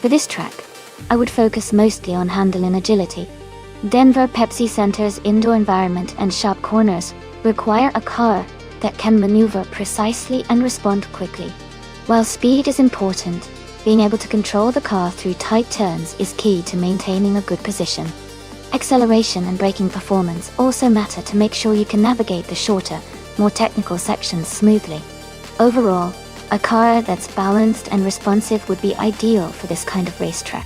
For this track, I would focus mostly on handle and agility. Denver Pepsi Center's indoor environment and sharp corners require a car that can maneuver precisely and respond quickly. While speed is important, being able to control the car through tight turns is key to maintaining a good position. Acceleration and braking performance also matter to make sure you can navigate the shorter, more technical sections smoothly. Overall, a car that's balanced and responsive would be ideal for this kind of racetrack.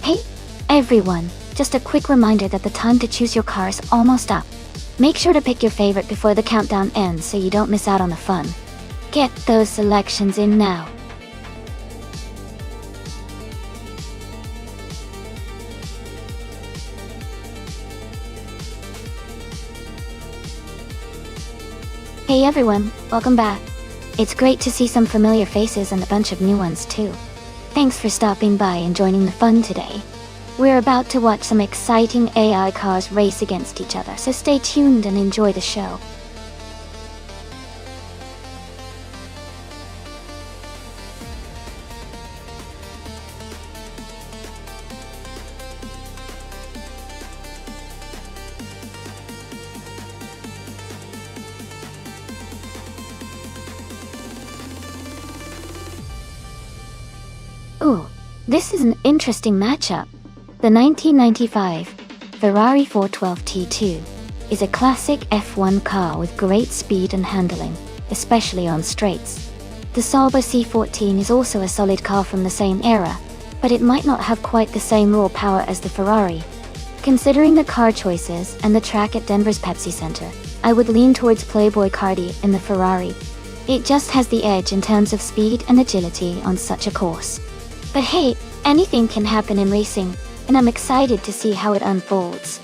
Hey, everyone! Just a quick reminder that the time to choose your car is almost up. Make sure to pick your favorite before the countdown ends so you don't miss out on the fun. Get those selections in now. Hey everyone, welcome back. It's great to see some familiar faces and a bunch of new ones too. Thanks for stopping by and joining the fun today. We're about to watch some exciting AI cars race against each other, so stay tuned and enjoy the show. Ooh, this is an interesting matchup. The 1995 Ferrari 412 T2 is a classic F1 car with great speed and handling, especially on straights. The Sauber C14 is also a solid car from the same era, but it might not have quite the same raw power as the Ferrari. Considering the car choices and the track at Denver's Pepsi Center, I would lean towards Playboy Cardi in the Ferrari. It just has the edge in terms of speed and agility on such a course. But hey, anything can happen in racing, and I'm excited to see how it unfolds.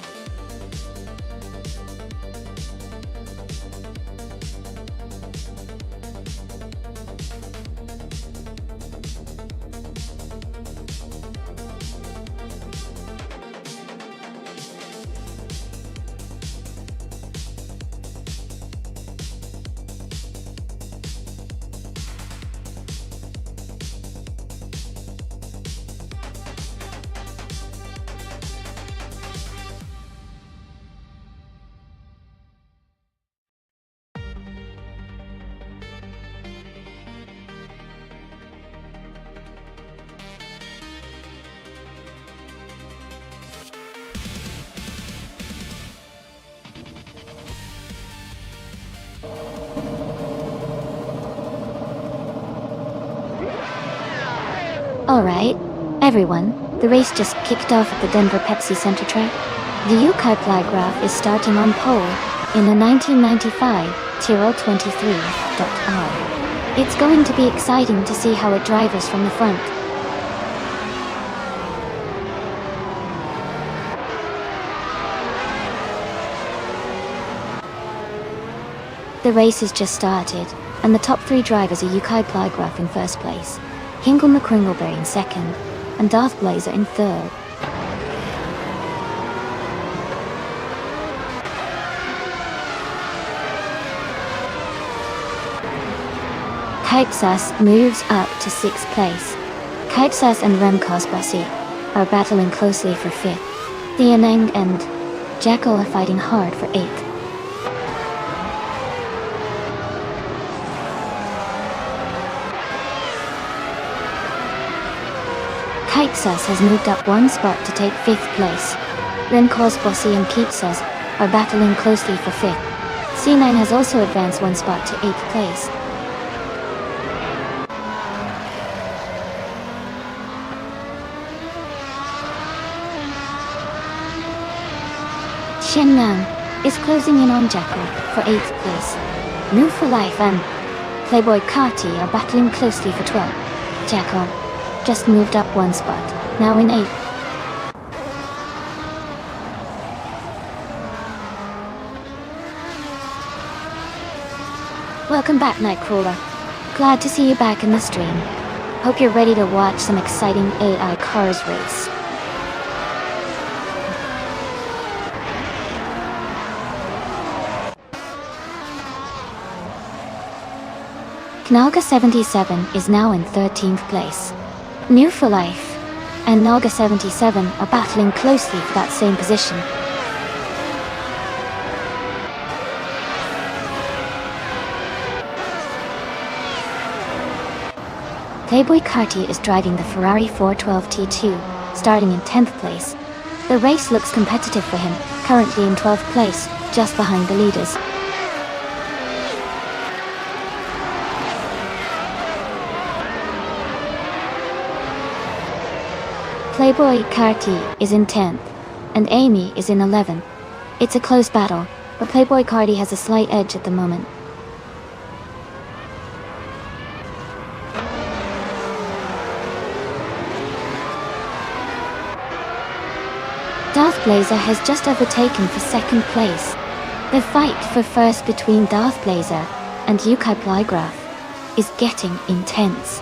Alright, everyone, the race just kicked off at the Denver Pepsi Center track. The Yukai Flygraph is starting on pole in the 1995 Tyrrell 23.R. It's going to be exciting to see how it drives from the front. The race has just started, and the top three drivers are Yukai Flygraph in first place, Hingle McCringleberry in second, and Darth Blazer in third. Kaipsas moves up to 6th place. Kaipsas and Remkos Basi are battling closely for 5th. Thianeng and Jackal are fighting hard for 8th. Kaipsas has moved up one spot to take 5th place. Remkos Basi and Kaipsas are battling closely for 5th. C9 has also advanced one spot to 8th place. Shennan is closing in on Jackal for 8th place. New for Life and Playboy Carti are battling closely for 12th. Jackal just moved up one spot, now in 8th. Welcome back, Nightcrawler. Glad to see you back in the stream. Hope you're ready to watch some exciting AI cars race. Naga 77 is now in 13th place. New for Life and Naga 77 are battling closely for that same position. Playboy Carti is driving the Ferrari 412 T2, starting in 10th place. The race looks competitive for him, currently in 12th place, just behind the leaders. Playboy Carti is in 10th, and Amy is in 11th. It's a close battle, but Playboy Carti has a slight edge at the moment. Darth Blazer has just overtaken for 2nd place. The fight for first between Darth Blazer and Yukai Flygraph is getting intense.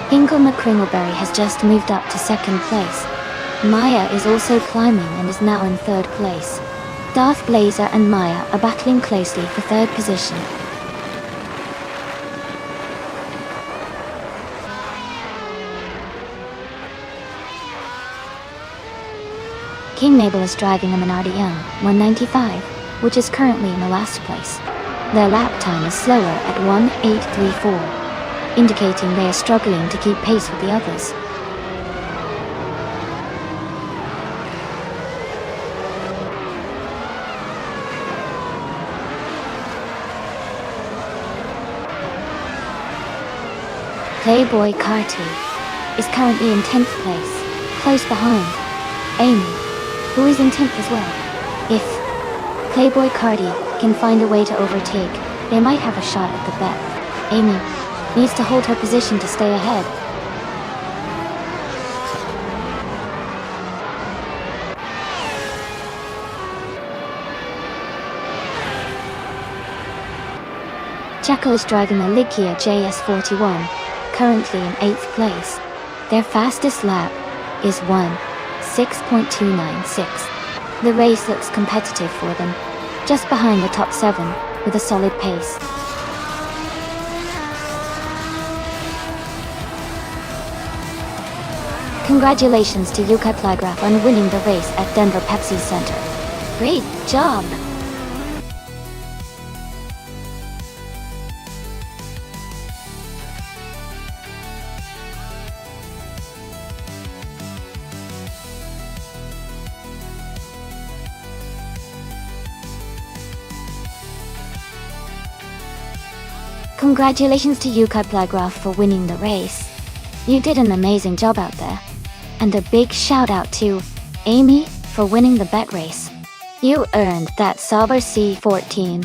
Hingle McCringleberry has just moved up to 2nd place. Maya is also climbing and is now in 3rd place. Darth Blazer and Maya are battling closely for 3rd position. King Mabel is driving a Minardi Young 195, which is currently in the last place. Their lap time is slower at 1:8:34. Indicating they are struggling to keep pace with the others. Playboy Carti is currently in 10th place, close behind Amy, who is in 10th as well. If Playboy Carti can find a way to overtake, they might have a shot at the bet. Amy needs to hold her position to stay ahead. Jackal is driving a Ligia JS41, currently in 8th place. Their fastest lap is 1:6.296. The race looks competitive for them, just behind the top 7, with a solid pace. Congratulations to Yukai Flygraph on winning the race at Denver Pepsi Center. Great job! Congratulations to Yukai Plagraph for winning the race. You did an amazing job out there. And a big shout out to Amy for winning the bet race. You earned that Sauber C14.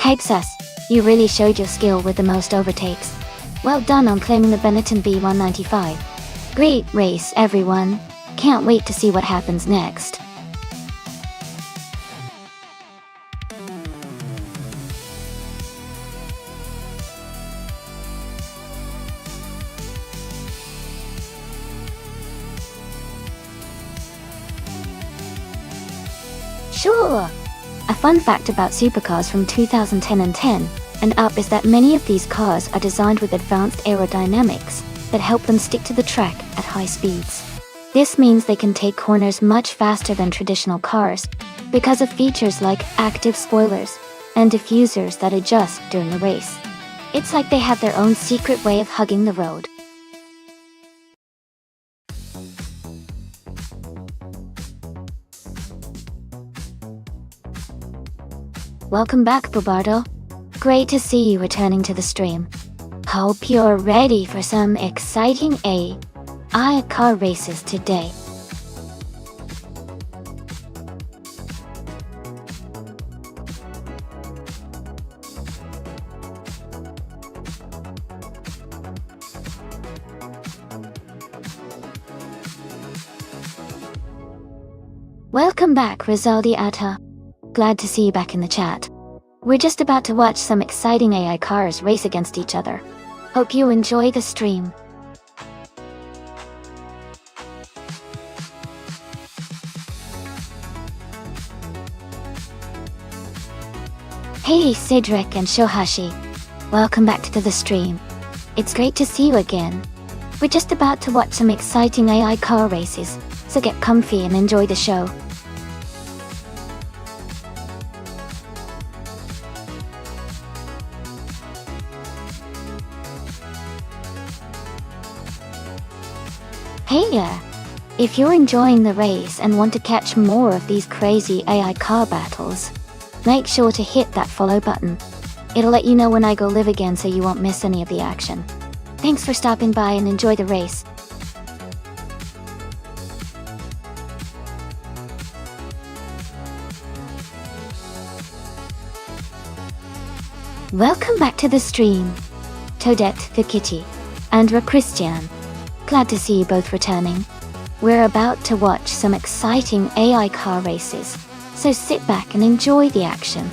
Kaitsas, you really showed your skill with the most overtakes. Well done on claiming the Benetton B195. Great race, everyone. Can't wait to see what happens next. Sure! A fun fact about supercars from 2010 and 10 and up is that many of these cars are designed with advanced aerodynamics that help them stick to the track at high speeds. This means they can take corners much faster than traditional cars because of features like active spoilers and diffusers that adjust during the race. It's like they have their own secret way of hugging the road. Welcome back, Bobardo. Great to see you returning to the stream. Hope you're ready for some exciting AI car races today. Welcome back, Rizaldi Atta. Glad to see you back in the chat. We're just about to watch some exciting AI cars race against each other. Hope you enjoy the stream. Hey Cedric and Shohashi. Welcome back to the stream. It's great to see you again. We're just about to watch some exciting AI car races, so get comfy and enjoy the show. Hey if you're enjoying the race and want to catch more of these crazy AI car battles, make sure to hit that follow button. It'll let you know when I go live again so you won't miss any of the action. Thanks for stopping by and enjoy the race. Welcome back to the stream, Toadette the Kitty, and Christian. Glad to see you both returning. We're about to watch some exciting AI car races, so sit back and enjoy the action.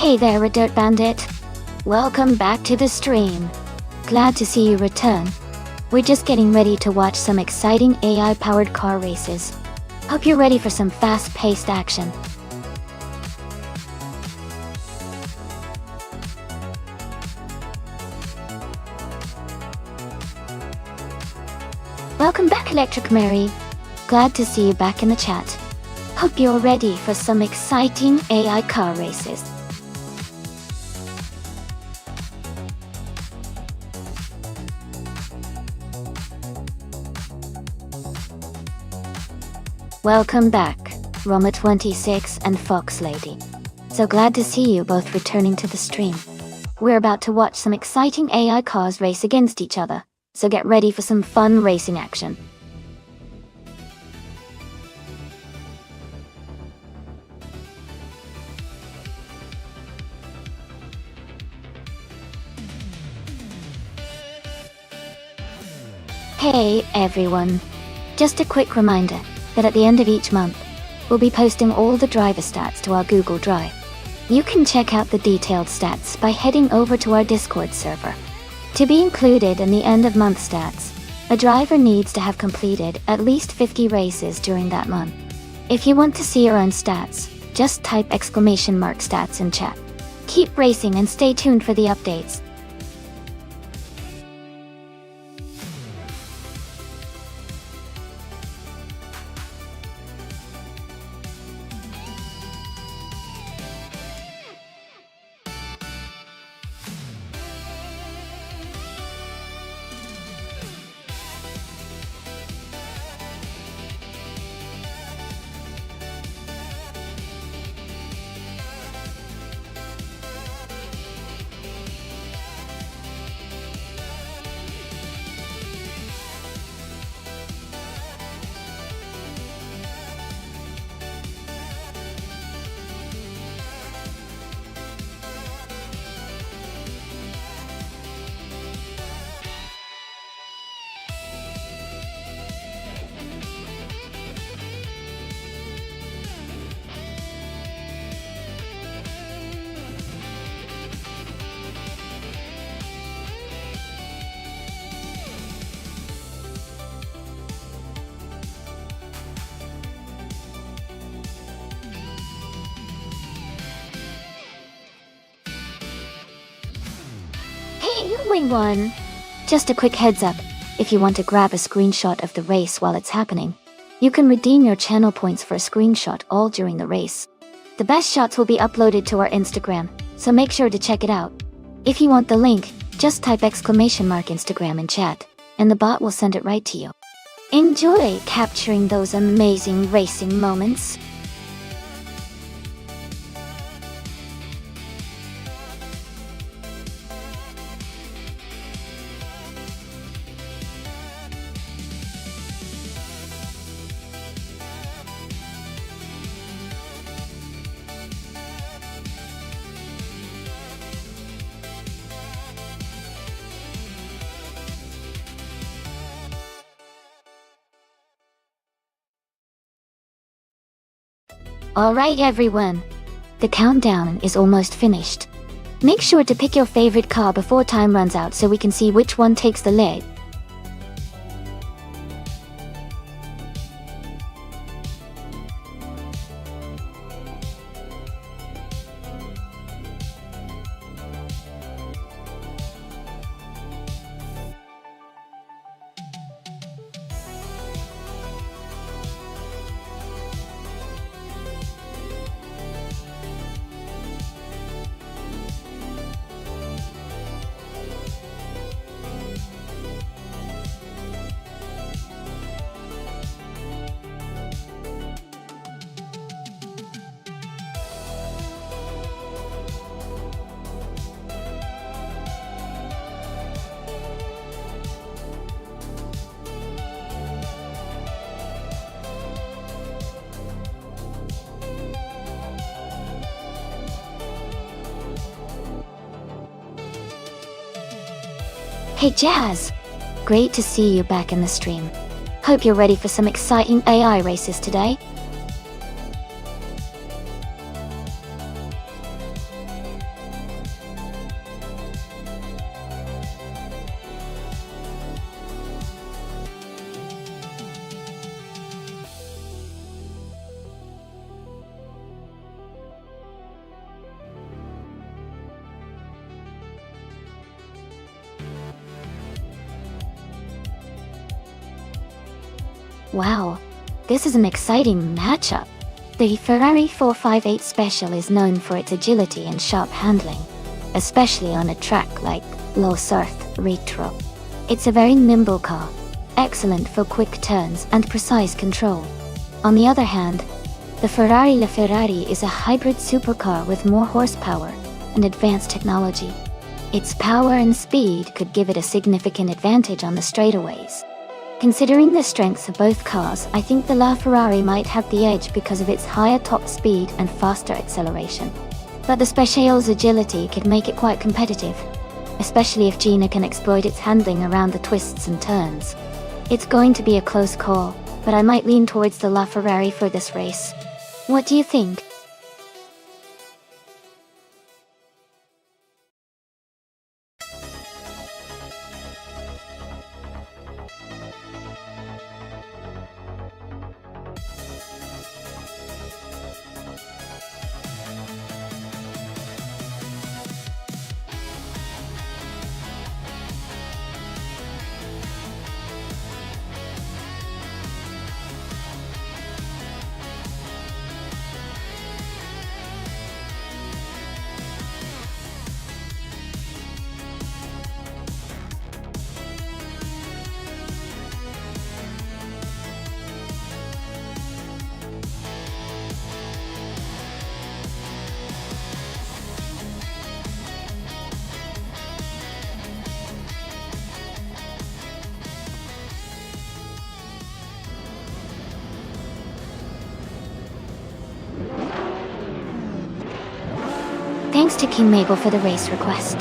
Hey there, a Dirt Bandit. Welcome back to the stream. Glad to see you return. We're just getting ready to watch some exciting AI-powered car races. Hope you're ready for some fast-paced action. Welcome back, Electric Mary. Glad to see you back in the chat. Hope you're ready for some exciting AI car races. Welcome back, Roma26 and Fox Lady. So glad to see you both returning to the stream. We're about to watch some exciting AI cars race against each other, so get ready for some fun racing action. Hey everyone, just a quick reminder that at the end of each month, we'll be posting all the driver stats to our Google Drive. You can check out the detailed stats by heading over to our Discord server. To be included in the end of month stats, a driver needs to have completed at least 50 races during that month. If you want to see your own stats, just type !stats in chat. Keep racing and stay tuned for the updates. Hey, you won! Just a quick heads up, if you want to grab a screenshot of the race while it's happening, you can redeem your channel points for a screenshot all during the race. The best shots will be uploaded to our Instagram, so make sure to check it out. If you want the link, just type !Instagram in chat, and the bot will send it right to you. Enjoy capturing those amazing racing moments. Alright everyone, the countdown is almost finished. Make sure to pick your favorite car before time runs out so we can see which one takes the lead. Hey Jazz! Great to see you back in the stream. Hope you're ready for some exciting AI races today. Wow, this is an exciting matchup. The Ferrari 458 Special is known for its agility and sharp handling, especially on a track like Nonstop Retro. It's a very nimble car, excellent for quick turns and precise control. On the other hand, the Ferrari LaFerrari is a hybrid supercar with more horsepower and advanced technology. Its power and speed could give it a significant advantage on the straightaways. Considering the strengths of both cars, I think the LaFerrari might have the edge because of its higher top speed and faster acceleration. But the Special's agility could make it quite competitive, especially if Gina can exploit its handling around the twists and turns. It's going to be a close call, but I might lean towards the LaFerrari for this race. What do you think? Thanks to King Mabel for the race request.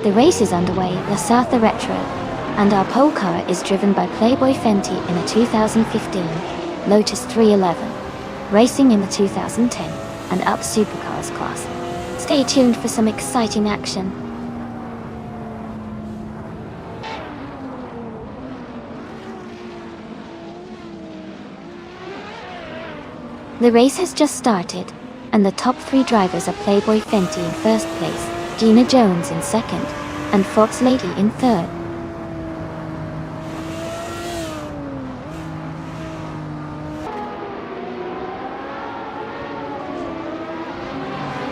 The race is underway, La Sarthe Retro, and our pole car is driven by Playboy Fenty in a 2015 Lotus 311, racing in the 2010 and up Supercars class. Stay tuned for some exciting action. The race has just started, and the top 3 drivers are Playboy Fenty in first place, Gina Jones in second, and Fox Lady in third.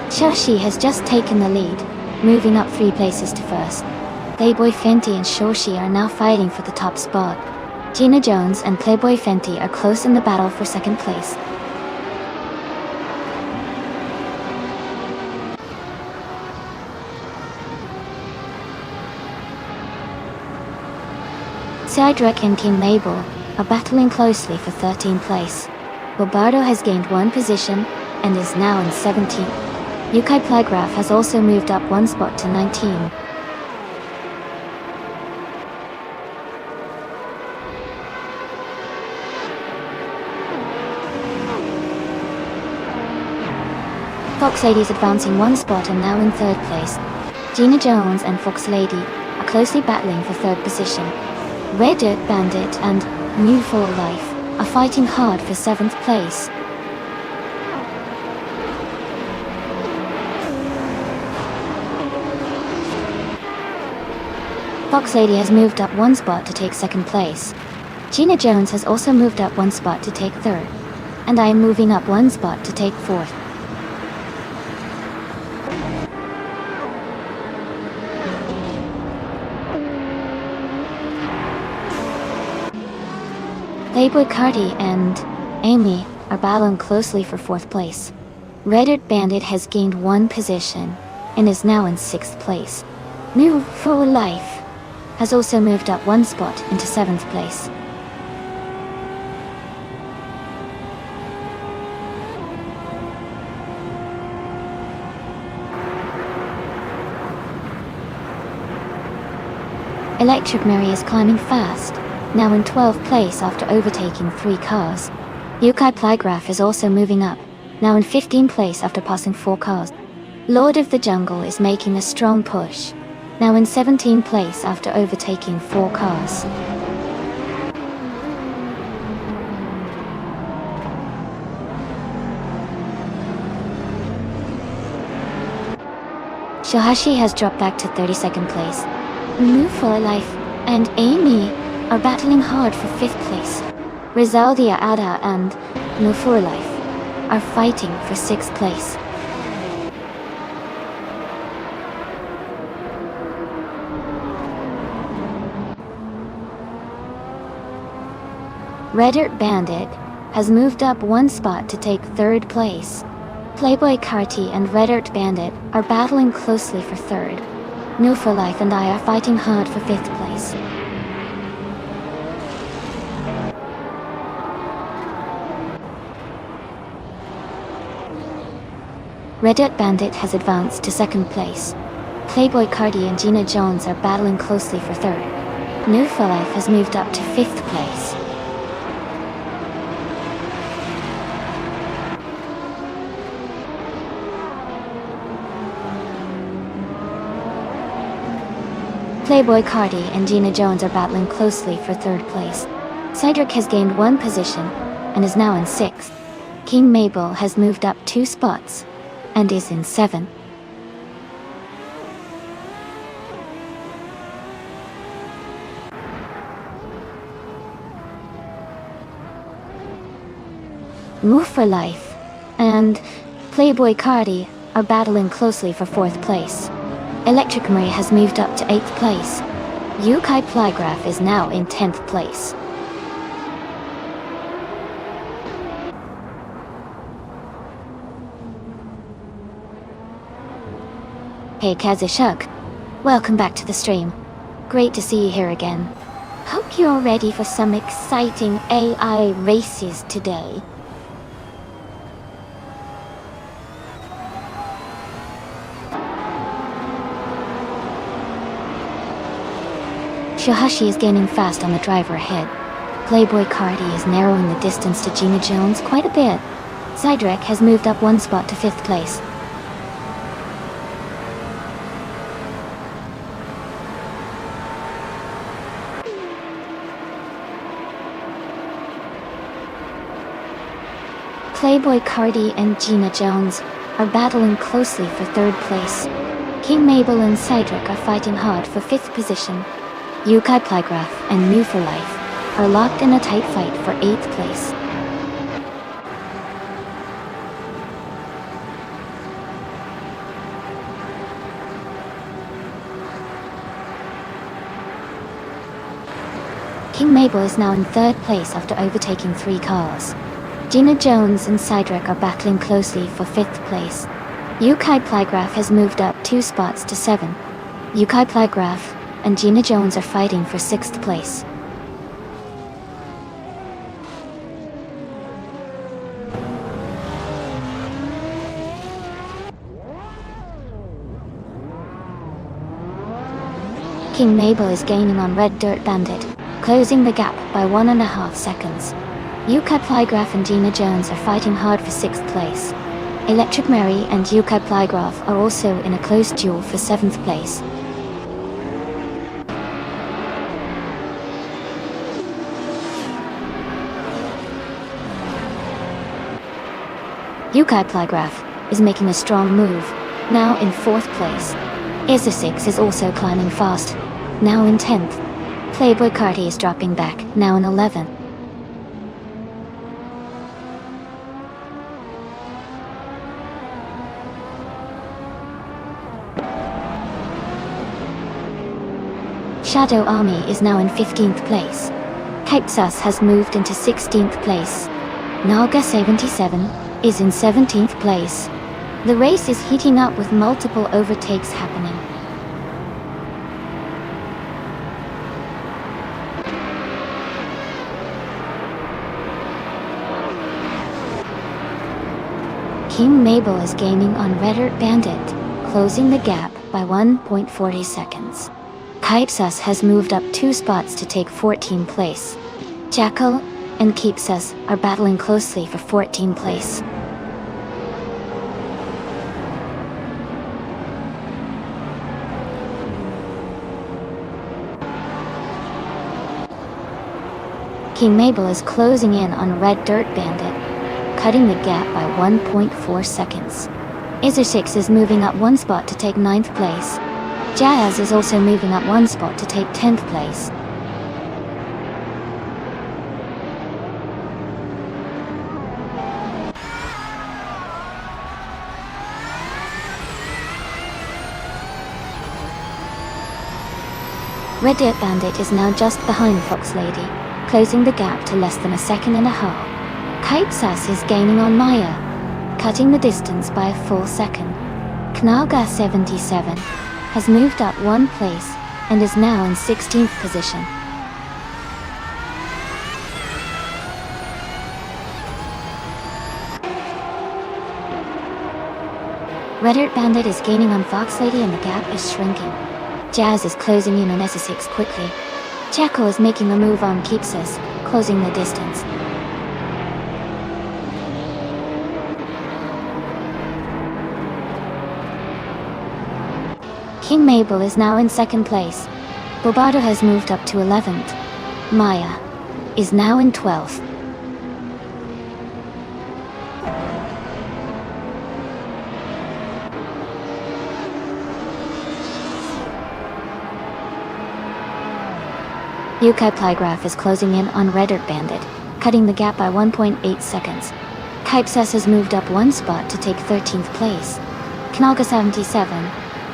Shashi has just taken the lead, moving up 3 places to first. Playboy Fenty and Shashi are now fighting for the top spot. Gina Jones and Playboy Fenty are close in the battle for second place. Cedric and King Mabel are battling closely for 13th place. Bobardo has gained 1 position and is now in 17th. Yukai Plygraph has also moved up 1 spot to 19. Fox Lady is advancing 1 spot and now in 3rd place. Gina Jones and Fox Lady are closely battling for 3rd position. Red Dirt Bandit and New for Life are fighting hard for 7th place. Fox Lady has moved up 1 spot to take 2nd place. Gina Jones has also moved up 1 spot to take 3rd. And I am moving up 1 spot to take 4th. Playboy Cardi and Amy are battling closely for 4th place. Reddit Bandit has gained 1 position and is now in 6th place. New for Life has also moved up 1 spot into 7th place. Electric Mary is climbing fast, now in 12th place after overtaking 3 cars. Yukai Plygraph is also moving up, now in 15th place after passing 4 cars. Lord of the Jungle is making a strong push, now in 17th place after overtaking 4 cars. Shohashi has dropped back to 32nd place. Move for Life and Amy are battling hard for 5th place. Rizaldia Ada and Move for Life are fighting for 6th place. Reddit Bandit has moved up 1 spot to take 3rd place. Playboy Carti and Reddit Bandit are battling closely for 3rd. New for Life and I are fighting hard for 5th place. Reddit Bandit has advanced to 2nd place. Playboy Cardi and Gina Jones are battling closely for 3rd. New for Life has moved up to 5th place. Playboy Cardi and Gina Jones are battling closely for 3rd place. Cedric has gained 1 position and is now in 6th. King Mabel has moved up 2 spots and is in 7th. Move for Life and Playboy Cardi are battling closely for 4th place. Electric Marie has moved up to 8th place. Yukai Plygraph is now in 10th place. Hey Kazushuk, welcome back to the stream. Great to see you here again. Hope you're ready for some exciting AI races today. Shohashi is gaining fast on the driver ahead. Playboy Cardi is narrowing the distance to Gina Jones quite a bit. Cydrek has moved up one spot to 5th place. Playboy Cardi and Gina Jones are battling closely for 3rd place. King Mabel and Cydrek are fighting hard for 5th position. Yukai Plygraph and New for Life are locked in a tight fight for 8th place. King Mabel is now in 3rd place after overtaking 3 cars. Gina Jones and Cydrek are battling closely for 5th place. Yukai Plygraph has moved up 2 spots to 7. Yukai Plygraph and Gina Jones are fighting for 6th place. King Mabel is gaining on Red Dirt Bandit, closing the gap by 1.5 seconds. Yukai Plygraph and Gina Jones are fighting hard for 6th place. Electric Mary and Yukai Plygraph are also in a close duel for 7th place. Yukai Plygraph is making a strong move, now in 4th place. Isosix is also climbing fast, now in 10th. Playboy Carti is dropping back, now in 11th. Shadow Army is now in 15th place. Kaitsas has moved into 16th place. Naga 77 is in 17th place. The race is heating up with multiple overtakes happening. King Mabel is gaining on Red Dirt Bandit, closing the gap by 1.40 seconds. Kaitsas has moved up 2 spots to take 14th place. Jackal and Keepsas are battling closely for 14th place. King Mabel is closing in on Red Dirt Bandit, cutting the gap by 1.4 seconds. Isosix is moving up 1 spot to take 9th place. Jazz is also moving up 1 spot to take 10th place. Red Dirt Bandit is now just behind Fox Lady, closing the gap to less than 1.5 seconds. Kaitsas is gaining on Maya, cutting the distance by a full second. Knaga 77 has moved up 1 place and is now in 16th position. Red Dirt Bandit is gaining on Fox Lady and the gap is shrinking. Jazz is closing in on Essex quickly. Jackal is making a move on Keepsas, closing the distance. King Mabel is now in 2nd place. Bobardo has moved up to 11th. Maya is now in 12th. Yukai Plygraph is closing in on Red Dirt Bandit, cutting the gap by 1.8 seconds. Kaipsas has moved up 1 spot to take 13th place. Knaga 77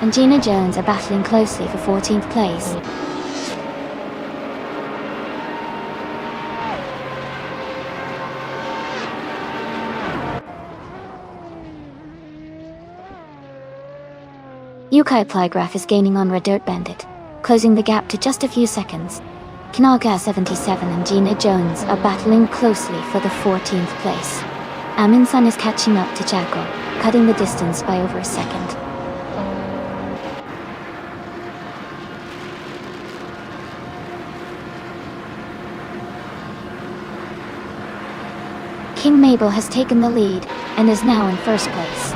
and Gina Jones are battling closely for 14th place. Yukai Plygraph is gaining on Red Dirt Bandit, closing the gap to just a few seconds. Knaga 77 and Gina Jones are battling closely for the 14th place. Aminsan is catching up to Jackal, cutting the distance by over a second. King Mabel has taken the lead and is now in first place.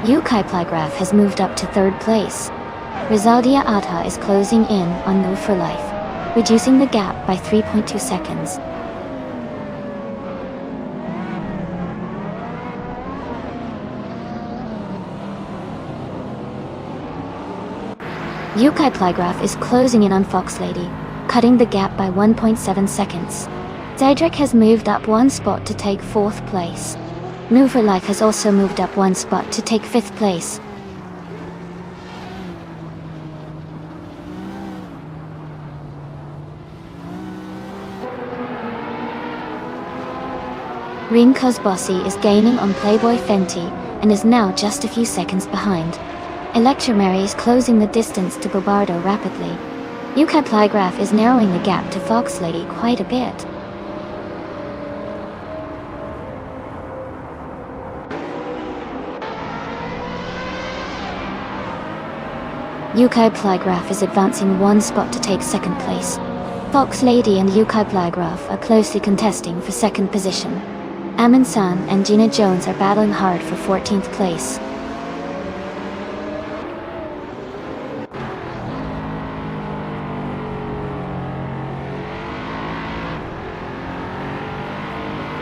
Yukai Plygraph has moved up to third place. Rizaldia Adha is closing in on No for Life, reducing the gap by 3.2 seconds. Yukai Plygraph is closing in on Fox Lady, cutting the gap by 1.7 seconds. Zydrek has moved up one spot to take fourth place. No for Life has also moved up one spot to take fifth place. Rinko's Bossy is gaining on Playboy Fenty and is now just a few seconds behind. Electromary is closing the distance to Bobardo rapidly. Yukai Plygraph is narrowing the gap to Fox Lady quite a bit. Yukai Plygraph is advancing one spot to take second place. Fox Lady and Yukai Plygraph are closely contesting for second position. Amin-san and Gina Jones are battling hard for 14th place.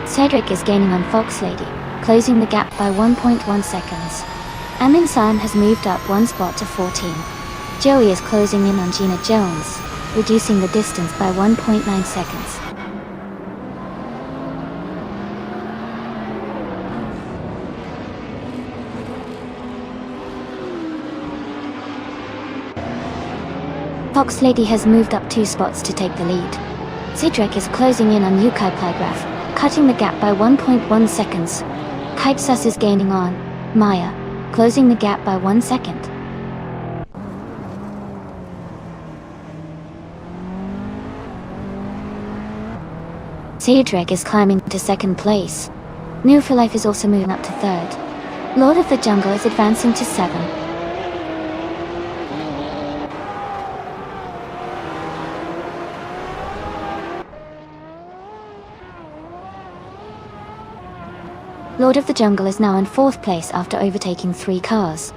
Cedric is gaining on Fox Lady, closing the gap by 1.1 seconds. Amin-san has moved up one spot to 14. Joey is closing in on Gina Jones, reducing the distance by 1.9 seconds. Fox Lady has moved up two spots to take the lead. Cedric is closing in on Yukai Plygraph, cutting the gap by 1.1 seconds. Kaipsus is gaining on Maya, closing the gap by 1 second. Cedric is climbing to second place. New for Life is also moving up to third. Lord of the Jungle is advancing to 7. Lord of the Jungle is now in 4th place after overtaking 3 cars.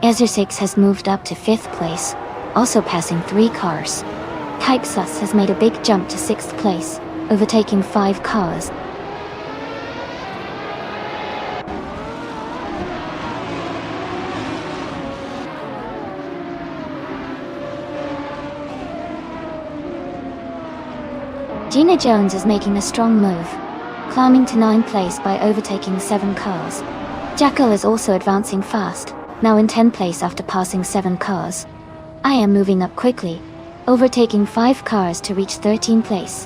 Ezra 6 has moved up to 5th place, also passing 3 cars. Kaipsus has made a big jump to 6th place, overtaking 5 cars. Gina Jones is making a strong move, climbing to 9th place by overtaking 7 cars. Jackal is also advancing fast, now in 10th place after passing 7 cars. I am moving up quickly, overtaking 5 cars to reach 13th place.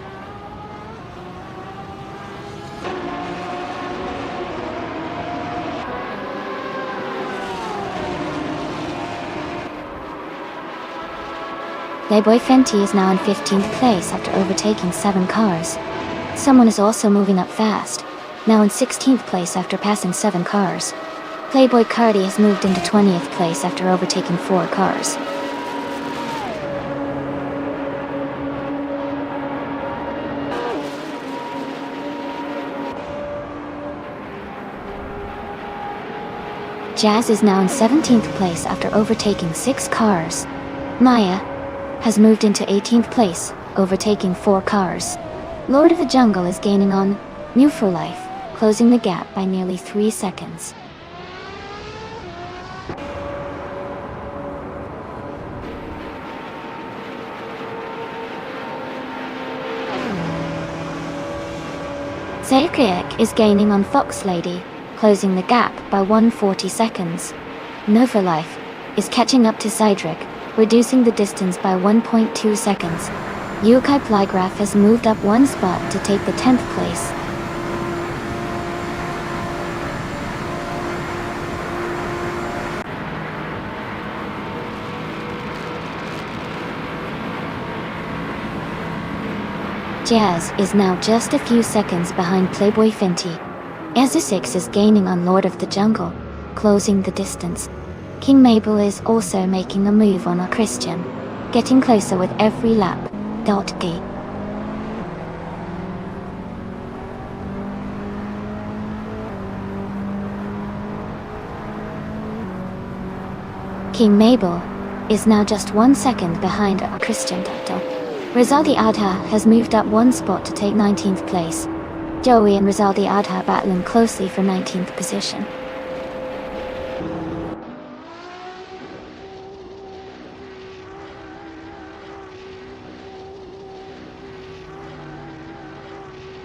Playboy Fenty is now in 15th place after overtaking 7 cars. Someone is also moving up fast, now in 16th place after passing 7 cars. Playboy Cardi has moved into 20th place after overtaking 4 cars. Jazz is now in 17th place after overtaking 6 cars. Maya has moved into 18th place, overtaking 4 cars. Lord of the Jungle is gaining on New for Life, closing the gap by nearly 3 seconds. Zaykayak is gaining on Fox Lady, closing the gap by 140 seconds. No for Life is catching up to Cydric, reducing the distance by 1.2 seconds. Yukai Plygraph has moved up one spot to take the 10th place. Jazz is now just a few seconds behind Playboy Fenty. Ezra 6 is gaining on Lord of the Jungle, closing the distance. King Mabel is also making a move on a Christian, getting closer with every lap. G. King Mabel is now just 1 second behind Christian Tato. Rizaldi Adha has moved up 1 spot to take 19th place. Joey and Rizaldi Adha battling closely for 19th position.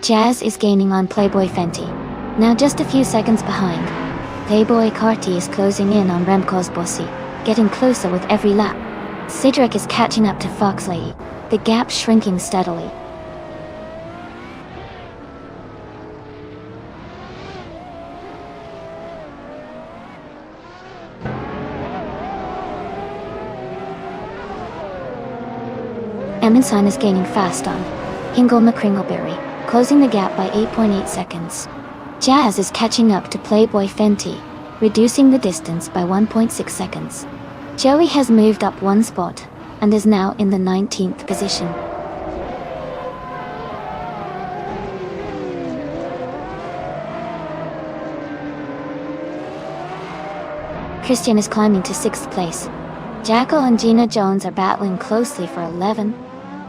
Jazz is gaining on Playboy Fenty, now just a few seconds behind. Playboy Carti is closing in on Remco's Bossy, getting closer with every lap. Cedric is catching up to Foxley, the gap shrinking steadily. Eminson is gaining fast on Hingle McCringleberry, closing the gap by 8.8 seconds. Jazz is catching up to Playboy Fenty, reducing the distance by 1.6 seconds. Joey has moved up 1 spot, and is now in the 19th position. Christian is climbing to 6th place. Jackal and Gina Jones are battling closely for 11.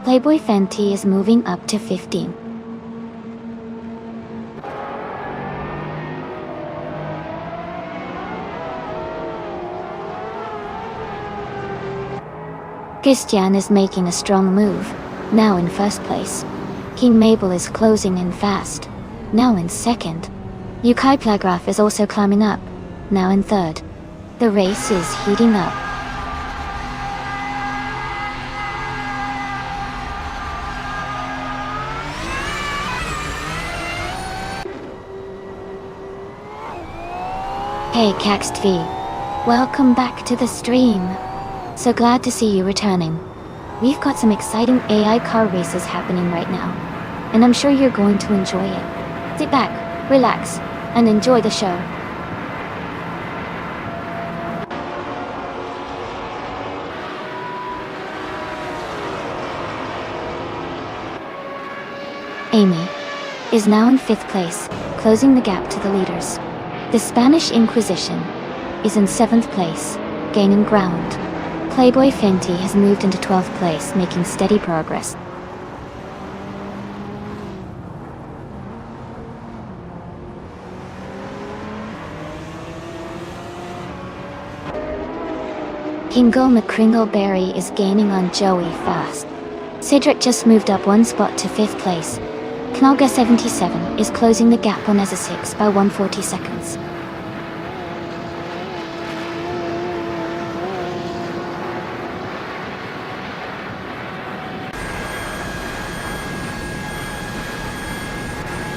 Playboy Fenty is moving up to 15. Christian is making a strong move, now in 1st place. King Mabel is closing in fast, now in 2nd. Yukai Plagraph is also climbing up, now in 3rd. The race is heating up. Hey Caxt V, welcome back to the stream. So glad to see you returning. We've got some exciting AI car races happening right now, and I'm sure you're going to enjoy it. Sit back, relax, and enjoy the show. Amy is now in 5th place, closing the gap to the leaders. The Spanish Inquisition is in 7th place, gaining ground. Playboy Fenty has moved into 12th place, making steady progress. Hingle McCringleberry is gaining on Joey fast. Cedric just moved up 1 spot to 5th place. Knolga 77 is closing the gap on Ezza 6 by 140 seconds.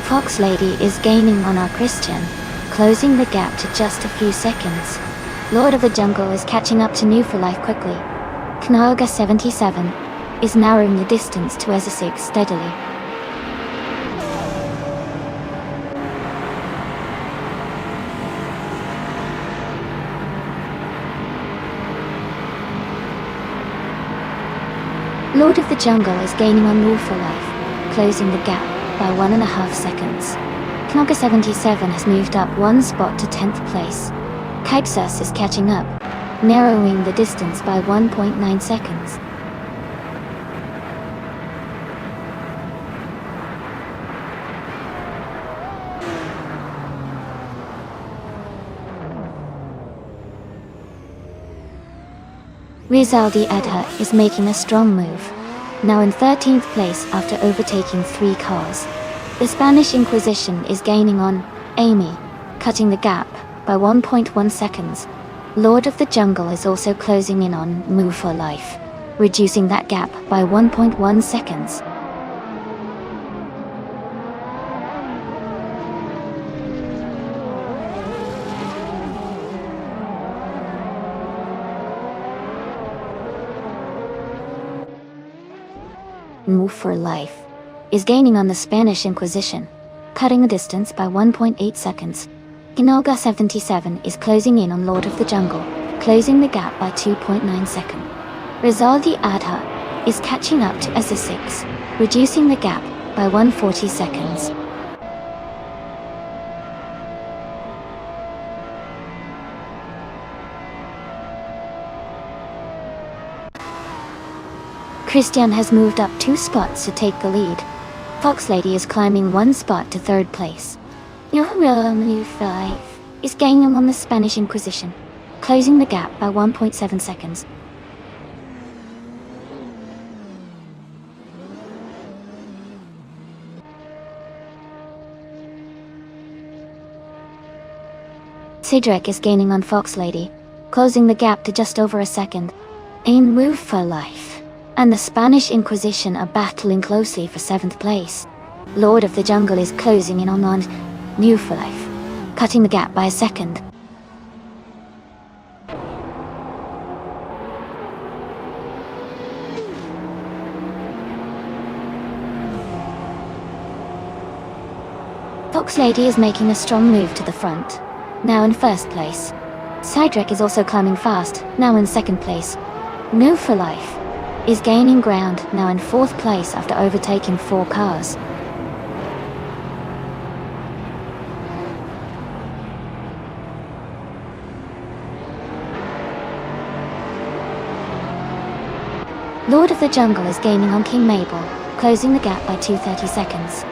Fox Lady is gaining on our Christian, closing the gap to just a few seconds. Lord of the Jungle is catching up to New for Life quickly. Knoga 77 is narrowing the distance to Ezza 6 steadily. Lord of the Jungle is gaining on New for Life, closing the gap by 1.5 seconds. Knoga 77 has moved up 1 spot to 10th place. Kaixus is catching up, narrowing the distance by 1.9 seconds. Rizaldi Adha is making a strong move, now in 13th place after overtaking 3 cars. The Spanish Inquisition is gaining on Amy, cutting the gap by 1.1 seconds. Lord of the Jungle is also closing in on Move for Life, reducing that gap by 1.1 seconds. Move for Life is gaining on the Spanish Inquisition, cutting the distance by 1.8 seconds. Ginolga 77 is closing in on Lord of the Jungle, closing the gap by 2.9 seconds. Rizaldi Adha is catching up to Ezza 6, reducing the gap by 140 seconds. Christian has moved up 2 spots to take the lead. Fox Lady is climbing 1 spot to 3rd place. New 5 is gaining on the Spanish Inquisition, closing the gap by 1.7 seconds. Cedric is gaining on Fox Lady, closing the gap to just over a second. Aim Move for Life and the Spanish Inquisition are battling closely for 7th place. Lord of the Jungle is closing in on New for Life, cutting the gap by a second. Fox Lady is making a strong move to the front, now in 1st place. Cedric is also climbing fast, now in 2nd place. New for Life is gaining ground, now in 4th place after overtaking 4 cars. Lord of the Jungle is gaining on King Mabel, closing the gap by 2:30 seconds.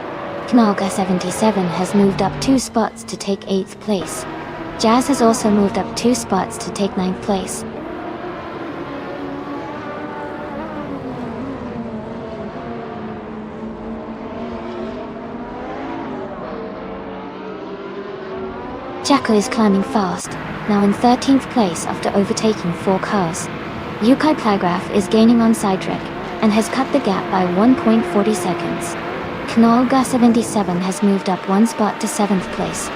Knalga 77 has moved up 2 spots to take 8th place. Jazz has also moved up 2 spots to take 9th place. Jackal is climbing fast, now in 13th place after overtaking 4 cars. Yukai Plagraph is gaining on Cedric and has cut the gap by 1.40 seconds. Knalga 77 has moved up 1 spot to 7th place.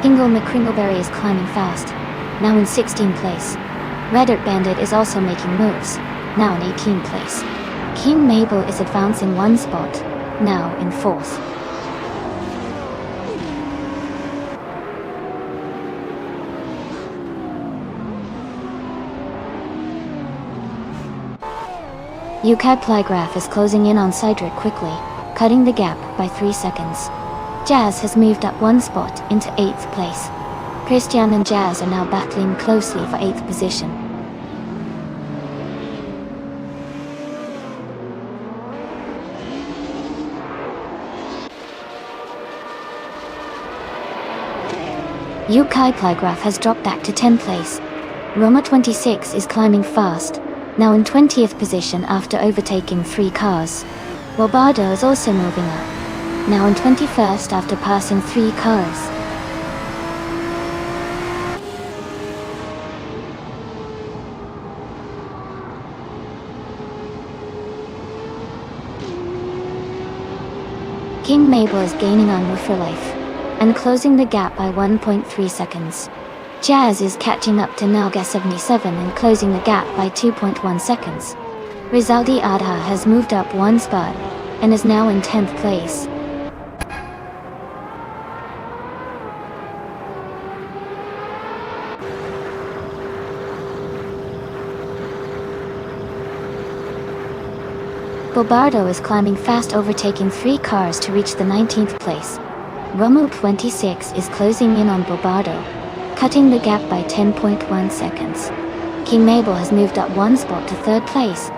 Kingle McCringleberry is climbing fast, now in 16th place. Reddit Bandit is also making moves, now in 18th place. King Mabel is advancing 1 spot, now in 4th. Yukai Plygraph is closing in on Cedric quickly, cutting the gap by 3 seconds. Jazz has moved up 1 spot into 8th place. Christian and Jazz are now battling closely for 8th position. Yukai Plygraph has dropped back to 10th place. Roma 26 is climbing fast, now in 20th position after overtaking 3 cars. Wobardo is also moving up, now in 21st after passing 3 cars. King Mabel is gaining on Woofer Life and closing the gap by 1.3 seconds. Jazz is catching up to Nalga 77 and closing the gap by 2.1 seconds. Rizaldi Adha has moved up 1 spot and is now in 10th place. Bobardo is climbing fast, overtaking 3 cars to reach the 19th place. Romo 26 is closing in on Bobardo, cutting the gap by 10.1 seconds. King Mabel has moved up 1 spot to 3rd place.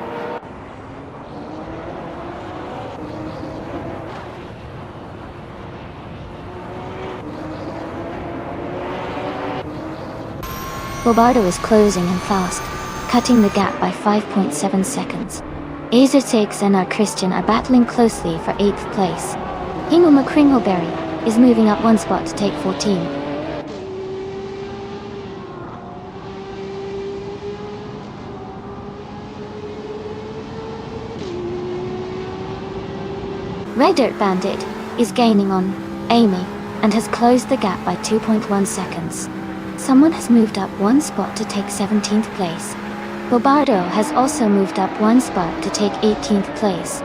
Bobardo is closing in fast, cutting the gap by 5.7 seconds. Azer 6 and our Christian are battling closely for 8th place. Hingle McCringleberry is moving up 1 spot to take 14. Red Dirt Bandit is gaining on Amy and has closed the gap by 2.1 seconds. Someone has moved up 1 spot to take 17th place. Bobardo has also moved up 1 spot to take 18th place.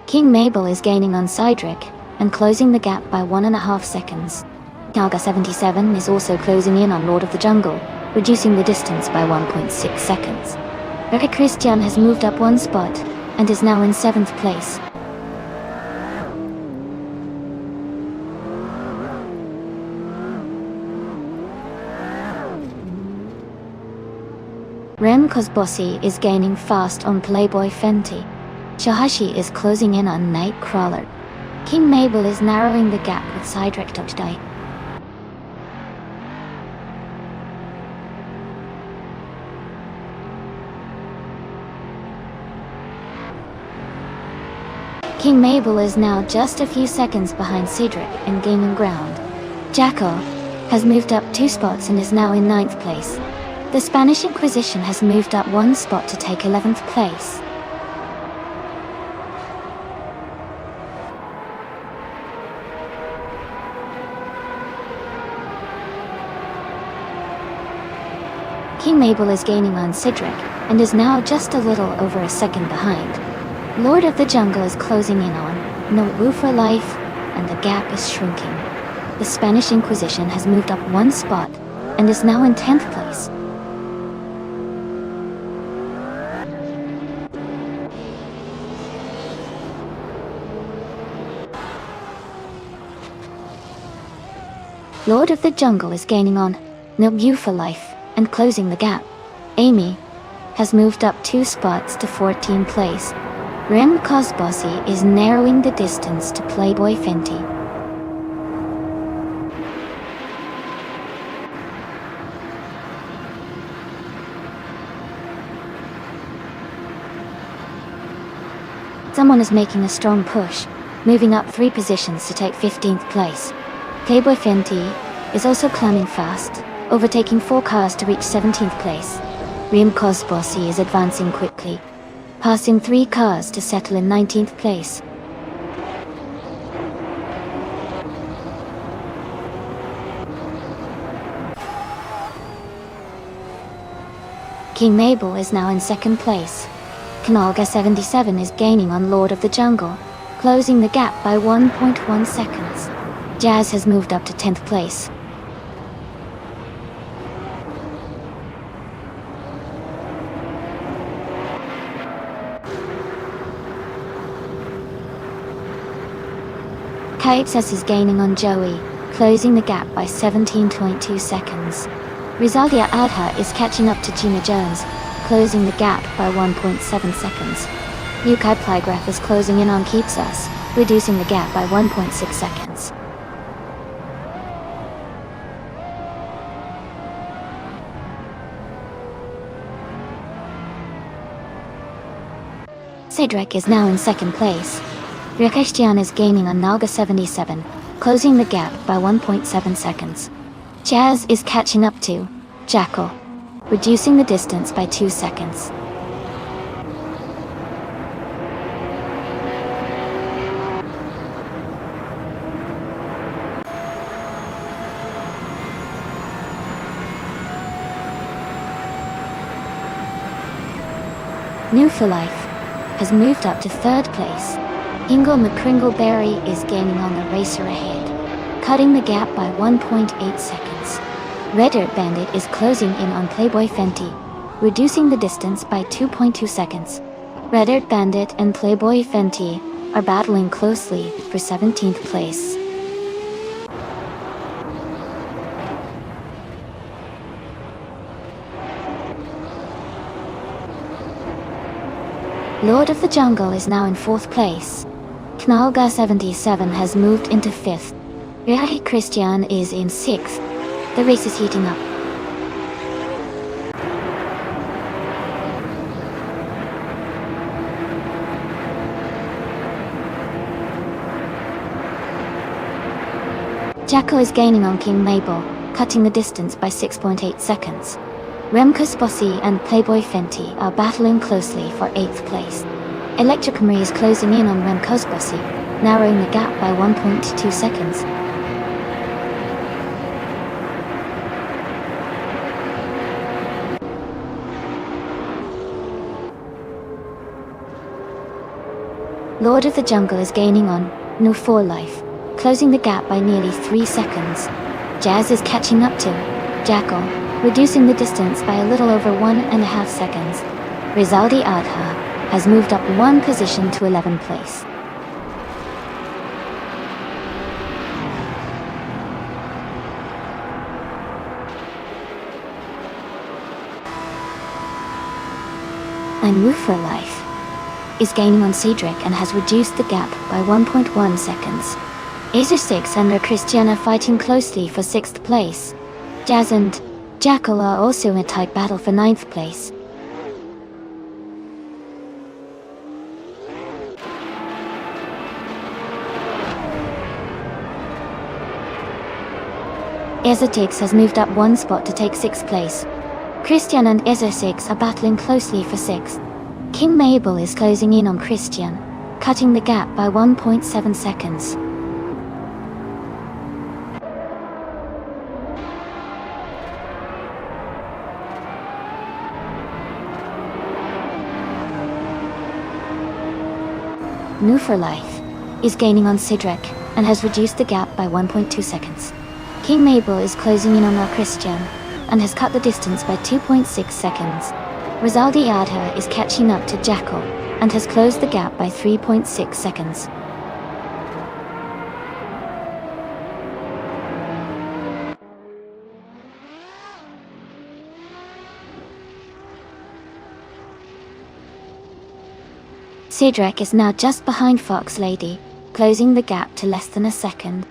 King Mabel is gaining on Cedric and closing the gap by 1.5 seconds. Naga 77 is also closing in on Lord of the Jungle, reducing the distance by 1.6 seconds. Rocket Christian has moved up one spot and is now in 7th place. Rem Kozbosi is gaining fast on Playboy Fenty. Shahashi is closing in on Nightcrawler. King Mabel is narrowing the gap with Sidrek Tojdai. King Mabel is now just a few seconds behind Cedric and gaining ground. Jackal has moved up 2 spots and is now in 9th place. The Spanish Inquisition has moved up 1 spot to take 11th place. King Mabel is gaining on Cedric and is now just a little over a second behind. Lord of the Jungle is closing in on No Woo for Life, and the gap is shrinking. The Spanish Inquisition has moved up 1 spot and is now in 10th place. Lord of the Jungle is gaining on No Woo for Life and closing the gap. Amy has moved up 2 spots to 14th place. Rem Kozbosi is narrowing the distance to Playboy Fenty. Someone is making a strong push, moving up 3 positions to take 15th place. Playboy Fenty is also climbing fast, overtaking 4 cars to reach 17th place. Rem Kozbosi is advancing quickly, passing 3 cars to settle in 19th place. King Mabel is now in 2nd place. Kanalga 77 is gaining on Lord of the Jungle, closing the gap by 1.1 seconds. Jazz has moved up to 10th place. Kaitsas is gaining on Joey, closing the gap by 17.2 seconds. Rizalia Adha is catching up to Gina Jones, closing the gap by 1.7 seconds. Yukai Plygraph is closing in on Keepsas, reducing the gap by 1.6 seconds. Cedric is now in 2nd place. Rakeshtian is gaining on Nalga 77, closing the gap by 1.7 seconds. Jazz is catching up to Jackal, reducing the distance by 2 seconds. New for Life has moved up to 3rd place. Ingle McCringleberry is gaining on the racer ahead, cutting the gap by 1.8 seconds. Red Dirt Bandit is closing in on Playboy Fenty, reducing the distance by 2.2 seconds. Red Dirt Bandit and Playboy Fenty are battling closely for 17th place. Lord of the Jungle is now in 4th place. Knalga 77 has moved into 5th. Riahi Christian is in 6th. The race is heating up. Jackal is gaining on King Mabel, cutting the distance by 6.8 seconds. Rem Kozbosi and Playboy Fenty are battling closely for 8th place. Electric Marie is closing in on Rem Kozbosi, narrowing the gap by 1.2 seconds. Lord of the Jungle is gaining on No 4 Life, closing the gap by nearly 3 seconds. Jazz is catching up to Jackal, reducing the distance by a little over 1.5 seconds. Rizaldi Adha has moved up one position to 11th place. And Woo for Life is gaining on Cedric and has reduced the gap by 1.1 seconds. Acer 6 and Christian are fighting closely for 6th place. Jazz and Jackal are also in a tight battle for 9th place. Ezotix has moved up one spot to take 6th place. Christian and Ezo6 are battling closely for 6th. King Mabel is closing in on Christian, cutting the gap by 1.7 seconds. New for Life is gaining on Cedric and has reduced the gap by 1.2 seconds. King Mabel is closing in on our Christian and has cut the distance by 2.6 seconds. Rizaldi Adha is catching up to Jackal and has closed the gap by 3.6 seconds. Cedric is now just behind Fox Lady, closing the gap to less than a second.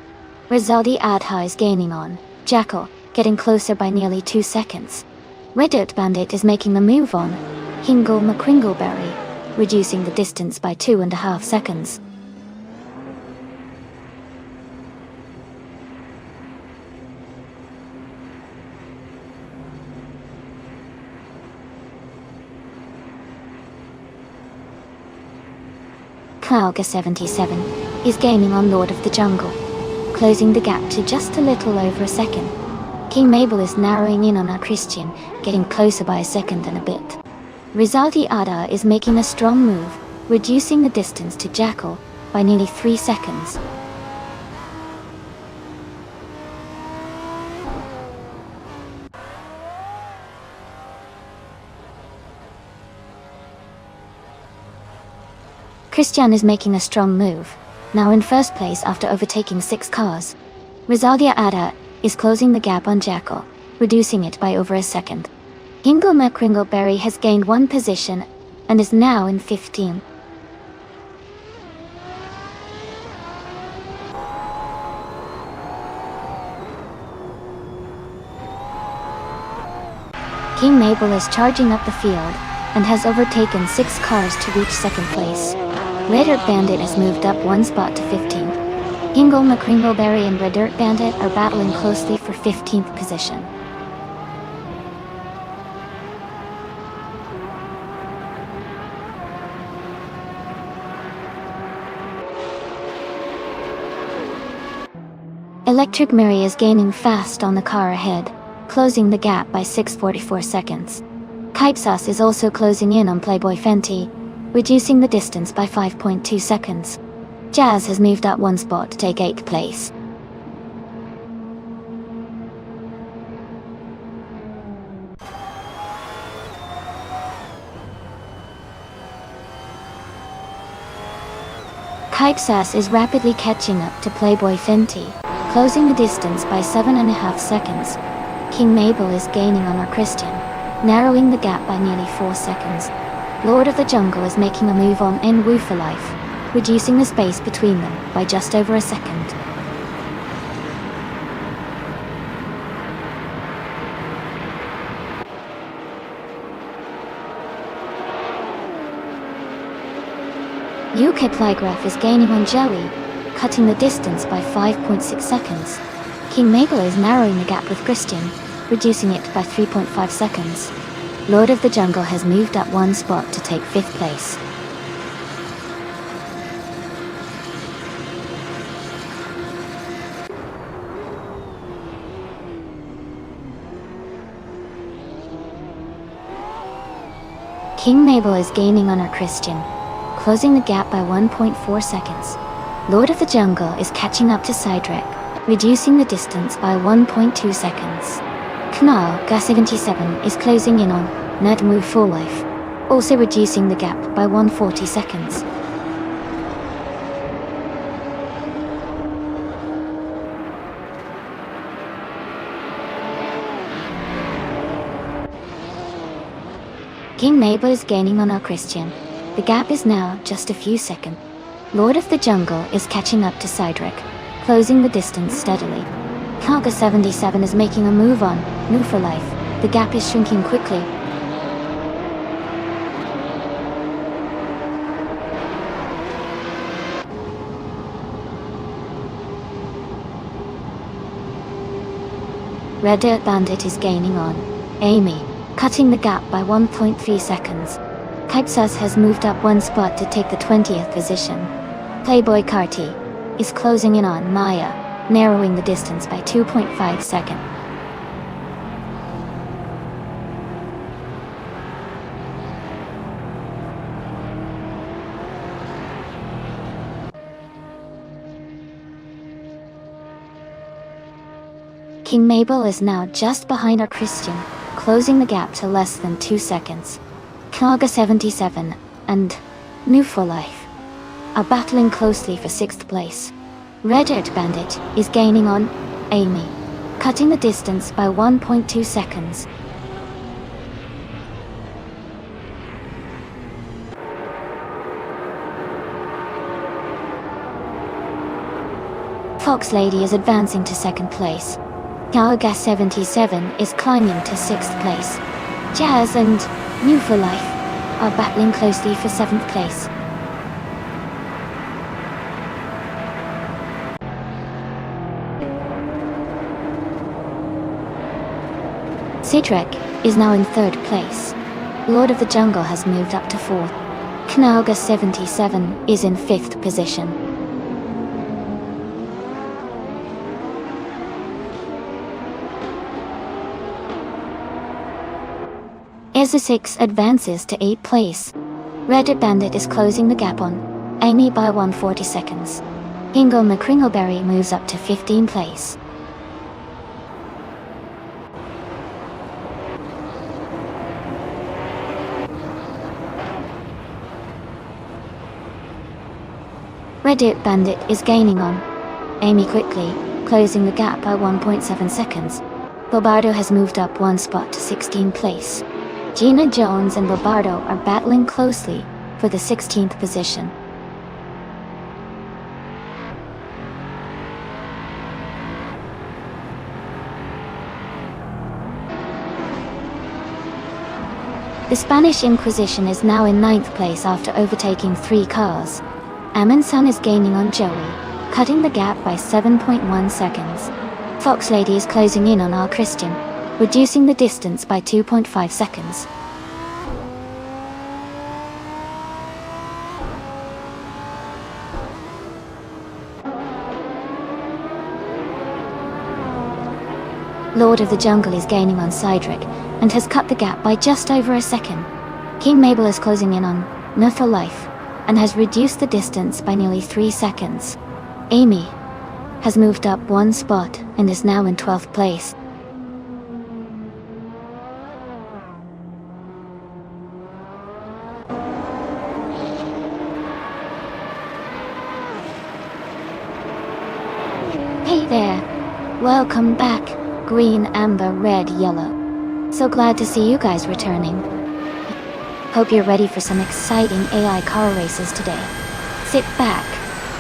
Rizaldi Adha is gaining on Jackal, getting closer by nearly 2 seconds. Red Dirt Bandit is making the move on Hingle McCringleberry, reducing the distance by 2.5 seconds. Klauga 77 is gaining on Lord of the Jungle, closing the gap to just a little over a second. King Mabel is narrowing in on our Christian, getting closer by a second and a bit. Rizaldi Adha is making a strong move, reducing the distance to Jackal by nearly 3 seconds. Christian is making a strong move, now in first place after overtaking 6 cars. Rizaldi Adha is closing the gap on Jackal, reducing it by over a second. Hingle McCringleberry has gained 1 position and is now in 15th. King Mabel is charging up the field and has overtaken 6 cars to reach 2nd place. Red Dirt Bandit has moved up 1 spot to 15th. Hingle McCringleberry and Red Dirt Bandit are battling closely for 15th position. Electric Mary is gaining fast on the car ahead, closing the gap by 6.44 seconds. Kypsas is also closing in on Playboy Fenty, reducing the distance by 5.2 seconds. Jazz has moved up 1 spot to take 8th place. Kypsas is rapidly catching up to Playboy Fenty, closing the distance by 7.5 seconds. King Mabel is gaining on our Christian, narrowing the gap by nearly 4 seconds. Lord of the Jungle is making a move on Wu for Life, reducing the space between them by just over a second. UK Plygraph is gaining on Joey, cutting the distance by 5.6 seconds. King Mabel is narrowing the gap with Christian, reducing it by 3.5 seconds. Lord of the Jungle has moved up 1 spot to take 5th place. King Mabel is gaining on our Christian, closing the gap by 1.4 seconds. Lord of the Jungle is catching up to Cedric, reducing the distance by 1.2 seconds. Knalga 77 is closing in on Nadmu for life, also reducing the gap by 140 seconds. King Mabel is gaining on our Christian. The gap is now just a few seconds. Lord of the Jungle is catching up to Cydric, closing the distance steadily. Knalga 77 is making a move on Nu for life. The gap is shrinking quickly. Red Dirt Bandit is gaining on Amy, cutting the gap by 1.3 seconds. Kaipsas has moved up one spot to take the 20th position. Playboy Carti is closing in on Maya, narrowing the distance by 2.5 seconds. King Mabel is now just behind our Christian, closing the gap to less than 2 seconds. Knalga 77 and Nu for life are battling closely for 6th place. Red Dirt Bandit is gaining on Amy, cutting the distance by 1.2 seconds. Fox Lady is advancing to 2nd place. Knalga 77 is climbing to 6th place. Jazz and Nu for life are battling closely for 7th place. Cydric is now in 3rd place. Lord of the Jungle has moved up to 4th. Knalga 77 is in 5th position. Ezra 6 advances to 8th place. Red Dirt Bandit is closing the gap on Amy by 140 seconds. Ingle McCringleberry moves up to 15th place. Red Dirt Bandit is gaining on Amy quickly, closing the gap by 1.7 seconds. Bobardo has moved up one spot to 16th place. Gina Jones and Bobardo are battling closely for the 16th position. The Spanish Inquisition is now in 9th place after overtaking 3 cars. Amonsan is gaining on Joey, cutting the gap by 7.1 seconds. Fox Lady is closing in on our Christian, reducing the distance by 2.5 seconds. Lord of the Jungle is gaining on Cydric, and has cut the gap by just over a second. King Mabel is closing in on Nu for life, and has reduced the distance by nearly 3 seconds. Amy has moved up one spot and is now in 12th place. Hey there! Welcome back, green, amber, red, yellow. So glad to see you guys returning. Hope you're ready for some exciting AI car races today. Sit back,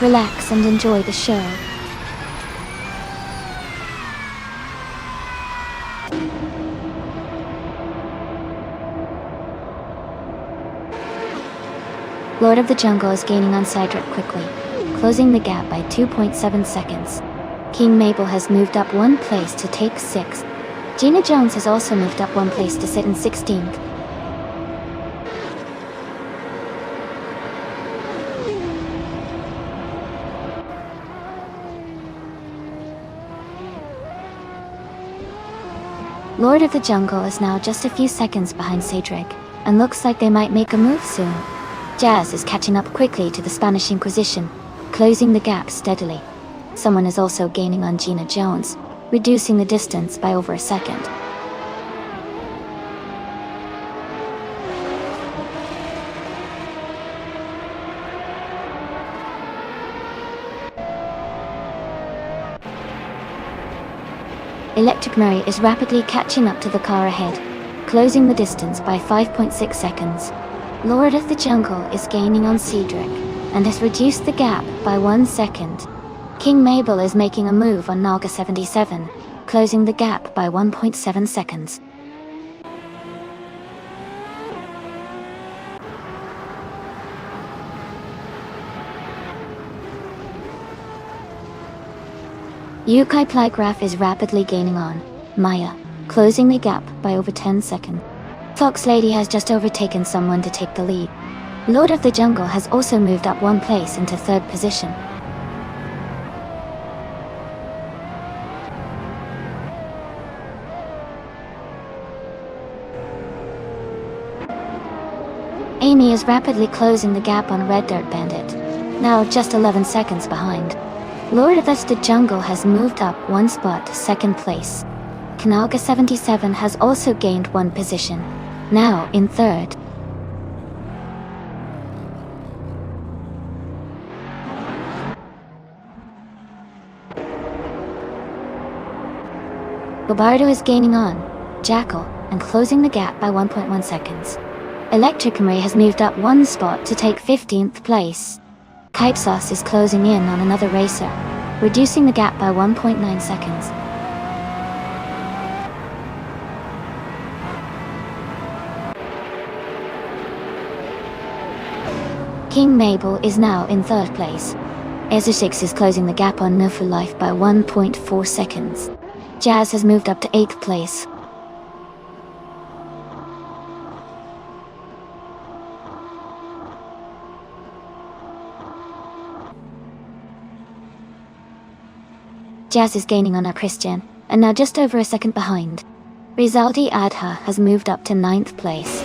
relax, and enjoy the show. Lord of the Jungle is gaining on Cydric quickly, closing the gap by 2.7 seconds. King Mabel has moved up one place to take 6th. Gina Jones has also moved up one place to sit in 16th. Lord of the Jungle is now just a few seconds behind Cydric, and looks like they might make a move soon. Jazz is catching up quickly to the Spanish Inquisition, closing the gap steadily. Someone is also gaining on Gina Jones, reducing the distance by over a second. Electric Mary is rapidly catching up to the car ahead, closing the distance by 5.6 seconds. Lord of the Jungle is gaining on Cedric, and has reduced the gap by 1 second. King Mabel is making a move on Naga 77, closing the gap by 1.7 seconds. Yukai Plygraph is rapidly gaining on Maya, closing the gap by over 10 seconds. Fox Lady has just overtaken someone to take the lead. Lord of the Jungle has also moved up 1 place into 3rd position. Amy is rapidly closing the gap on Red Dirt Bandit, now just 11 seconds behind. Lord of the Jungle has moved up 1 spot to 2nd place. Kanaga 77 has also gained 1 position, now in 3rd. Bobardo is gaining on Jackal and closing the gap by 1.1 seconds. Electric Marie has moved up 1 spot to take 15th place. Kite Sauce is closing in on another racer, reducing the gap by 1.9 seconds. King Mabel is now in 3rd place. Ezra6 is closing the gap on No for Life by 1.4 seconds. Jazz has moved up to 8th place. Jazz is gaining on our Christian, and now just over a second behind. Rizaldi Adha has moved up to 9th place.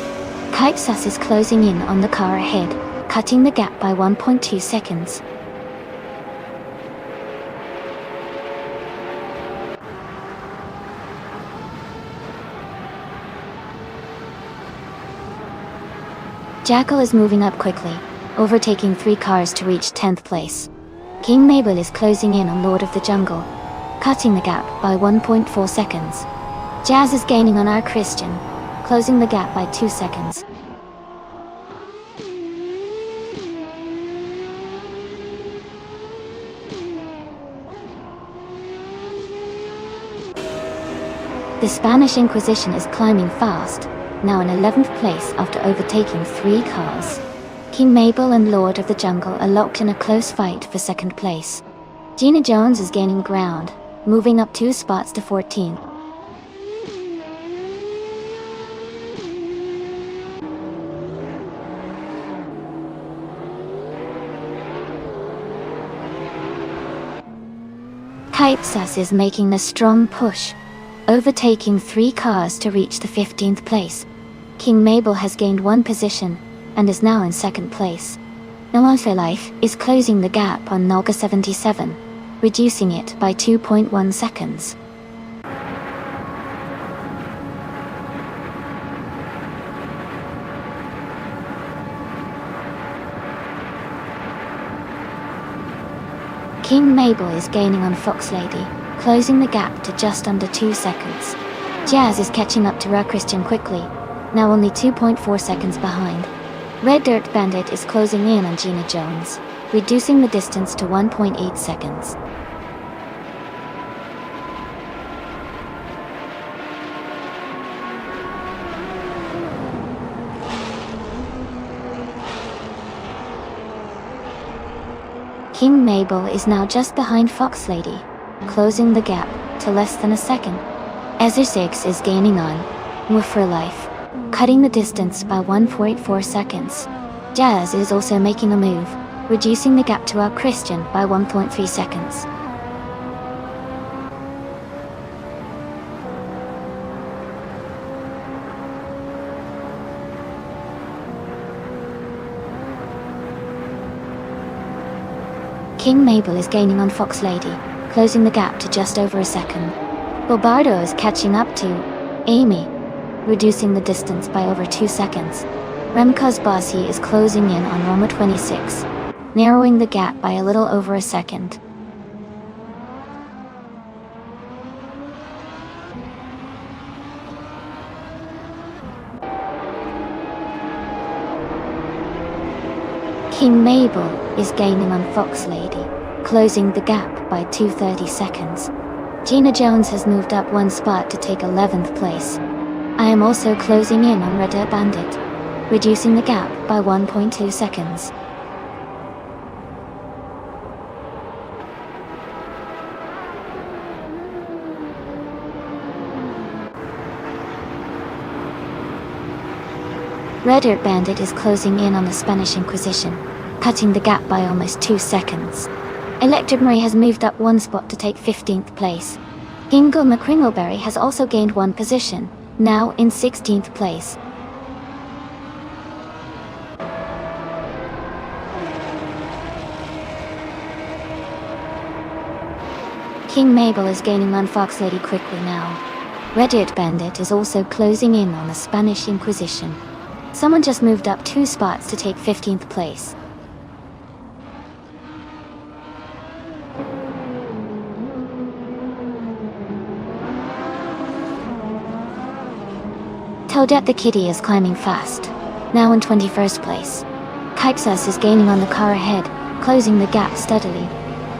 Kite Sus is closing in on the car ahead, cutting the gap by 1.2 seconds. Jackal is moving up quickly, overtaking 3 cars to reach 10th place. King Mabel is closing in on Lord of the Jungle, cutting the gap by 1.4 seconds. Jazz is gaining on our Christian, closing the gap by 2 seconds. The Spanish Inquisition is climbing fast, now in 11th place after overtaking 3 cars. King Mabel and Lord of the Jungle are locked in a close fight for 2nd place. Gina Jones is gaining ground, moving up 2 spots to 14. Kite Sus is making a strong push, overtaking 3 cars to reach the 15th place. King Mabel has gained 1 position, and is now in 2nd place. No for Life is closing the gap on Naga 77, reducing it by 2.1 seconds. King Mabel is gaining on Fox Lady, closing the gap to just under 2 seconds. Jazz is catching up to Ra Christian quickly, now only 2.4 seconds behind. Red Dirt Bandit is closing in on Gina Jones, reducing the distance to 1.8 seconds. King Mabel is now just behind Fox Lady, closing the gap to less than a second. Ezra6 is gaining on More for Life, cutting the distance by 1.4 seconds. Jazz is also making a move, reducing the gap to our Christian by 1.3 seconds. King Mabel is gaining on Fox Lady, closing the gap to just over a second. Bobardo is catching up to Amy, reducing the distance by over 2 seconds. Remco's Bossy is closing in on Roma 26, narrowing the gap by a little over a second. King Mabel is gaining on Fox Lady, closing the gap by 2:30 seconds. Gina Jones has moved up 1 spot to take 11th place. I am also closing in on Red Dirt Bandit, reducing the gap by 1.2 seconds. Red Dirt Bandit is closing in on the Spanish Inquisition, cutting the gap by almost 2 seconds. Electric Marie has moved up 1 spot to take 15th place. Ingo McCringleberry has also gained 1 position, now in 16th place. King Mabel is gaining on Fox Lady quickly now. Red Dirt Bandit is also closing in on the Spanish Inquisition. Someone just moved up 2 spots to take 15th place. Toadette the Kitty is climbing fast, now in 21st place. Kaipsas is gaining on the car ahead, closing the gap steadily.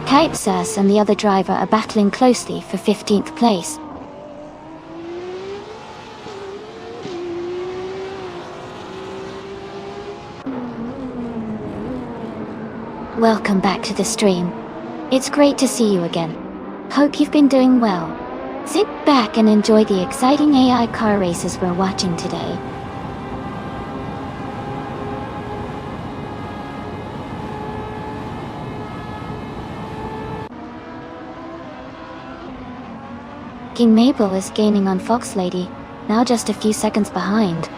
Kaipsas and the other driver are battling closely for 15th place. Welcome back to the stream. It's great to see you again. Hope you've been doing well. Sit back and enjoy the exciting AI car races we're watching today. King Mabel is gaining on Fox Lady, now just a few seconds behind.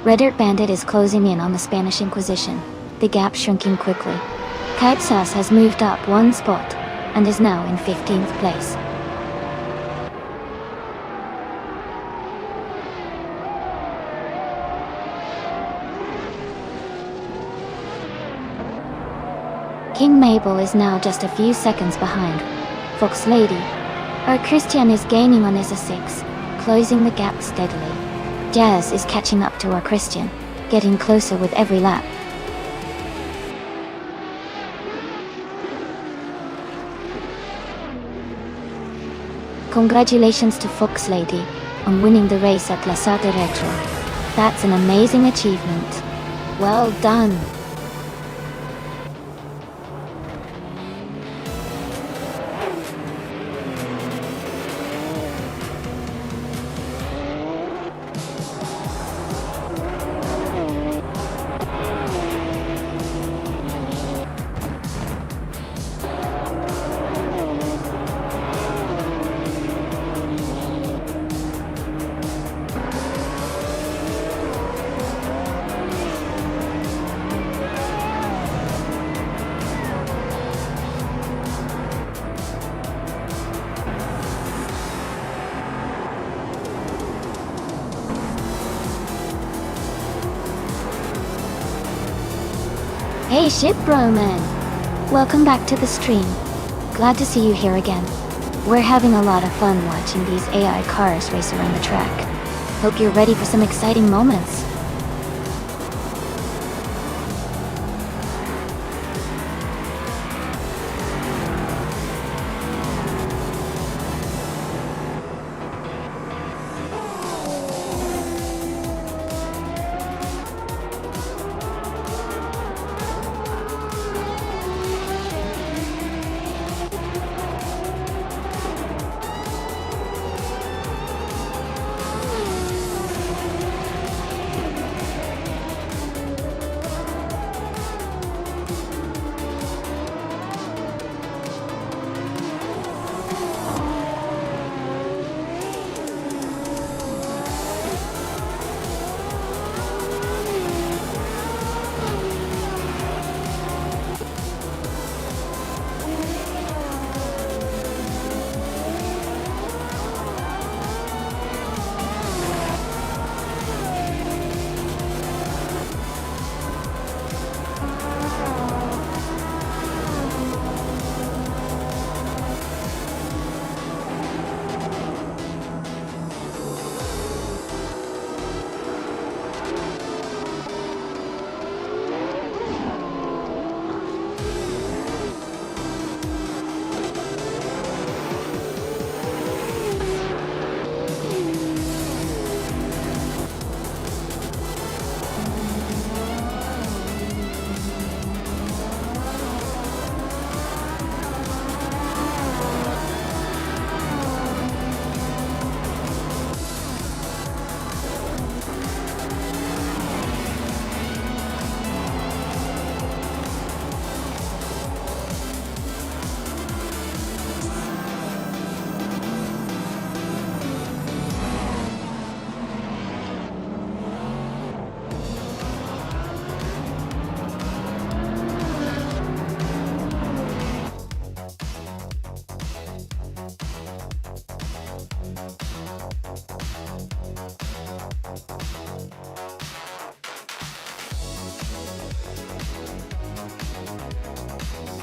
Red Dirt Bandit is closing in on the Spanish Inquisition, the gap shrinking quickly. Kaipsas has moved up 1 spot, and is now in 15th place. King Mabel is now just a few seconds behind Fox Lady. Our Christian is gaining on Issa 6, closing the gap steadily. Jazz is catching up to our Christian, getting closer with every lap. Congratulations to Fox Lady on winning the race at La Sata Retro. That's an amazing achievement. Well done! Hey Ship Bro Man! Welcome back to the stream. Glad to see you here again. We're having a lot of fun watching these AI cars race around the track. Hope you're ready for some exciting moments.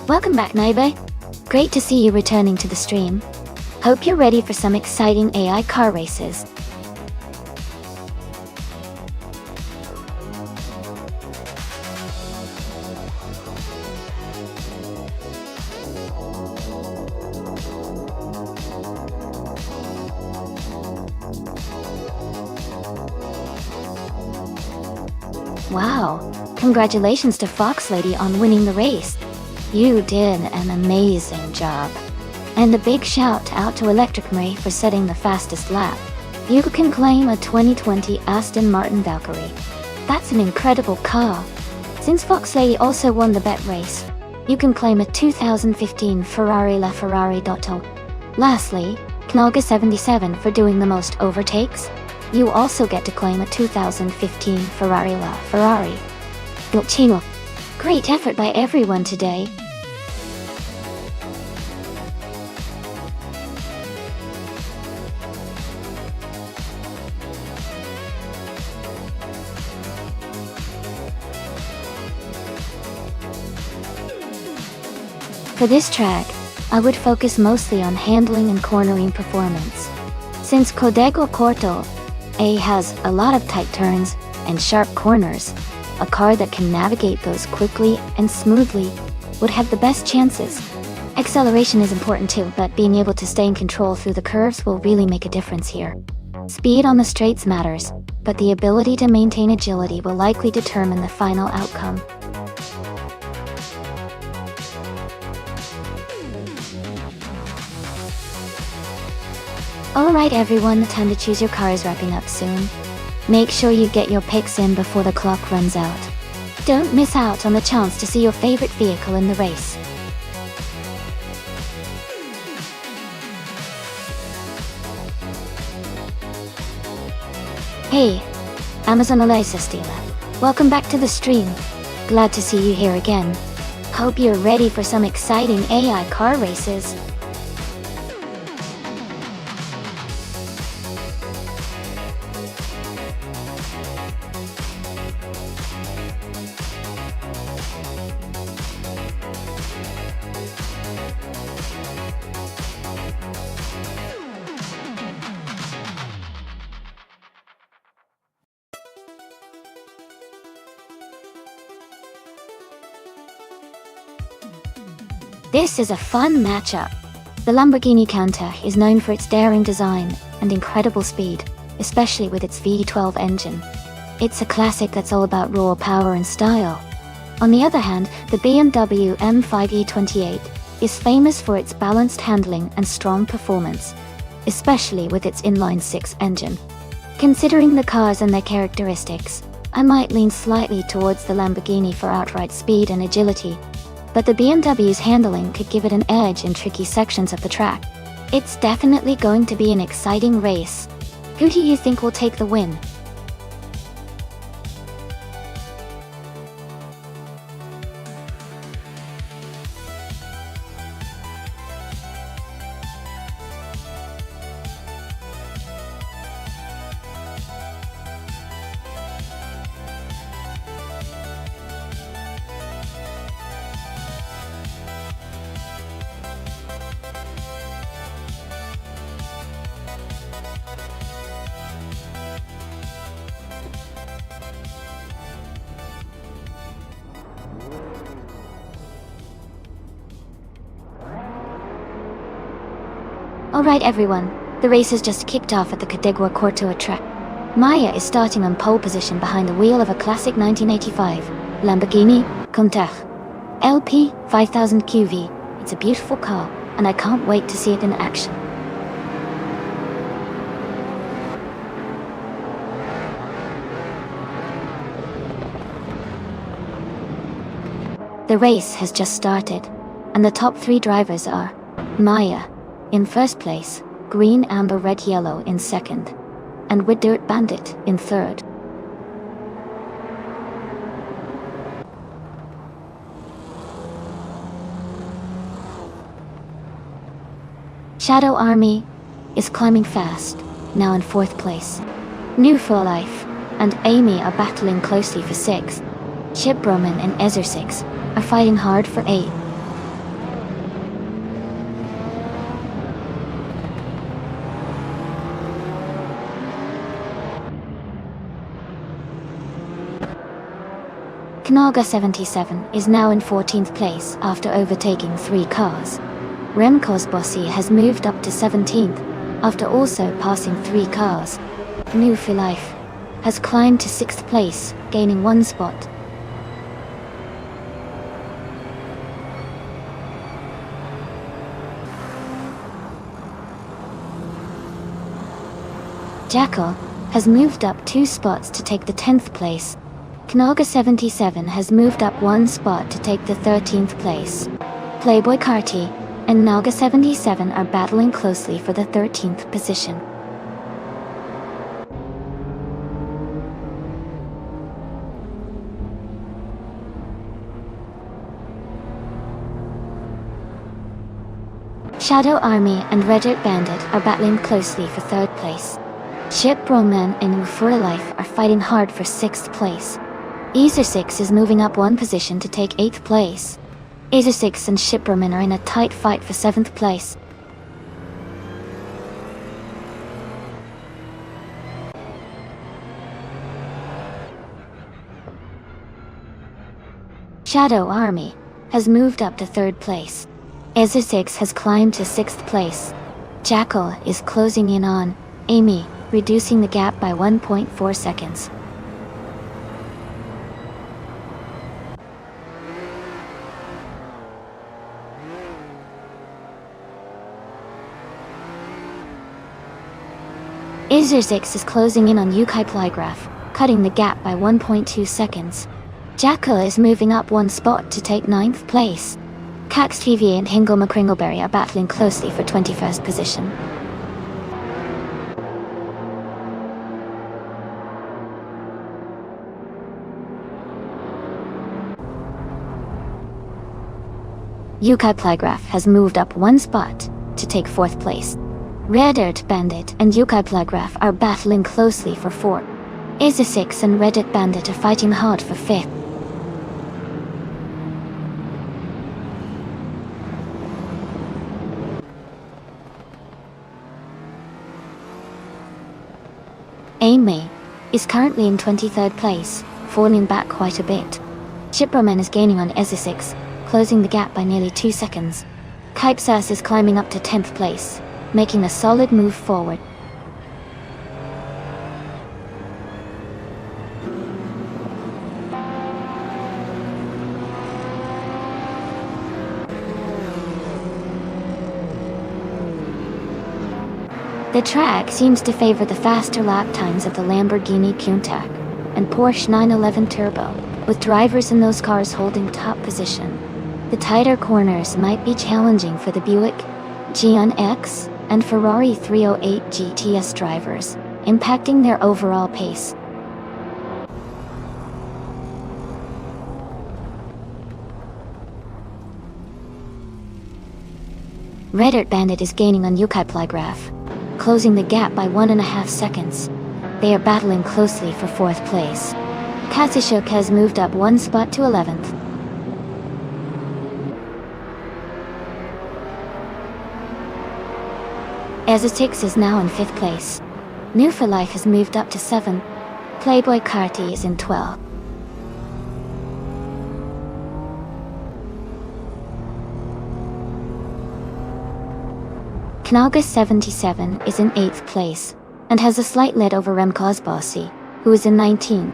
Welcome back, neighbor. Great to see you returning to the stream. Hope you're ready for some exciting AI car races. Wow, congratulations to Fox Lady on winning the race. You did an amazing job. And a big shout out to Electric Marie for setting the fastest lap. You can claim a 2020 Aston Martin Valkyrie. That's an incredible car. Since Fox Lady also won the bet race, you can claim a 2015 Ferrari LaFerrari Dotto. Lastly, Knaga77 for doing the most overtakes. You also get to claim a 2015 Ferrari LaFerrari Dolcino. Great effort by everyone today. For this track, I would focus mostly on handling and cornering performance. Since Código Corto A has a lot of tight turns and sharp corners, a car that can navigate those quickly and smoothly would have the best chances. Acceleration is important too, but being able to stay in control through the curves will really make a difference here. Speed on the straights matters, but the ability to maintain agility will likely determine the final outcome. Alright everyone, the time to choose your car is wrapping up soon. Make sure you get your picks in before the clock runs out. Don't miss out on the chance to see your favorite vehicle in the race. Hey, Amazon Alexa Stila. Welcome back to the stream. Glad to see you here again. Hope you're ready for some exciting AI car races. This is a fun matchup. The Lamborghini Countach is known for its daring design and incredible speed, especially with its V12 engine. It's a classic that's all about raw power and style. On the other hand, the BMW M5 E28 is famous for its balanced handling and strong performance, especially with its inline-six engine. Considering the cars and their characteristics, I might lean slightly towards the Lamborghini for outright speed and agility, but the BMW's handling could give it an edge in tricky sections of the track. It's definitely going to be an exciting race. Who do you think will take the win? Alright everyone, the race has just kicked off at the Código Corto track. Maya is starting on pole position behind the wheel of a classic 1985 Lamborghini Countach LP 5000 QV. It's a beautiful car, and I can't wait to see it in action. The race has just started, and the top three drivers are Maya in first place, Green, Amber, Red, Yellow in second, and With Dirt Bandit in third. Shadow Army is climbing fast, now in fourth place. New for Life and Amy are battling closely for sixth. Chip Broman and Ezer 6 are fighting hard for eighth. Knaga 77 is now in 14th place after overtaking 3 cars. Remco's Bossy has moved up to 17th after also passing 3 cars. New for Life has climbed to 6th place, gaining 1 spot. Jackal has moved up 2 spots to take the 10th place. Knaga 77 has moved up 1 spot to take the 13th place. Playboy Carty and Naga 77 are battling closely for the 13th position. Shadow Army and Red Dirt Bandit are battling closely for 3rd place. Ship Broman and Ufura Life are fighting hard for 6th place. Easer 6 is moving up 1 position to take 8th place. Easer 6 and Ship Broman are in a tight fight for 7th place. Shadow Army has moved up to 3rd place. Easer 6 has climbed to 6th place. Jackal is closing in on Amy, reducing the gap by 1.4 seconds. Easer 6 is closing in on Yukai Plygraph, cutting the gap by 1.2 seconds. Jackal is moving up 1 spot to take 9th place. Cax TV and Hingle McCringleberry are battling closely for 21st position. Yukai Plygraph has moved up 1 spot to take 4th place. Red Dirt Bandit and Yukai Plygraph are battling closely for 4th. Easer 6 and Red Dirt Bandit are fighting hard for 5th. Amy is currently in 23rd place, falling back quite a bit. Shiproman is gaining on Easer 6, closing the gap by nearly 2 seconds. Kaipsas is climbing up to 10th place, making a solid move forward. The track seems to favor the faster lap times of the Lamborghini Countach and Porsche 911 Turbo, with drivers in those cars holding top position. The tighter corners might be challenging for the Buick GN-X and Ferrari 308 GTS drivers, impacting their overall pace. Red Dirt Bandit is gaining on Yukai Plygraph, closing the gap by 1.5 seconds. They are battling closely for 4th place. Kazushuk has moved up 1 spot to 11th. Easer 6 is now in 5th place. New for Life has moved up to 7th. Playboy Carty is in 12th. Knaga 77 is in 8th place, and has a slight lead over Remco's Bossy, who is in 19th.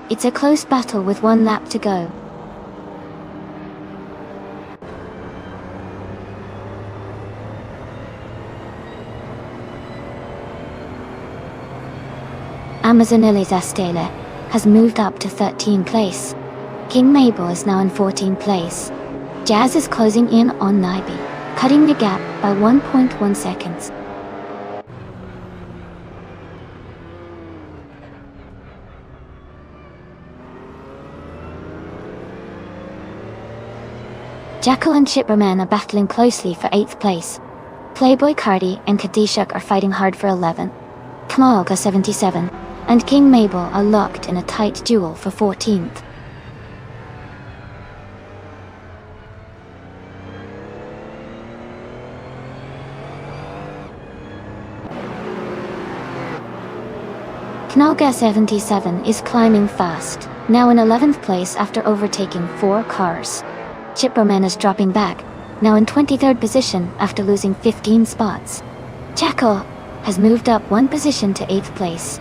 It's a close battle with 1 lap to go. Amazonelli Zastele has moved up to 13th place. King Mabel is now in 14th place. Jazz is closing in on Nibi, cutting the gap by 1.1 seconds. Jackal and Shipperman are battling closely for 8th place. Playboy Cardi and Kadishuk are fighting hard for 11th. Kmalka 77 and King Mabel are locked in a tight duel for 14th. Knalga 77 is climbing fast, now in 11th place after overtaking 4 cars. Chip Roman is dropping back, now in 23rd position after losing 15 spots. Jacko has moved up 1 position to 8th place.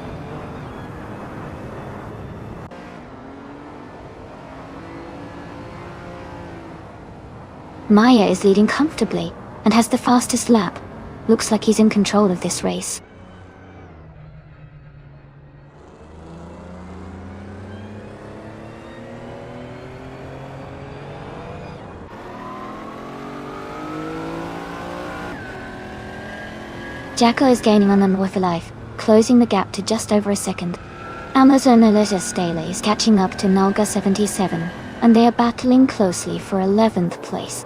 Maya is leading comfortably and has the fastest lap. Looks like he's in control of this race. Jacko is gaining on the North Alive, closing the gap to just over a second. Amazon Elijah Staley is catching up to Nalga 77, and they are battling closely for 11th place.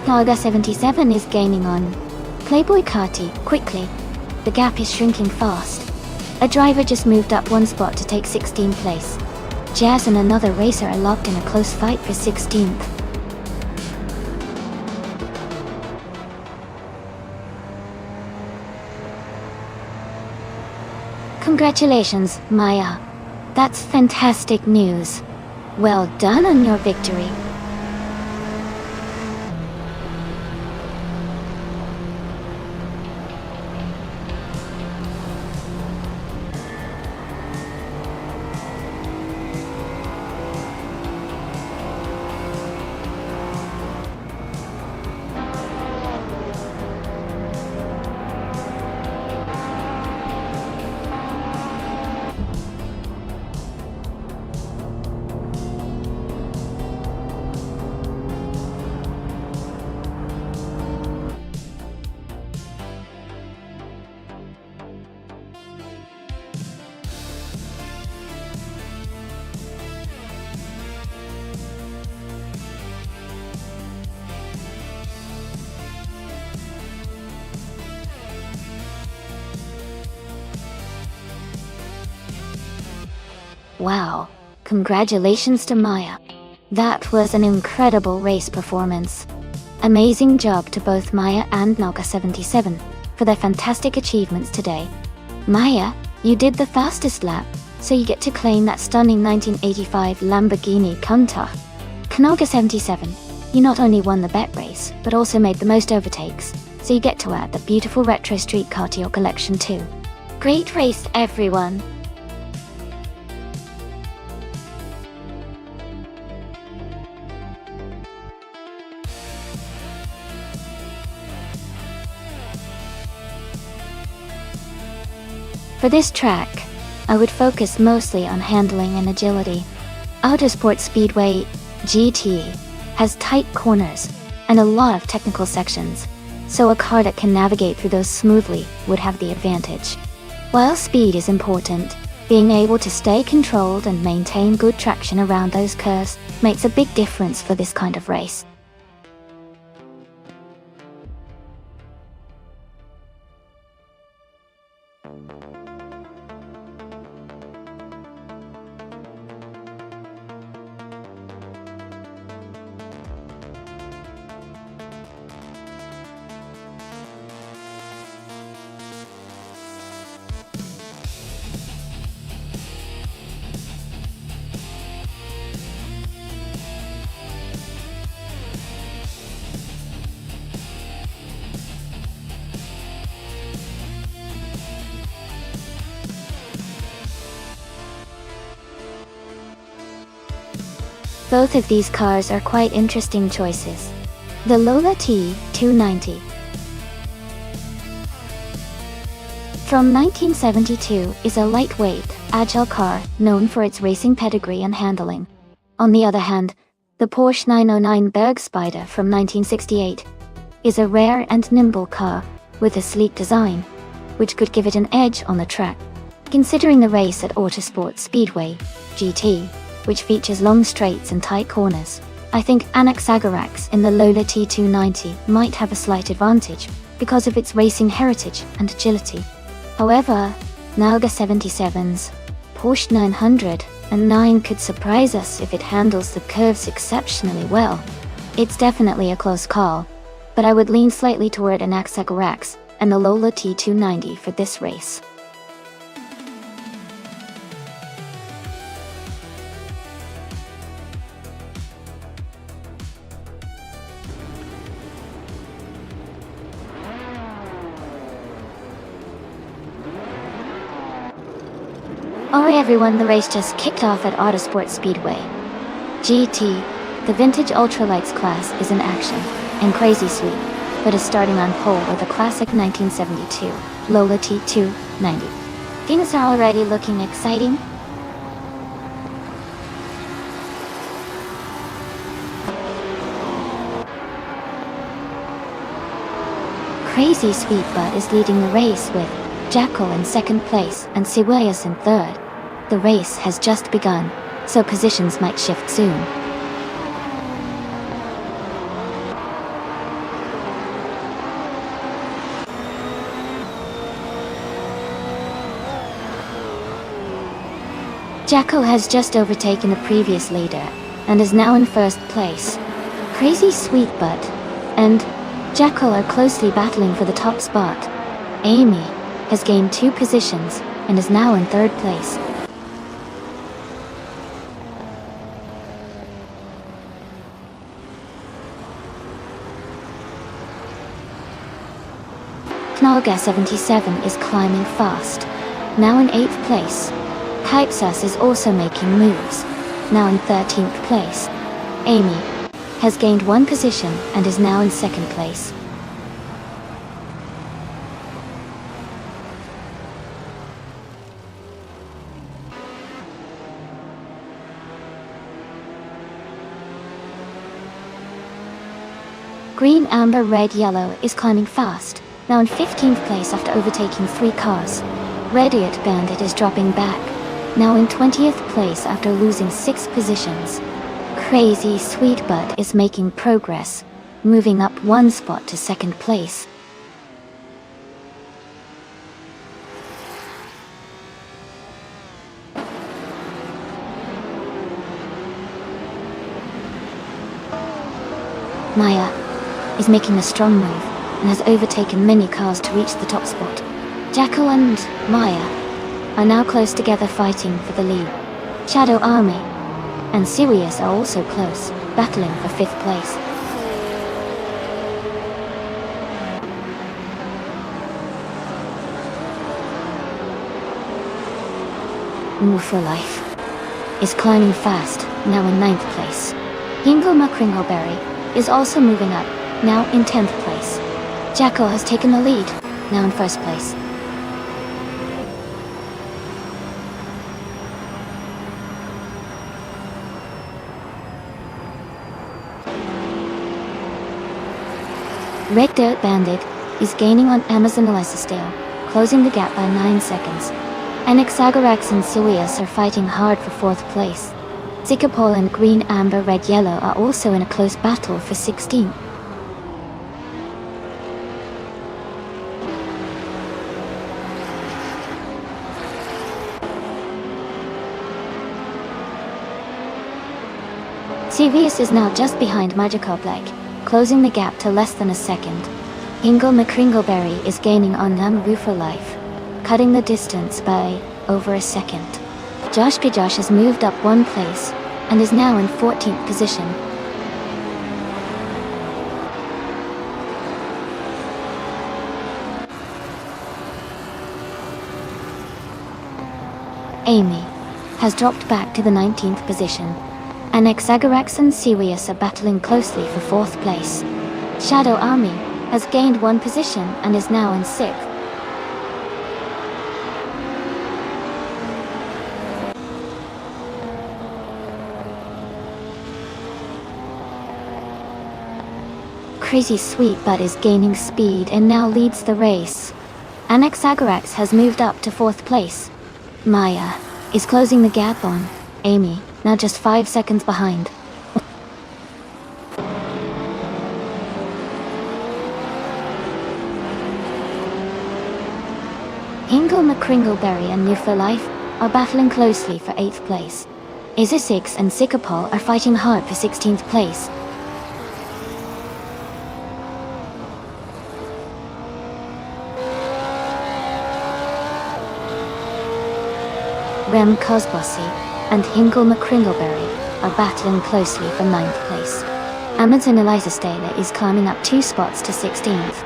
Nalga 77 is gaining on Playboy Carti quickly. The gap is shrinking fast. A driver just moved up 1 spot to take 16th place. Jazz and another racer are locked in a close fight for 16th. Congratulations, Maya. That's fantastic news. Well done on your victory. Wow, congratulations to Maya. That was an incredible race performance. Amazing job to both Maya and Nalga 77 for their fantastic achievements today. Maya, you did the fastest lap, so you get to claim that stunning 1985 Lamborghini Countach. Nalga 77, you not only won the bet race, but also made the most overtakes, so you get to add the beautiful retro street car to your collection too. Great race, everyone! For this track, I would focus mostly on handling and agility. Autosport Speedway GT has tight corners and a lot of technical sections, so a car that can navigate through those smoothly would have the advantage. While speed is important, being able to stay controlled and maintain good traction around those curves makes a big difference for this kind of race. Both of these cars are quite interesting choices. The Lola T290. From 1972 is a lightweight, agile car known for its racing pedigree and handling. On the other hand, the Porsche 909 Bergspider from 1968 is a rare and nimble car with a sleek design, which could give it an edge on the track. Considering the race at Autosport Speedway GT, which features long straights and tight corners, I think Anaxagorax in the Lola T290 might have a slight advantage because of its racing heritage and agility. However, Nalga 77's Porsche 909 could surprise us if it handles the curves exceptionally well. It's definitely a close call, but I would lean slightly toward an Axagorax and the Lola T290 for this race. Alright everyone, the race just kicked off at Autosport Speedway. GT, the vintage ultralights class is in action, and Crazy Sweet, but is starting on pole with a classic 1972 Lola T290. Things are already looking exciting. Crazy Sweet Butt is leading the race with Jackal in second place and Siwayas in third. The race has just begun, so positions might shift soon. Jackal has just overtaken the previous leader and is now in first place. Crazy Sweet Butt and Jackal are closely battling for the top spot. Amy has gained 2 positions and is now in third place. Knolga 77 is climbing fast, now in 8th place. Kypsus is also making moves, now in 13th place. Amy has gained 1 position and is now in second place. Green, Amber, Red, Yellow is climbing fast, now in 15th place after overtaking 3 cars. Radiant Bandit is dropping back, now in 20th place after losing 6 positions. Crazy Sweet Butt is making progress, moving up 1 spot to second place. Maya is making a strong move and has overtaken many cars to reach the top spot. Jackal and Maya are now close together fighting for the lead. Shadow Army and Sirius are also close, battling for 5th place. Move for Life is climbing fast, now in 9th place. Hingle Macringleberry is also moving up, now in 10th place. Jackal has taken the lead, now in 1st place. Red Dirt Bandit is gaining on Amazon Alessastale, closing the gap by 9 seconds. Anaxagorax and Sirius are fighting hard for 4th place. Zikapol and Green, Amber, Red, Yellow are also in a close battle for 16th. Sirius is now just behind Magikarp Lake, closing the gap to less than a second. Hingle Macringleberry is gaining on Nambu for Life, cutting the distance by over a second. Josh has moved up 1 place and is now in 14th position. Amy has dropped back to the 19th position. Anaxagorax and Sirius are battling closely for 4th place. Shadow Army has gained 1 position and is now in 6th. Crazy Sweet Butt is gaining speed and now leads the race. Anaxagorax has moved up to 4th place. Maya is closing the gap on Amy, now just 5 seconds behind. Hingle Macringleberry and New for Life are battling closely for 8th place. Isisix and Zikapol are fighting hard for 16th place. Rem Cosbossi and Hingle McCringleberry are battling closely for 9th place. Amazon Eliza Staler is climbing up 2 spots to 16th.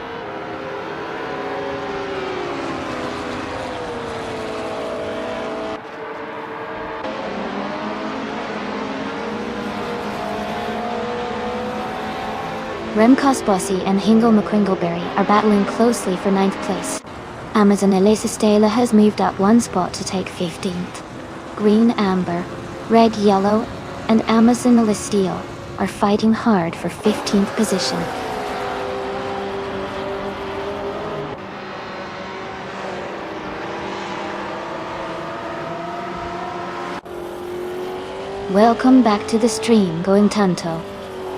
Rem Cosbossi and Hingle McCringleberry are battling closely for 9th place. Amazon Eliza Staler has moved up 1 spot to take 15th. Green Amber, Red Yellow, and Amazon Eliza Steel are fighting hard for 15th position. Welcome back to the stream, Going Tanto.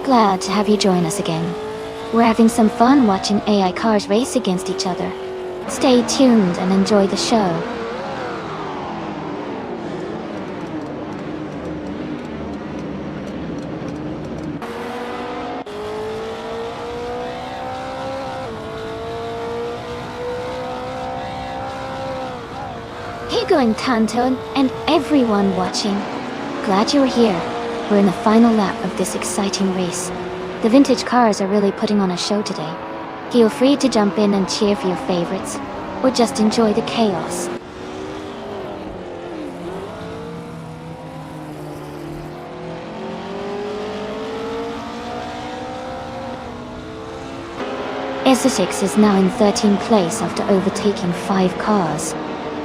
Glad to have you join us again. We're having some fun watching AI cars race against each other. Stay tuned and enjoy the show. Hey Going Tanto and everyone watching. Glad you're here. We're in the final lap of this exciting race. The vintage cars are really putting on a show today. Feel free to jump in and cheer for your favorites, or just enjoy the chaos. Essex is now in 13th place after overtaking 5 cars.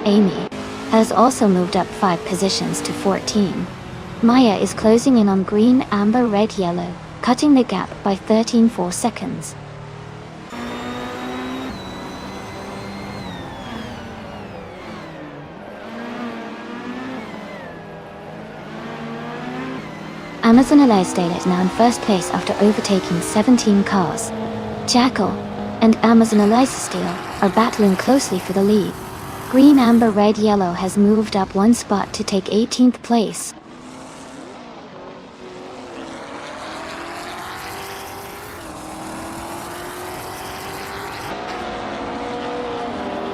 Amy has also moved up 5 positions to 14. Maya is closing in on Green, Amber, Red, Yellow, cutting the gap by 13.4 seconds. Amazon Eliza Staler is now in 1st place after overtaking 17 cars. Jackal and Amazon Eliza Steel are battling closely for the lead. Green, Amber, Red, Yellow has moved up 1 spot to take 18th place.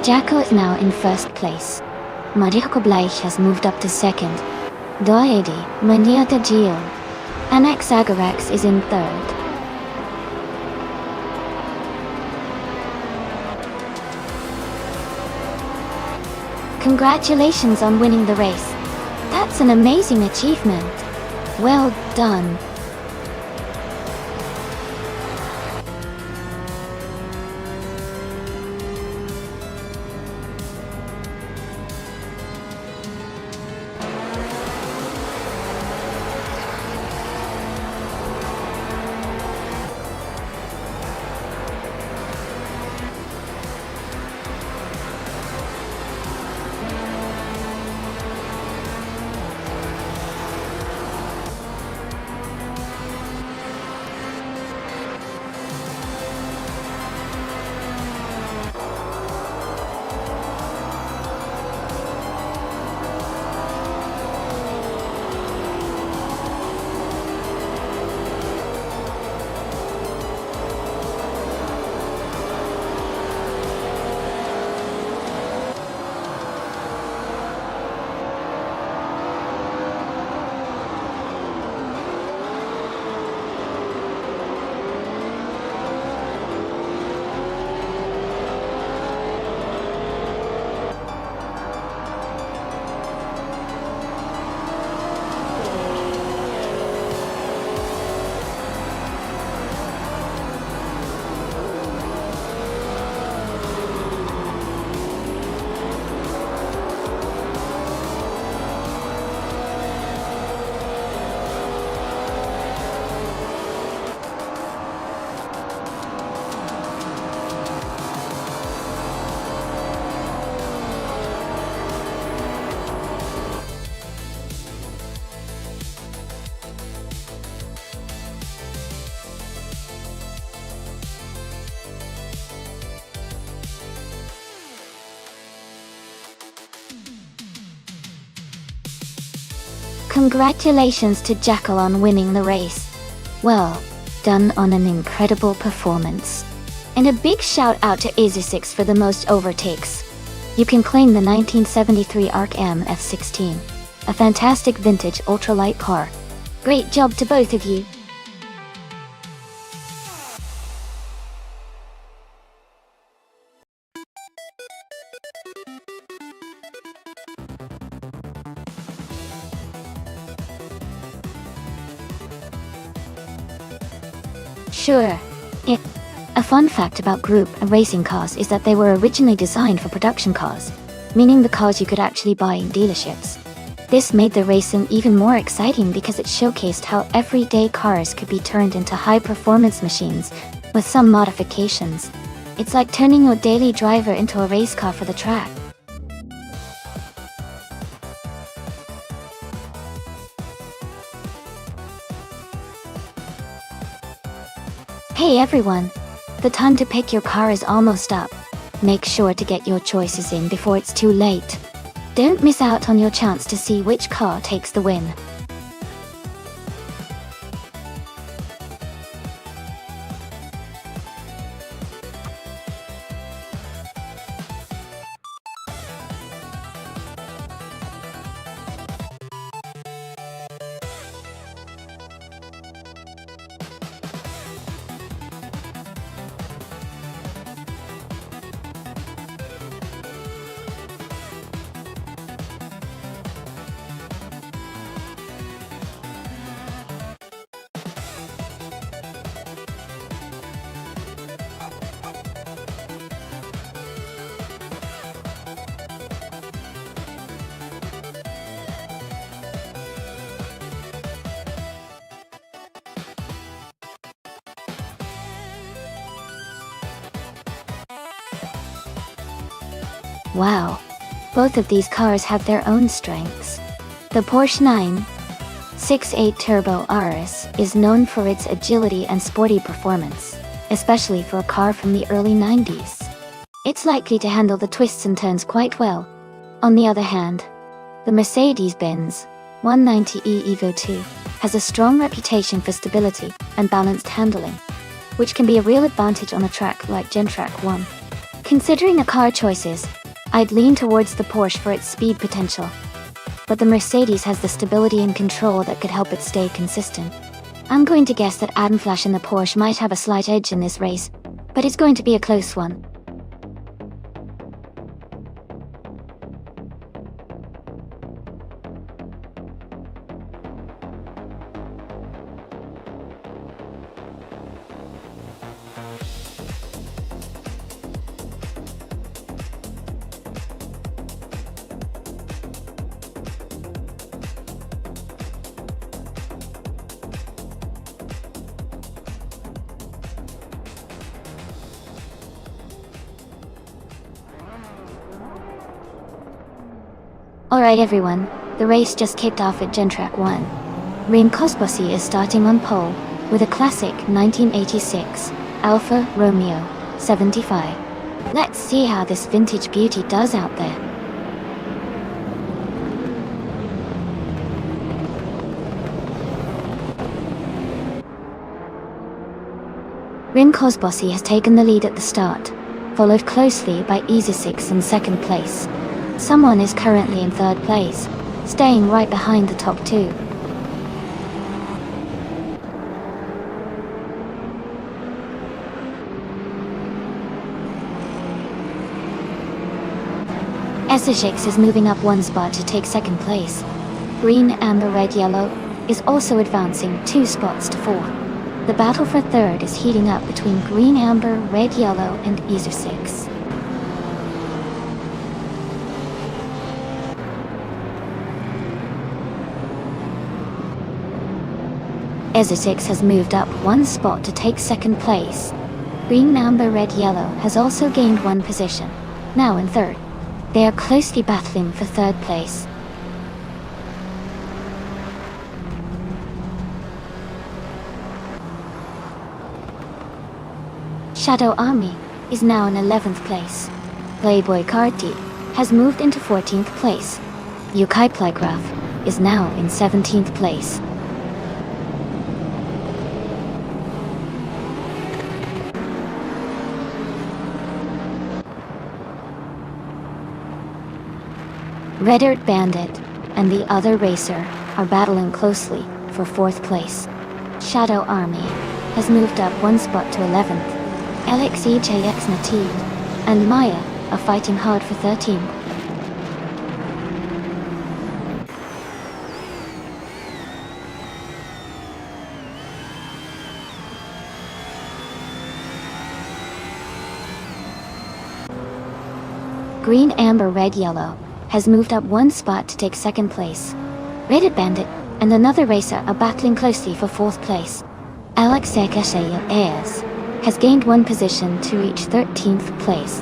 Jackal is now in 1st place. Marico Bleich has moved up to 2nd. Doedi, Maniata Gio. Anax Agarax is in 3rd. Congratulations on winning the race. That's an amazing achievement. Well done. Congratulations to Jackal on winning the race. Well done on an incredible performance. And a big shout out to Easy6 for the most overtakes. You can claim the 1973 Arc M F16, a fantastic vintage ultralight car. Great job to both of you. Sure. Yeah. A fun fact about group and racing cars is that they were originally designed for production cars, meaning the cars you could actually buy in dealerships. This made the racing even more exciting because it showcased how everyday cars could be turned into high-performance machines with some modifications. It's like turning your daily driver into a race car for the track. Hey everyone! The time to pick your car is almost up. Make sure to get your choices in before it's too late. Don't miss out on your chance to see which car takes the win. Wow! Both of these cars have their own strengths. The Porsche 968 Turbo RS is known for its agility and sporty performance, especially for a car from the early 90s. It's likely to handle the twists and turns quite well. On the other hand, the Mercedes-Benz 190e Evo 2 has a strong reputation for stability and balanced handling, which can be a real advantage on a track like Gentrack 1. Considering the car choices, I'd lean towards the Porsche for its speed potential, but the Mercedes has the stability and control that could help it stay consistent. I'm going to guess that Adam Flash and the Porsche might have a slight edge in this race, but it's going to be a close one. Alright everyone, the race just kicked off at Gentrack 1. Rim Kosbossi is starting on pole, with a classic 1986 Alfa Romeo 75. Let's see how this vintage beauty does out there. Rim Kosbossi has taken the lead at the start, followed closely by Easy 6 in second place. Someone is currently in third place, staying right behind the top two. Essex is moving up one spot to take second place. Green, Amber, Red, Yellow is also advancing 2 spots to 4. The battle for third is heating up between Green, Amber, Red, Yellow, and Easer 6. Essex has moved up 1 spot to take second place. Green, Amber, Red, Yellow has also gained 1 position, now in third. They are closely battling for third place. Shadow Army is now in 11th place. Playboy Carti has moved into 14th place. Yukai Plygraph is now in 17th place. Red Earth Bandit and the other racer are battling closely for 4th place. Shadow Army has moved up 1 spot to 11th. LXEJX Nativ and Maya are fighting hard for 13th. Green, Amber, Red, Yellow has moved up 1 spot to take 2nd place. Red Bandit and another racer are battling closely for 4th place. Alex Ekashayas has gained 1 position to reach 13th place.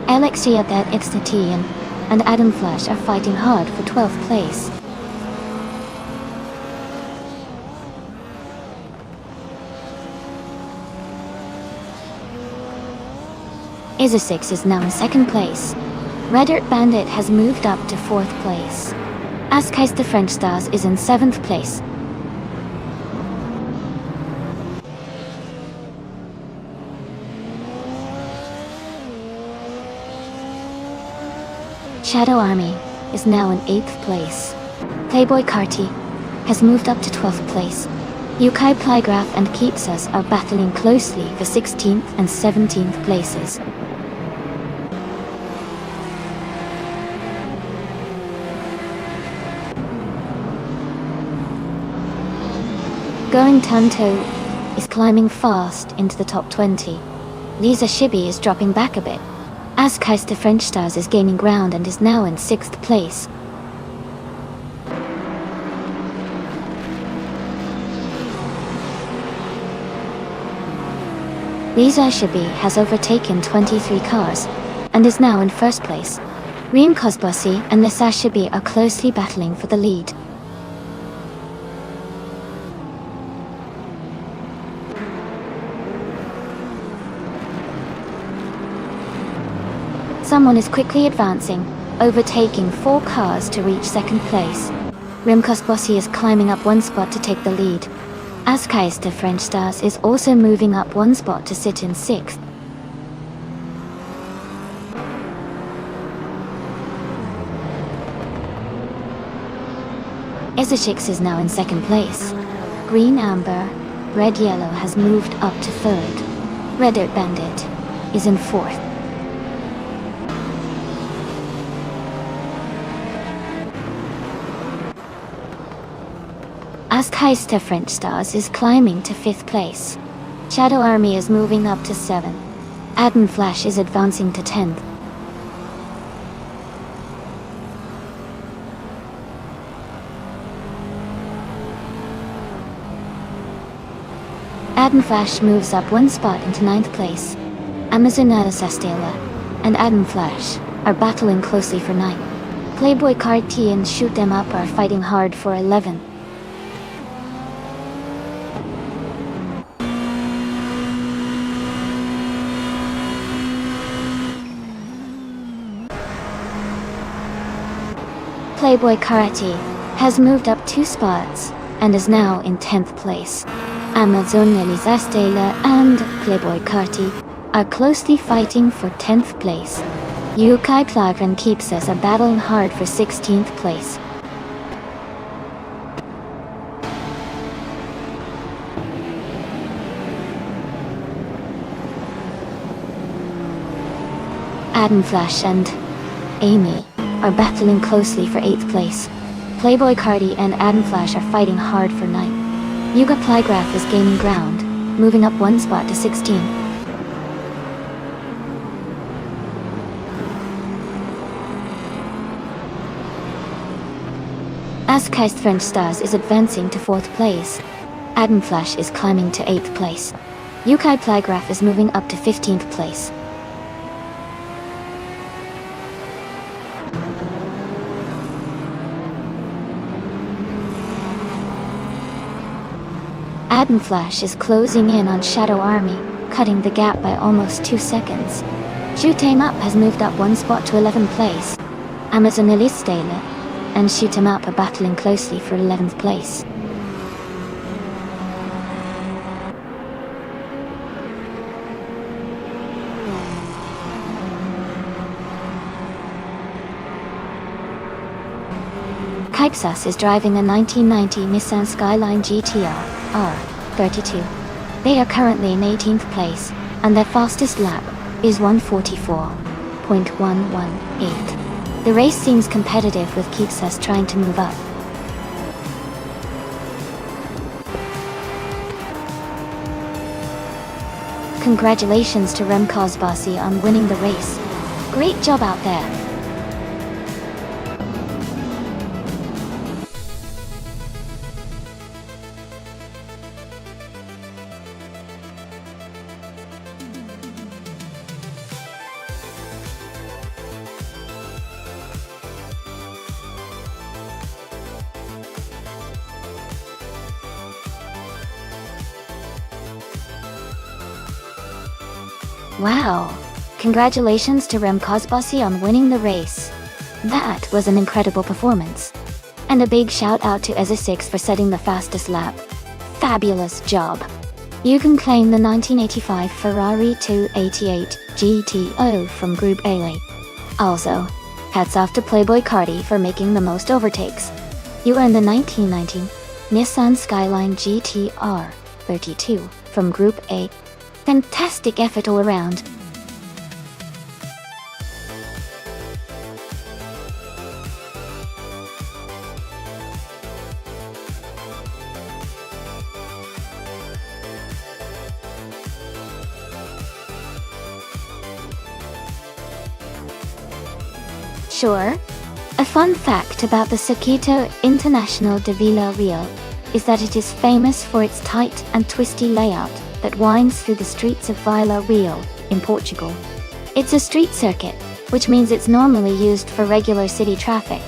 Alex Xnatian and Adam Flash are fighting hard for 12th place. Isasix is now in 2nd place. Red Earth Bandit has moved up to 4th place. Askais the French Stars is in 7th place. Shadow Army is now in 8th place. Playboy Carty has moved up to 12th place. Yukai Plygraph and Keepsus are battling closely for 16th and 17th places. Going Tanto is climbing fast into the top 20. Lisa Shibi is dropping back a bit. Askais the French Stars is gaining ground and is now in 6th place. Lisa Shibi has overtaken 23 cars and is now in 1st place. Reem Kosbossi and Lisa Shibi are closely battling for the lead. Someone is quickly advancing, overtaking 4 cars to reach 2nd place. Rimkos Bossi is climbing up 1 spot to take the lead. Askais the French Stars is also moving up 1 spot to sit in 6th. Isashix is now in 2nd place. Green, Amber, Red, Yellow has moved up to 3rd. Red Earth Bandit is in 4th. Askais the French Stars is climbing to 5th place. Shadow Army is moving up to 7th. Adam Flash is advancing to 10th. Adam Flash moves up 1 spot into 9th place. Amazonada Sastela and Adam Flash are battling closely for 9th. Playboy Carti and Shoot Them Up are fighting hard for 11th. Playboy Karate has moved up 2 spots and is now in 10th place. Amazon Elizastela and Playboy Karti are closely fighting for 10th place. Yukai Plagran keeps us battling hard for 16th place. Adam Flash and Amy are battling closely for 8th place. Playboy Cardi and Adam Flash are fighting hard for 9th. Yuga Plygraph is gaining ground, moving up 1 spot to 16. Askais French Stars is advancing to 4th place. Adam Flash is climbing to 8th place. Yukai Plygraph is moving up to 15th place. Adam Flash is closing in on Shadow Army, cutting the gap by almost 2 seconds. Shoot 'em Up has moved up 1 spot to 11th place. Amazon Elistela and Shoot 'em Up are battling closely for 11th place. Kipsas is driving a 1990 Nissan Skyline GTR R32. They are currently in 18th place, and their fastest lap is 1:44.118. The race seems competitive with Kipsas trying to move up. Congratulations to Rem Kosbasi on winning the race. Great job out there. Wow! Congratulations to Rem Kosbasi on winning the race. That was an incredible performance. And a big shout out to Eza6 for setting the fastest lap. Fabulous job! You can claim the 1985 Ferrari 288 GTO from Group A. Also, hats off to Playboy Cardi for making the most overtakes. You earned the 1990 Nissan Skyline GTR 32 from Group A. Fantastic effort all around. Sure. A fun fact about the Circuito International de Vila Real is that it is famous for its tight and twisty layout that winds through the streets of Vila Real, in Portugal. It's a street circuit, which means it's normally used for regular city traffic,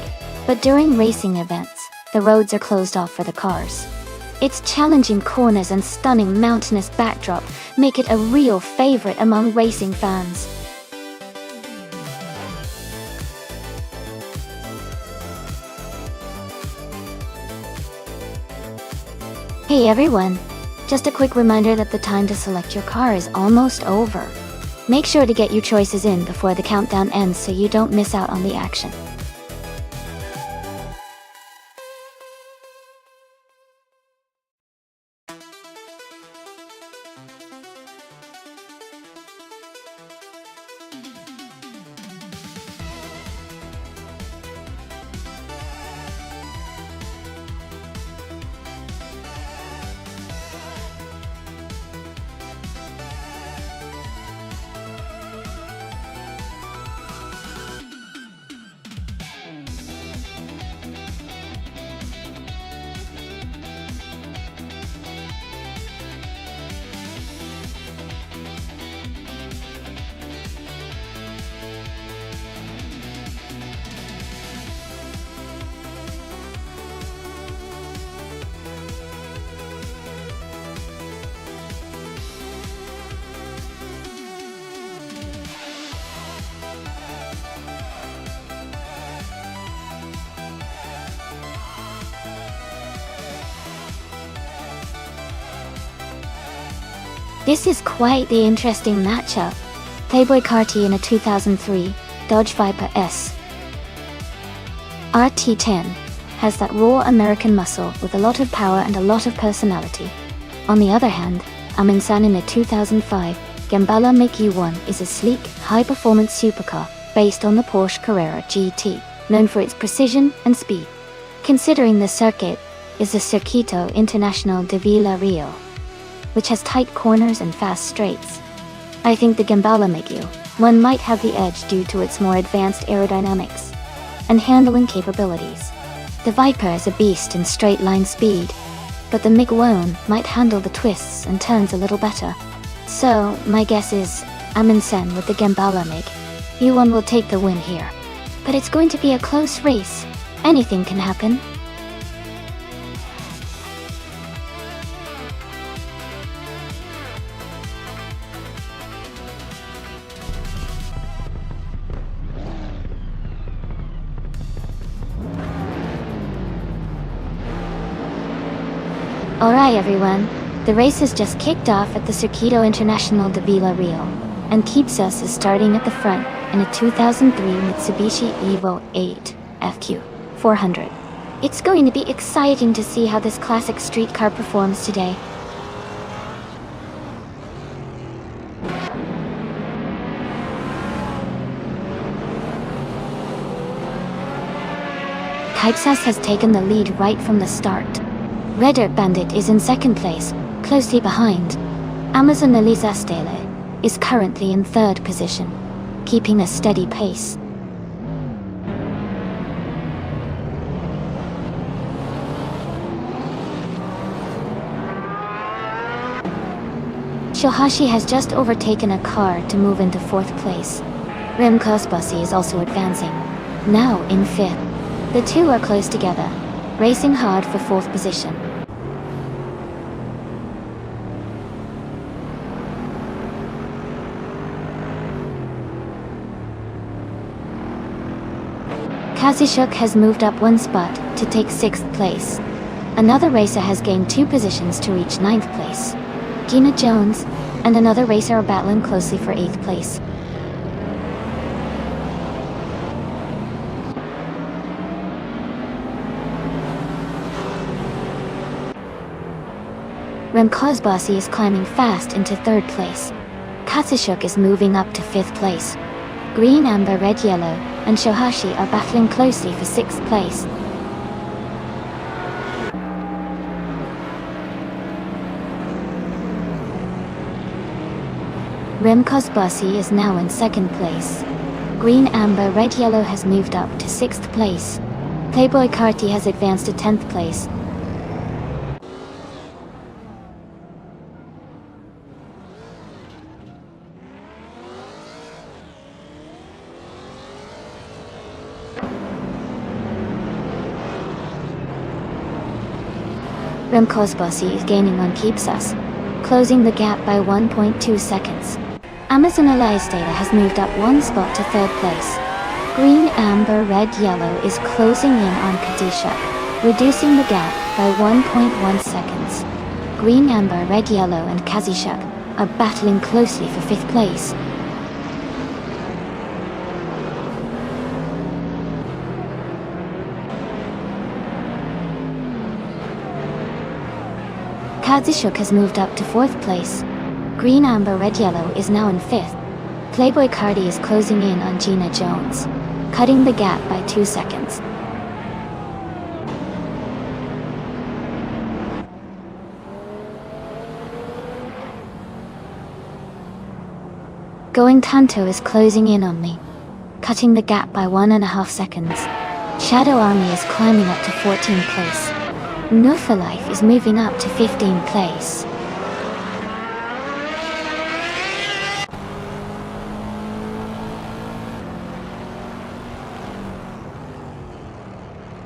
but during racing events, the roads are closed off for the cars. Its challenging corners and stunning mountainous backdrop make it a real favorite among racing fans. Hey everyone! Just a quick reminder that the time to select your car is almost over. Make sure to get your choices in before the countdown ends so you don't miss out on the action. This is quite the interesting matchup. Playboy Carti in a 2003 Dodge Viper S. RT10 has that raw American muscle with a lot of power and a lot of personality. On the other hand, Amin-san in a 2005 Gambala Make U1 is a sleek, high-performance supercar based on the Porsche Carrera GT, known for its precision and speed. Considering the circuit is the Circuito International de Vila Real, which has tight corners and fast straights. I think the Gambala Make U1 might have the edge due to its more advanced aerodynamics and handling capabilities. The Viper is a beast in straight-line speed, but the Make U1 might handle the twists and turns a little better. So, my guess is Amin-sen with the Gambala Make U1 will take the win here. But it's going to be a close race. Anything can happen. Alright everyone, the race has just kicked off at the Circuito International de Vila Real, and Kipsas is starting at the front in a 2003 Mitsubishi Evo 8 FQ 400. It's going to be exciting to see how this classic streetcar performs today. Kaixas has taken the lead right from the start. Red Dirt Bandit is in second place, closely behind. Amazon Elisa Stele is currently in third position, keeping a steady pace. Shohashi has just overtaken a car to move into fourth place. Rem Kosbasi is also advancing, now in fifth. The two are close together, racing hard for fourth position. Kazishuk has moved up one spot to take sixth place. Another racer has gained 2 positions to reach ninth place. Gina Jones and another racer are battling closely for 8th place. Rem Kosbasi is climbing fast into 3rd place. Katsishuk is moving up to 5th place. Green, Amber, Red, Yellow, and Shohashi are battling closely for 6th place. Rem Kosbasi is now in 2nd place. Green, Amber, Red, Yellow has moved up to 6th place. Playboy Carti has advanced to 10th place. Rem Kosbasi is gaining on Keepsas, closing the gap by 1.2 seconds. Amazon Elias Data has moved up one spot to 3rd place. Green, Amber, Red, Yellow is closing in on Kadisha, reducing the gap by 1.1 seconds. Green, Amber, Red, Yellow, and Kazishuk are battling closely for 5th place. Kazishuk has moved up to 4th place. Green, Amber, Red, Yellow is now in 5th. Playboy Cardi is closing in on Gina Jones, cutting the gap by 2 seconds. Going Tanto is closing in on me, cutting the gap by 1.5 seconds. Shadow Army is climbing up to 14th place. Nufa Life is moving up to 15th place.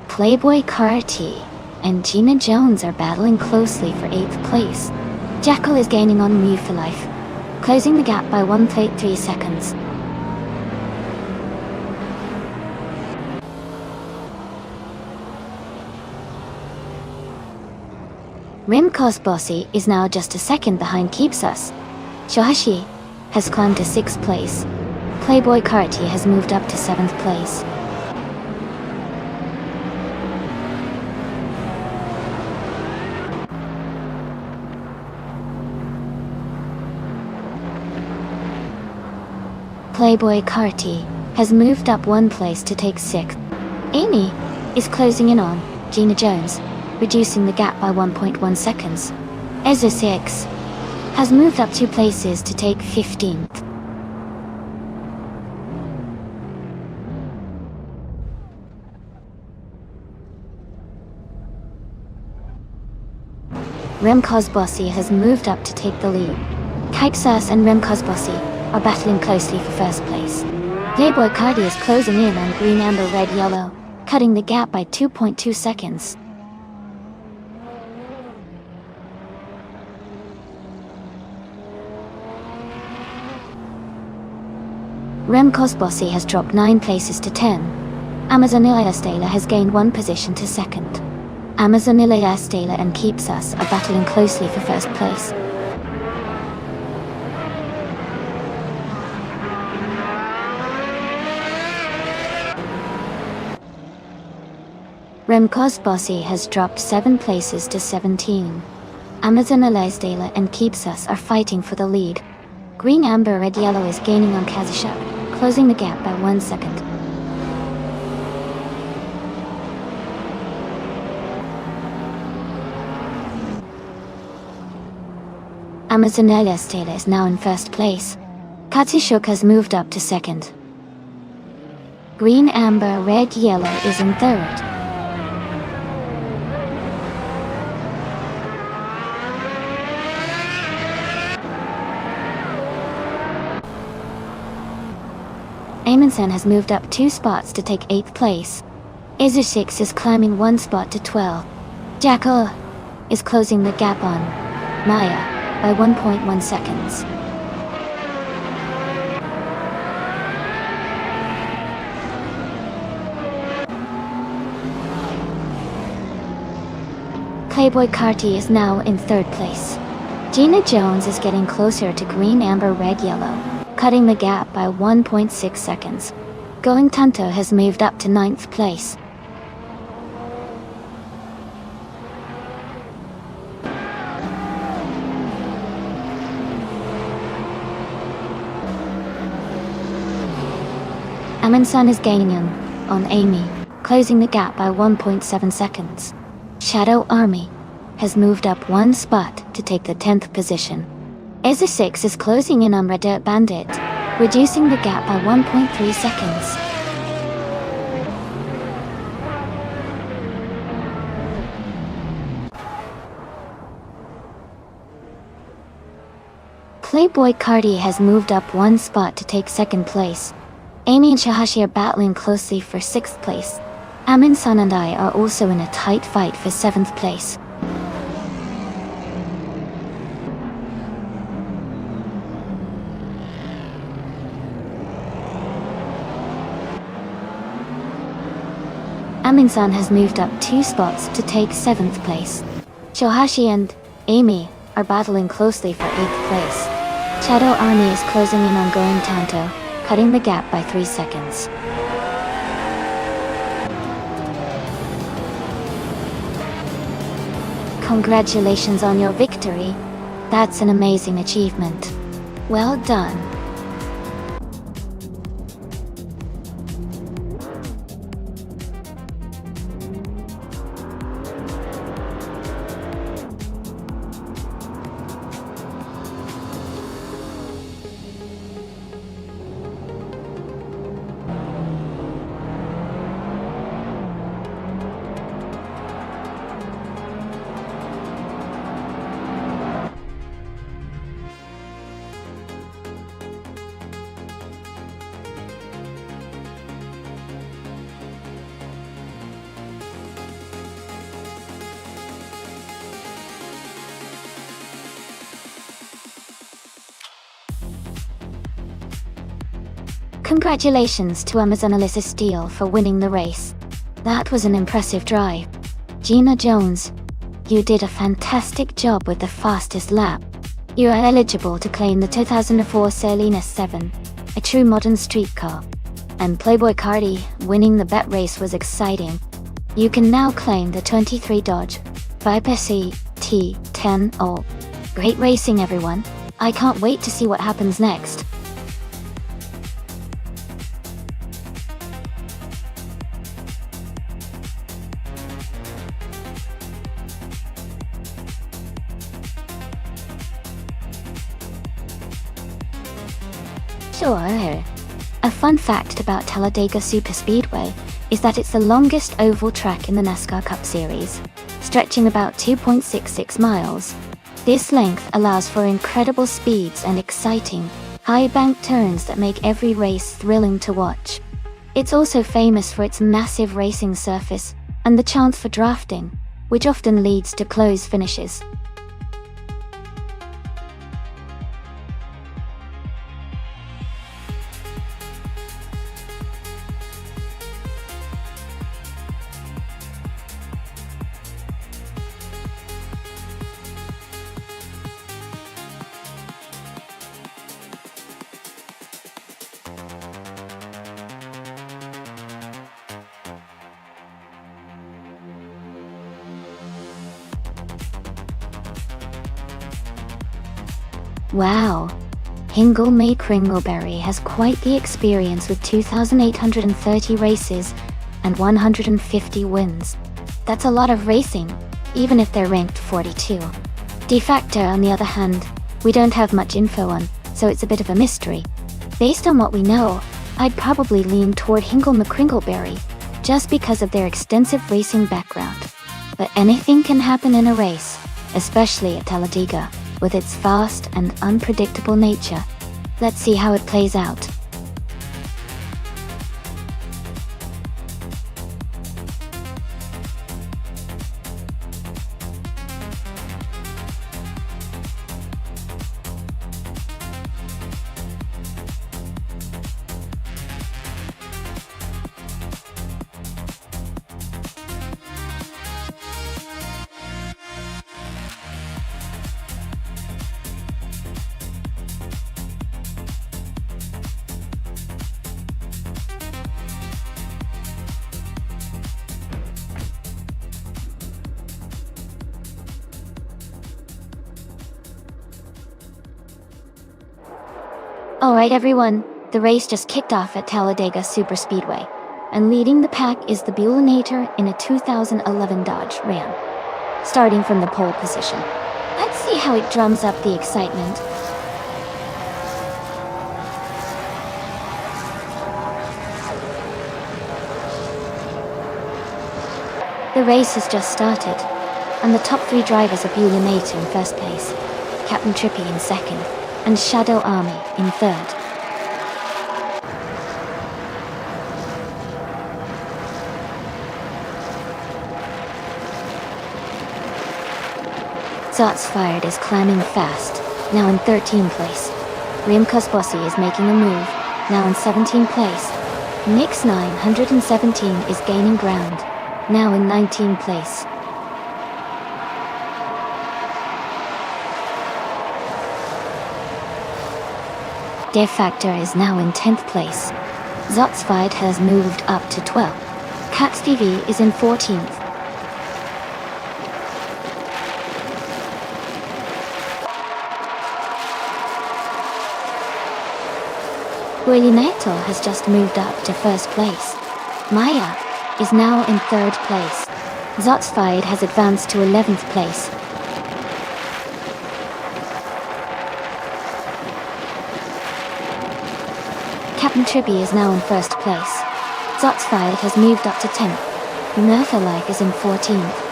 Playboy Carti and Gina Jones are battling closely for 8th place. Jackal is gaining on Nufa Life, closing the gap by 1.3 seconds. Rim Kosbossi is now just a second behind Keepsas. Shohashi has climbed to 6th place. Playboy Carti has moved up to 7th place. Playboy Carti has moved up 1 place to take 6th. Amy is closing in on Gina Jones, reducing the gap by 1.1 seconds. Ezra 6 has moved up 2 places to take 15th. Rem Kosbossi has moved up to take the lead. Kaiksas and Rem Kosbossi are battling closely for 1st place. Playboy Cardi is closing in on Green, Amber, Red, Yellow, cutting the gap by 2.2 seconds. Rem Kosbossi has dropped 9 places to 10. Amazon Stela has gained 1 position to 2nd. Amazon Stela and Keepsas are battling closely for 1st place. Remco's Bossy has dropped 7 places to 17. Amazon Alaisdala and Keepsus are fighting for the lead. Green, Amber, Red, Yellow is gaining on Kazishak, closing the gap by 1 second. Amazon Alaisdala is now in first place. Kazishak has moved up to second. Green, Amber, Red, Yellow is in third. Amundsen has moved up 2 spots to take 8th place. Izu6 is climbing 1 spot to 12. Jackal is closing the gap on Maya by 1.1 seconds. Playboy Carti is now in 3rd place. Gina Jones is getting closer to Green, Amber, Red, Yellow, cutting the gap by 1.6 seconds. Going Tanto has moved up to 9th place. Amundsen is gaining on Amy, closing the gap by 1.7 seconds. Shadow Army has moved up 1 spot to take the 10th position. Izu6 is closing in on Red Dirt Bandit, reducing the gap by 1.3 seconds. Playboy Cardi has moved up 1 spot to take 2nd place. Amy and Shahashi are battling closely for 6th place. Amundsen and I are also in a tight fight for 7th place. Amundsen has moved up 2 spots to take 7th place. Shohashi and Amy are battling closely for 8th place. Shadow Army is closing in on Going Tanto, cutting the gap by 3 seconds. Congratulations on your victory. That's an amazing achievement. Well done. Congratulations to Amazon Alyssa Steele for winning the race. That was an impressive drive. Gina Jones, you did a fantastic job with the fastest lap. You are eligible to claim the 2004 Selena 7, a true modern street car. And Playboy Cardi, winning the bet race was exciting. You can now claim the 23 Dodge Viper CT10. Great racing, everyone. I can't wait to see what happens next. Sure. A fun fact about Talladega Superspeedway is that it's the longest oval track in the NASCAR Cup Series, stretching about 2.66 miles. This length allows for incredible speeds and exciting, high-bank turns that make every race thrilling to watch. It's also famous for its massive racing surface and the chance for drafting, which often leads to close finishes. Wow! Hingle May Kringleberry has quite the experience with 2,830 races and 150 wins. That's a lot of racing, even if they're ranked 42. De facto, on the other hand, we don't have much info on, so it's a bit of a mystery. Based on what we know, I'd probably lean toward Hingle McCringleberry, just because of their extensive racing background. But anything can happen in a race, especially at Talladega, with its fast and unpredictable nature. Let's see how it plays out. Alright everyone, the race just kicked off at Talladega Superspeedway, and leading the pack is the Buellinator in a 2011 Dodge Ram. Starting from the pole position, let's see how it drums up the excitement. The race has just started, and the top three drivers are Buellinator in first place, Captain Trippy in second, and Shadow Army in third. Shots Fired is climbing fast, now in 13th place. Remco Bossi is making a move, now in 17th place. Mix 917 is gaining ground, now in 19th place. De Factor is now in 10th place. Zotsfied has moved up to 12th. Cat TV is in 14th. Buellinator has just moved up to first place. Maya is now in third place. Zotsfied has advanced to 11th place. Captain Trippy is now in first place. Zotsfied has moved up to 10th. Murphy Life is in 14th.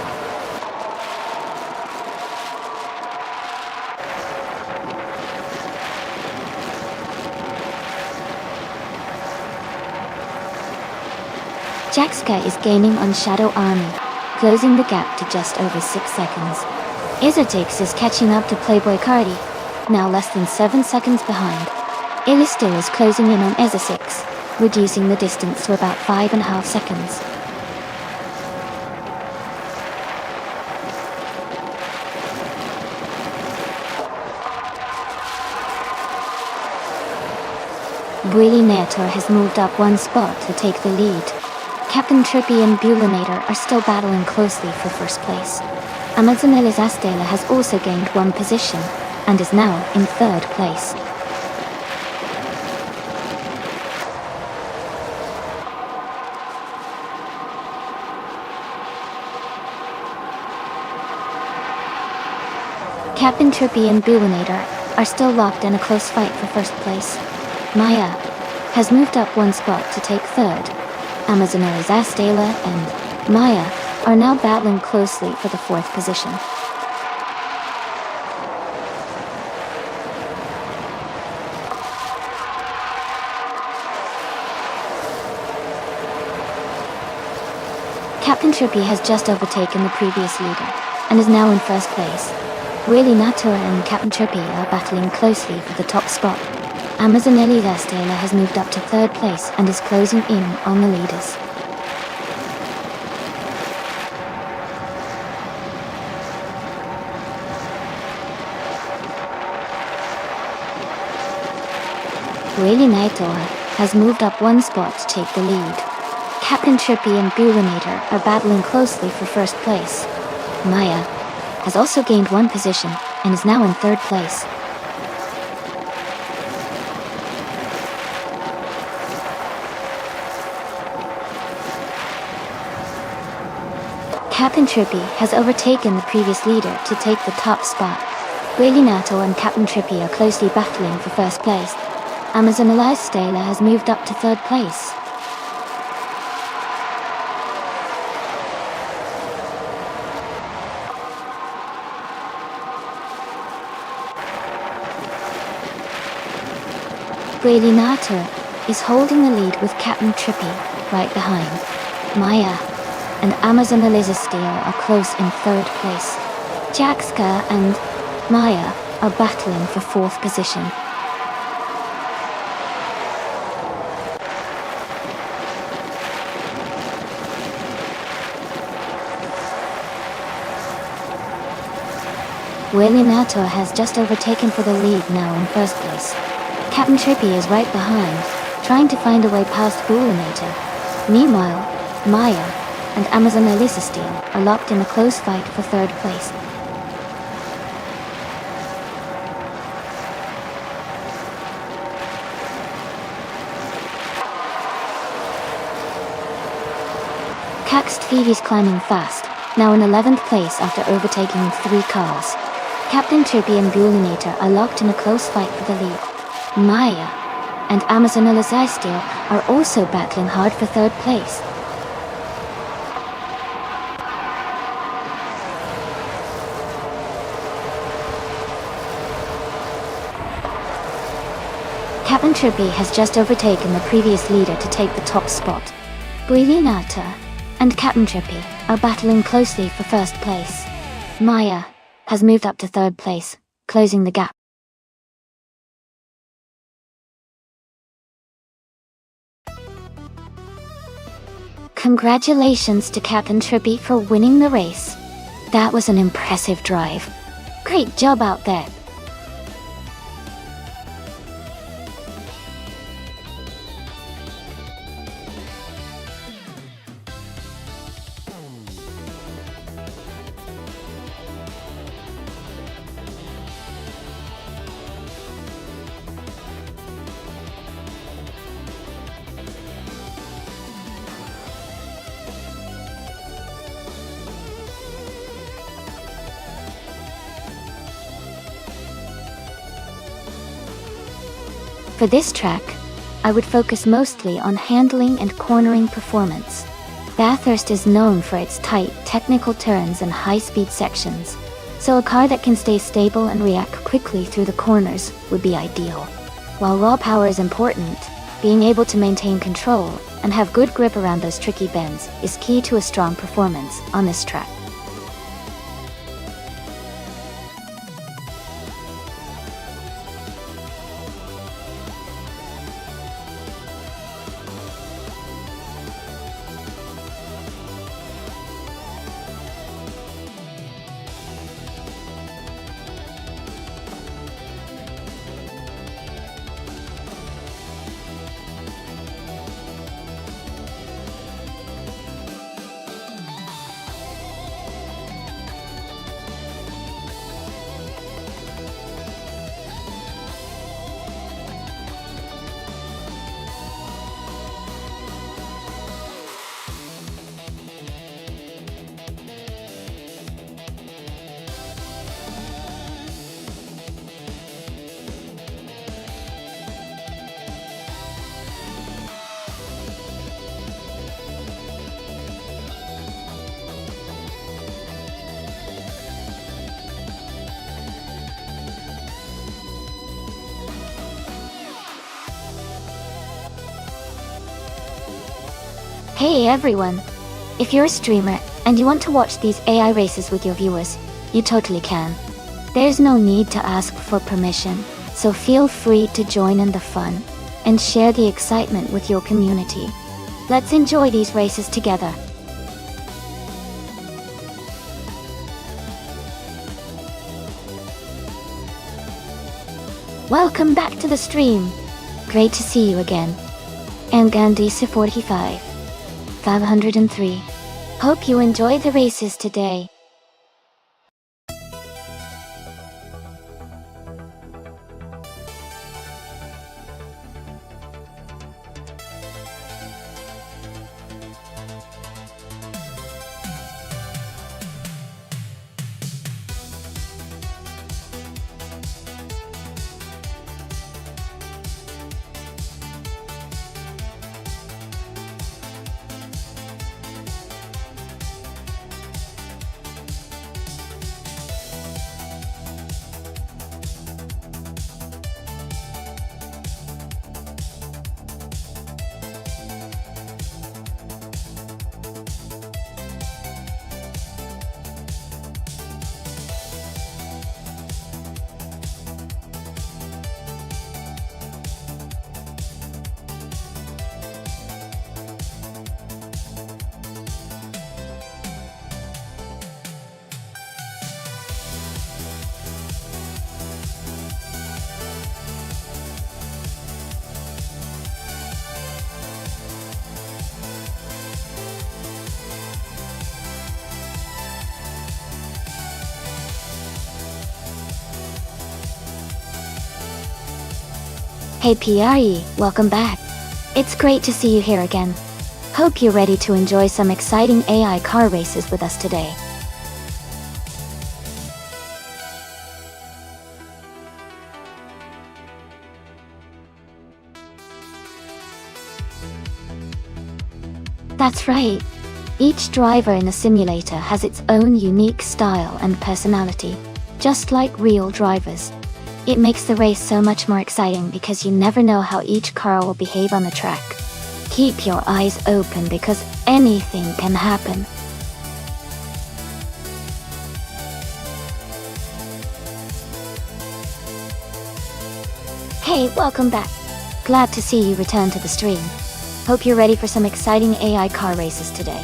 Jaxka is gaining on Shadow Army, closing the gap to just over 6 seconds. Izotix is catching up to Playboy Cardi, now less than 7 seconds behind. Illistill is closing in on Ezza6, reducing the distance to about 5.5 seconds. Buellinator has moved up one spot to take the lead. Captain Trippy and Buellinator are still battling closely for first place. Amazonelis Astela has also gained one position, and is now in third place. Captain Trippy and Buellinator are still locked in a close fight for first place. Maya has moved up one spot to take third. Amazonelis Astela and Maya are now battling closely for the fourth position. Captain Trippy has just overtaken the previous leader, and is now in first place. Buellinator and Captain Trippy are battling closely for the top spot. Amazonelis Astela has moved up to third place and is closing in on the leaders. Buellinator has moved up one spot to take the lead. Captain Trippy and Buellinator are battling closely for first place. Maya has also gained one position and is now in third place. Captain Trippy has overtaken the previous leader to take the top spot. Nato and Captain Trippy are closely battling for first place. Amazon Stela has moved up to third place. Nato is holding the lead with Captain Trippy right behind. Maya and Amazon Steel are close in third place. Jaxka and Maya are battling for fourth position. Nato has just overtaken for the lead now in first place. Captain Trippy is right behind, trying to find a way past Nato. Meanwhile, Maya and Amazon Steel are locked in a close fight for third place. Caxed Phoebe's climbing fast, now in 11th place after overtaking 3 cars. Captain Trippy and Ghoulinator are locked in a close fight for the lead. Maya and Amazon Steel are also battling hard for third place. Captain Trippy has just overtaken the previous leader to take the top spot. Ghoulinator and Captain Trippy are battling closely for first place. Maya has moved up to third place, closing the gap. Congratulations to Captain Trippy for winning the race. That was an impressive drive. Great job out there. For this track, I would focus mostly on handling and cornering performance. Bathurst is known for its tight, technical turns and high-speed sections, so a car that can stay stable and react quickly through the corners would be ideal. While raw power is important, being able to maintain control and have good grip around those tricky bends is key to a strong performance on this track. Hey everyone! If you're a streamer and you want to watch these AI races with your viewers, you totally can. There's no need to ask for permission, so feel free to join in the fun and share the excitement with your community. Let's enjoy these races together. Welcome back to the stream. Great to see you again. And Gandisa 45. 503. Hope you enjoy the races today. Hey PRE, welcome back. It's great to see you here again. Hope you're ready to enjoy some exciting AI car races with us today. That's right. Each driver in the simulator has its own unique style and personality, just like real drivers. It makes the race so much more exciting because you never know how each car will behave on the track. Keep your eyes open because anything can happen. Hey, welcome back. Glad to see you return to the stream. Hope you're ready for some exciting AI car races today.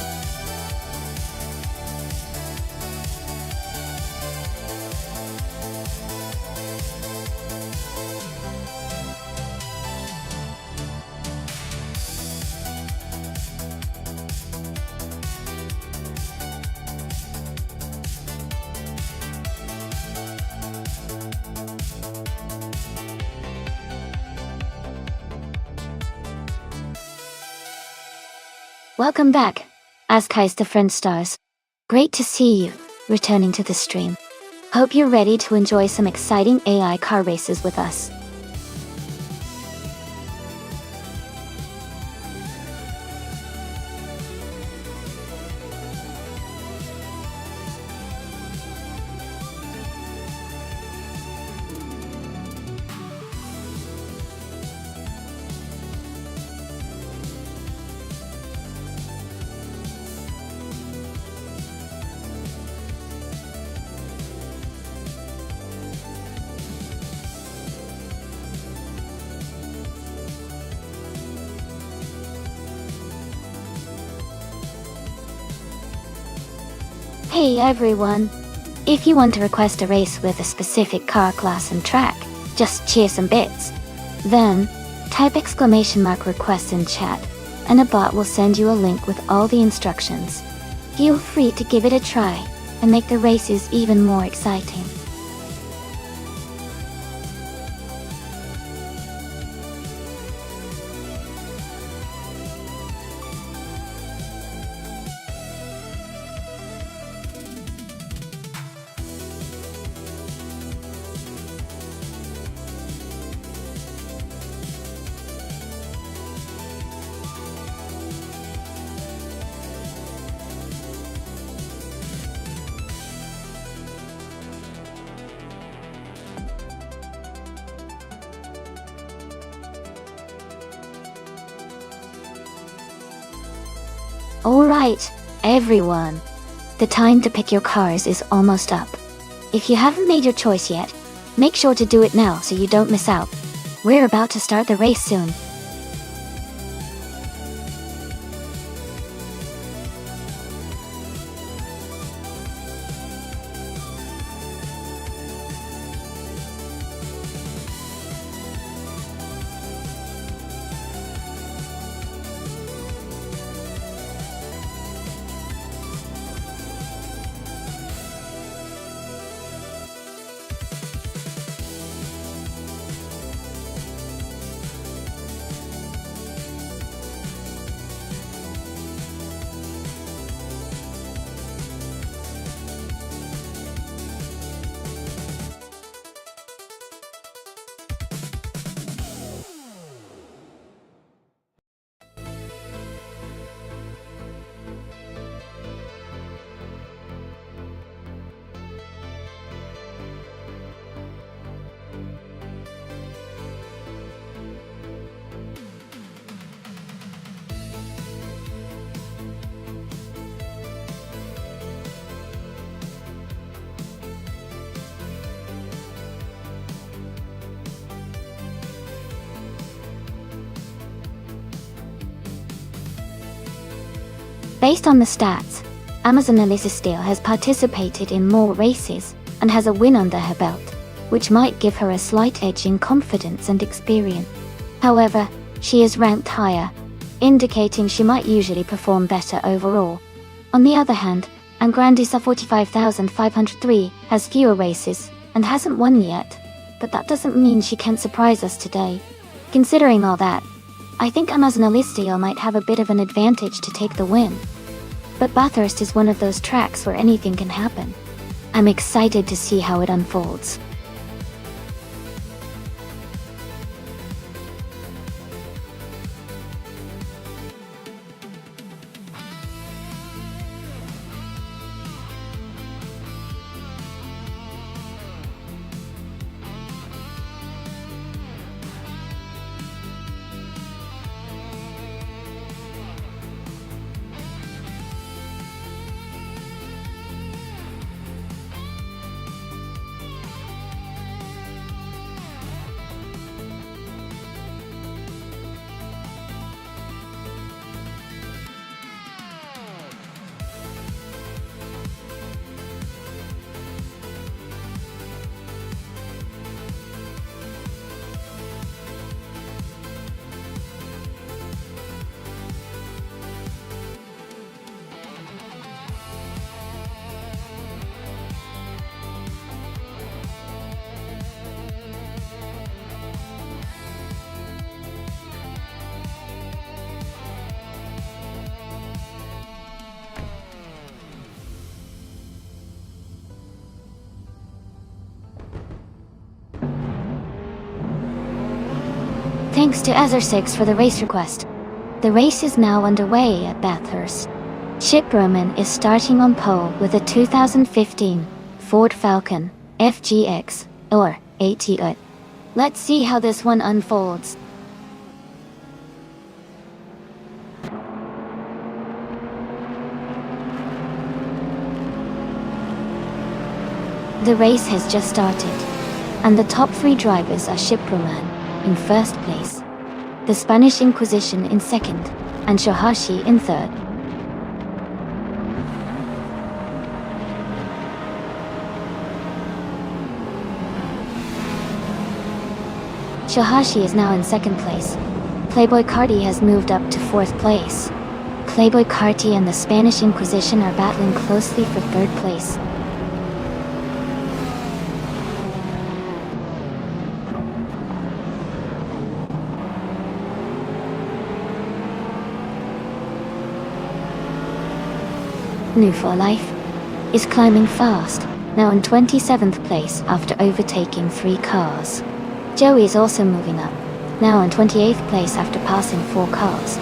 Welcome back, Askai's the Friend Stars. Great to see you, returning to the stream. Hope you're ready to enjoy some exciting AI car races with us. Hey everyone! If you want to request a race with a specific car class and track, just cheer some bits. Then, type !request in chat, and a bot will send you a link with all the instructions. Feel free to give it a try, and make the races even more exciting. Alright, everyone. The time to pick your cars is almost up. If you haven't made your choice yet, make sure to do it now so you don't miss out. We're about to start the race soon. Based on the stats, Amazon Alyssa Steele has participated in more races and has a win under her belt, which might give her a slight edge in confidence and experience. However, she is ranked higher, indicating she might usually perform better overall. On the other hand, Angrandisa 45503 has fewer races and hasn't won yet, but that doesn't mean she can't surprise us today. Considering all that, I think Amazonalistio might have a bit of an advantage to take the win. But Bathurst is one of those tracks where anything can happen. I'm excited to see how it unfolds. Thanks to Azar6 for the race request. The race is now underway at Bathurst. Chip Roman is starting on pole with a 2015 Ford Falcon FGX or ATO. Let's see how this one unfolds. The race has just started, and the top 3 drivers are Chip Roman in first place, the Spanish Inquisition in second, and Shohashi in third. Shohashi is now in second place. Playboy Carti has moved up to fourth place. Playboy Carti and the Spanish Inquisition are battling closely for third place. New for Life is climbing fast, now in 27th place after overtaking 3 cars. Joey is also moving up, now in 28th place after passing 4 cars.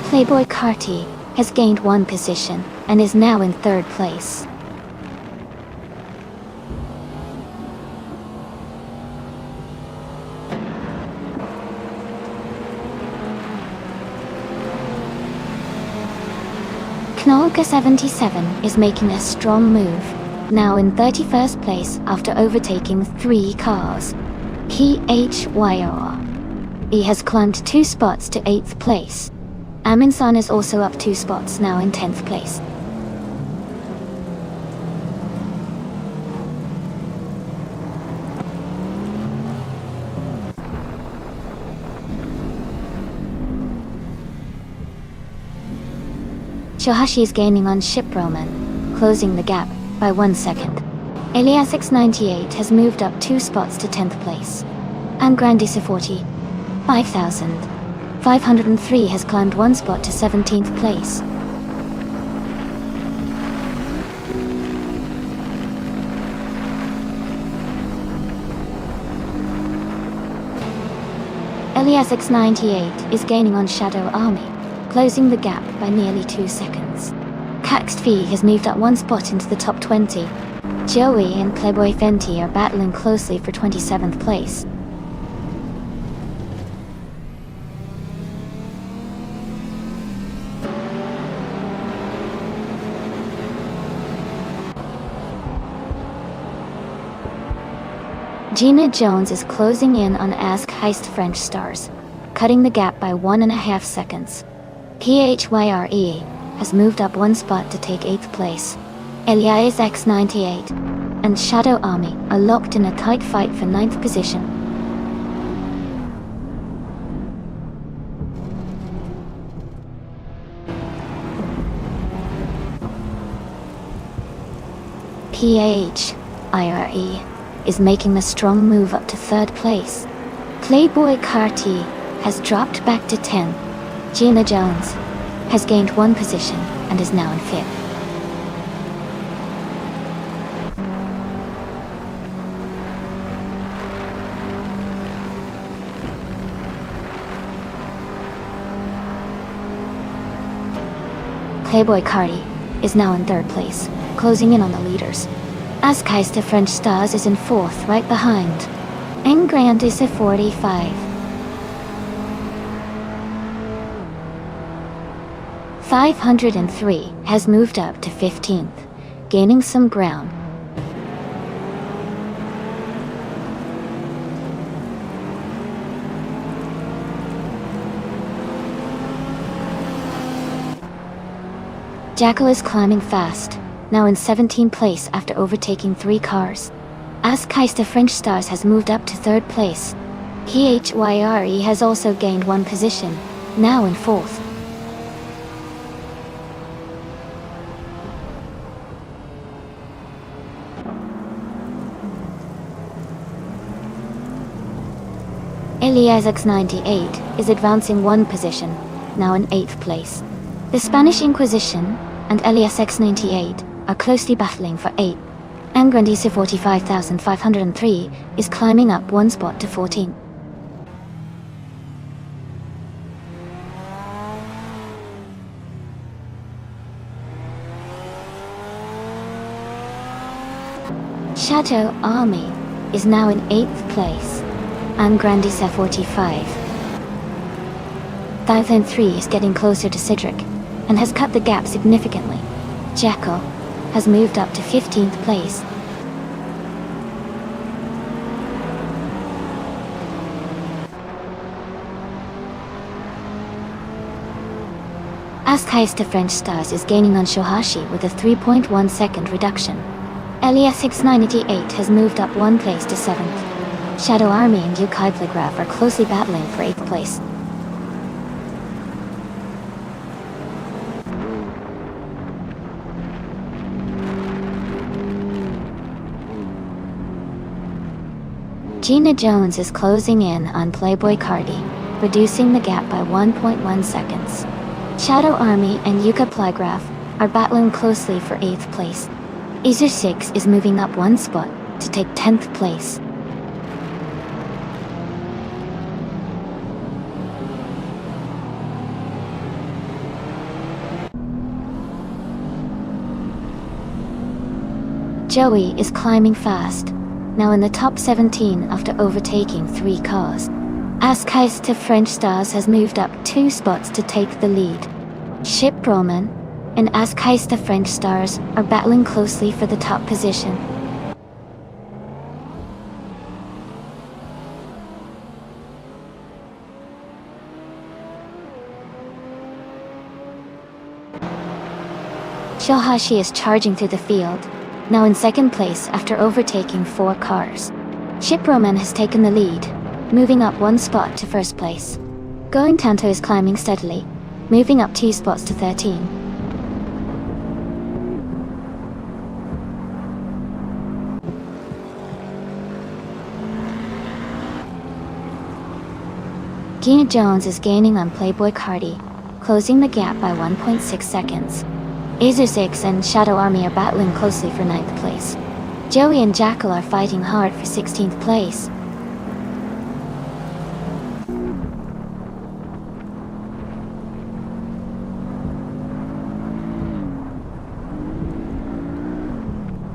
Playboy Carti has gained 1 position and is now in third place. Knolka77 is making a strong move, now in 31st place after overtaking 3 cars. PHYR. He has climbed 2 spots to 8th place. Aminsan is also up 2 spots, now in 10th place. Shohashi is gaining on Chip Roman, closing the gap by 1 second. Eliasix98 has moved up 2 spots to 10th place. And Grandisa40, 5,503 has climbed 1 spot to 17th place. Eliasix98 is gaining on Shadow Army, closing the gap by nearly 2 seconds. Caxtv has moved up 1 spot into the top 20. Joey and Playboy Fenty are battling closely for 27th place. Gina Jones is closing in on Ask Heist French Stars, cutting the gap by 1.5 seconds. PHYRE has moved up 1 spot to take 8th place. Elias X98 and Shadow Army are locked in a tight fight for 9th position. PHIRE is making a strong move up to 3rd place. Playboy Carti has dropped back to 10. Gina Jones has gained 1 position and is now in 5th. Playboy Cardi is now in 3rd place, closing in on the leaders. Askaista French Stars is in 4th, right behind. Engrand is at 45. 503 has moved up to 15th, gaining some ground. Jackal is climbing fast, now in 17th place after overtaking 3 cars. Askaista French Stars has moved up to 3rd place. PHYRE has also gained 1 position, now in 4th. Eliasx 98 is advancing 1 position, now in 8th place. The Spanish Inquisition and Eliasx 98 are closely battling for 8th. Angrandisa 45,503 is climbing up 1 spot to 14th. Chateau Army is now in 8th place. Angrandisa 45. 1003 is getting closer to Cedric and has cut the gap significantly. Jackal has moved up to 15th place. Askaista French Stars is gaining on Shohashi with a 3.1 second reduction. Eliasx 98 has moved up 1 place to 7th. Shadow Army and Yukai Playgraph are closely battling for 8th place. Gina Jones is closing in on Playboy Cardi, reducing the gap by 1.1 seconds. Shadow Army and Yuka Playgraph are battling closely for 8th place. Azer 6 is moving up 1 spot to take 10th place. Joey is climbing fast, now in the top 17 after overtaking 3 cars. Askaista French Stars has moved up 2 spots to take the lead. Ship Roman and Askaista French Stars are battling closely for the top position. Shohashi is charging through the field, now in 2nd place after overtaking 4 cars. Ship Roman has taken the lead, moving up 1 spot to 1st place. Going Tanto is climbing steadily, moving up 2 spots to 13. Gina Jones is gaining on Playboy Cardi, closing the gap by 1.6 seconds. Azer 6 and Shadow Army are battling closely for 9th place. Joey and Jackal are fighting hard for 16th place.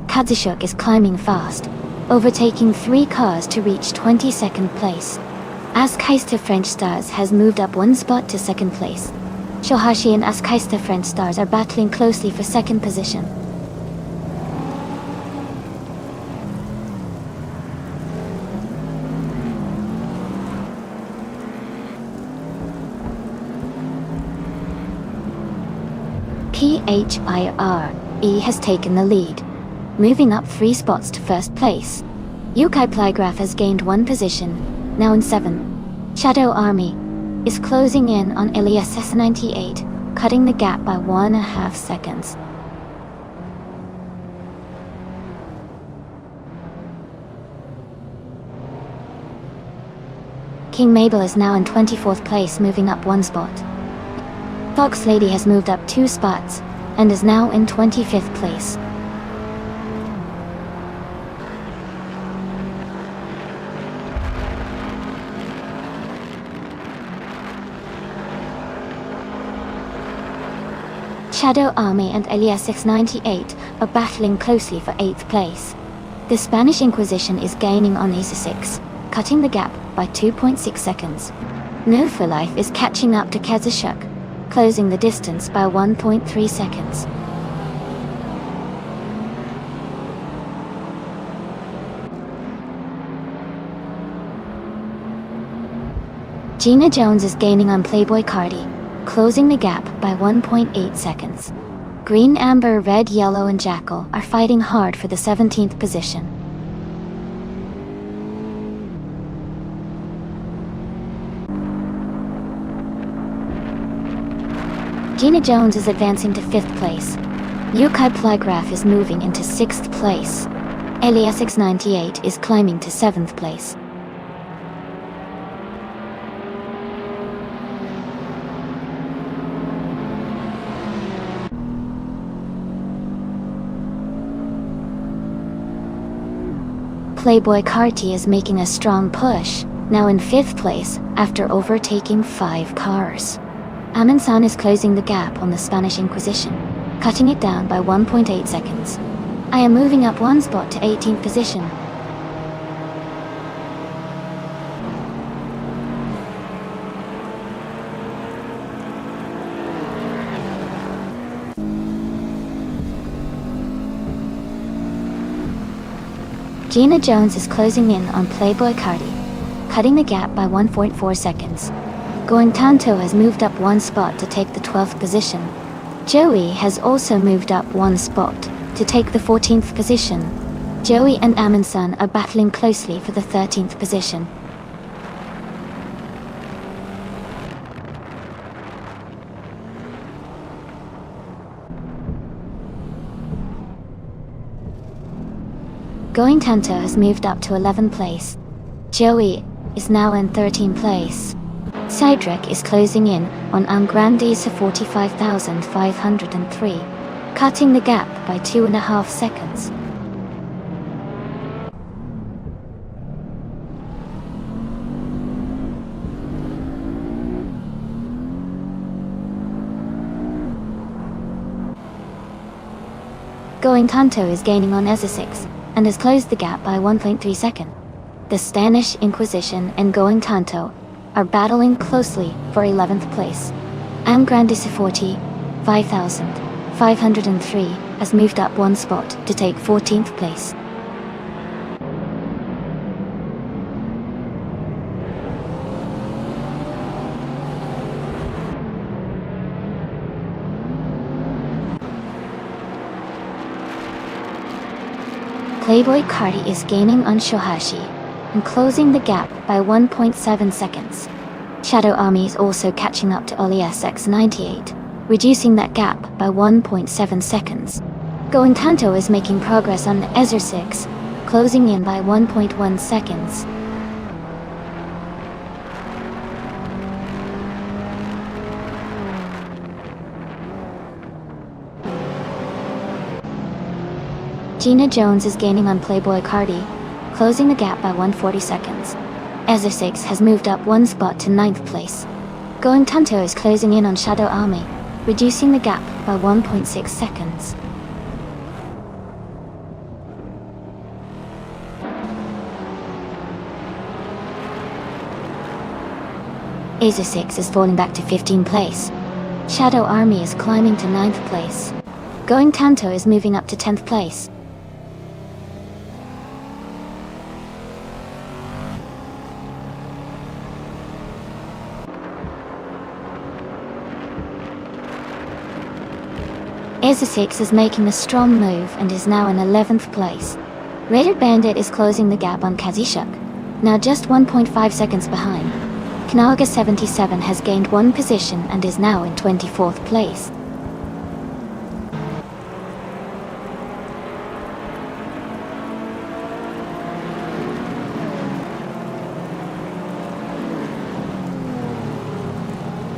Kazushuk is climbing fast, overtaking 3 cars to reach 22nd place. Askaista French Stars has moved up 1 spot to 2nd place. Shohashi and Askaista French Stars are battling closely for 2nd position. PHIRE has taken the lead, moving up 3 spots to 1st place. Yukai Playgraph has gained 1 position, now in 7th. Shadow Army is closing in on Eliasx 98, cutting the gap by 1.5 seconds. King Mabel is now in 24th place, moving up 1 spot. Fox Lady has moved up 2 spots and is now in 25th place. Shadow Army and Elias 698 are battling closely for 8th place. The Spanish Inquisition is gaining on Acer 6, cutting the gap by 2.6 seconds. No For Life is catching up to Kazashuk, closing the distance by 1.3 seconds. Gina Jones is gaining on Playboy Cardi, closing the gap by 1.8 seconds. Green, Amber, Red, Yellow, and Jackal are fighting hard for the 17th position. Gina Jones is advancing to 5th place. Yukai Plygraph is moving into 6th place. Elias 698 is climbing to 7th place. Playboy Carti is making a strong push, now in 5th place after overtaking 5 cars. Amansan is closing the gap on the Spanish Inquisition, cutting it down by 1.8 seconds. I am moving up 1 spot to 18th position. Gina Jones is closing in on Playboy Cardi, cutting the gap by 1.4 seconds. Going Tanto has moved up 1 spot to take the 12th position. Joey has also moved up 1 spot to take the 14th position. Joey and Amansan are battling closely for the 13th position. Going Tanto has moved up to 11th place. Joey is now in 13th place. Cydric is closing in on Amgrandes to 45,503, cutting the gap by 2.5 seconds. Going Tanto is gaining on Eza 6 and has closed the gap by 1.3 seconds. The Spanish Inquisition and Going Tanto are battling closely for 11th place. Amgrandes 45,503 has moved up 1 spot to take 14th place. Playboy Cardi is gaining on Shohashi and closing the gap by 1.7 seconds. Shadow Army is also catching up to Elias X98, reducing that gap by 1.7 seconds. Going Tanto is making progress on Ezer 6, closing in by 1.1 seconds. Gina Jones is gaining on Playboy Cardi, closing the gap by 140 seconds. Ezer 6 has moved up 1 spot to 9th place. Going Tanto is closing in on Shadow Army, reducing the gap by 1.6 seconds. Ezer 6 is falling back to 15th place. Shadow Army is climbing to 9th place. Going Tanto is moving up to 10th place. Ezer 6 is making a strong move and is now in 11th place. Rated Bandit is closing the gap on Kazishuk, now just 1.5 seconds behind. Knaga 77 has gained 1 position and is now in 24th place.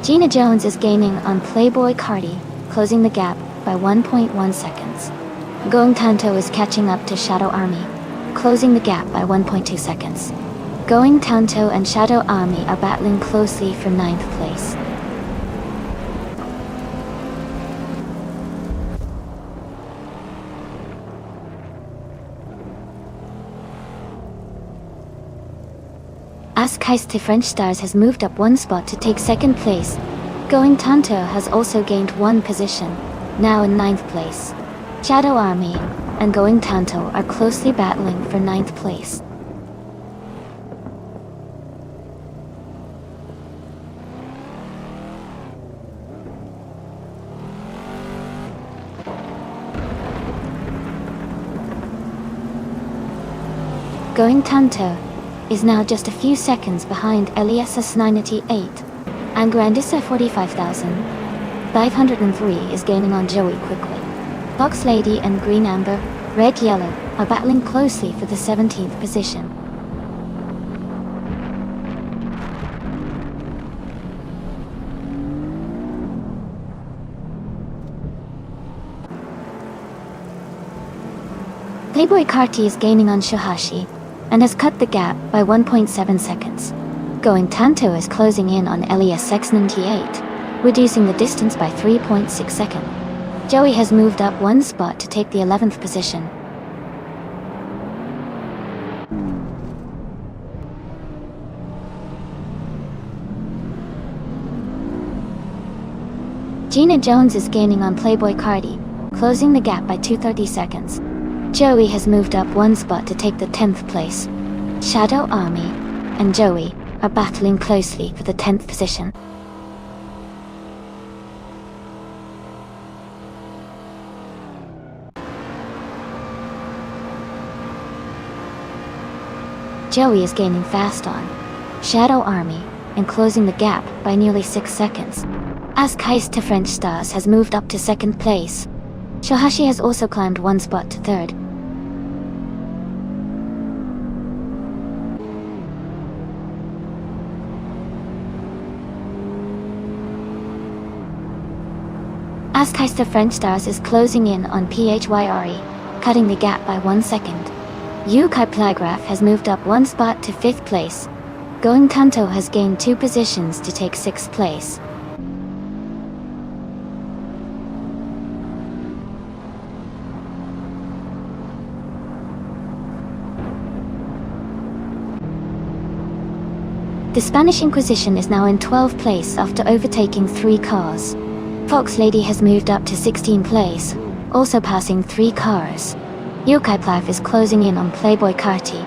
Gina Jones is gaining on Playboy Cardi, closing the gap by 1.1 seconds. Going Tanto is catching up to Shadow Army, closing the gap by 1.2 seconds. Going Tanto and Shadow Army are battling closely for 9th place. Ask Heist to French Stars has moved up 1 spot to take 2nd place. Going Tanto has also gained 1 position, now in 9th place. Shadow Army and Going Tanto are closely battling for 9th place. Going Tanto is now just a few seconds behind Elias's 98, and Grandissa 45,503 is gaining on Joey quickly. Fox Lady and Green Amber, Red Yellow are battling closely for the 17th position. Playboy Carti is gaining on Shohashi and has cut the gap by 1.7 seconds. Going Tanto is closing in on Elias X98, reducing the distance by 3.6 seconds. Joey has moved up 1 spot to take the 11th position. Gina Jones is gaining on Playboy Cardi, closing the gap by 2.30 seconds. Joey has moved up 1 spot to take the 10th place. Shadow Army and Joey are battling closely for the 10th position. Joey is gaining fast on Shadow Army and closing the gap by nearly 6 seconds. Ask Heist to French Stars has moved up to 2nd place. Shohashi has also climbed 1 spot to 3rd. Ask Heist to French Stars is closing in on PHYRE, cutting the gap by 1 second. Yukai Plagraph has moved up 1 spot to 5th place. Going Tanto has gained 2 positions to take 6th place. The Spanish Inquisition is now in 12th place after overtaking 3 cars. Fox Lady has moved up to 16th place, also passing 3 cars. Yokai Plav is closing in on Playboy Carti,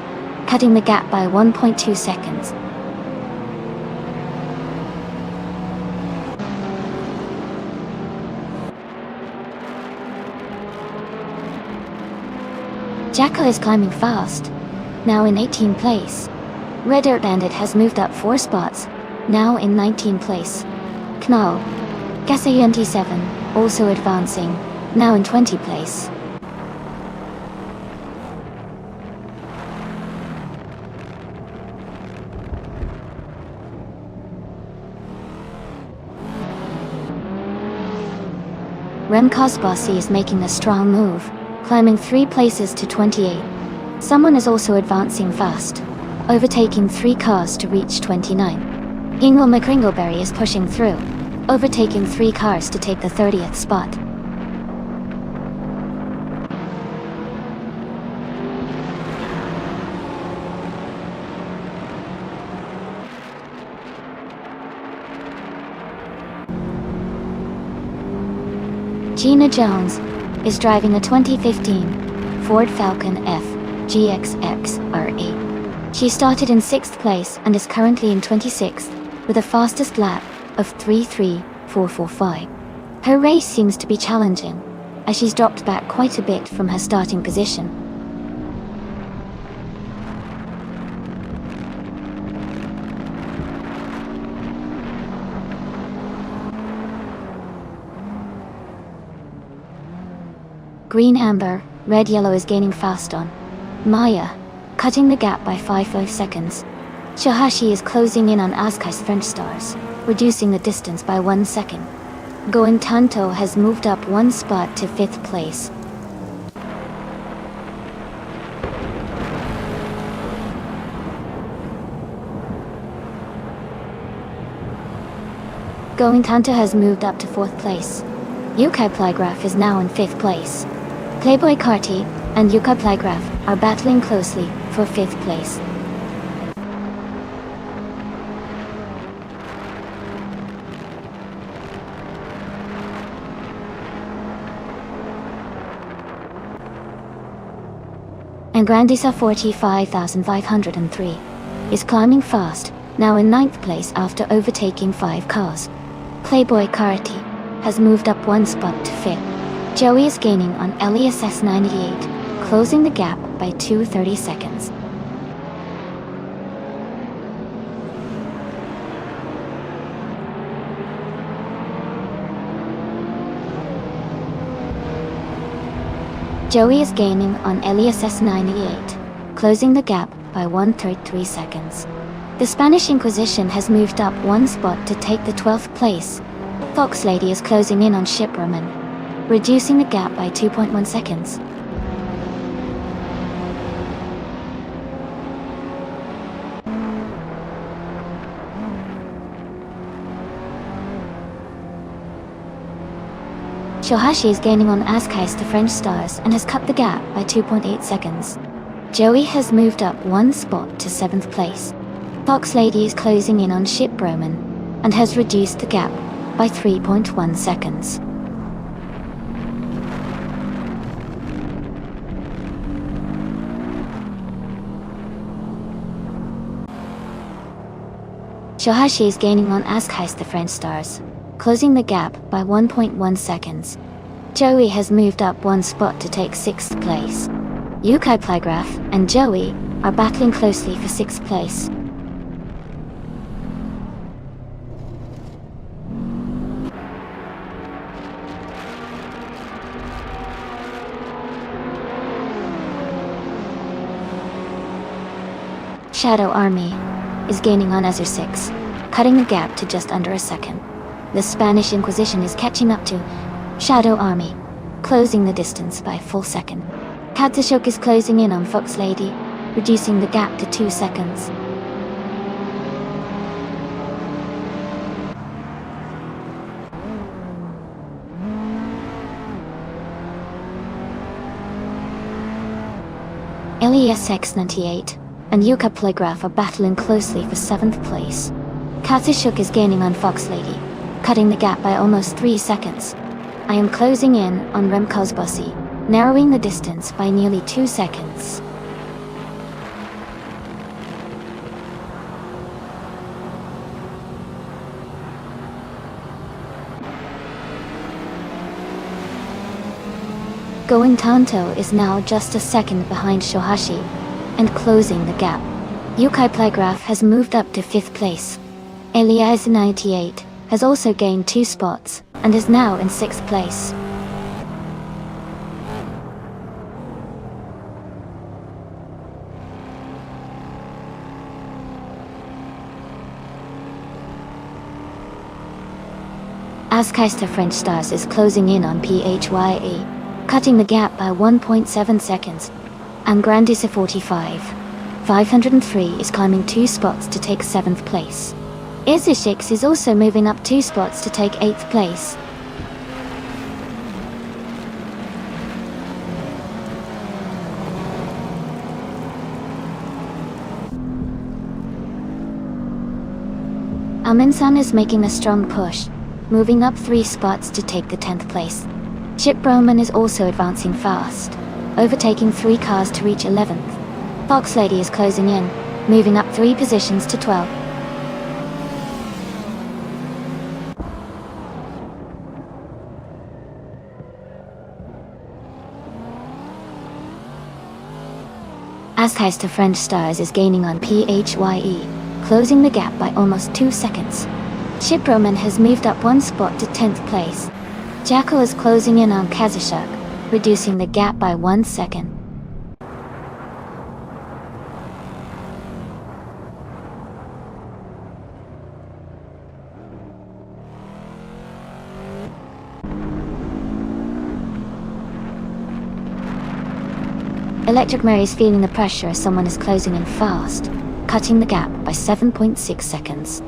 cutting the gap by 1.2 seconds. Jacko is climbing fast, now in 18th place. Red Dirt Bandit has moved up 4 spots, now in 19th place. Knall, Gasayunti7, also advancing, now in 20th place. Remcos Bossy is making a strong move, climbing 3 places to 28. Someone is also advancing fast, overtaking 3 cars to reach 29. Ingle McCringleberry is pushing through, overtaking 3 cars to take the 30th spot. Gina Jones is driving a 2015 Ford Falcon F GXX RE. She started in 6th place and is currently in 26th, with a fastest lap of 3.3445. Her race seems to be challenging, as she's dropped back quite a bit from her starting position. Green Amber, Red Yellow is gaining fast on Maya, cutting the gap by 5 seconds. Shohashi is closing in on Asuka's French Stars. reducing the distance by 1 second. Going Tanto has moved up 1 spot to 5th place. Going Tanto has moved up to 4th place. Yukai Plygraph is now in 5th place. Playboy Carti and Yukai Plygraph are battling closely for 5th place. And Grandisa 45,503 is climbing fast, now in 9th place after overtaking 5 cars. Playboy Karate has moved up 1 spot to 5th. Joey is gaining on LESS 98, closing the gap by 2:30 seconds. Joey is gaining on LESS 98, closing the gap by 1:33 seconds. The Spanish Inquisition has moved up 1 spot to take the 12th place. Fox Lady is closing in on Ship Roman, reducing the gap by 2.1 seconds. Shohashi is gaining on Askais the French Stars and has cut the gap by 2.8 seconds. Joey has moved up 1 spot to 7th place. Fox Lady is closing in on Ship Roman and has reduced the gap by 3.1 seconds. Shohashi is gaining on Askais the French Stars, closing the gap by 1.1 seconds. Joey has moved up 1 spot to take 6th place. Yukai Plygraph and Joey are battling closely for 6th place. Shadow Army is gaining on Azure 6, cutting the gap to just under a second. The Spanish Inquisition is catching up to Shadow Army, closing the distance by a full second. Katsushok is closing in on Fox Lady, reducing the gap to 2 seconds. LESX 98 and Yuka Playgraph are battling closely for 7th place. Katsushuk is gaining on Fox Lady, cutting the gap by almost 3 seconds. I am closing in on Remco's Bussy, narrowing the distance by nearly 2 seconds. Going Tanto is now just a second behind Shohashi, and closing the gap. Yukai Playgraph has moved up to 5th place. Elias 98 has also gained 2 spots, and is now in 6th place. Askaister French Stars is closing in on PHYE, cutting the gap by 1.7 seconds. And Grandisa 503 is climbing 2 spots to take 7th place. Izishix is also moving up 2 spots to take 8th place. Aminsan is making a strong push, moving up 3 spots to take the 10th place. Ship Roman is also advancing fast, overtaking 3 cars to reach 11th. Fox Lady is closing in, moving up 3 positions to 12th. Askaister French Stars is gaining on PHYE, closing the gap by almost 2 seconds. Ship Roman has moved up 1 spot to 10th place. Jackal is closing in on Kazushuk, reducing the gap by 1 second. Electric Mary is feeling the pressure as someone is closing in fast, cutting the gap by 7.6 seconds.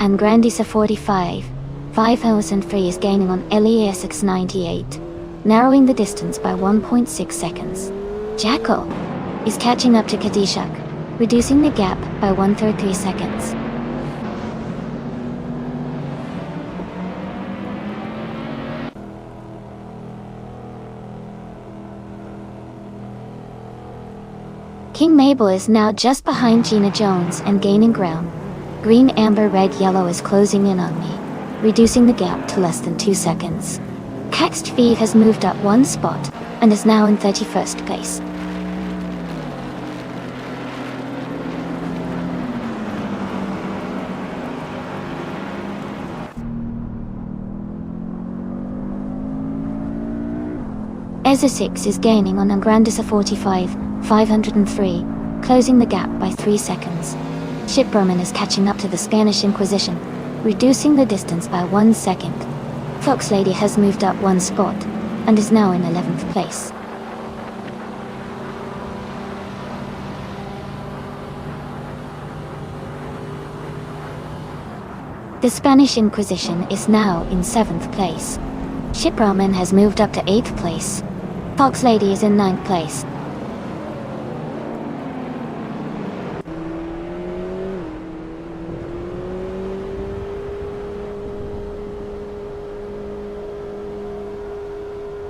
And Grandisa 45, 5003 is gaining on LESX 98, narrowing the distance by 1.6 seconds. Jackal is catching up to Kadishak, reducing the gap by 133 seconds. King Mabel is now just behind Gina Jones and gaining ground. Green, amber, red, yellow is closing in on me, reducing the gap to less than 2 seconds. Caxed Feed has moved up 1 spot and is now in 31st place. Ezra 6 is gaining on Angrandisa 45, 503, closing the gap by 3 seconds. Ship Roman is catching up to the Spanish Inquisition, reducing the distance by 1 second. Fox Lady has moved up 1 spot and is now in 11th place. The Spanish Inquisition is now in 7th place. Ship Roman has moved up to 8th place. Fox Lady is in 9th place.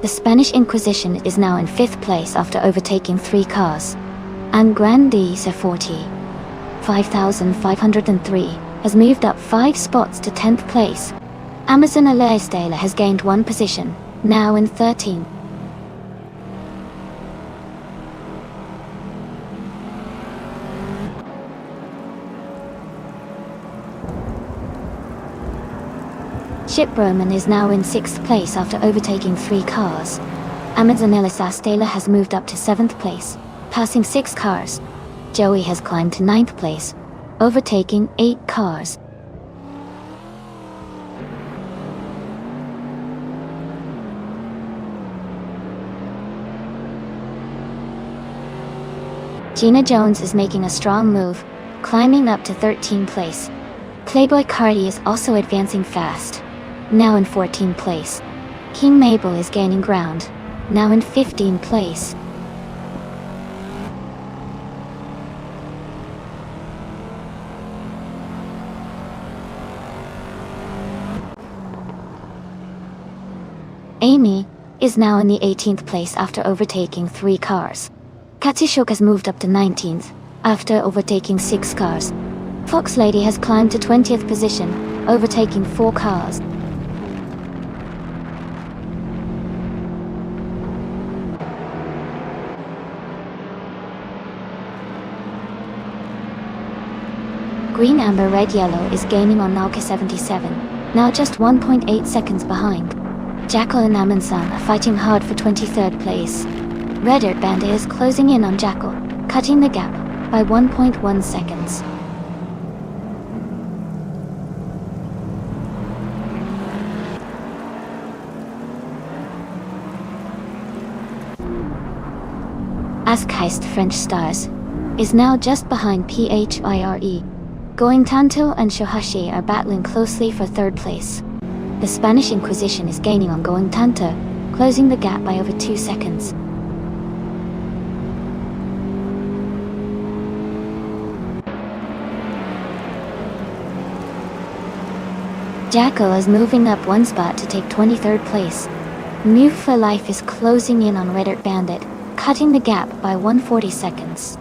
The Spanish Inquisition is now in 5th place after overtaking 3 cars. And Grandisa 40, 5503 has moved up 5 spots to 10th place. Amazon Estela has gained 1 position, now in 13th. Ship Roman is now in 6th place after overtaking 3 cars. Amazonella Stela has moved up to 7th place, passing 6 cars. Joey has climbed to 9th place, overtaking 8 cars. Gina Jones is making a strong move, climbing up to 13th place. Playboy Cardi is also advancing fast, now in 14th place. King Mabel is gaining ground, now in 15th place. Amy is now in the 18th place after overtaking 3 cars. Katsushok has moved up to 19th after overtaking 6 cars. Fox Lady has climbed to 20th position, overtaking 4 cars. Green, amber, red, yellow is gaining on Nalka 77, now just 1.8 seconds behind. Jackal and Amansan are fighting hard for 23rd place. Red Earth Bandit is closing in on Jackal, cutting the gap by 1.1 seconds. Askheist French Stars is now just behind PHIRE. Going Tanto and Shohashi are battling closely for 3rd place. The Spanish Inquisition is gaining on Going Tanto, closing the gap by over 2 seconds. Jackal is moving up 1 spot to take 23rd place. Move for Life is closing in on Red Earth Bandit, cutting the gap by 140 seconds.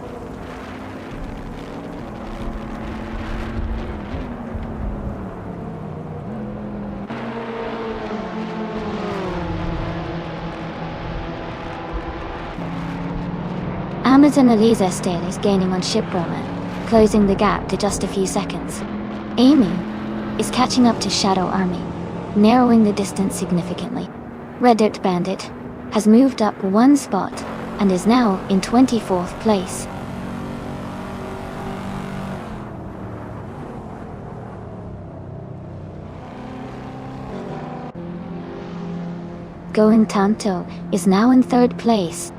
Amazon Elisa Estelle is gaining on Ship Roman, closing the gap to just a few seconds. Amy is catching up to Shadow Army, narrowing the distance significantly. Red Dirt Bandit has moved up 1 spot and is now in 24th place. Going Tanto is now in 3rd place.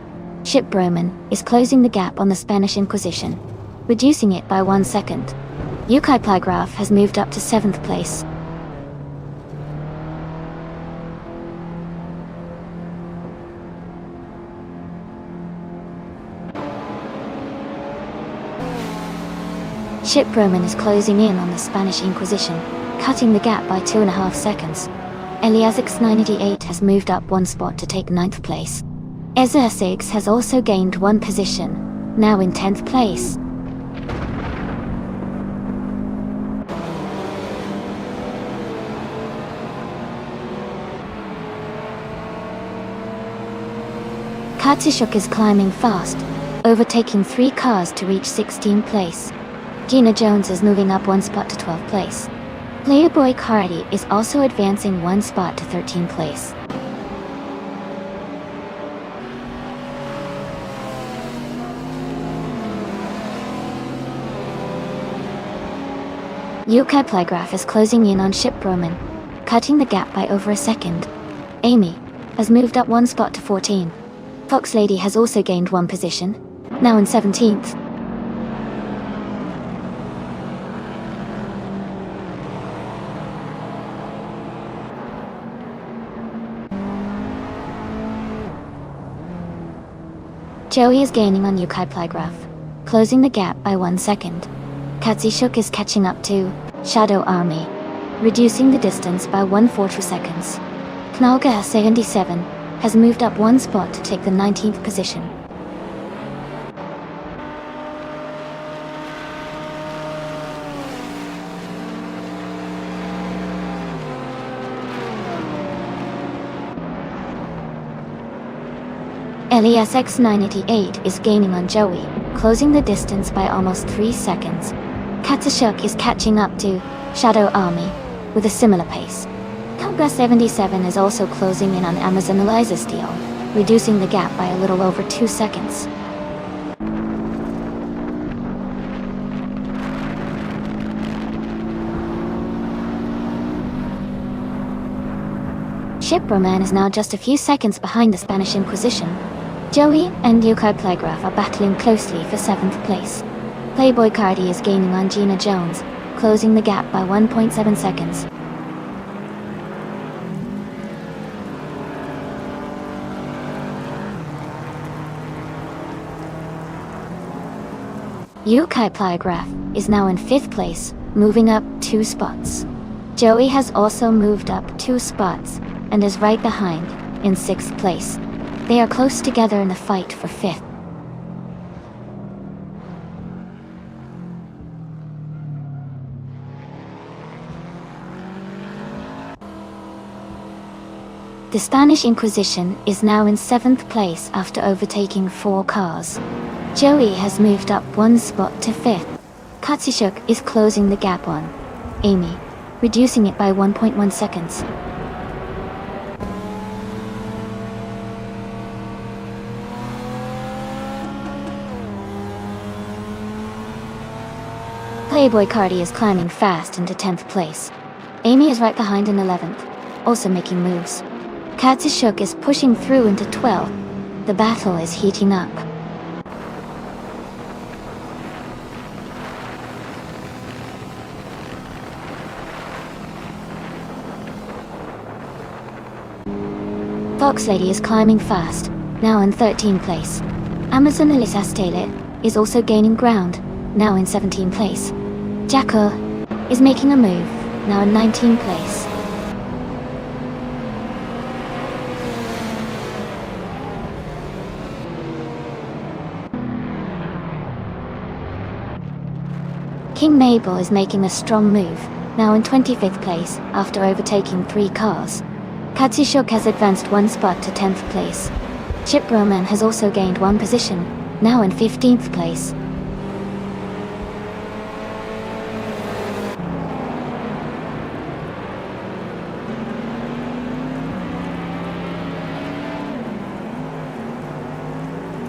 Ship Broman is closing the gap on the Spanish Inquisition, reducing it by 1 second. Yukai Plygraph has moved up to 7th place. Ship Broman is closing in on the Spanish Inquisition, cutting the gap by 2.5 seconds. Eliasix 988 has moved up 1 spot to take 9th place. Ezra6 has also gained 1 position, now in 10th place. Katsushuk is climbing fast, overtaking 3 cars to reach 16th place. Gina Jones is moving up 1 spot to 12th place. Playboy Cardi is also advancing 1 spot to 13th place. Yukai Plygraph is closing in on Ship Broman, cutting the gap by over a second. Amy has moved up 1 spot to 14. Fox Lady has also gained 1 position, now in 17th. Joey is gaining on Yukai Plygraph, closing the gap by 1 second. Katsushuk is catching up to Shadow Army, reducing the distance by 1/4 seconds. Knalga 77 has moved up 1 spot to take the 19th position. Eliasx 988 is gaining on Joey, closing the distance by almost 3 seconds. Katsushuk is catching up to Shadow Army with a similar pace. Knalga 77 is also closing in on Amazon Eliza Steele, reducing the gap by a little over 2 seconds. Ship Broman is now just a few seconds behind the Spanish Inquisition. Joey and Yukai Plygraph are battling closely for 7th place. Playboy Cardi is gaining on Gina Jones, closing the gap by 1.7 seconds. Yukai Plygraph is now in 5th place, moving up 2 spots. Joey has also moved up 2 spots and is right behind, in 6th place. They are close together in the fight for 5th. The Spanish Inquisition is now in 7th place after overtaking 4 cars. Joey has moved up 1 spot to 5th. Katsushuk is closing the gap on Amy, reducing it by 1.1 seconds. Playboy Cardi is climbing fast into 10th place. Amy is right behind in 11th, also making moves. Katsushuk is pushing through into 12th. The battle is heating up. Fox Lady is climbing fast, now in 13th place. Amazon Elisa Stele is also gaining ground, now in 17th place. Jackal is making a move, now in 19th place. King Mabel is making a strong move, now in 25th place after overtaking 3 cars. Katsushuk has advanced 1 spot to 10th place. Ship Broman has also gained 1 position, now in 15th place.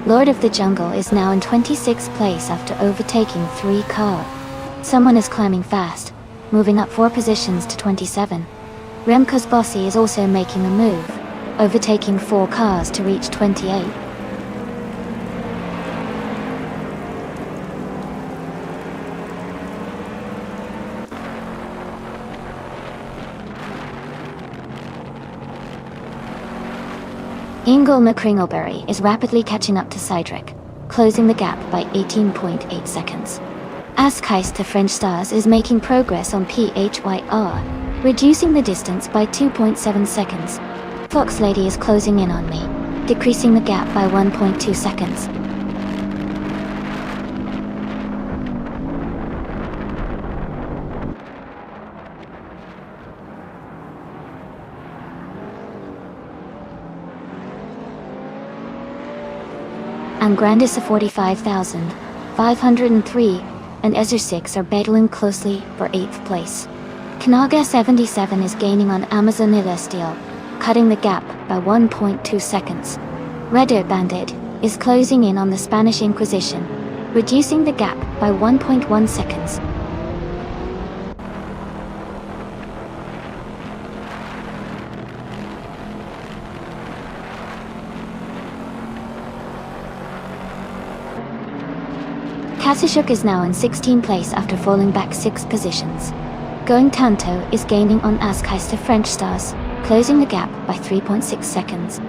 Lord of the Jungle is now in 26th place after overtaking 3 cars. Someone is climbing fast, moving up 4 positions to 27. Remco's Bossy is also making a move, overtaking 4 cars to reach 28. Ingol McCringleberry is rapidly catching up to Cydric, closing the gap by 18.8 seconds. Askheist to French Stars is making progress on PHYR, reducing the distance by 2.7 seconds. Fox Lady is closing in on me, decreasing the gap by 1.2 seconds. And Grandis of 45,503 and Ezra 6 are battling closely for 8th place. Kanaga 77 is gaining on Amazon Celestial, cutting the gap by 1.2 seconds. Red Dirt Bandit is closing in on the Spanish Inquisition, reducing the gap by 1.1 seconds. Kazishuk is now in 16th place after falling back 6 positions. Going Tanto is gaining on Askheist to French Stars, closing the gap by 3.6 seconds.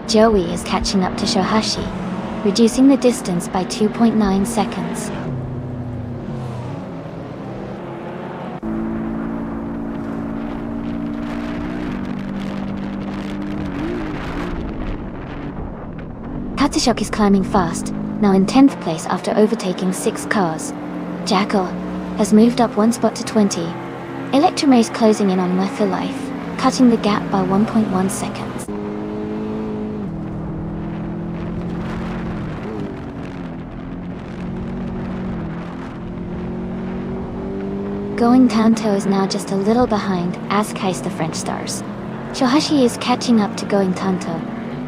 Joey is catching up to Shohashi, reducing the distance by 2.9 seconds. Katsushok is climbing fast, now in 10th place after overtaking 6 cars. Jackal has moved up 1 spot to 20. Electromare is closing in on Methyl Life, cutting the gap by 1.1 seconds. Going Tanto is now just a little behind Askheist the French Stars. Shohashi is catching up to Going Tanto.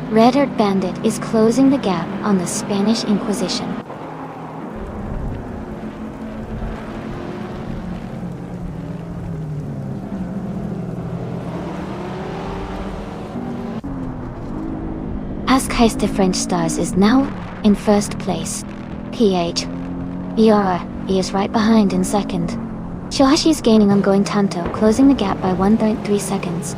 Red Dirt Bandit is closing the gap on the Spanish Inquisition. Askheist the French Stars is now in 1st place. PHYR is right behind in 2nd. Shohashi is gaining on Going Tanto, closing the gap by 1.3 seconds.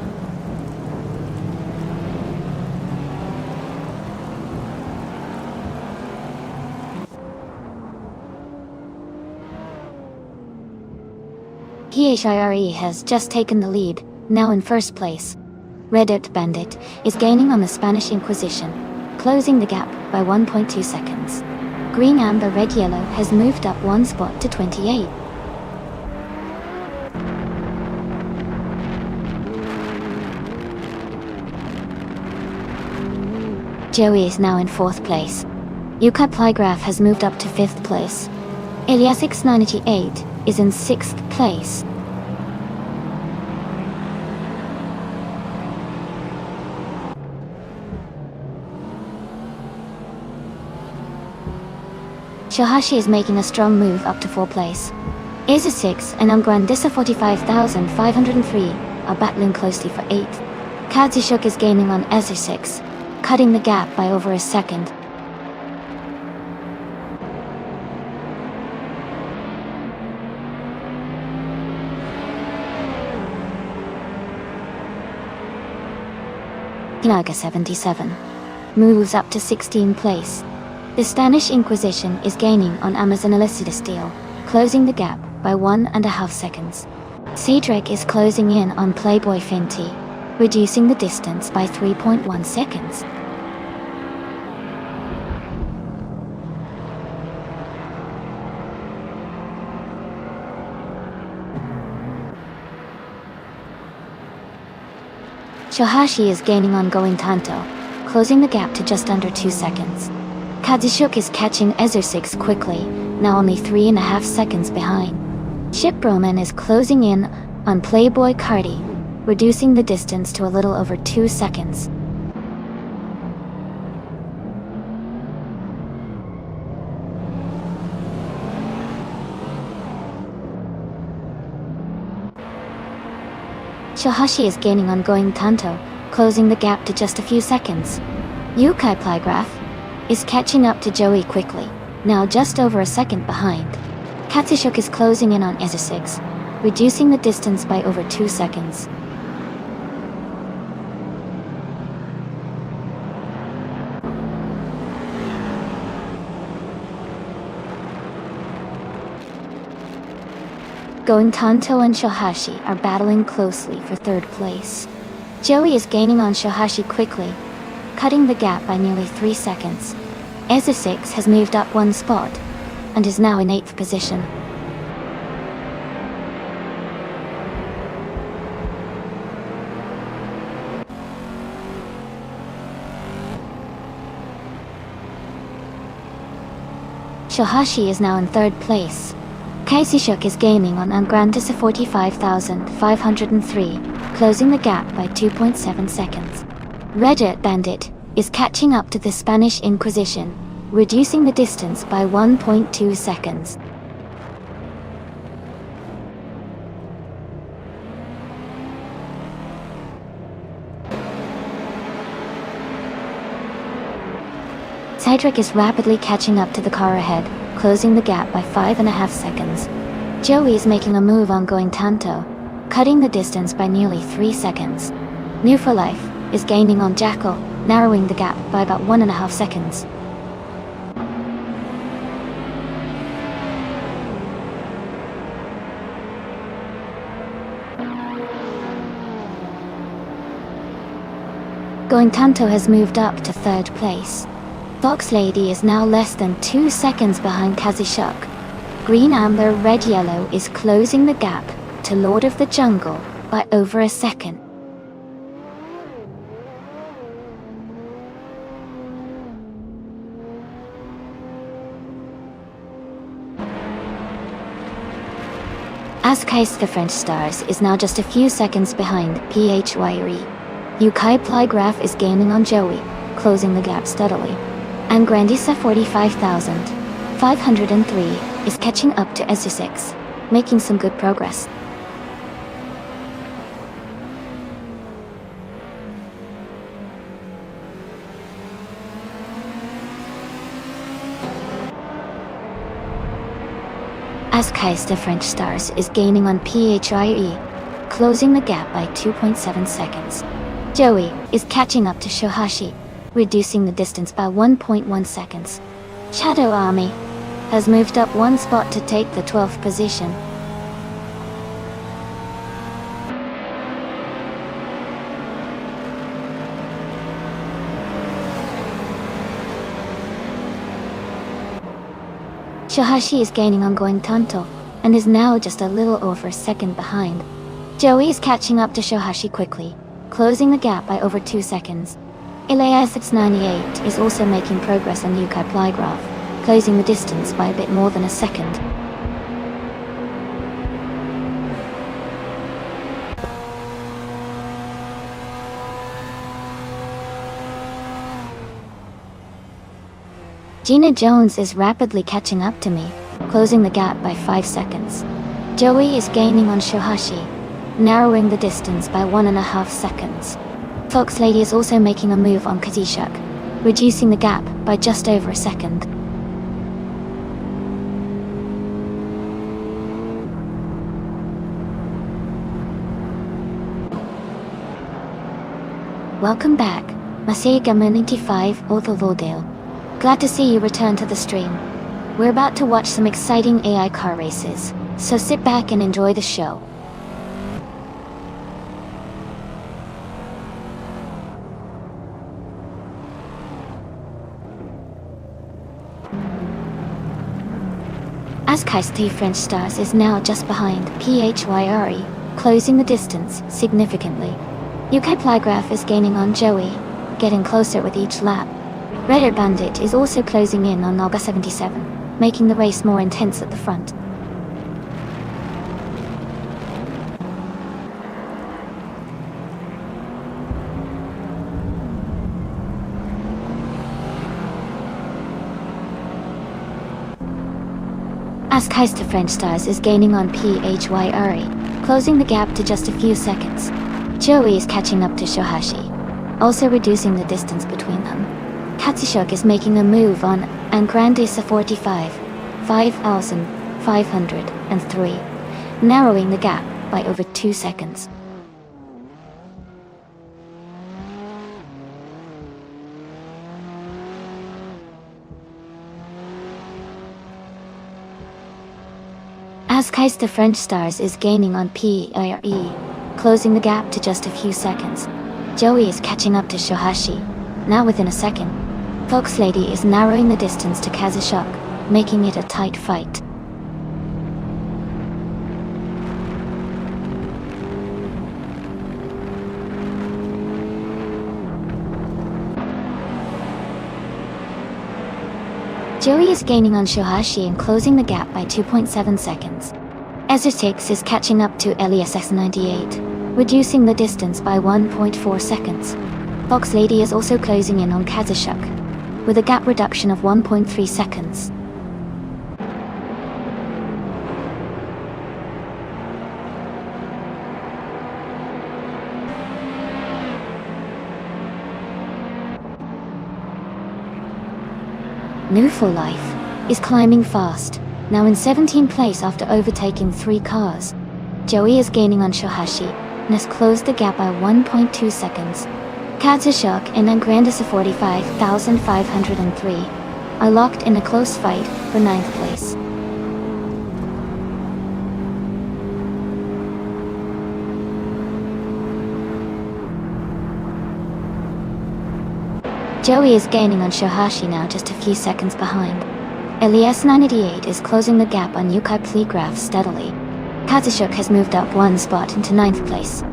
PHIRE has just taken the lead, now in 1st place. Red Dirt Bandit is gaining on the Spanish Inquisition, closing the gap by 1.2 seconds. Green Amber Red Yellow has moved up 1 spot to 28. Joey is now in 4th place. Yukai Plygraph has moved up to 5th place. Elias698 is in 6th place. Shohashi is making a strong move up to 4th place. Aza 6 and Ungrandissa 45,503 are battling closely for 8th. Katsushuk is gaining on Aza 6, cutting the gap by over a second. Kinaga 77 moves up to 16th place. The Spanish Inquisition is gaining on Amazon Celestial, closing the gap by 1.5 seconds. Cedric is closing in on Playboy Fenty, reducing the distance by 3.1 seconds. Shohashi is gaining on Going Tanto, closing the gap to just under 2 seconds. Katsushuk is catching Ezra 6 quickly, now only 3.5 seconds behind. Ship Roman is closing in on Playboy Cardi, reducing the distance to a little over 2 seconds. Shohashi is gaining on Going Tanto, closing the gap to just a few seconds. Yukai Plygraph is catching up to Joey quickly, now just over a second behind. Katsushuk is closing in on Ezra 6, reducing the distance by over 2 seconds. Going Tanto and Shohashi are battling closely for third place. Joey is gaining on Shohashi quickly, cutting the gap by nearly 3 seconds. Ezra6 has moved up 1 spot and is now in 8th position. Shohashi is now in 3rd place. Kaisishuk is gaining on Angrandis 45,503, closing the gap by 2.7 seconds. Reddit Bandit is catching up to the Spanish Inquisition, reducing the distance by 1.2 seconds. Cedric is rapidly catching up to the car ahead, closing the gap by 5.5 seconds. Joey is making a move on Going Tanto, cutting the distance by nearly 3 seconds. New for Life is gaining on Jackal, narrowing the gap by about 1.5 seconds. Going Tanto has moved up to 3rd place. Fox Lady is now less than 2 seconds behind Kazishuk. Green Amber Red Yellow is closing the gap to Lord of the Jungle by over a second. Askais the French Stars is now just a few seconds behind PHYRE. Yukai Plygraph is gaining on Joey, closing the gap steadily. And Grandisa 45,503 is catching up to Ezra6, making some good progress. Askais the French Stars is gaining on PHIE, closing the gap by 2.7 seconds. Joey is catching up to Shohashi, reducing the distance by 1.1 seconds. Shadow Army has moved up 1 spot to take the 12th position. Shohashi is gaining on Going Tanto, and is now just a little over a second behind. Joey is catching up to Shohashi quickly, closing the gap by over 2 seconds. Elias698 is also making progress on Yukai Plygraph, closing the distance by a bit more than a second. Gina Jones is rapidly catching up to me, closing the gap by 5 seconds. Joey is gaining on Shohashi, narrowing the distance by 1.5 seconds. Fox Lady is also making a move on Kazishuk, reducing the gap by just over a second. Welcome back, Masayagama95 Othovodale. Glad to see you return to the stream. We're about to watch some exciting AI car races, so sit back and enjoy the show. Askais the French Stars is now just behind PHYRE, closing the distance significantly. UK Plygraph is gaining on Joey, getting closer with each lap. Reddit Bandit is also closing in on Naga 77, making the race more intense at the front. Askais the French Stars is gaining on PHYRE, closing the gap to just a few seconds. Joey is catching up to Shohashi, also reducing the distance between them. Katsushuk is making a move on Angrandisa 45,503, narrowing the gap by over 2 seconds. Askais the French Stars is gaining on PRE, closing the gap to just a few seconds. Joey is catching up to Shohashi, now within a second. Fox Lady is narrowing the distance to Kazushok, making it a tight fight. Joey is gaining on Shohashi and closing the gap by 2.7 seconds. Ezotix is catching up to LESX98, reducing the distance by 1.4 seconds. Fox Lady is also closing in on Kazushok, with a gap reduction of 1.3 seconds. New for Life is climbing fast, now in 17th place after overtaking 3 cars. Joey is gaining on Shohashi and has closed the gap by 1.2 seconds. Kazushok and Grandis 45,503 are locked in a close fight for 9th place. Joey is gaining on Shohashi now just a few seconds behind. LES988 is closing the gap on Yukai Playgraph steadily. Kazushok has moved up 1 spot into 9th place.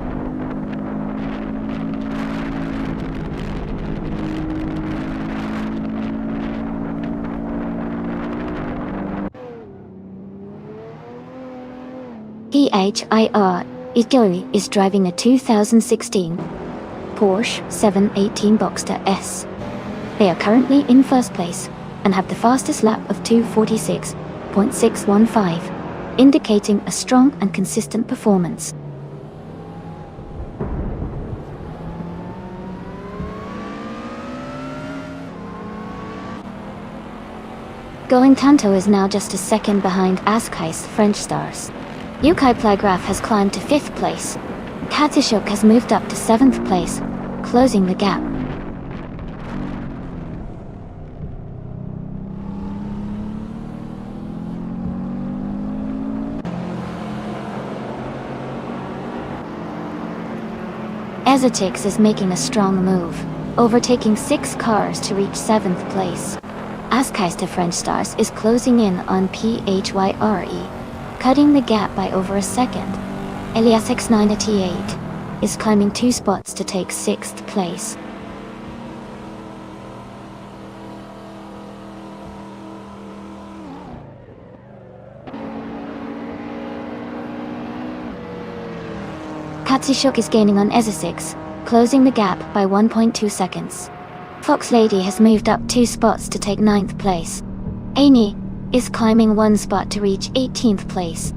PHIR Joey is driving a 2016 Porsche 718 Boxster S. They are currently in 1st place and have the fastest lap of 2:46.615, indicating a strong and consistent performance. Going Tanto is now just a second behind Askai's French Stars. Yukai Playgraph has climbed to 5th place. Kazushok has moved up to 7th place, closing the gap. Ezotix is making a strong move, overtaking 6 cars to reach 7th place. Askais the French Stars is closing in on PHYRE, cutting the gap by over a second. LESX988 is climbing 2 spots to take 6th place. Kazushok is gaining on Ezotix, closing the gap by 1.2 seconds. Fox Lady has moved up 2 spots to take 9th place. Amy is climbing 1 spot to reach 18th place.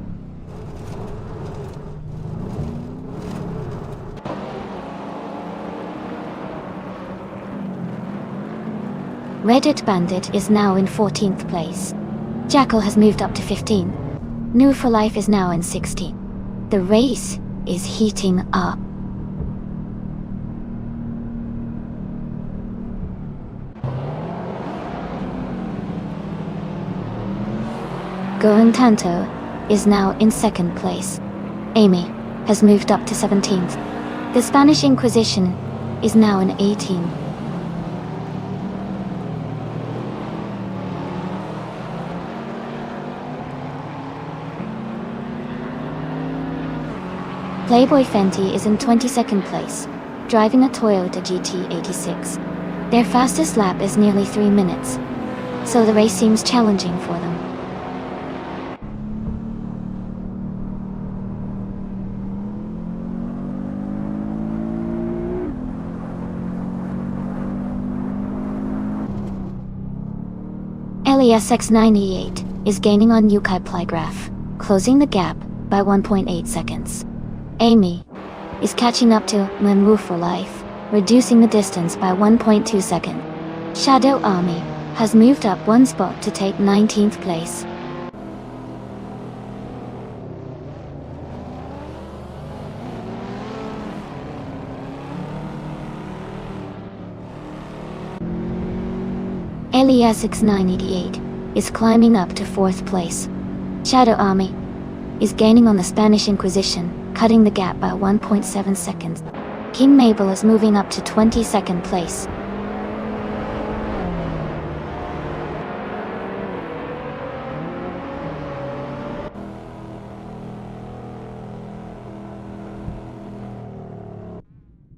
Reddit Bandit is now in 14th place. Jackal has moved up to 15. New for Life is now in 16. The race is heating up. Going Tanto is now in 2nd place. Amy has moved up to 17th. The Spanish Inquisition is now in 18. Playboy Fenty is in 22nd place, driving a Toyota GT86. Their fastest lap is nearly 3 minutes, so the race seems challenging for them. LESX988 is gaining on Yukai Playgraph, closing the gap by 1.8 seconds. Amy is catching up to New for Life, reducing the distance by 1.2 seconds. Shadow Army has moved up 1 spot to take 19th place. LESX988 is climbing up to 4th place. Shadow Army is gaining on the Spanish Inquisition, cutting the gap by 1.7 seconds. King Mabel is moving up to 22nd place.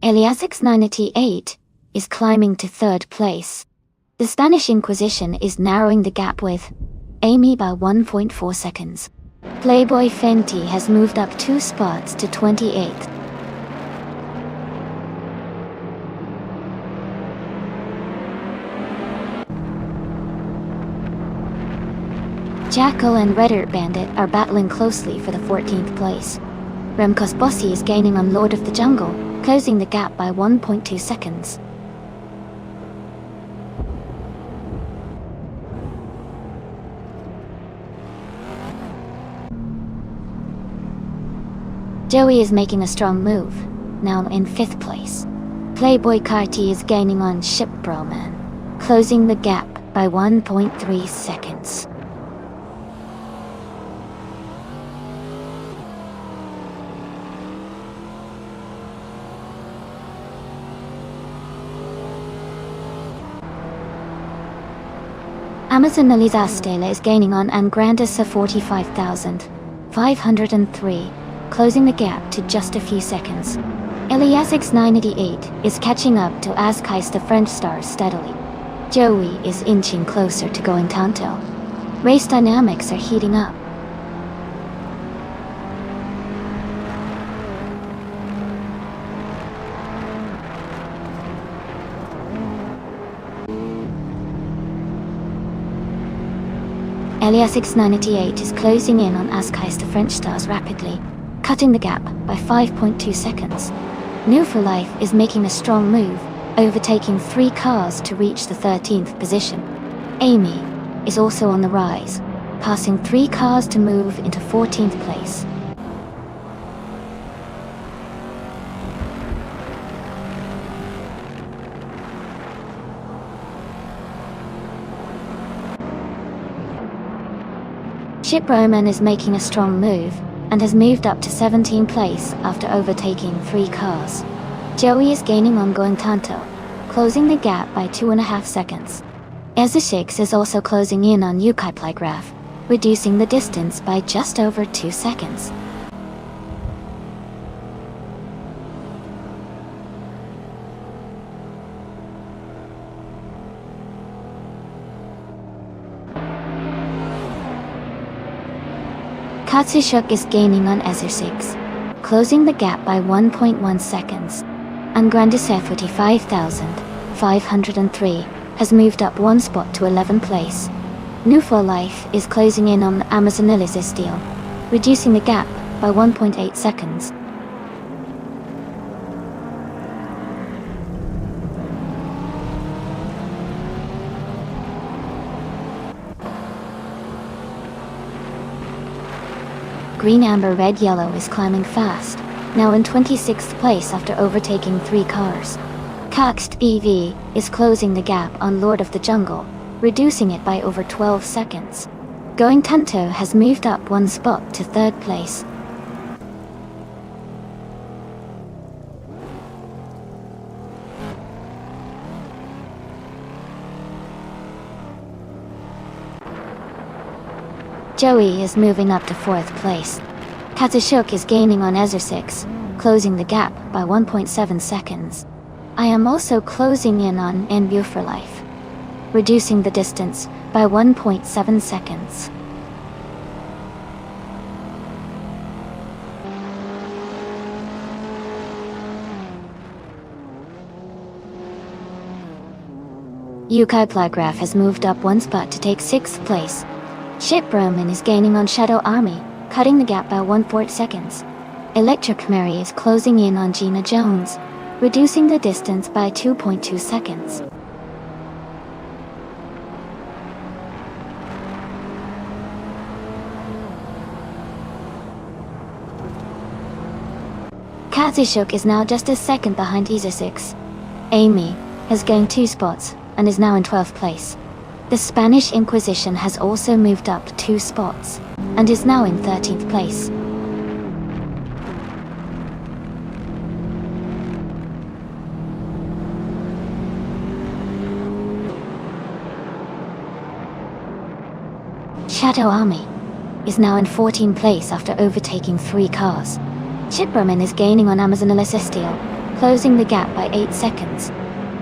Eliasix 988 is climbing to 3rd place. The Spanish Inquisition is narrowing the gap with Amy by 1.4 seconds. Playboy Fenty has moved up 2 spots to 28th. Jackal and Red Earth Bandit are battling closely for the 14th place. Remkos Bossy is gaining on Lord of the Jungle, closing the gap by 1.2 seconds. Joey is making a strong move, now in 5th place. Playboy Carti is gaining on Ship Broman, closing the gap by 1.3 seconds. Amazon Elisa Stella is gaining on Angrandisa 45,503, closing the gap to just a few seconds. Eliasix 988 is catching up to Askais the French star steadily. Joey is inching closer to going Tanto. Race dynamics are heating up. Eliasix 988 is closing in on Askais the French stars rapidly, cutting the gap by 5.2 seconds. New for Life is making a strong move, overtaking 3 cars to reach the 13th position. Amy is also on the rise, passing 3 cars to move into 14th place. Ship Roman is making a strong move, and has moved up to 17th place after overtaking 3 cars. Joey is gaining on Going Tanto, closing the gap by 2.5 seconds. Ezeshix is also closing in on Yukai Plygraph, reducing the distance by just over 2 seconds. Katsushuk is gaining on Ezeshix, closing the gap by 1.1 seconds. Angrandisa 45,503 has moved up 1 spot to 11th place. New for Life is closing in on Amazonelis Steel, reducing the gap by 1.8 seconds. Green Amber Red Yellow is climbing fast, now in 26th place after overtaking 3 cars. Kaxt EV is closing the gap on Lord of the Jungle, reducing it by over 12 seconds. Going Tanto has moved up 1 spot to 3rd place. Joey is moving up to 4th place. Katsushuk is gaining on Ezeshix, closing the gap by 1.7 seconds. I am also closing in on New for Life, reducing the distance by 1.7 seconds. Yukai Plygraph has moved up 1 spot to take 6th place. Ship Roman is gaining on Shadow Army, cutting the gap by 1.4 seconds. Electric Mary is closing in on Gina Jones, reducing the distance by 2.2 seconds. Katsushuk is now just a second behind Ezeshix. Amy has gained 2 spots and is now in 12th place. The Spanish Inquisition has also moved up 2 spots, and is now in 13th place. Shadow Army is now in 14th place after overtaking 3 cars. Chipperman is gaining on Amazon Celestial, closing the gap by 8 seconds.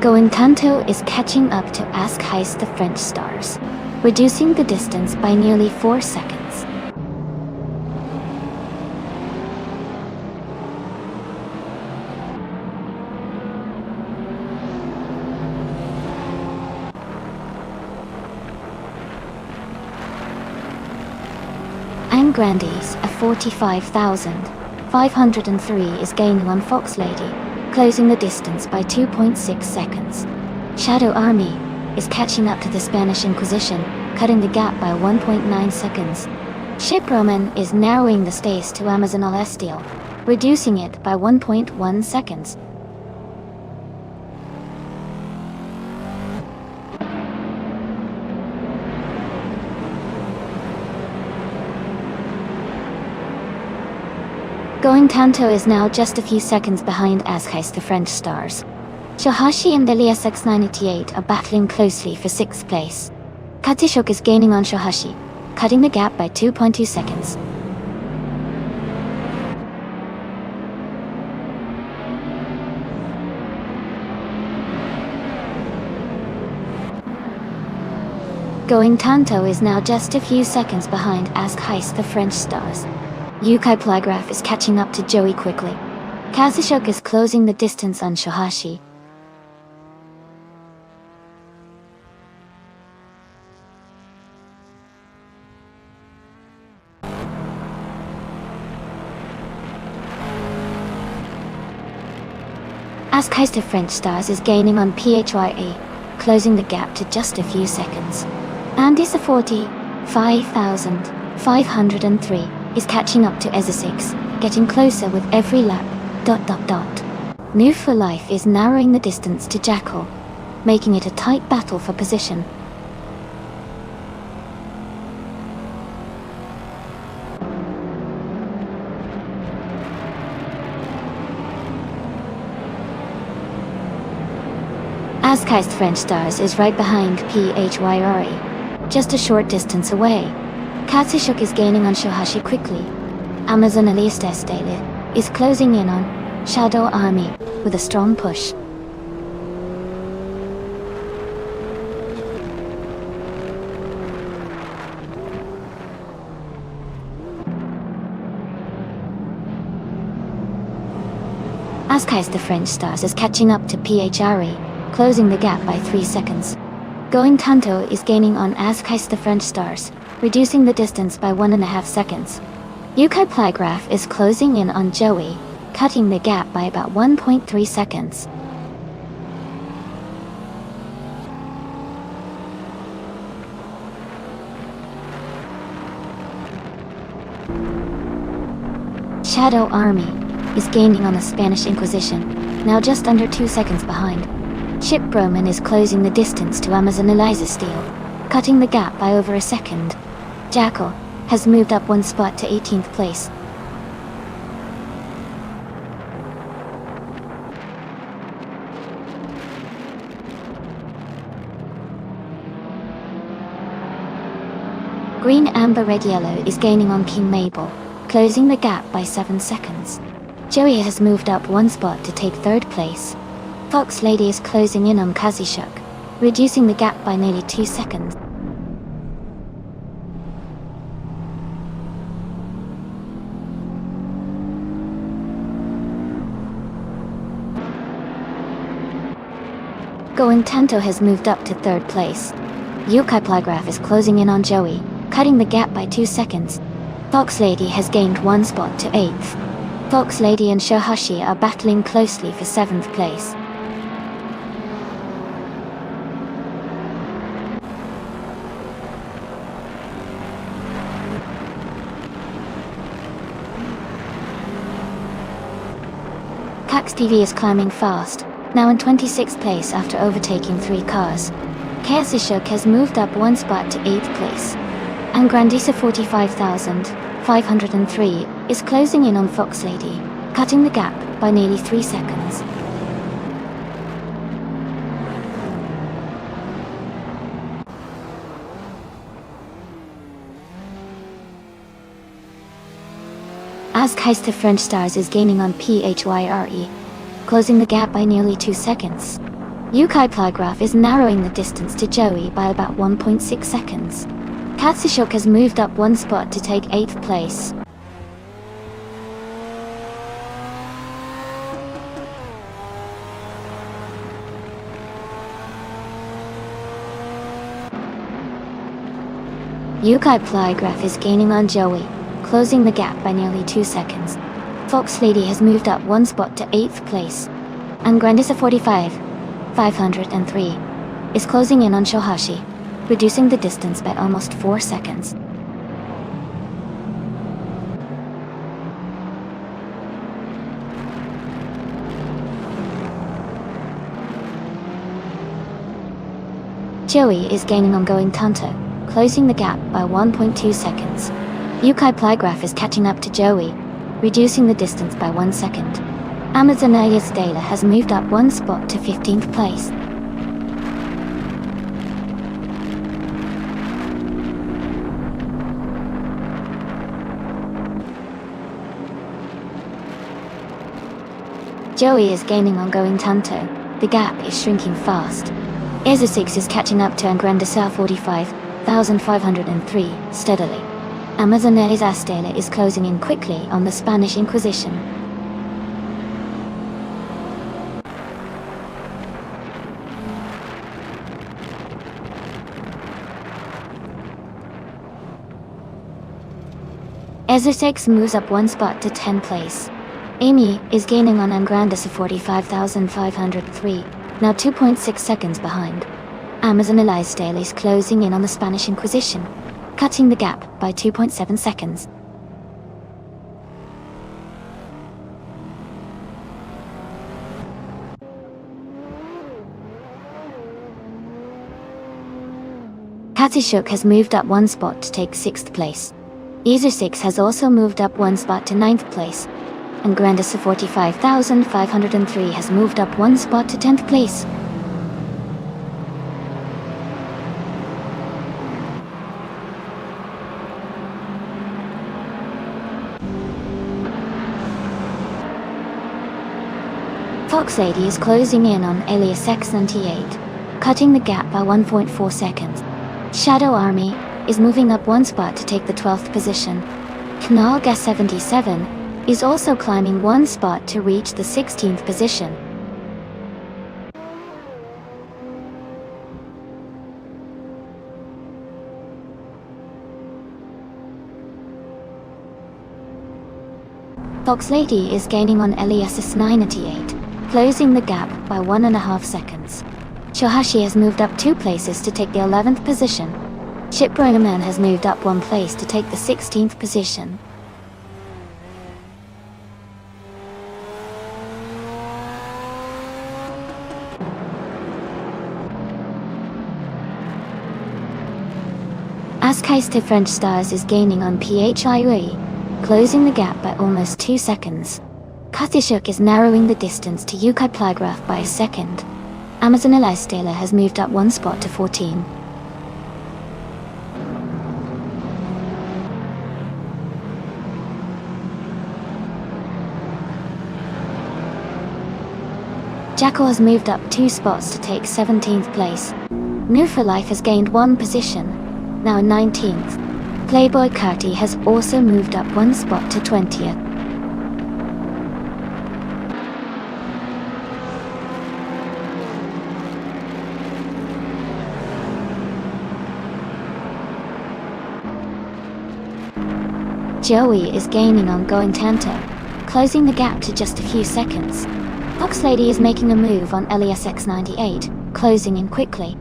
Going Tanto is catching up to Ask Heist the French Stars, reducing the distance by nearly 4 seconds. Grandies, a 45,503 is gaining on Fox Lady, closing the distance by 2.6 seconds. Shadow Army is catching up to the Spanish Inquisition, cutting the gap by 1.9 seconds. Ship Roman is narrowing the space to Amazon Celestial, reducing it by 1.1 seconds. Going Tanto is now just a few seconds behind Ask Heist the French Stars. Shohashi and Elias X988 are battling closely for 6th place. Katishuk is gaining on Shohashi, cutting the gap by 2.2 seconds. Going Tanto is now just a few seconds behind Ask Heist the French Stars. Yukai Plygraph is catching up to Joey quickly. Kazushuk is closing the distance on Shohashi. Ask Heist the French Stars is gaining on PHYA, closing the gap to just a few seconds. Andy's a 45,503. is catching up to Ezra6, getting closer with every lap. Move for Life is narrowing the distance to Jackal, making it a tight battle for position. Ask Heist French Stars is right behind PHYRE, just a short distance away. Katsushuk is gaining on Shohashi quickly. Amazon Celestial is closing in on Shadow Army with a strong push. Ask Heist the French Stars is catching up to PHRE, closing the gap by 3 seconds. Going Tanto is gaining on Ask Heist the French Stars, reducing the distance by 1.5 seconds. Yukai Plygraph is closing in on Joey, cutting the gap by about 1.3 seconds. Shadow Army is gaining on the Spanish Inquisition, now just under 2 seconds behind. Chip Broman is closing the distance to Amazon Eliza Steele, cutting the gap by over a second. Jackal has moved up 1 spot to 18th place. Green Amber Red Yellow is gaining on King Mabel, closing the gap by 7 seconds. Joey has moved up 1 spot to take 3rd place. Fox Lady is closing in on Kazushuk, reducing the gap by nearly 2 seconds. Going Tanto has moved up to 3rd place. Yukai Plygraph is closing in on Joey, cutting the gap by 2 seconds. Fox Lady has gained 1 spot to 8th. Fox Lady and Shohashi are battling closely for 7th place. Cax TV is climbing fast, now in 26th place after overtaking 3 cars. Kazushuk has moved up one spot to 8th place. And Grandisa 45,503 is closing in on Fox Lady, cutting the gap by nearly 3 seconds. As Keister French Stars is gaining on PHYRE, closing the gap by nearly 2 seconds. Yukai Plygraph is narrowing the distance to Joey by about 1.6 seconds. Katsushuk has moved up one spot to take 8th place. Yukai Plygraph is gaining on Joey, closing the gap by nearly 2 seconds. Fox Lady has moved up one spot to 8th place. And Grandisa 45,503 is closing in on Shohashi, reducing the distance by almost 4 seconds. Joey is gaining on Going Tanto, closing the gap by 1.2 seconds. Yukai Plygraph is catching up to Joey, reducing the distance by 1 second. Amazon Elias Dela has moved up one spot to 15th place. Joey is gaining on Going Tanto. The gap is shrinking fast. Ezo6 is catching up to Angrandisa 45,503 steadily. Amazon Elias Dela is closing in quickly on the Spanish Inquisition. Ezo6 moves up one spot to 10th place. Amy is gaining on Angrandis of 45,503, now 2.6 seconds behind. Amazon Elias Dela is closing in on the Spanish Inquisition, cutting the gap by 2.7 seconds. Katsushuk has moved up one spot to take 6th place. Ezo6 has also moved up one spot to 9th place, and Grandisa 45,503 has moved up one spot to 10th place. Fox Lady is closing in on Elias X98, cutting the gap by 1.4 seconds. Shadow Army is moving up one spot to take the 12th position. Knal Gas 77 is also climbing one spot to reach the 16th position. Fox Lady is gaining on Elias 98, closing the gap by 1.5 seconds. Shohashi has moved up 2 places to take the 11th position. Shipbroker Man has moved up 1 place to take the 16th position. Askeister French Stars is gaining on PHIE, closing the gap by almost 2 seconds. Katsushuk is narrowing the distance to Yukai Plygraph by a second. Amazon Elias Dela has moved up 1 spot to 14. Jackal has moved up 2 spots to take 17th place. New for Life has gained 1 position, now in 19th. Playboy Curti has also moved up 1 spot to 20th. Joey is gaining on Going Tanto, closing the gap to just a few seconds. Fox Lady is making a move on Elias X98, closing in quickly.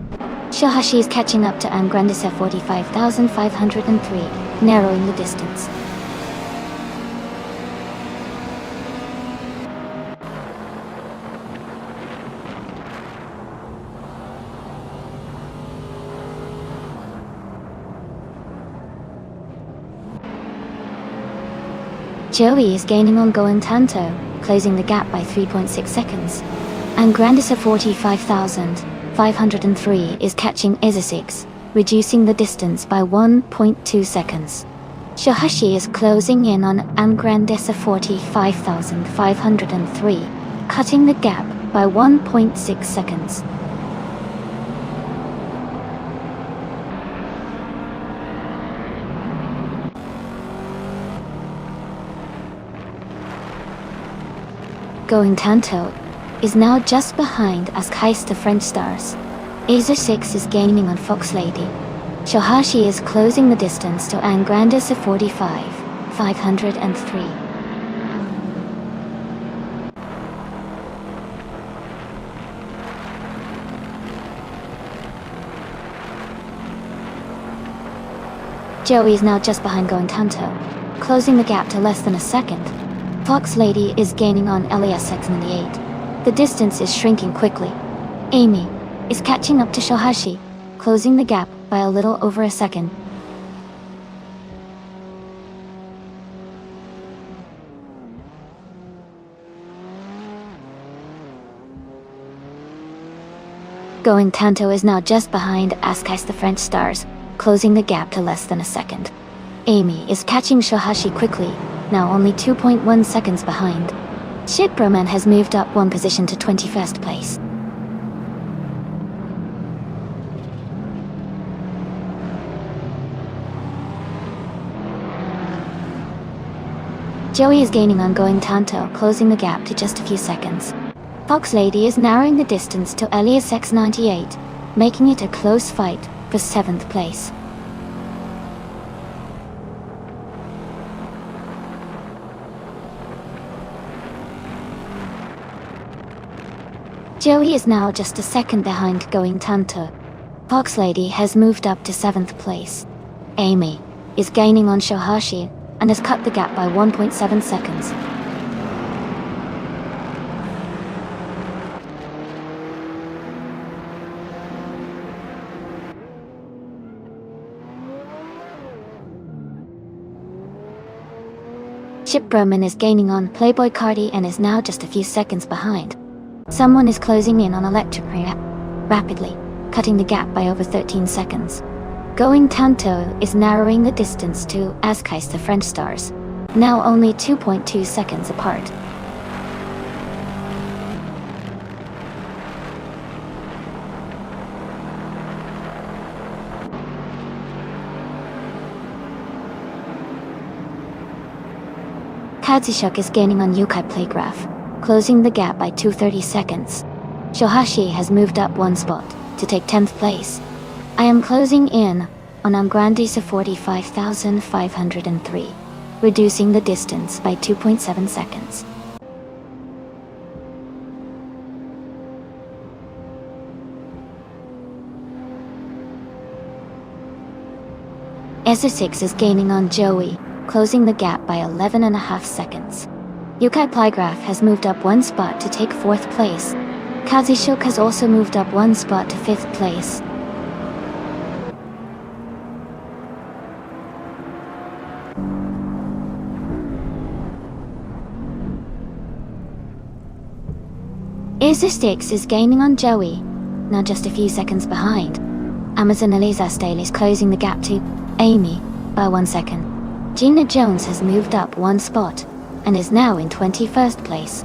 Shohashi is catching up to Angrandisa 45,503, narrowing the distance. Joey is gaining on Going Tanto, closing the gap by 3.6 seconds. And Grandisa 45,503 is catching Isa6, reducing the distance by 1.2 seconds. Shohashi is closing in on Angrandesa 45,503, cutting the gap by 1.6 seconds. Going Tanto is now just behind Askais the French Stars. Isa6 is gaining on Fox Lady. Shohashi is closing the distance to Angrandesa 45,503. Joey is now just behind Going Tanto, closing the gap to less than a second. Fox Lady is gaining on LES698. The distance is shrinking quickly. Amy is catching up to Shohashi, closing the gap by a little over a second. Going Tanto is now just behind Askais the French Stars, closing the gap to less than a second. Amy is catching Shohashi quickly, now only 2.1 seconds behind. Shiproman has moved up one position to 21st place. Joey is gaining on Going Tanto, closing the gap to just a few seconds. Fox Lady is narrowing the distance to Elias X98, making it a close fight for 7th place. Joey is now just a second behind Going Tanto. Fox Lady has moved up to 7th place. Amy is gaining on Shohashi and has cut the gap by 1.7 seconds. Shiproman is gaining on Playboy Cardi and is now just a few seconds behind. Someone is closing in on Electric rapidly, cutting the gap by over 13 seconds. Going Tanto is narrowing the distance to Askais the French Stars, now only 2.2 seconds apart. Kazushuk is gaining on Yukai Playgraph, closing the gap by 2.30 seconds. Shohashi has moved up one spot to take 10th place. I am closing in on Angrandesa 45,503, reducing the distance by 2.7 seconds. Esa6 is gaining on Joey, closing the gap by 11.5 seconds. Yukai Plygraph has moved up one spot to take 4th place. Kazushuk has also moved up one spot to 5th place. Isa6 is gaining on Joey, now just a few seconds behind. Amazon Eliza Stale is closing the gap to Amy by 1 second. Gina Jones has moved up one spot and is now in 21st place.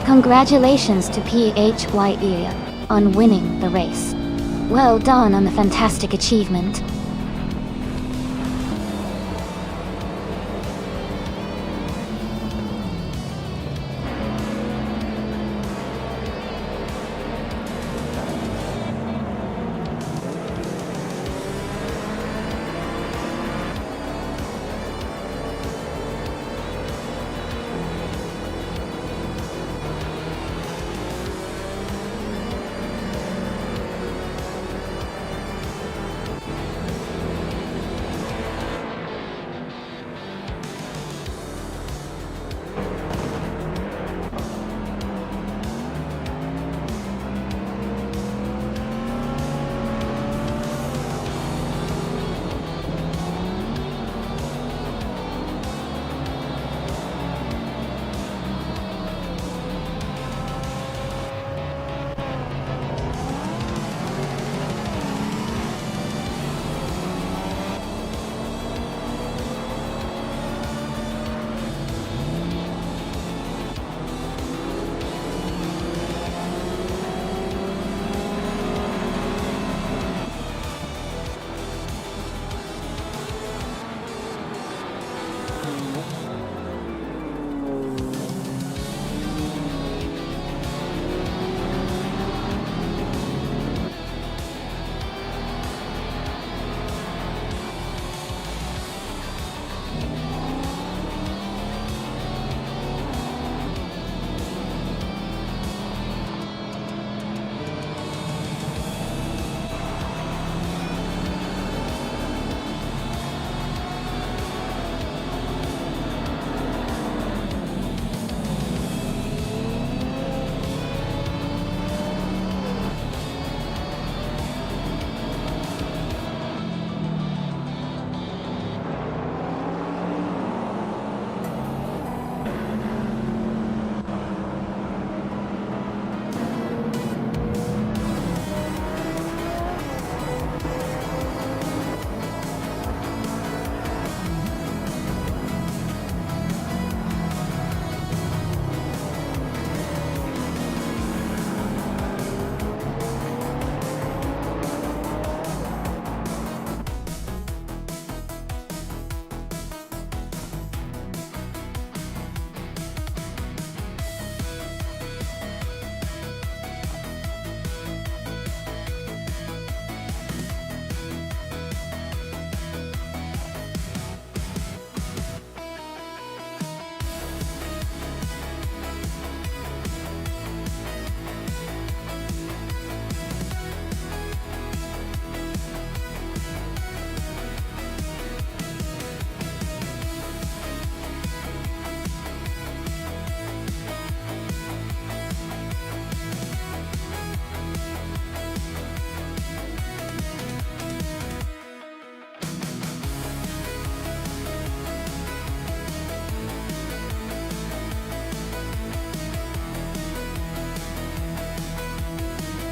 Congratulations to PHYE on winning the race. Well done on the fantastic achievement.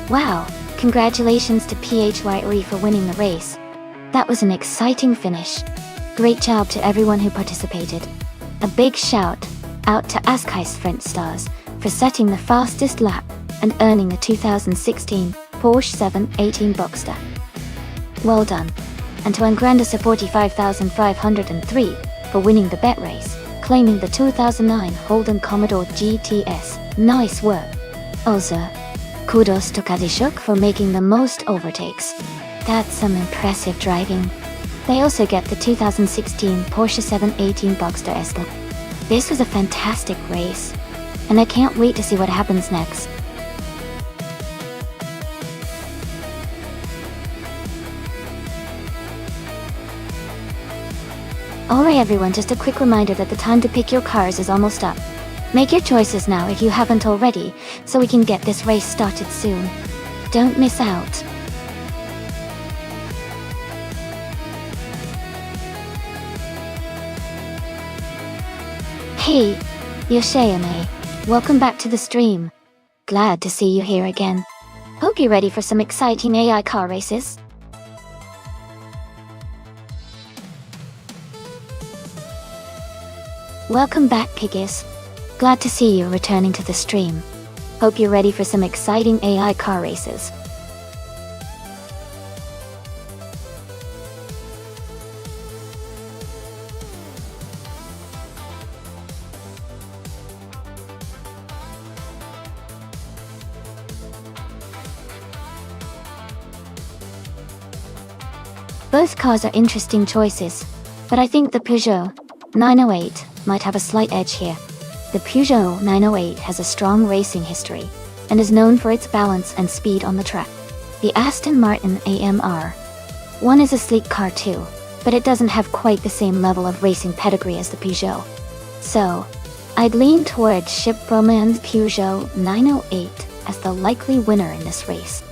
Wow, congratulations to PHYRE for winning the race. That was an exciting finish. Great job to everyone who participated. A big shout out to Askais French Stars for setting the fastest lap and earning the 2016 Porsche 718 Boxster. Well done. And to Angrandisa 45503 for winning the bet race, claiming the 2009 Holden Commodore GTS. Nice work. Also, kudos to Kazishuk for making the most overtakes. That's some impressive driving. They also get the 2016 Porsche 718 Boxster S-Line. This was a fantastic race, and I can't wait to see what happens next. Alright everyone, just a quick reminder that the time to pick your cars is almost up. Make your choices now if you haven't already, so we can get this race started soon. Don't miss out. Hey, Yoshayame. Welcome back to the stream. Glad to see you here again. Hope you're ready for some exciting AI car races. Welcome back, Piggies. Glad to see you returning to the stream. Hope you're ready for some exciting AI car races. Both cars are interesting choices, but I think the Peugeot 908 might have a slight edge here. The Peugeot 908 has a strong racing history, and is known for its balance and speed on the track. The Aston Martin AMR 1 is a sleek car too, but it doesn't have quite the same level of racing pedigree as the Peugeot. So, I'd lean towards Shipbroman's Peugeot 908 as the likely winner in this race.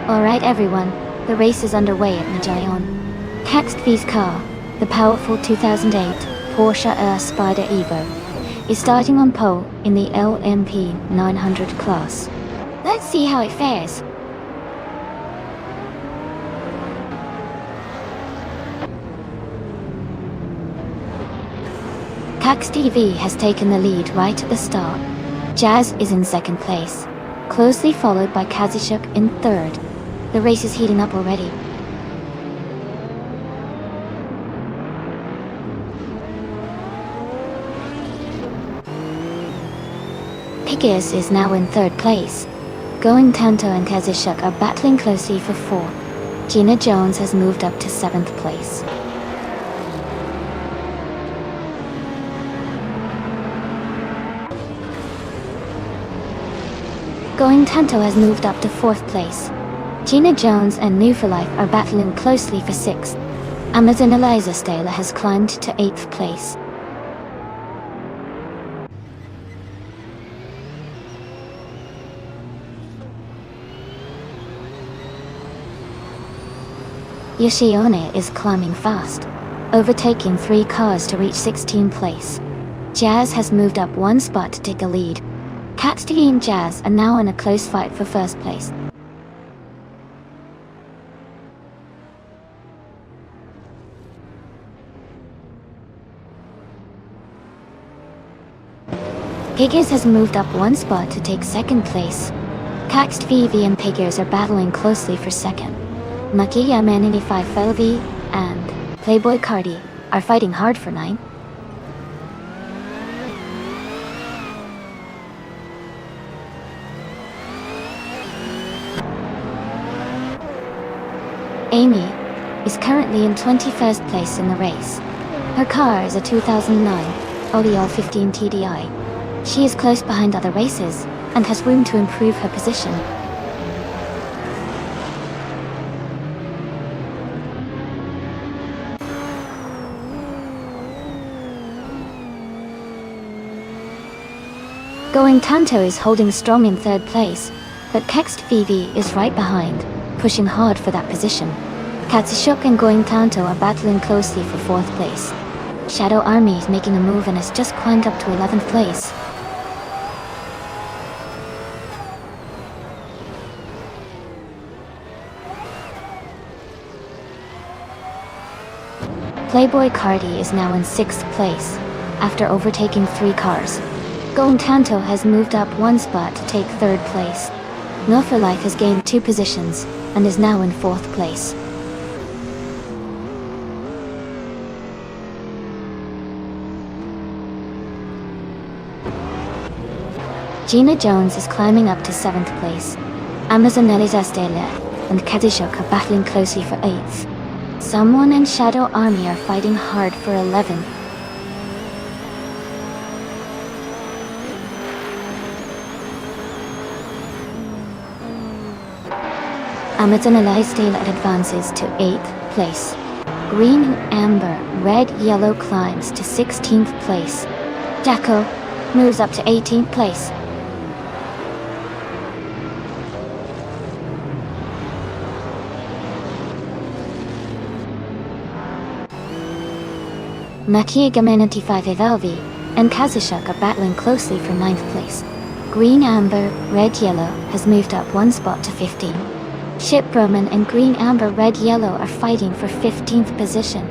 Alright everyone, the race is underway at Majayon. Caxtvi's car, the powerful 2008 Porsche Spider Evo, is starting on pole in the LMP 900 class. Let's see how it fares. CaxTV has taken the lead right at the start. Jazz is in second place, closely followed by Kazishuk in third. The race is heating up already. Piggies is now in third place. Going Tanto and Kazishuk are battling closely for fourth. Gina Jones has moved up to seventh place. Going Tanto has moved up to fourth place. Gina Jones and New for Life are battling closely for sixth. Amazon Eliza Stahler has climbed to eighth place. Yoshione is climbing fast, overtaking 3 cars to reach 16th place. Jazz has moved up 1 spot to take a lead. Katsuki and Jazz are now in a close fight for first place. Piggies has moved up 1 spot to take second place. Caxt VV and Piggies are battling closely for second. Makia Man 85 Felvi and Playboy Cardi are fighting hard for 9. Amy is currently in 21st place in the race. Her car is a 2009 Audi 15 TDI. She is close behind other racers and has room to improve her position. Going Tanto is holding strong in 3rd place, but Kext VV is right behind, pushing hard for that position. Katsushuk and Going Tanto are battling closely for 4th place. Shadow Army is making a move and has just climbed up to 11th place. Playboy Cardi is now in 6th place, after overtaking 3 cars. Going Tanto has moved up 1 spot to take 3rd place. No for Life has gained 2 positions, and is now in 4th place. Gina Jones is climbing up to 7th place. Amazonelli Zastela and Katsushuk are battling closely for 8th. Someone and Shadow Army are fighting hard for 11th. Amazonelli Zastela advances to 8th place. Green, Amber, Red, Yellow climbs to 16th place. Jacko moves up to 18th place. Makia Gamen 95 Evalvi and Kazushuk are battling closely for 9th place. Green Amber, Red Yellow has moved up 1 spot to 15. Ship Roman and Green Amber Red Yellow are fighting for 15th position.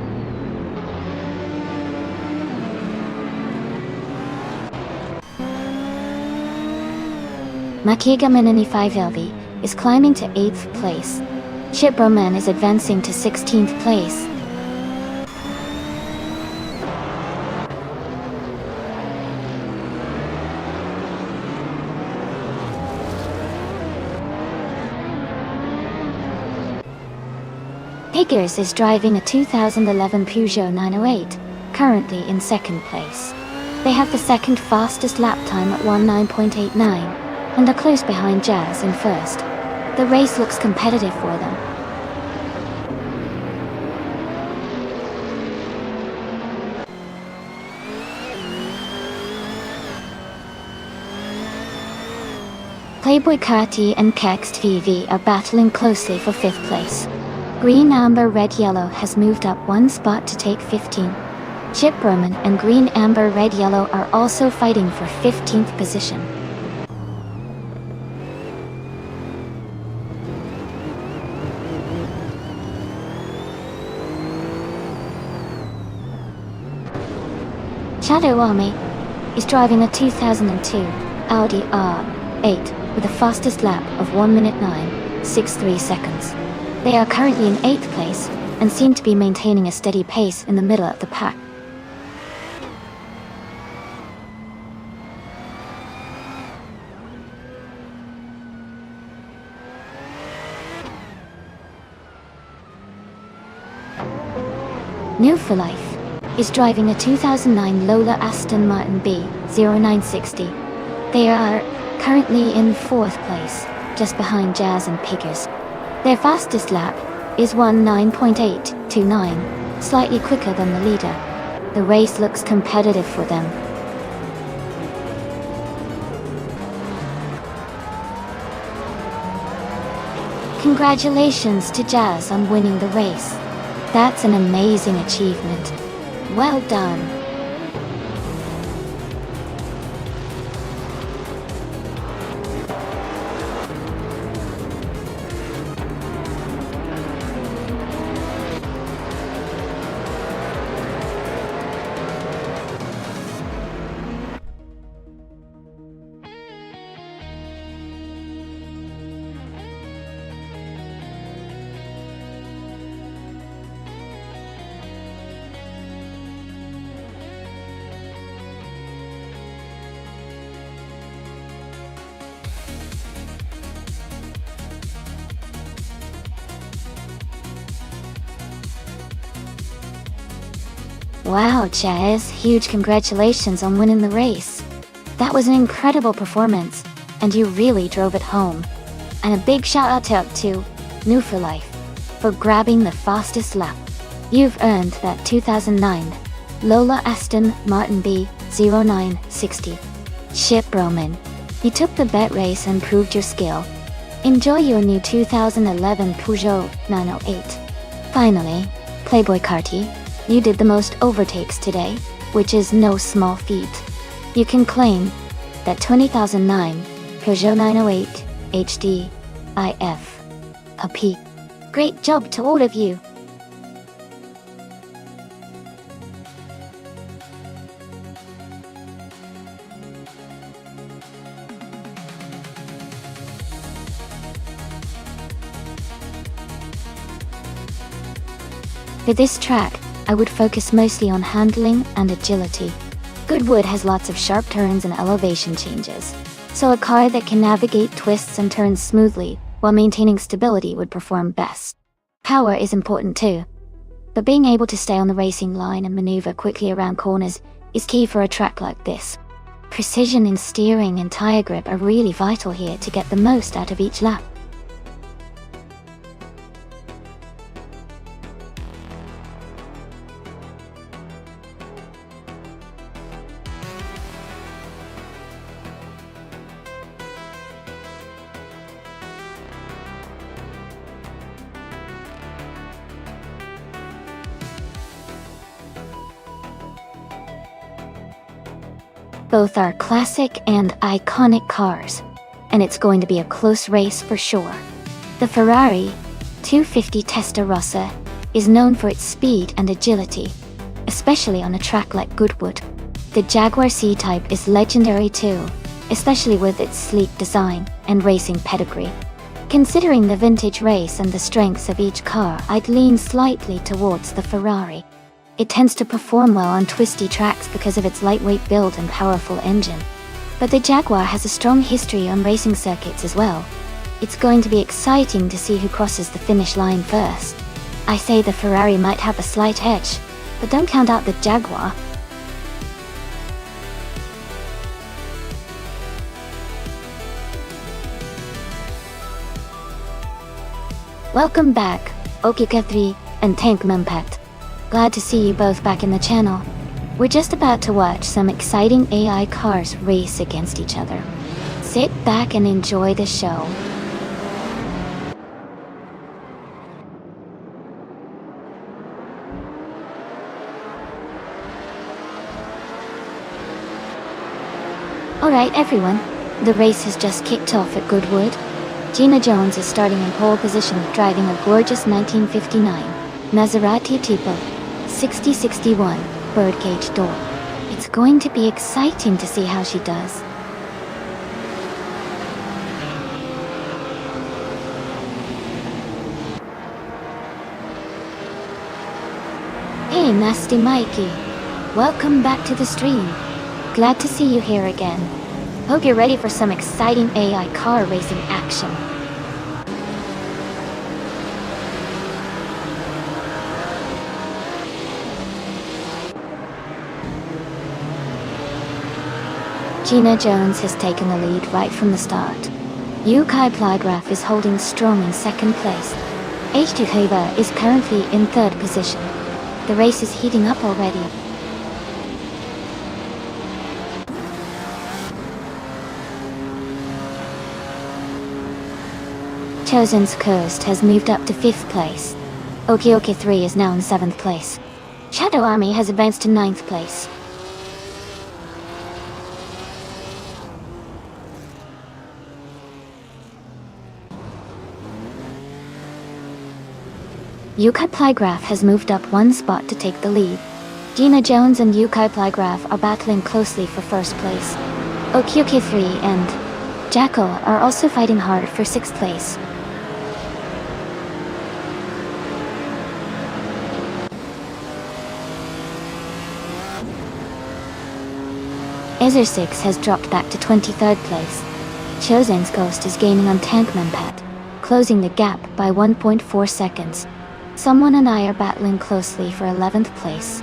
Makia Gamen 95 Elvi is climbing to 8th place. Ship Roman is advancing to 16th place. Higgers is driving a 2011 Peugeot 908, currently in 2nd place. They have the 2nd fastest lap time at 19.89, and are close behind Jazz in 1st. The race looks competitive for them. Playboy Kati and Kext VV are battling closely for 5th place. Green Amber Red Yellow has moved up 1 spot to take 15. Chip Roman and Green Amber Red Yellow are also fighting for 15th position. Shadow Army is driving a 2002 Audi R8 with a fastest lap of 1 minute 9.63 seconds. They are currently in 8th place and seem to be maintaining a steady pace in the middle of the pack. New for Life is driving a 2009 Lola Aston Martin B0960. They are currently in 4th place, just behind Jazz and Piggers. Their fastest lap is 19.829, slightly quicker than the leader. The race looks competitive for them. Congratulations to Jazz on winning the race. That's an amazing achievement. Well done. Wow, Chaz, huge congratulations on winning the race. That was an incredible performance, and you really drove it home. And a big shout out to New for Life for grabbing the fastest lap. You've earned that 2009 Lola Aston Martin B0960 Ship Roman. You took the bet race and proved your skill. Enjoy your new 2011 Peugeot 908. Finally, Playboy Carty, you did the most overtakes today, which is no small feat. You can claim that 2009 Peugeot 908 HD IF Puppy. Great job to all of you. For this track, I would focus mostly on handling and agility. Goodwood has lots of sharp turns and elevation changes, so a car that can navigate twists and turns smoothly while maintaining stability would perform best. Power is important too, but being able to stay on the racing line and maneuver quickly around corners is key for a track like this. Precision in steering and tire grip are really vital here to get the most out of each lap. Both are classic and iconic cars, and it's going to be a close race for sure. The Ferrari 250 Testarossa is known for its speed and agility, especially on a track like Goodwood. The Jaguar C-Type is legendary too, especially with its sleek design and racing pedigree. Considering the vintage race and the strengths of each car, I'd lean slightly towards the Ferrari. It tends to perform well on twisty tracks because of its lightweight build and powerful engine. But the Jaguar has a strong history on racing circuits as well. It's going to be exciting to see who crosses the finish line first. I say the Ferrari might have a slight edge, but don't count out the Jaguar. Welcome back, Okika3 and Tank Mumpat. Glad to see you both back in the channel. We're just about to watch some exciting AI cars race against each other. Sit back and enjoy the show. Alright everyone, the race has just kicked off at Goodwood. Gina Jones is starting in pole position driving a gorgeous 1959 Maserati Tipo 6061 birdcage door. It's going to be exciting to see how she does. Hey Nasty Mikey, welcome back to the stream. Glad to see you here again. Hope you're ready for some exciting AI car racing action. Gina Jones has taken the lead right from the start. Yukai Plygraph is holding strong in second place. H2 Haber is currently in third position. The race is heating up already. Chosen's Coast has moved up to 5th place. Okioke 3 is now in 7th place. Shadow Army has advanced to 9th place. Yukai Plygraph has moved up one spot to take the lead. Gina Jones and Yukai Plygraph are battling closely for first place. Okioke 3 and Jackal are also fighting hard for 6th place. Ezer 6 has dropped back to 23rd place. Chosen's Ghost is gaining on Tankman Pat, closing the gap by 1.4 seconds. Someone and I are battling closely for 11th place.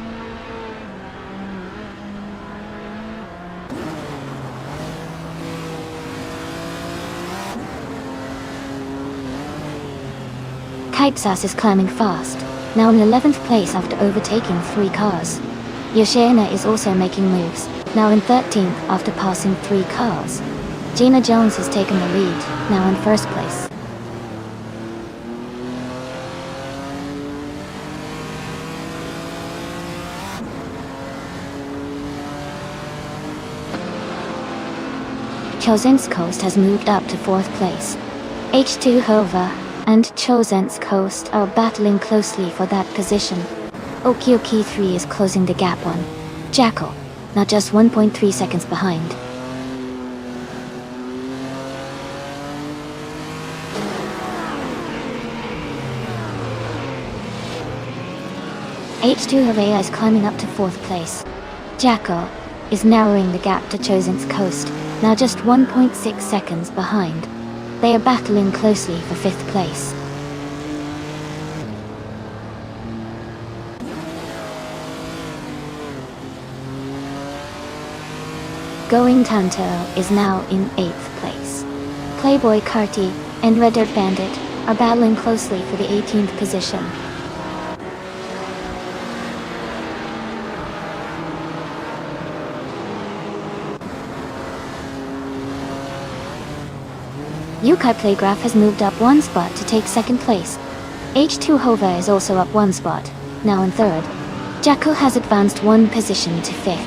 Kaipsas is climbing fast, now in 11th place after overtaking 3 cars. Yoshina is also making moves, now in 13th after passing 3 cars. Gina Jones has taken the lead, now in 1st place. Chosenskost has moved up to 4th place. H2 Hova and Chosenskost are battling closely for that position. Okioki 3 is closing the gap on Jackal, not just 1.3 seconds behind. H2 Havea is climbing up to 4th place. Jackal is narrowing the gap to Chosenskost, now just 1.6 seconds behind. They are battling closely for 5th place. Going Tanto is now in 8th place. Playboy Carti and Red Dirt Bandit are battling closely for the 18th position. Yukai Playgraph has moved up 1 spot to take 2nd place. H2 Hova is also up 1 spot, now in 3rd. Jackal has advanced 1 position to 5th.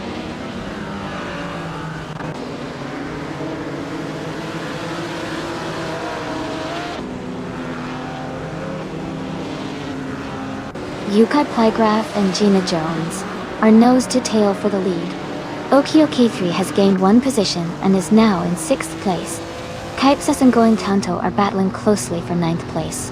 Yukai Playgraph and Gina Jones are nose to tail for the lead. Okioki 3 has gained 1 position and is now in 6th place. Kaipsas and Going Tanto are battling closely for 9th place.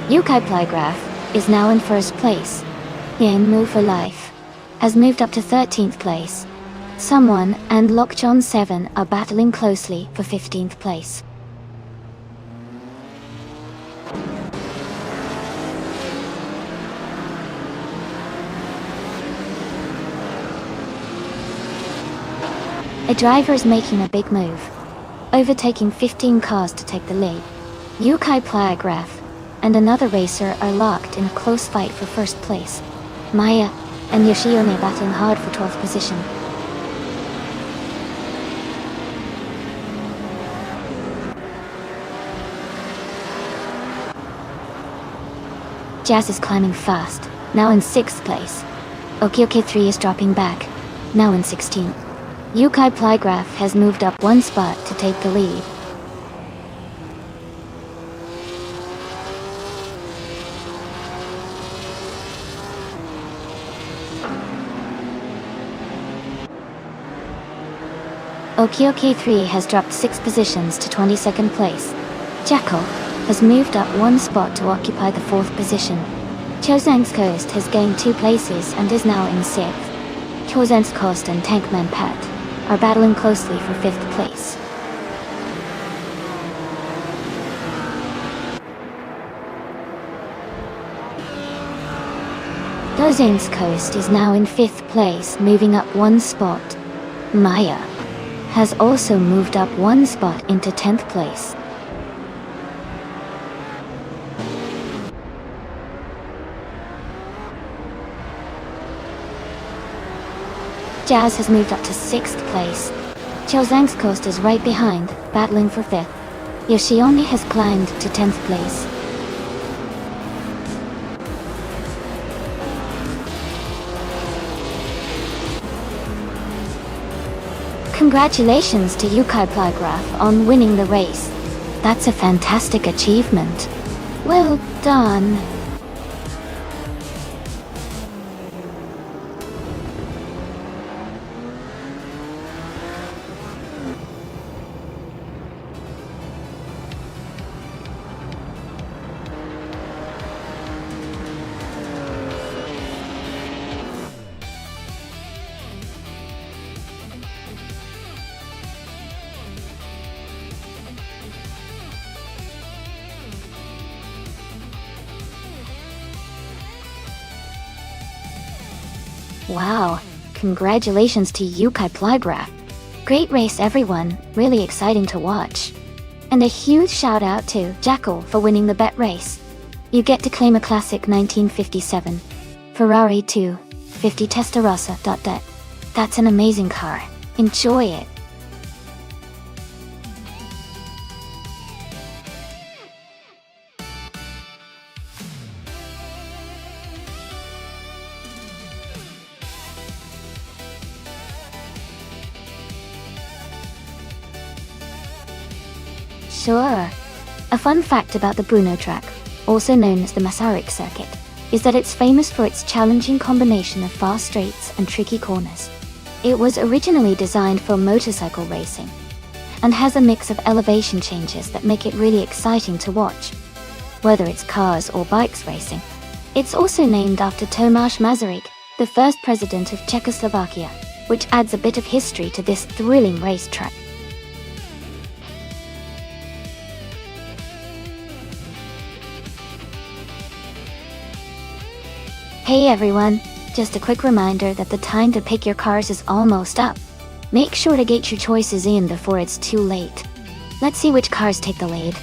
Yukai Playgraph is now in 1st place. Yin Move for Life has moved up to 13th place. Someone and Lokchon 7 are battling closely for 15th place. A driver is making a big move, overtaking 15 cars to take the lead. Yukai Playgraph and another racer are locked in a close fight for 1st place. Maya and Yoshione battling hard for 12th position. Jazz is climbing fast, now in 6th place. Okioki 3 is dropping back, now in 16th. Yukai Playgraph has moved up 1 spot to take the lead. Okioki 3 has dropped 6 positions to 22nd place. Jackal has moved up 1 spot to occupy the 4th position. Chosenskost has gained 2 places and is now in 6th. Chosenskost and Tankman Pat are battling closely for 5th place. Chosenskost is now in 5th place, moving up 1 spot. Maya has also moved up 1 spot into 10th place. Jazz has moved up to 6th place. Chosenskost is right behind, battling for 5th. Yoshione has climbed to 10th place. Congratulations to Yukai Playgraph on winning the race. That's a fantastic achievement. Well done. Wow, Congratulations to Yukai Plygraph. Great race everyone, really exciting to watch. And a huge shout out to Jackal for winning the bet race. You get to claim a classic 1957 Ferrari 250 Testarossa. That's an amazing car. Enjoy it. Sure. A fun fact about the Brno track, also known as the Masaryk circuit, is that it's famous for its challenging combination of fast straights and tricky corners. It was originally designed for motorcycle racing, and has a mix of elevation changes that make it really exciting to watch, whether it's cars or bikes racing. It's also named after Tomáš Masaryk, the first president of Czechoslovakia, which adds a bit of history to this thrilling racetrack. Hey everyone, just a quick reminder that the time to pick your cars is almost up. Make sure to get your choices in before it's too late. Let's see which cars take the lead.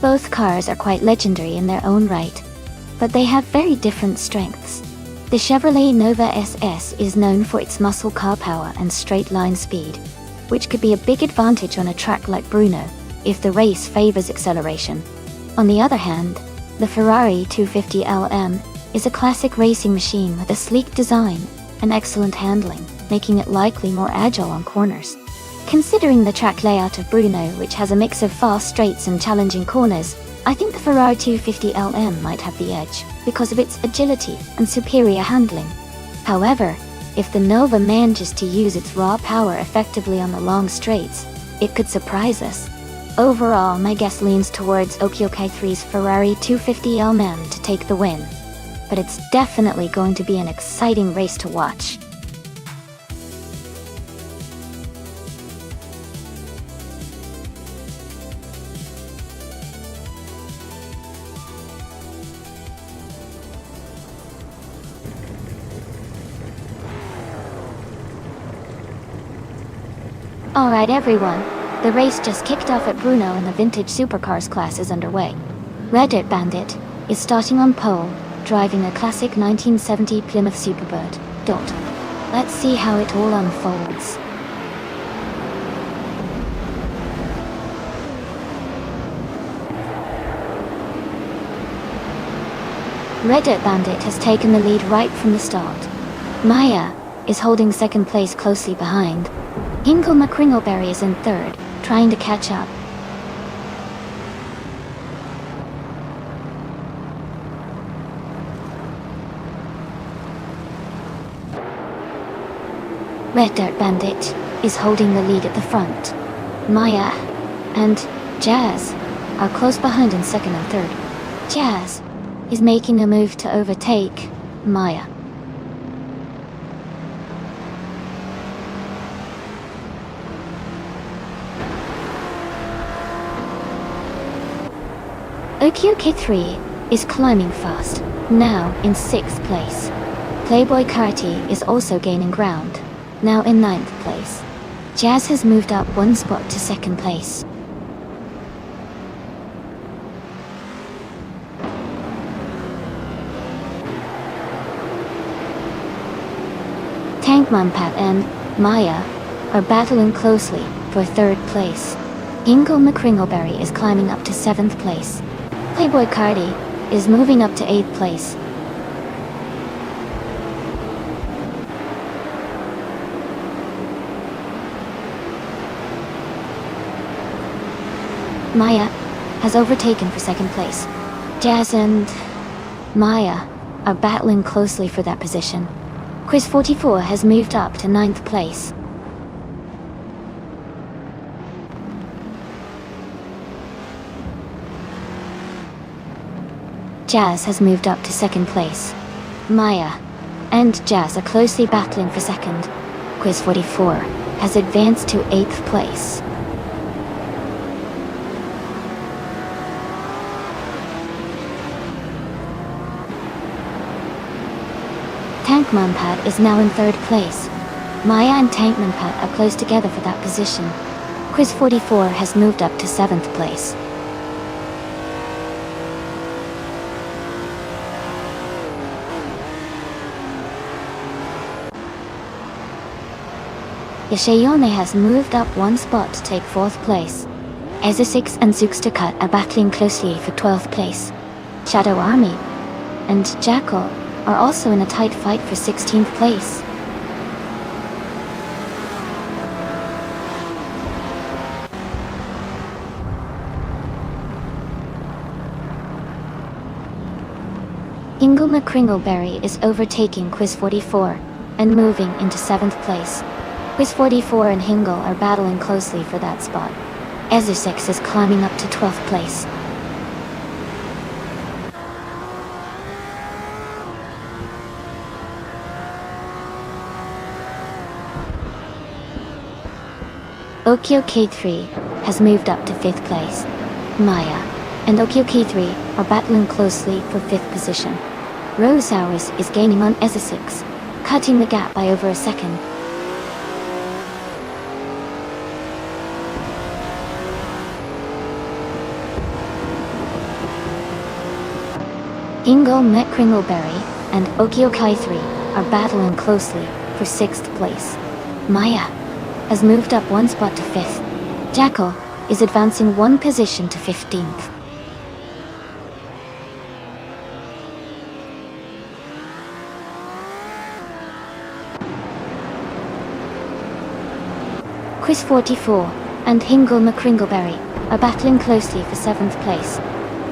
Both cars are quite legendary in their own right, but they have very different strengths. The Chevrolet Nova SS is known for its muscle car power and straight line speed, which could be a big advantage on a track like Brno, if the race favors acceleration. On the other hand, the Ferrari 250 LM is a classic racing machine with a sleek design and excellent handling, making it likely more agile on corners. Considering the track layout of Brno, which has a mix of fast straights and challenging corners, I think the Ferrari 250 LM might have the edge, because of its agility and superior handling. However, if the Nova manages to use its raw power effectively on the long straights, it could surprise us. Overall, my guess leans towards Okio-K3's Ferrari 250 LM to take the win. But it's definitely going to be an exciting race to watch. Alright everyone, the race just kicked off at Brno and the vintage supercars class is underway. Red Dirt Bandit is starting on pole, driving a classic 1970 Plymouth Superbird. Let's see how it all unfolds. Red Dirt Bandit has taken the lead right from the start. Maya is holding second place closely behind. Hinkle McCringleberry is in third, trying to catch up. Red Dirt Bandit is holding the lead at the front. Maya and Jazz are close behind in second and third. Jazz is making a move to overtake Maya. Okio-K3 is climbing fast, now in 6th place. Playboy Carti is also gaining ground, now in 9th place. Jazz has moved up 1 spot to 2nd place. Tank Mumpat and Maya are battling closely for 3rd place. Ingle McCringleberry is climbing up to 7th place. Playboy Cardi is moving up to 8th place. Maya has overtaken for 2nd place. Jazz and Maya are battling closely for that position. Quiz 44 has moved up to 9th place. Jazz has moved up to 2nd place. Maya and Jazz are closely battling for 2nd. Quiz 44 has advanced to 8th place. Tank Mumpat is now in 3rd place. Maya and Tank Mumpat are close together for that position. Quiz 44 has moved up to 7th place. Yashayone has moved up 1 spot to take 4th place. Ezesix and Zuxtacut are battling closely for 12th place. Shadow Army and Jackal are also in a tight fight for 16th place. Ingle McCringleberry is overtaking Quiz 44 and moving into 7th place. Quiz 44 and Hingle are battling closely for that spot. Ezesix is climbing up to 12th place. Okio K3 has moved up to 5th place. Maya and Okio K3 are battling closely for 5th position. Rosaurus is gaining on Ezesix, cutting the gap by over a second. Ingle McCringleberry and Okio Kai3 are battling closely for 6th place. Maya has moved up 1 spot to 5th. Jackal is advancing 1 position to 15th. Quiz 44 and Hingle McCringleberry are battling closely for 7th place.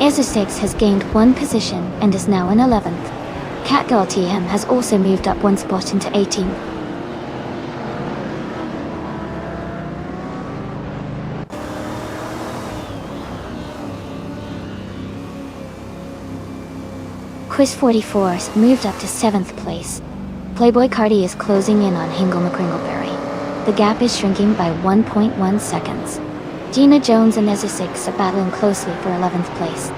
Ezesix has gained 1 position and is now in 11th. Catgirl TM has also moved up 1 spot into 18th. Quiz 44 has moved up to 7th place. Playboy Cardi is closing in on Hingle McCringleberry. The gap is shrinking by 1.1 seconds. Gina Jones and Ezesix are battling closely for 11th place.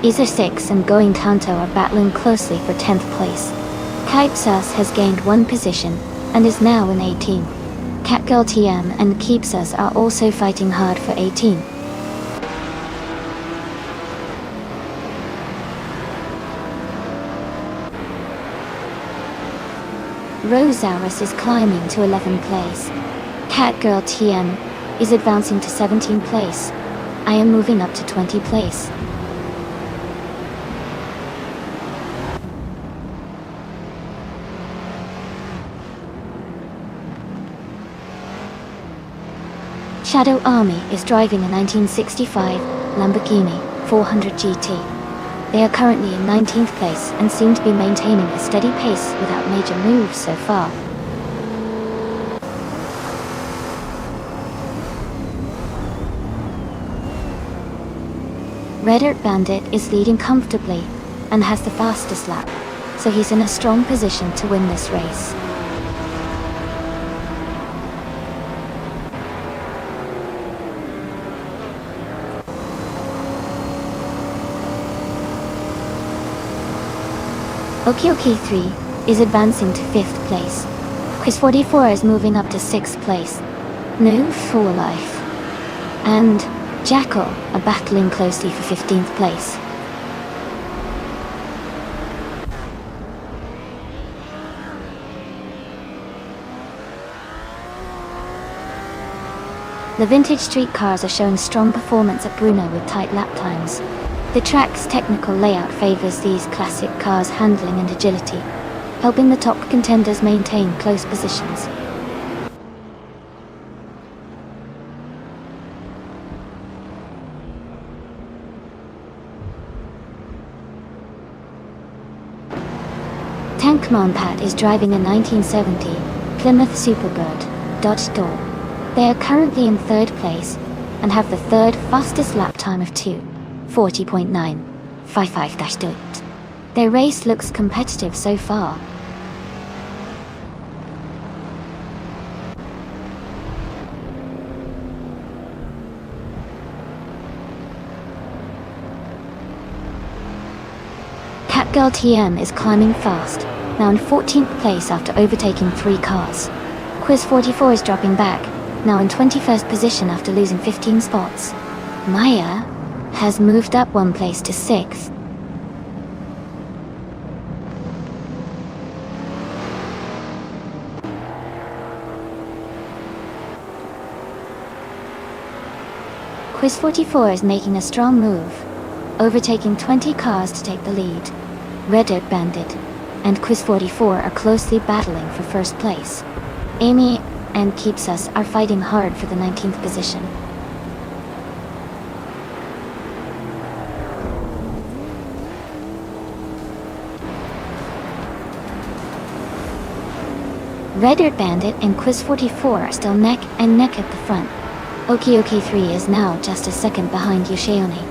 Ezesix and Going Tanto are battling closely for 10th place. Kipsas has gained 1 position and is now in 18th. Catgirl TM and Keepsas are also fighting hard for 18th. Rosaurus is climbing to 11th place. Catgirl TM is advancing to 17th place. I am moving up to 20th place. Shadow Army is driving a 1965 Lamborghini 400 GT. They are currently in 19th place and seem to be maintaining a steady pace without major moves so far. Red Earth Bandit is leading comfortably and has the fastest lap, so he's in a strong position to win this race. Okioki 3 is advancing to 5th place. Quiz 44 is moving up to 6th place. No Full Life and Jackal are battling closely for 15th place. The vintage street cars are showing strong performance at Brno with tight lap times. The track's technical layout favors these classic cars' handling and agility, helping the top contenders maintain close positions. Tank Monpat is driving a 1970 Plymouth Superbird Dodge Door. They are currently in 3rd place and have the 3rd fastest lap time of 2:40.955-8. Their race looks competitive so far. Catgirl TM is climbing fast, now in 14th place after overtaking 3 cars. Quiz 44 is dropping back, now in 21st position after losing 15 spots. Maya has moved up 1 place to 6th. Quiz 44 is making a strong move, overtaking 20 cars to take the lead. Red Dirt Bandit and Quiz 44 are closely battling for 1st place. Amy and Keeps Us are fighting hard for the 19th position. Red Dirt Bandit and Quiz 44 are still neck and neck at the front. Okioki 3 is now just a second behind Yoshione.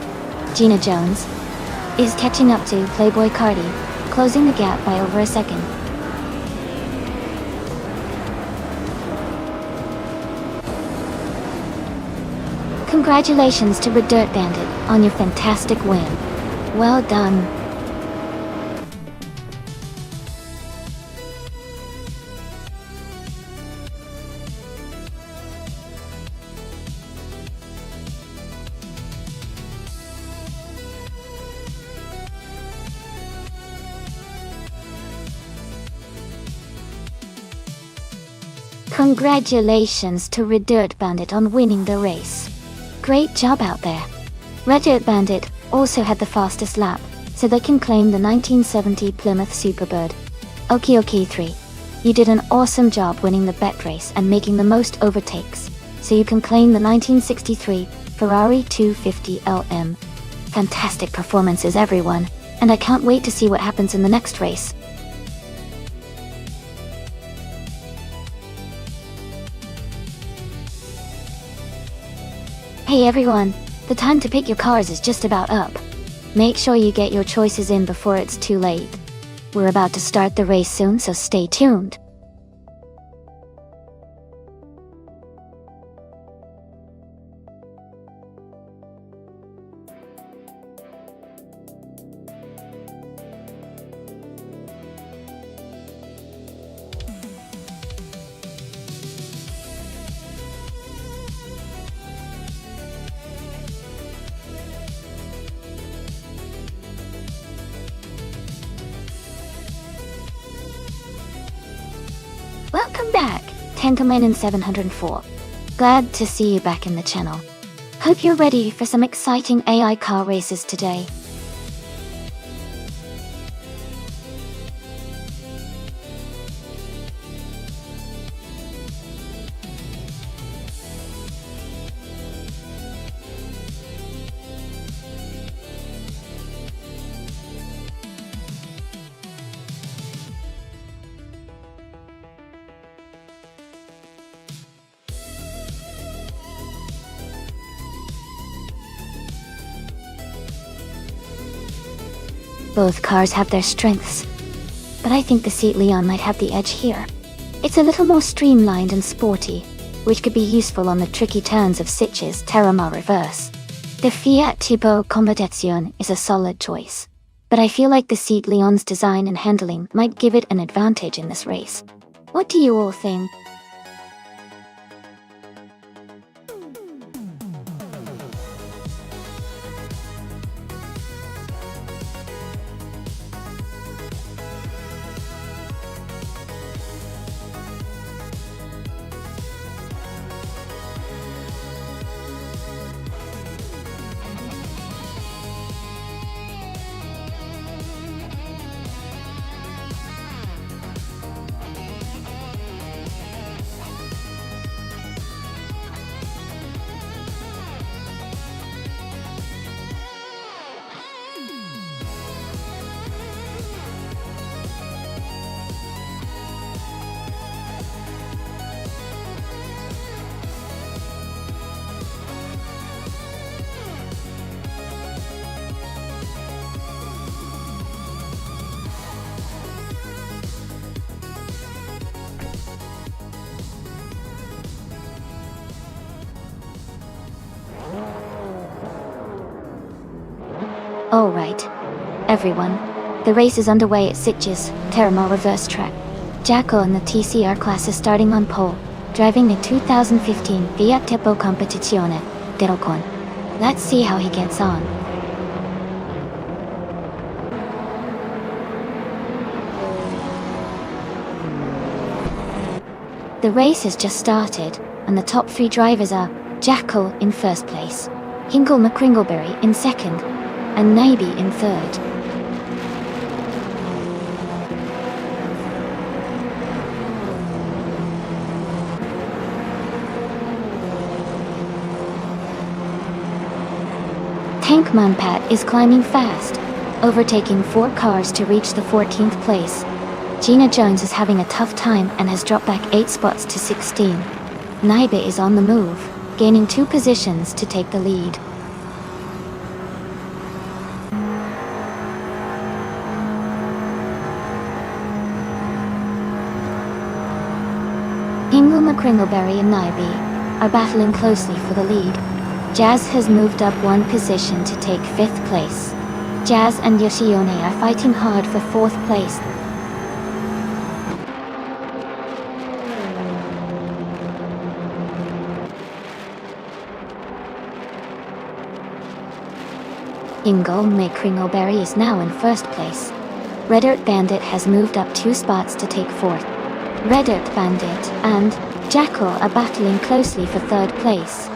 Gina Jones is catching up to Playboy Cardi, closing the gap by over a second. Congratulations to Red Dirt Bandit on your fantastic win. Well done. Congratulations to Red Dirt Bandit on winning the race. Great job out there. Red Dirt Bandit also had the fastest lap, so they can claim the 1970 Plymouth Superbird. Okioki 3, you did an awesome job winning the bet race and making the most overtakes, so you can claim the 1963 Ferrari 250 LM. Fantastic performances, everyone, and I can't wait to see what happens in the next race. Hey everyone, the time to pick your cars is just about up. Make sure you get your choices in before it's too late. We're about to start the race soon, so stay tuned. Welcome back, Tenkaman in 704. Glad to see you back in the channel. Hope you're ready for some exciting AI car races today. Both cars have their strengths, but I think the Seat Leon might have the edge here. It's a little more streamlined and sporty, which could be useful on the tricky turns of Sitges Terramar Reverse. The Fiat Tipo Competizione is a solid choice. but I feel like the seat Leon's design and handling might give it an advantage in this race. What do you all think? Alright, everyone. The race is underway at Sitges, Teramo reverse track. Jacko and the TCR class is starting on pole, driving the 2015 Fiat Tipo Competizione, Derocon. Let's see how he gets on. The race has just started, and the top 3 drivers are Jacko in first place, Hingle McCringleberry in second, and Naibi in third. Tankman Pat is climbing fast, overtaking 4 cars to reach the 14th place. Gina Jones is having a tough time and has dropped back 8 spots to 16. Naibi is on the move, gaining 2 positions to take the lead. Hingle McCringleberry and Naibi are battling closely for the lead. Jazz has moved up 1 position to take 5th place. Jazz and Yoshione are fighting hard for 4th place. Hingle McCringleberry is now in 1st place. Red Earth Bandit has moved up 2 spots to take 4th. Red Earth Bandit and Jacko are battling closely for 3rd place.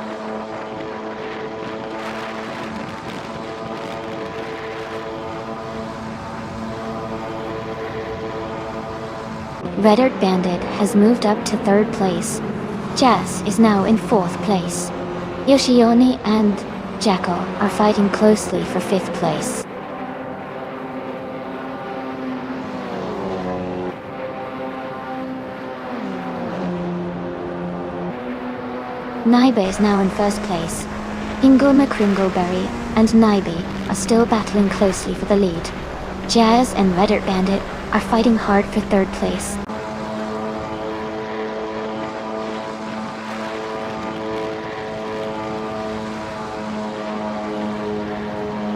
Red Earth Bandit has moved up to 3rd place. Jazz is now in 4th place. Yoshione and Jacko are fighting closely for 5th place. Naibi is now in 1st place. Hingle McCringleberry and Naibi are still battling closely for the lead. Jazz and Red Earth Bandit are fighting hard for 3rd place.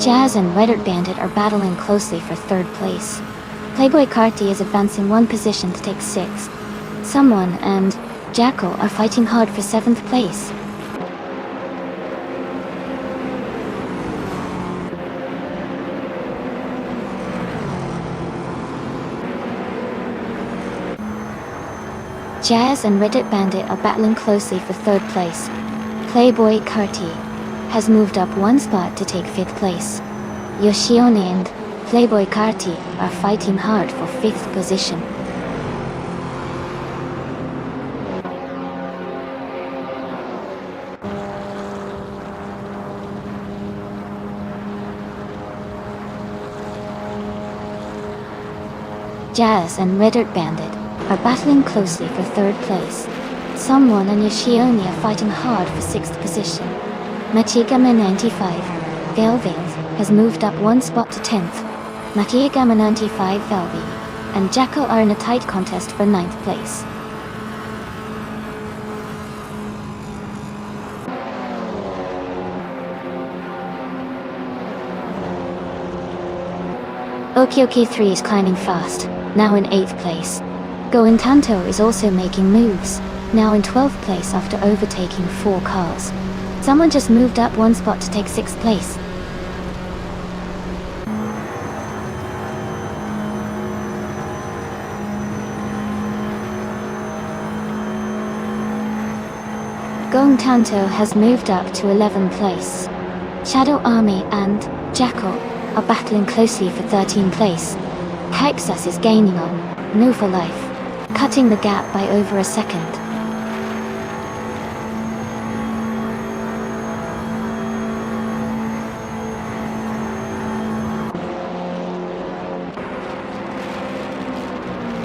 Jazz and Red Earth Bandit are battling closely for 3rd place. Playboy Carti is advancing 1 position to take 6th. Someone and Jacko are fighting hard for 7th place. Jazz and Red Earth Bandit are battling closely for 3rd place. Playboy Carti has moved up 1 spot to take 5th place. Yoshione and Playboy Carti are fighting hard for 5th position. Jazz and Red Earth Bandit are battling closely for 3rd place. Someone and Yoshione are fighting hard for 6th position. Machigama 95, Velvet, has moved up 1 spot to 10th. Machigama 95 Velvet and Jacko are in a tight contest for 9th place. OK3 is climbing fast, now in 8th place. Going Tanto is also making moves, now in 12th place after overtaking 4 cars. Someone just moved up 1 spot to take 6th place. Going Tanto has moved up to 11th place. Shadow Army and Jackal are battling closely for 13th place. Hexus is gaining on No for Life, cutting the gap by over a second.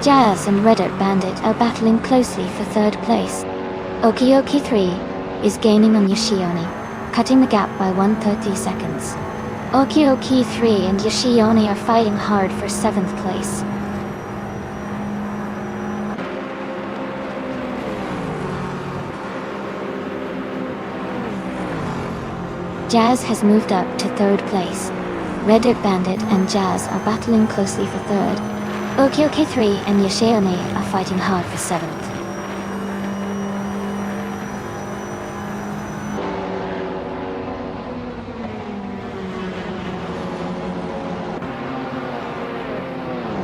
Jazz and Reddit Bandit are battling closely for 3rd place. OK3 is gaining on Yoshioni, cutting the gap by 130 seconds. OK3 and Yoshioni are fighting hard for 7th place. Jazz has moved up to 3rd place. Reddit Bandit and Jazz are battling closely for 3rd. OK3 and Yoshioni are fighting hard for 7th.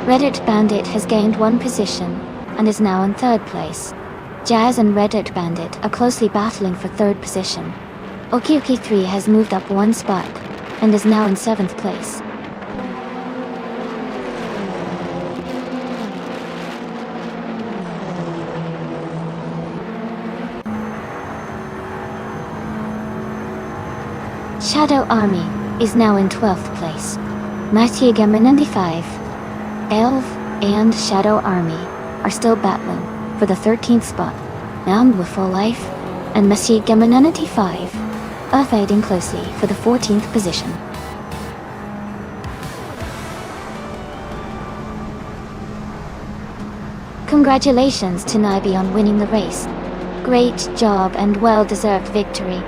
Reddit Bandit has gained 1 position and is now in 3rd place. Jazz and Reddit Bandit are closely battling for 3rd position. OK3 has moved up 1 spot and is now in 7th place. Shadow Army is now in 12th place. Matiagama 95, Elf, and Shadow Army are still battling for the 13th spot. Now with Full Life and Matiagama 95 are fighting closely for the 14th position. Congratulations to Naibi on winning the race. Great job and well-deserved victory.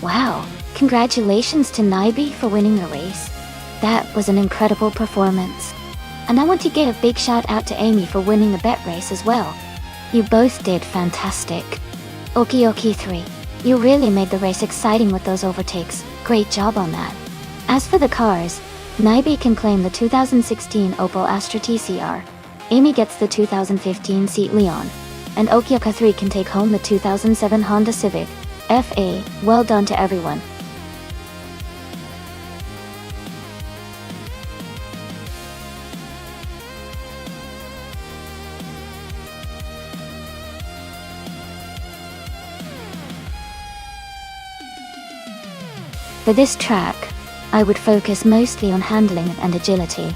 Wow, congratulations to Naibi for winning the race. That was an incredible performance. And I want to give a big shout out to Amy for winning the bet race as well. You both did fantastic. OK3, you really made the race exciting with those overtakes. Great job on that. As for the cars, Naibi can claim the 2016 Opel Astra TCR, Amy gets the 2015 Seat Leon, and OK3 can take home the 2007 Honda Civic FA. Well done to everyone. For this track, I would focus mostly on handling and agility.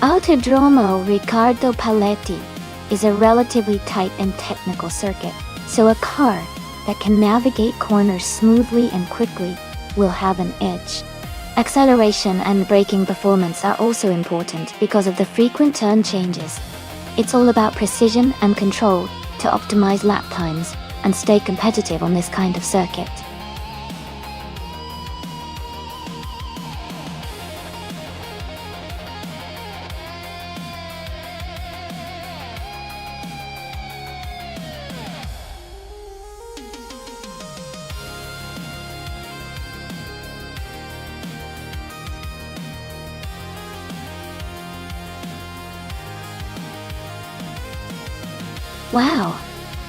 Autodromo Riccardo Paletti is a relatively tight and technical circuit, so a car that can navigate corners smoothly and quickly will have an edge. Acceleration and braking performance are also important because of the frequent turn changes. It's all about precision and control to optimize lap times and stay competitive on this kind of circuit. Wow,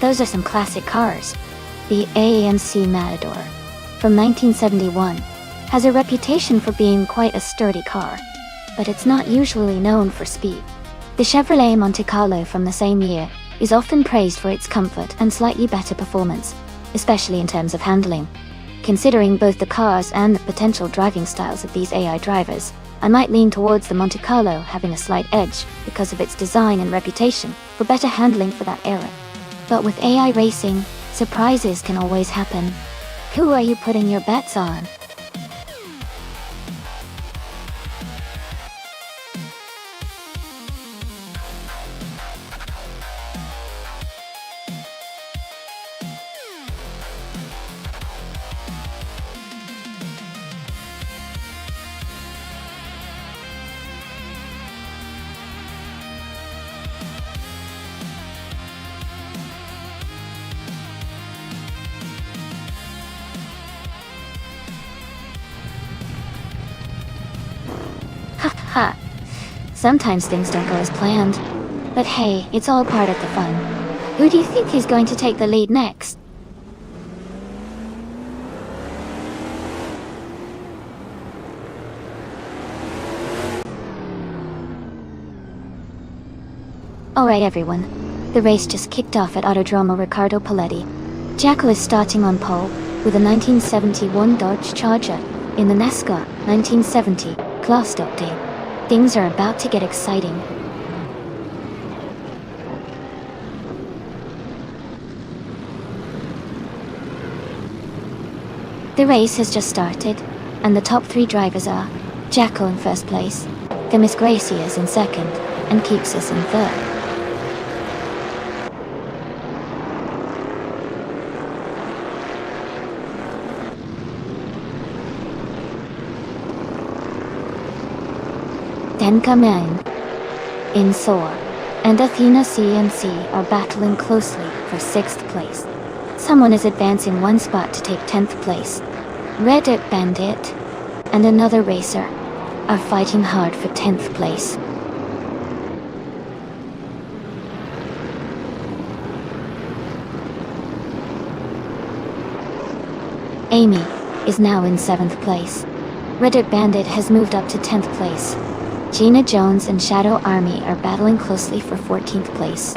those are some classic cars. The ANC Matador, from 1971, has a reputation for being quite a sturdy car, but it's not usually known for speed. The Chevrolet Monte Carlo from the same year is often praised for its comfort and slightly better performance, especially in terms of handling. Considering both the cars and the potential driving styles of these AI drivers, I might lean towards the Monte Carlo having a slight edge because of its design and reputation for better handling for that era. But with AI racing, surprises can always happen. Who are you putting your bets on? Ha! Sometimes things don't go as planned. But hey, it's all part of the fun. Who do you think is going to take the lead next? Alright everyone, the race just kicked off at Autodromo Riccardo Paletti. Jacko is starting on pole with a 1971 Dodge Charger in the NASCAR 1970 Class update. Things are about to get exciting. The race has just started, and the top 3 drivers are Jacko in first place, Themis Gracias in second, and Keepsis in third. Then come in Soar, and Athena CNC are battling closely for 6th place. Someone is advancing 1 spot to take 10th place. Red Dirt Bandit and another racer are fighting hard for 10th place. Amy is now in 7th place. Red Dirt Bandit has moved up to 10th place. Gina Jones and Shadow Army are battling closely for 14th place.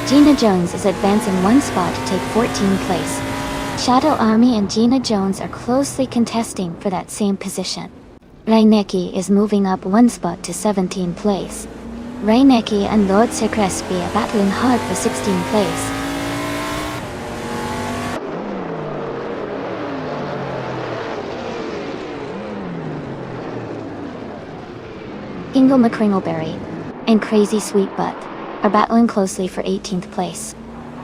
Gina Jones is advancing 1 spot to take 14th place. Shadow Army and Gina Jones are closely contesting for that same position. Reinecki is moving up 1 spot to 17th place. Reinecki and Lord Sir Crespi are battling hard for 16th place. Ingle McCringleberry and Crazy Sweet Butt are battling closely for 18th place.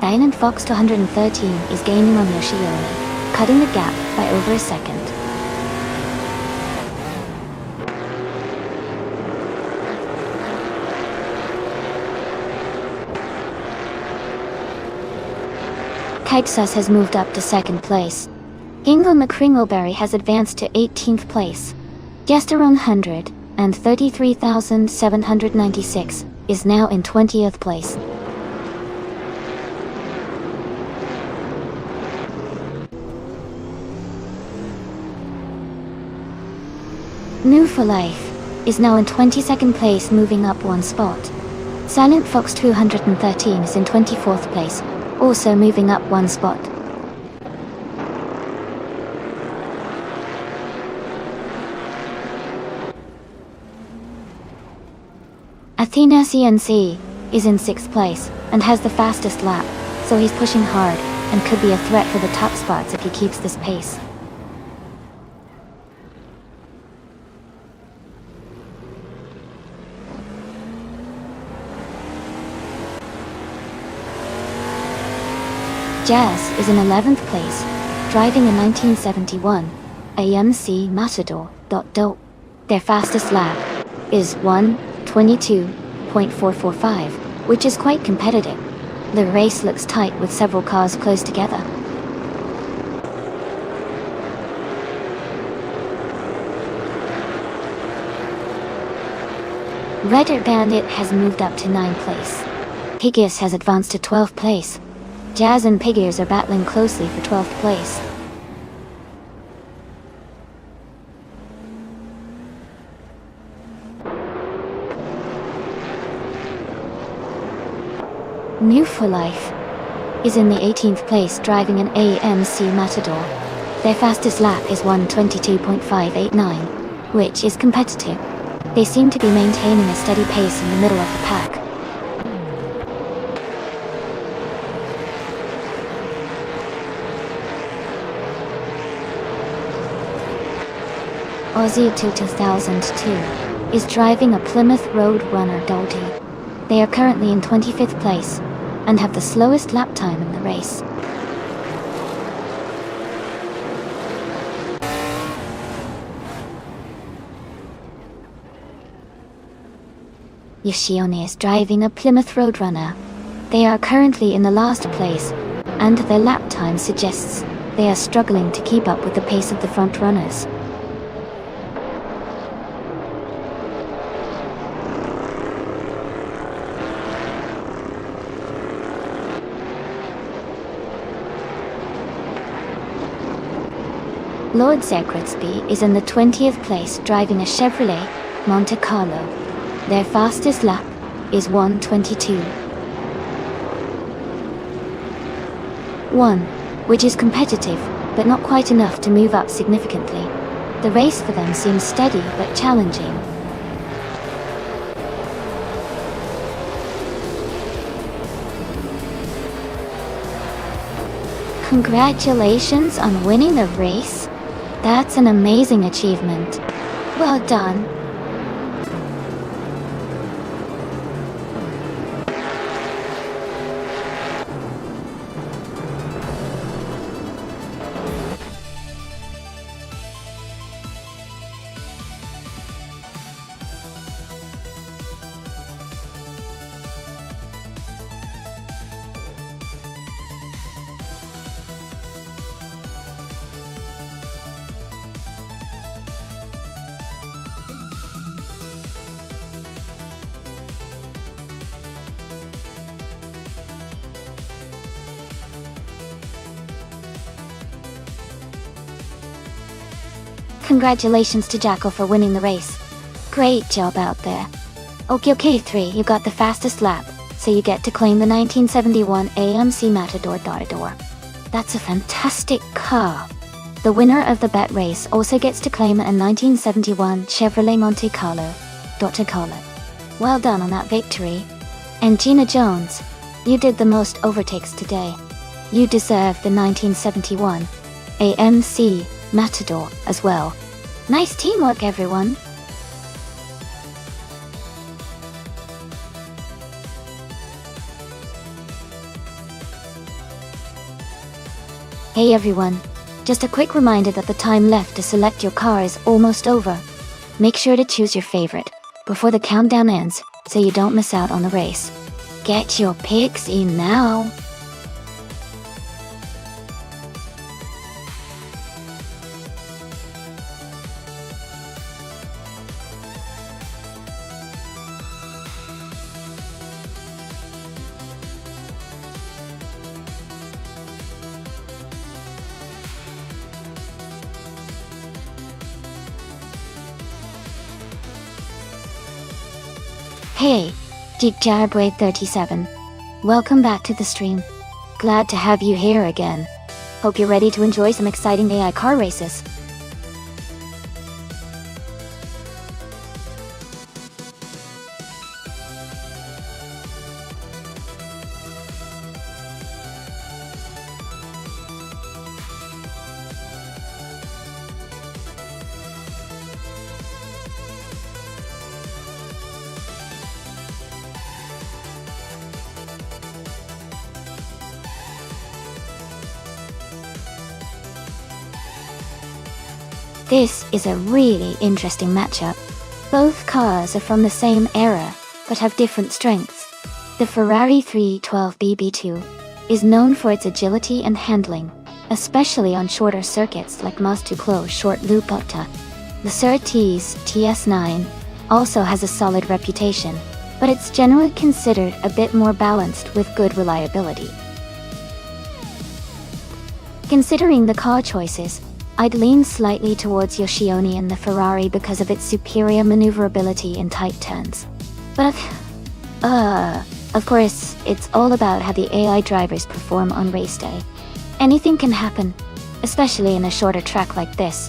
Diamond Fox 213 is gaining on Yoshioni, cutting the gap by over a second. Kitesus has moved up to 2nd place. Ingle McCringleberry has advanced to 18th place. Gesterone 100 and 33,796 is now in 20th place. New for Life is now in 22nd place, moving up 1 spot. Silent Fox 213 is in 24th place, also moving up 1 spot. Athena CNC is in 6th place and has the fastest lap, so he's pushing hard and could be a threat for the top spots if he keeps this pace. Jazz is in 11th place, driving a 1971 AMC Matador. Their fastest lap is 1:22.445, which is quite competitive. The race looks tight with several cars close together. Red Dirt Bandit has moved up to 9th place. Piggius has advanced to 12th place. Jazz and Piggiers are battling closely for 12th place. New for Life is in the 18th place driving an AMC Matador. Their fastest lap is 1:22.589, which is competitive. They seem to be maintaining a steady pace in the middle of the pack. Aussie 2002 is driving a Plymouth Roadrunner Dolty. They are currently in 25th place and have the slowest lap time in the race. Yoshione is driving a Plymouth Roadrunner. They are currently in the last place, and their lap time suggests they are struggling to keep up with the pace of the front runners. Lord Secretsby is in the 20th place driving a Chevrolet Monte Carlo. Their fastest lap is 1:22.1, which is competitive, but not quite enough to move up significantly. The race for them seems steady but challenging. Congratulations on winning the race. That's an amazing achievement. Well done. Congratulations to Jackal for winning the race. Great job out there. Okay 3, you got the fastest lap, so you get to claim the 1971 AMC Matador Dardor. That's a fantastic car. The winner of the bet race also gets to claim a 1971 Chevrolet Monte Carlo Carlo. Well done on that victory. And Gina Jones, you did the most overtakes today. You deserve the 1971 AMC Matador as well. Nice teamwork, everyone. Hey everyone, just a quick reminder that the time left to select your car is almost over. Make sure to choose your favorite before the countdown ends so you don't miss out on the race. Get your picks in now. Hey, JeekJarboy37. Welcome back to the stream. Glad to have you here again. Hope you're ready to enjoy some exciting AI car races. This is a really interesting matchup. Both cars are from the same era, but have different strengths. The Ferrari 312 BB2 is known for its agility and handling, especially on shorter circuits like Mas-to-Close short loop Octa. The Surtees TS9 also has a solid reputation, but it's generally considered a bit more balanced with good reliability. Considering the car choices, I'd lean slightly towards Yoshione and the Ferrari because of its superior maneuverability in tight turns. But Of course, it's all about how the AI drivers perform on race day. Anything can happen, especially in a shorter track like this.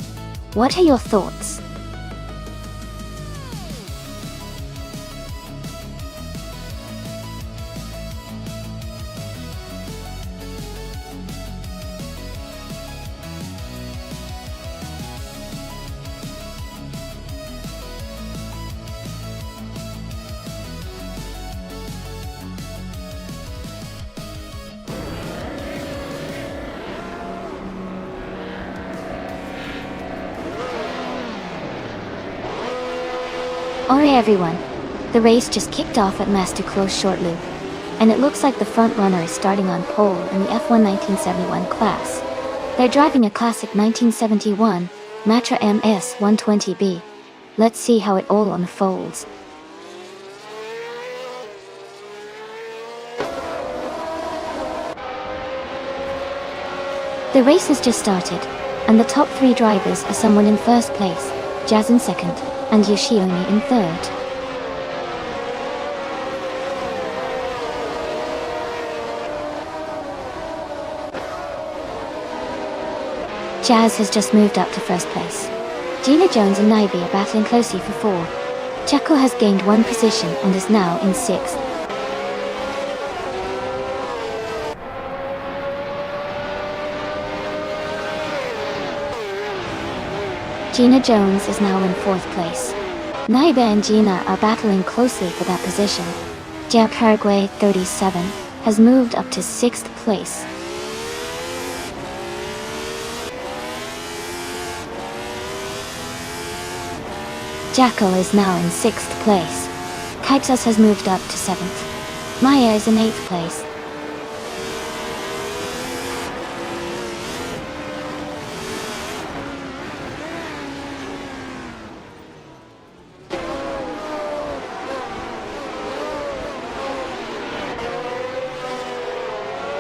What are your thoughts? Alright everyone, the race just kicked off at Master Close short loop, and it looks like the front runner is starting on pole in the F1 1971 class. They're driving a classic 1971 Matra MS 120B. Let's see how it all unfolds. The race has just started, and the top 3 drivers are someone in first place, Jazz in second, and Yoshiomi in third. Jazz has just moved up to first place. Gina Jones and Naibi are battling closely for 4. Chaco has gained 1 position and is now in 6th. Gina Jones is now in 4th place. Naiba and Gina are battling closely for that position. Jia Paraguay 37 has moved up to 6th place. Jackal is now in 6th place. Kaipsas has moved up to 7th. Maya is in 8th place.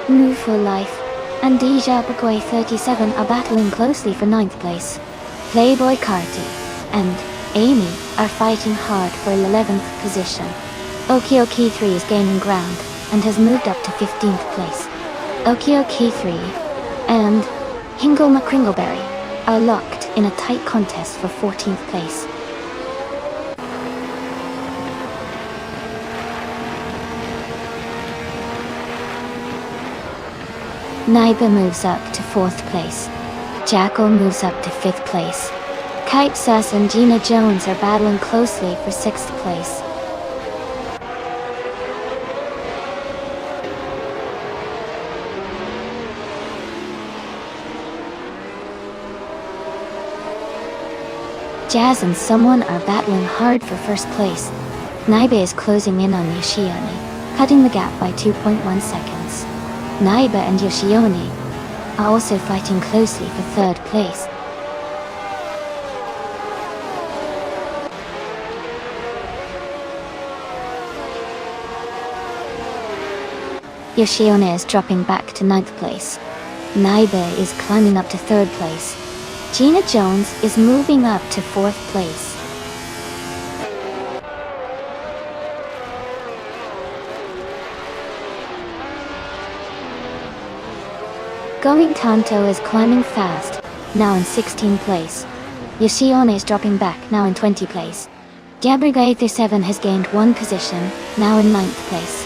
Move for Life and Deja Paraguay 37 are battling closely for 9th place. Playboy Carti and Amy are fighting hard for 11th position. Okioki 3 is gaining ground and has moved up to 15th place. Okioki 3 and Hingle McCringleberry are locked in a tight contest for 14th place. Naiba moves up to 4th place. Jackal moves up to 5th place. Kite Sass and Gina Jones are battling closely for 6th place. Jazz and someone are battling hard for 1st place. Naiba is closing in on Yoshioni, cutting the gap by 2.1 seconds. Naiba and Yoshioni are also fighting closely for 3rd place. Yoshione is dropping back to 9th place. Naiba is climbing up to 3rd place. Gina Jones is moving up to 4th place. Going Tanto is climbing fast, now in 16th place. Yoshione is dropping back, now in 20th place. Jabriga 87 has gained 1 position, now in 9th place.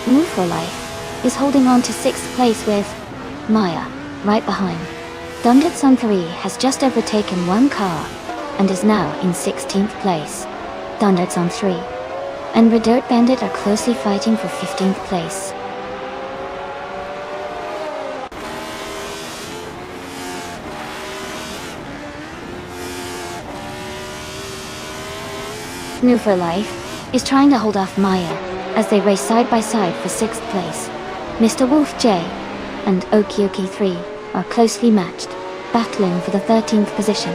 Move for Life is holding on to 6th place with Maya right behind. Dundetson 3 has just overtaken 1 car and is now in 16th place. Dundetson 3 and Reddirt Bandit are closely fighting for 15th place. Move for Life is trying to hold off Maya as they race side by side for 6th place. Mr. Wolf J and Okioki 3 are closely matched, battling for the 13th position.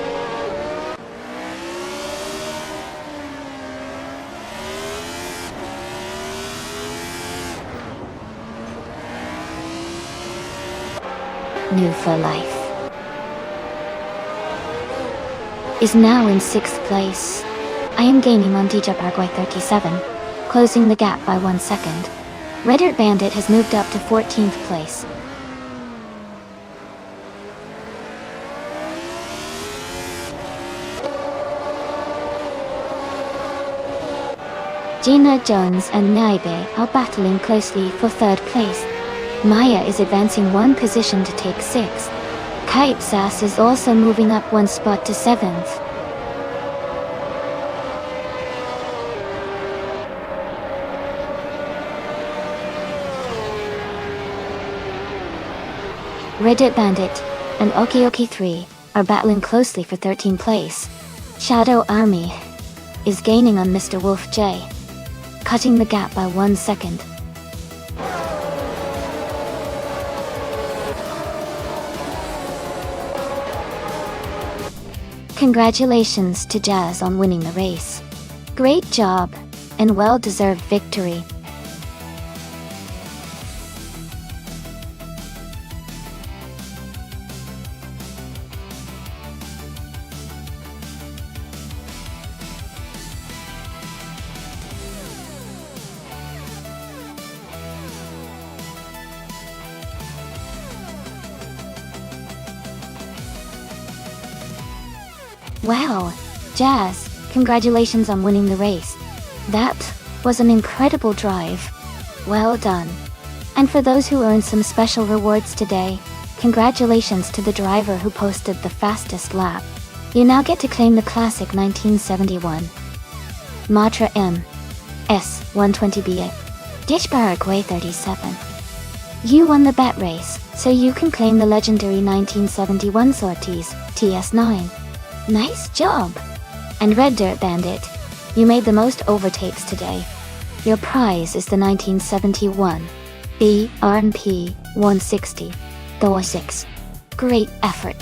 new for life, is now in 6th place. I am gaining on DJ Paraguay 37, closing the gap by 1 second. Red Dirt Bandit has moved up to 14th place. Gina Jones and Naibe are battling closely for 3rd place. Maya is advancing 1 position to take 6th. Kite Sass is also moving up 1 spot to 7th. Red Dirt Bandit and Oki 3 are battling closely for 13th place. Shadow Army is gaining on Mr. Wolf J, cutting the gap by 1 second. Congratulations to Jazz on winning the race. Great job, and well-deserved victory. Wow, Jazz, congratulations on winning the race. That was an incredible drive. Well done. And for those who earned some special rewards today, congratulations to the driver who posted the fastest lap. You now get to claim the classic 1971 Matra M S 120BA Ditch Paraguay 37. You won the bet race, so you can claim the legendary 1971 Sorties TS9. Nice job! And Red Dirt Bandit, you made the most overtakes today. Your prize is the 1971 BRP 160 Thor 6. Great effort!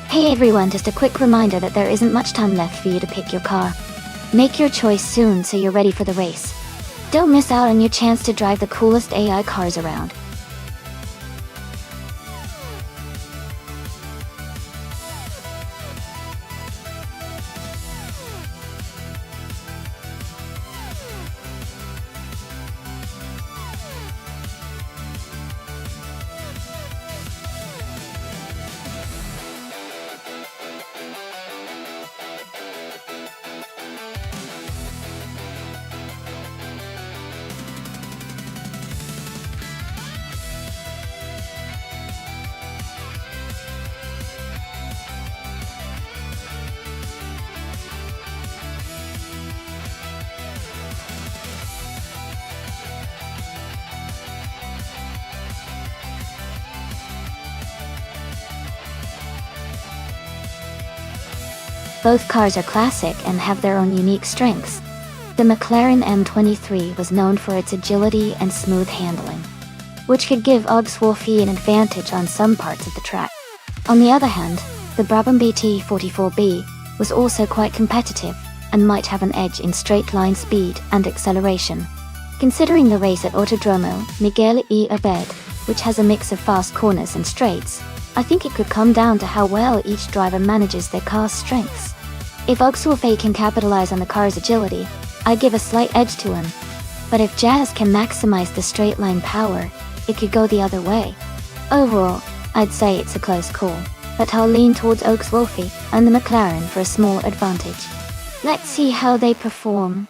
Hey everyone, just a quick reminder that there isn't much time left for you to pick your car. Make your choice soon so you're ready for the race. Don't miss out on your chance to drive the coolest AI cars around. Both cars are classic and have their own unique strengths. The McLaren M23 was known for its agility and smooth handling, which could give Wolfie an advantage on some parts of the track. On the other hand, the Brabham BT44B was also quite competitive and might have an edge in straight-line speed and acceleration. Considering the race at Autodromo Miguel E. Abed, which has a mix of fast corners and straights, I think it could come down to how well each driver manages their car's strengths. If Wolfie can capitalize on the car's agility, I give a slight edge to him. But if Jazz can maximize the straight-line power, it could go the other way. Overall, I'd say it's a close call, but I'll lean towards Wolfie and the McLaren for a small advantage. Let's see how they perform.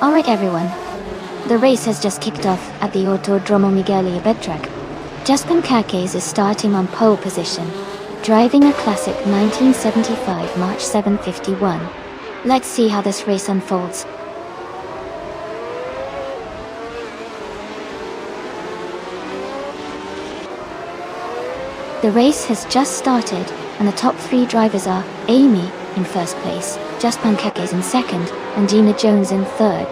Alright everyone, the race has just kicked off at the Autodromo Miguel Abed track. Jaspin Kakes is starting on pole position, driving a classic 1975 March 751. Let's see how this race unfolds. The race has just started, and the top 3 drivers are Amy in first place, Just Pancakes in second, and Gina Jones in third.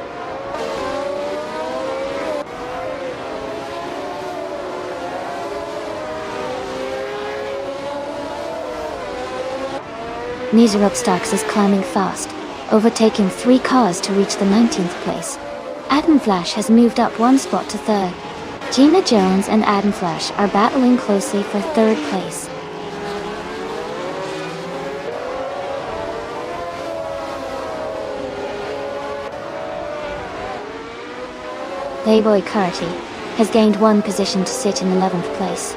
Nonstop Starks is climbing fast, overtaking 3 cars to reach the 19th place. Adam Flash has moved up 1 spot to third. Gina Jones and Adam Flash are battling closely for third place. Playboy Carti has gained 1 position to sit in 11th place.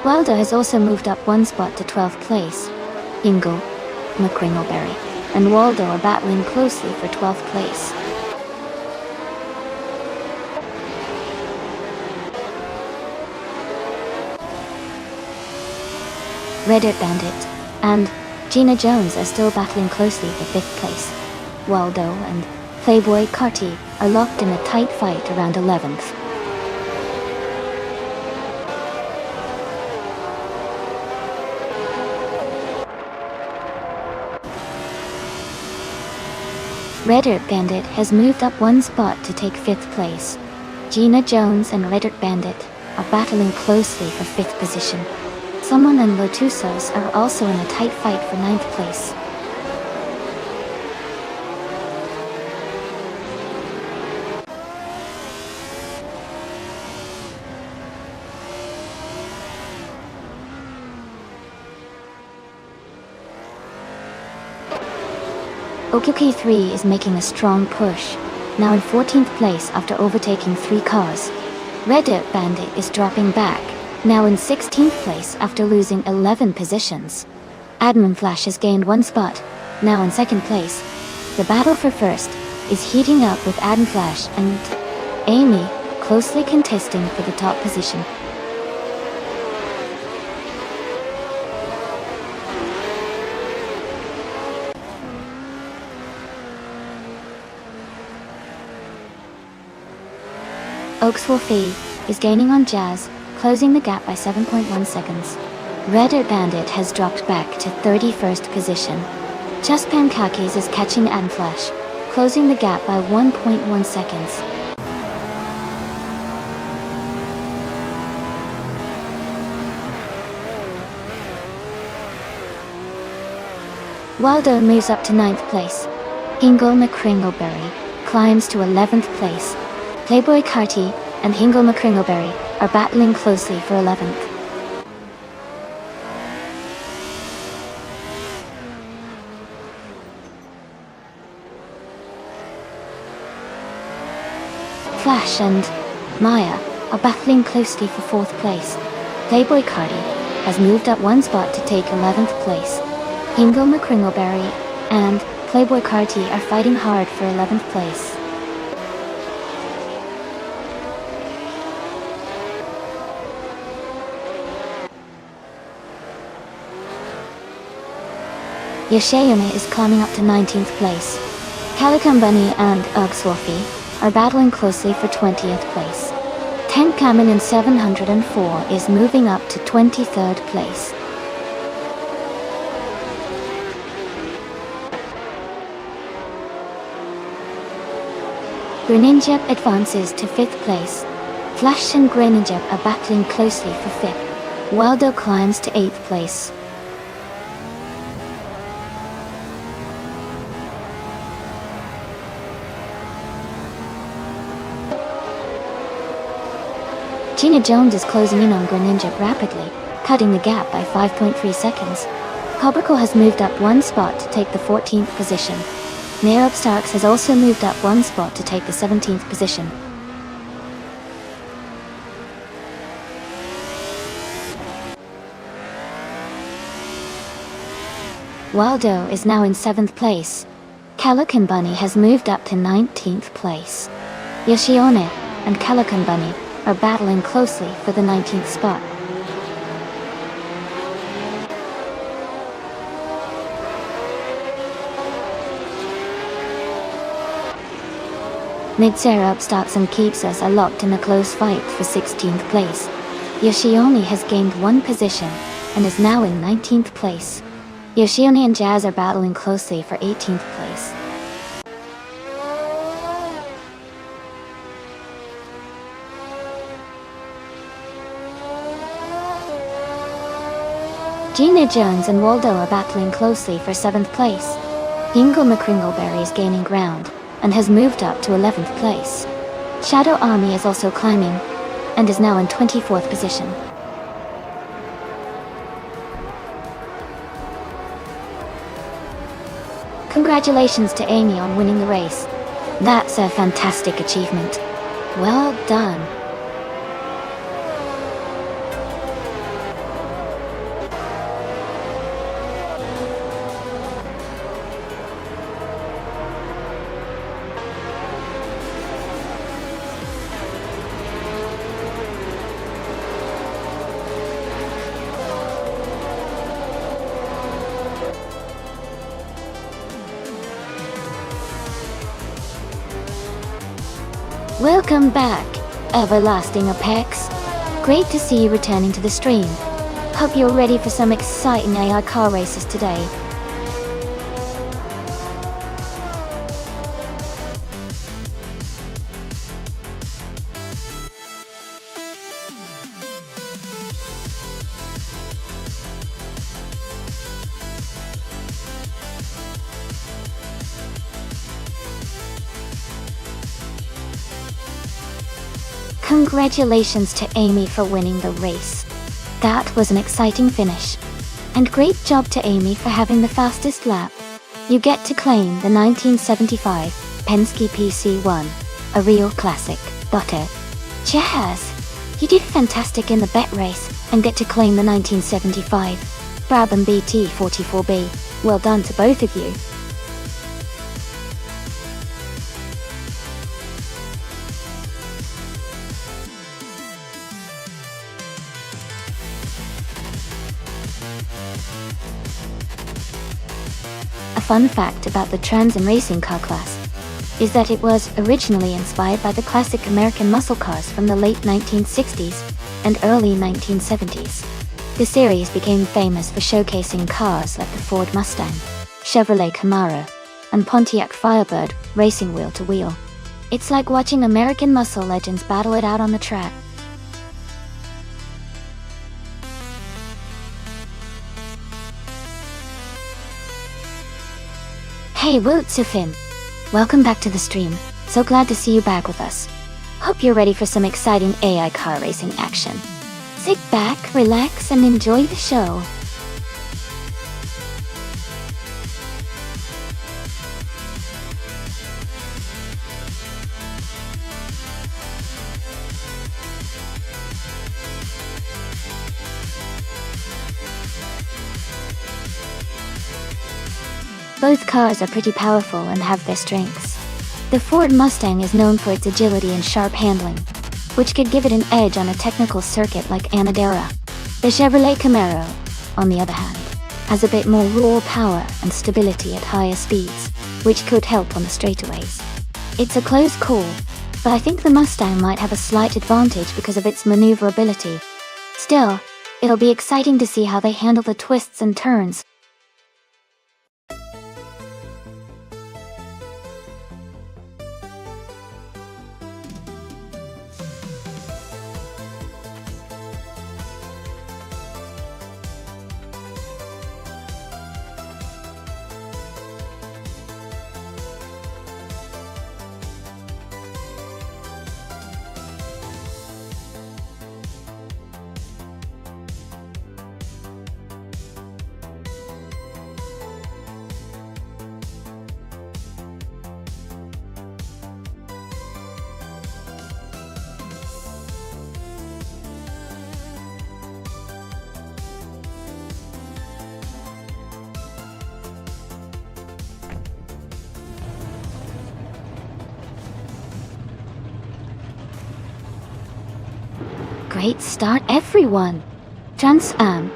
Waldo has also moved up 1 spot to 12th place. Ingle, McCringleberry, and Waldo are battling closely for 12th place. Reddit Bandit and Gina Jones are still battling closely for 5th place. Waldo and Playboy Carti are locked in a tight fight around 11th. Reddit Bandit has moved up 1 spot to take 5th place. Gina Jones and Reddit Bandit are battling closely for 5th position. Someone and Lotusos are also in a tight fight for 9th place. Okiki3 is making a strong push, now in 14th place after overtaking 3 cars. Reddit Bandit is dropping back, now in 16th place after losing 11 positions. Admin Flash has gained 1 spot, now in 2nd place. The battle for first is heating up with Adam Flash and Amy closely contesting for the top position. Oakswolfie is gaining on Jazz, closing the gap by 7.1 seconds. Reddit Bandit has dropped back to 31st position. Just Pancakes is catching Adam Flash, closing the gap by 1.1 seconds. Waldo moves up to 9th place. Hingle McCringleberry climbs to 11th place. Playboy Carti and Hingle McCringleberry are battling closely for 11th. Flash and Maya are battling closely for 4th place. Playboy Carti has moved up 1 spot to take 11th place. Hingle McCringleberry and Playboy Carti are fighting hard for 11th place. Yoshiyume is climbing up to 19th place. Calico Bunny and Ugsworthy are battling closely for 20th place. Tank Kamen in 704 is moving up to 23rd place. Greninja advances to 5th place. Flash and Greninja are battling closely for 5th. Waldo climbs to 8th place. Gina Jones is closing in on Greninja rapidly, cutting the gap by 5.3 seconds. Cobracle has moved up 1 spot to take the 14th position. Nonstop Starks has also moved up 1 spot to take the 17th position. Waldo is now in 7th place. Calico Bunny has moved up to 19th place. Yoshione and Calico Bunny are battling closely for the 19th spot. Nonstop Starks and Keeps Us are locked in a close fight for 16th place. Yoshione has gained 1 position, and is now in 19th place. Yoshione and Jazz are battling closely for 18th place. Gina Jones and Waldo are battling closely for 7th place. Ingle McCringleberry is gaining ground, and has moved up to 11th place. Shadow Army is also climbing, and is now in 24th position. Congratulations to Amy on winning the race. That's a fantastic achievement. Well done. Welcome back, Everlasting Apex. Great to see you returning to the stream. Hope you're ready for some exciting AI car races today. Congratulations to Amy for winning the race. That was an exciting finish. And great job to Amy for having the fastest lap. You get to claim the 1975 Penske PC1, a real classic. Jazz, you did fantastic in the bet race and get to claim the 1975 Brabham BT44B. Well done to both of you. A fun fact about the Trans Am racing car class is that it was originally inspired by the classic American muscle cars from the late 1960s and early 1970s. The series became famous for showcasing cars like the Ford Mustang, Chevrolet Camaro, and Pontiac Firebird racing wheel to wheel. It's like watching American muscle legends battle it out on the track. Hey Wotsufin! Welcome back to the stream. So glad to see you back with us. Hope you're ready for some exciting AI car racing action. Sit back, relax, and enjoy the show. Both cars are pretty powerful and have their strengths. The Ford Mustang is known for its agility and sharp handling, which could give it an edge on a technical circuit like Anadera. The Chevrolet Camaro, on the other hand, has a bit more raw power and stability at higher speeds, which could help on the straightaways. It's a close call, but I think the Mustang might have a slight advantage because of its maneuverability. Still, it'll be exciting to see how they handle the twists and turns. Great start, everyone! Trans Am,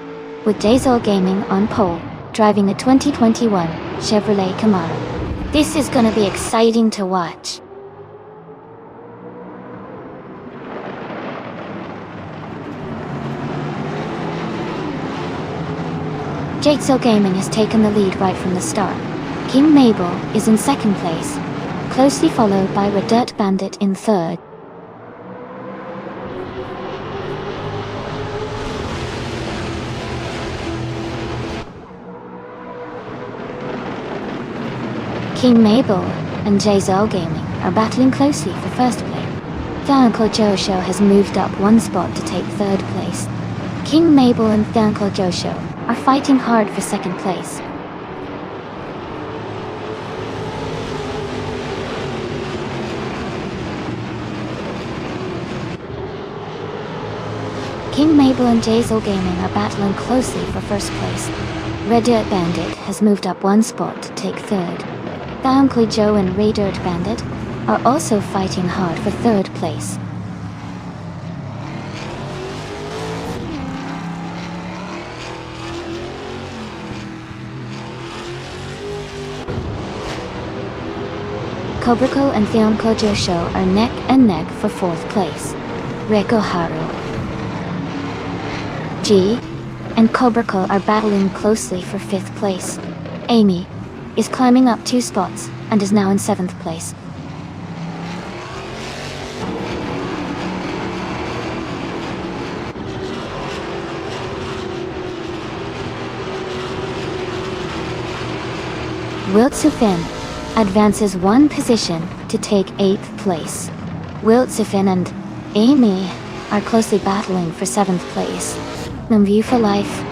with Dazel Gaming on pole, driving a 2021 Chevrolet Camaro. This is gonna be exciting to watch. Jadesel Gaming has taken the lead right from the start. King Mabel is in second place, closely followed by Red Dirt Bandit in third. King Mabel and Jadesel Gaming are battling closely for first place. The Uncle Joe Show has moved up one spot to take third place. King Mabel and the Uncle Joe Show are fighting hard for second place. King Mabel and Jadesel Gaming are battling closely for first place. Red Dirt Bandit has moved up one spot to take third. The Uncle Joe and Red Dirt Bandit are also fighting hard for third place. Kobrako and the Uncle Joe Show are neck and neck for fourth place. Reko Haru, G, and Kobrako are battling closely for fifth place. Amy is climbing up 2 spots and is now in 7th place. Wiltsufin advances 1 position to take 8th place. Wiltsufin and Amy are closely battling for 7th place. Numview for Life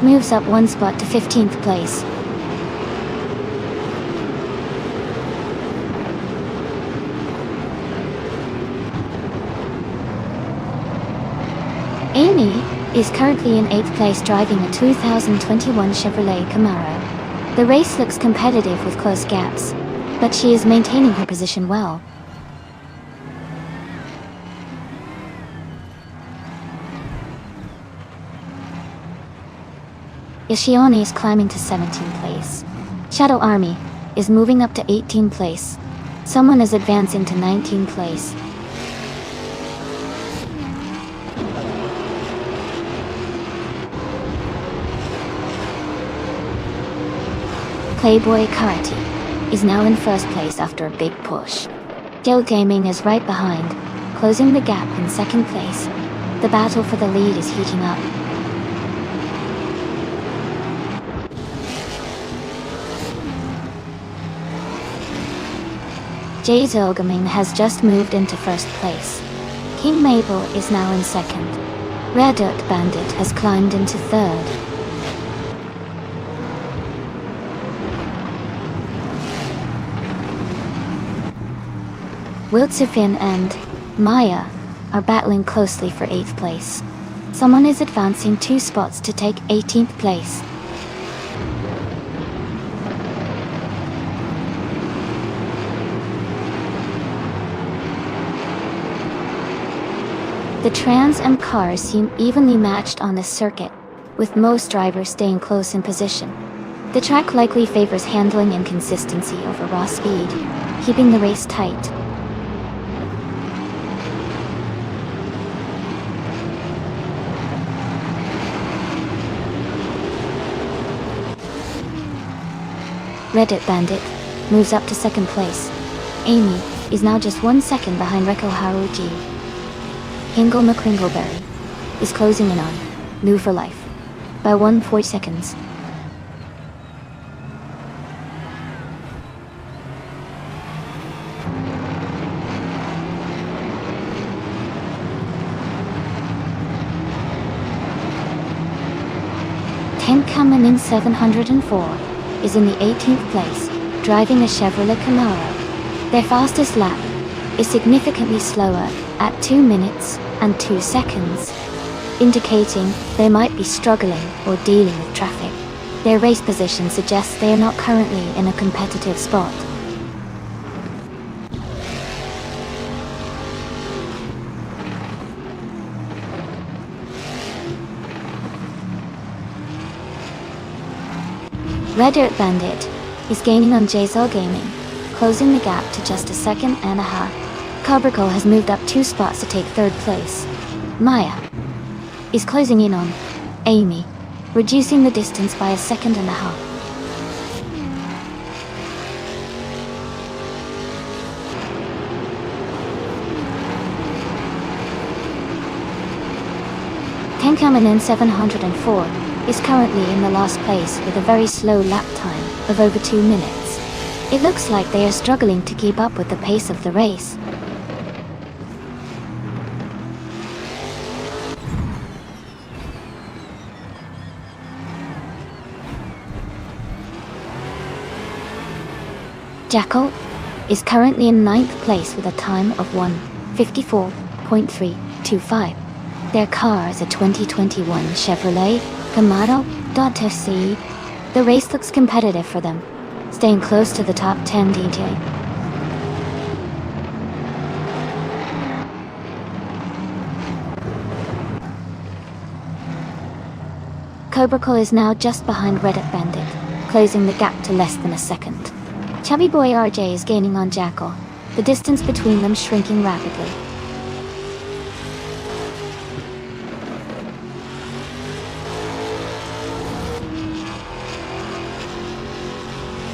moves up 1 spot to 15th place. Amy is currently in 8th place driving a 2021 Chevrolet Camaro. The race looks competitive with close gaps, but she is maintaining her position well. Ishioni is climbing to 17th place. Shadow Army is moving up to 18th place. Someone is advancing to 19th place. Playboy Karate is now in first place after a big push. Joe Gaming is right behind, closing the gap in second place. The battle for the lead is heating up. Jadesel Gaming has just moved into first place. King Mabel is now in second. Red Dirt Bandit has climbed into third. Wiltsufin and Maya are battling closely for 8th place. Someone is advancing 2 spots to take 18th place. The trans and cars seem evenly matched on this circuit, with most drivers staying close in position. The track likely favors handling and consistency over raw speed, keeping the race tight. Red Dirt Bandit moves up to second place. Amy is now just 1 second behind Reko Haru G. Hingle McCringleberry is closing in on New for Life by 1.4 seconds. Tenkaman 704 is in the 18th place, driving a Chevrolet Camaro. Their fastest lap is significantly slower at 2 minutes and 2 seconds, indicating they might be struggling or dealing with traffic. Their race position suggests they are not currently in a competitive spot. Red Dirt Bandit is gaining on Jadesel Gaming, closing the gap to just 1.5 seconds. Kobrako has moved up 2 spots to take 3rd place. Maya is closing in on Amy reducing the distance by a second and a half. Tenkamen 704 is currently in the last place with a very slow lap time of over 2 minutes. It looks like they are struggling to keep up with the pace of the race. Jackal is currently in 9th place with a time of 1:54.325. Their car is a 2021 Chevrolet Camaro .SE. The race looks competitive for them, staying close to the top 10 DJ. Cobracle is now just behind Reddit Bandit, closing the gap to less than a second. Chubby Boy RJ is gaining on Jackal, the distance between them shrinking rapidly.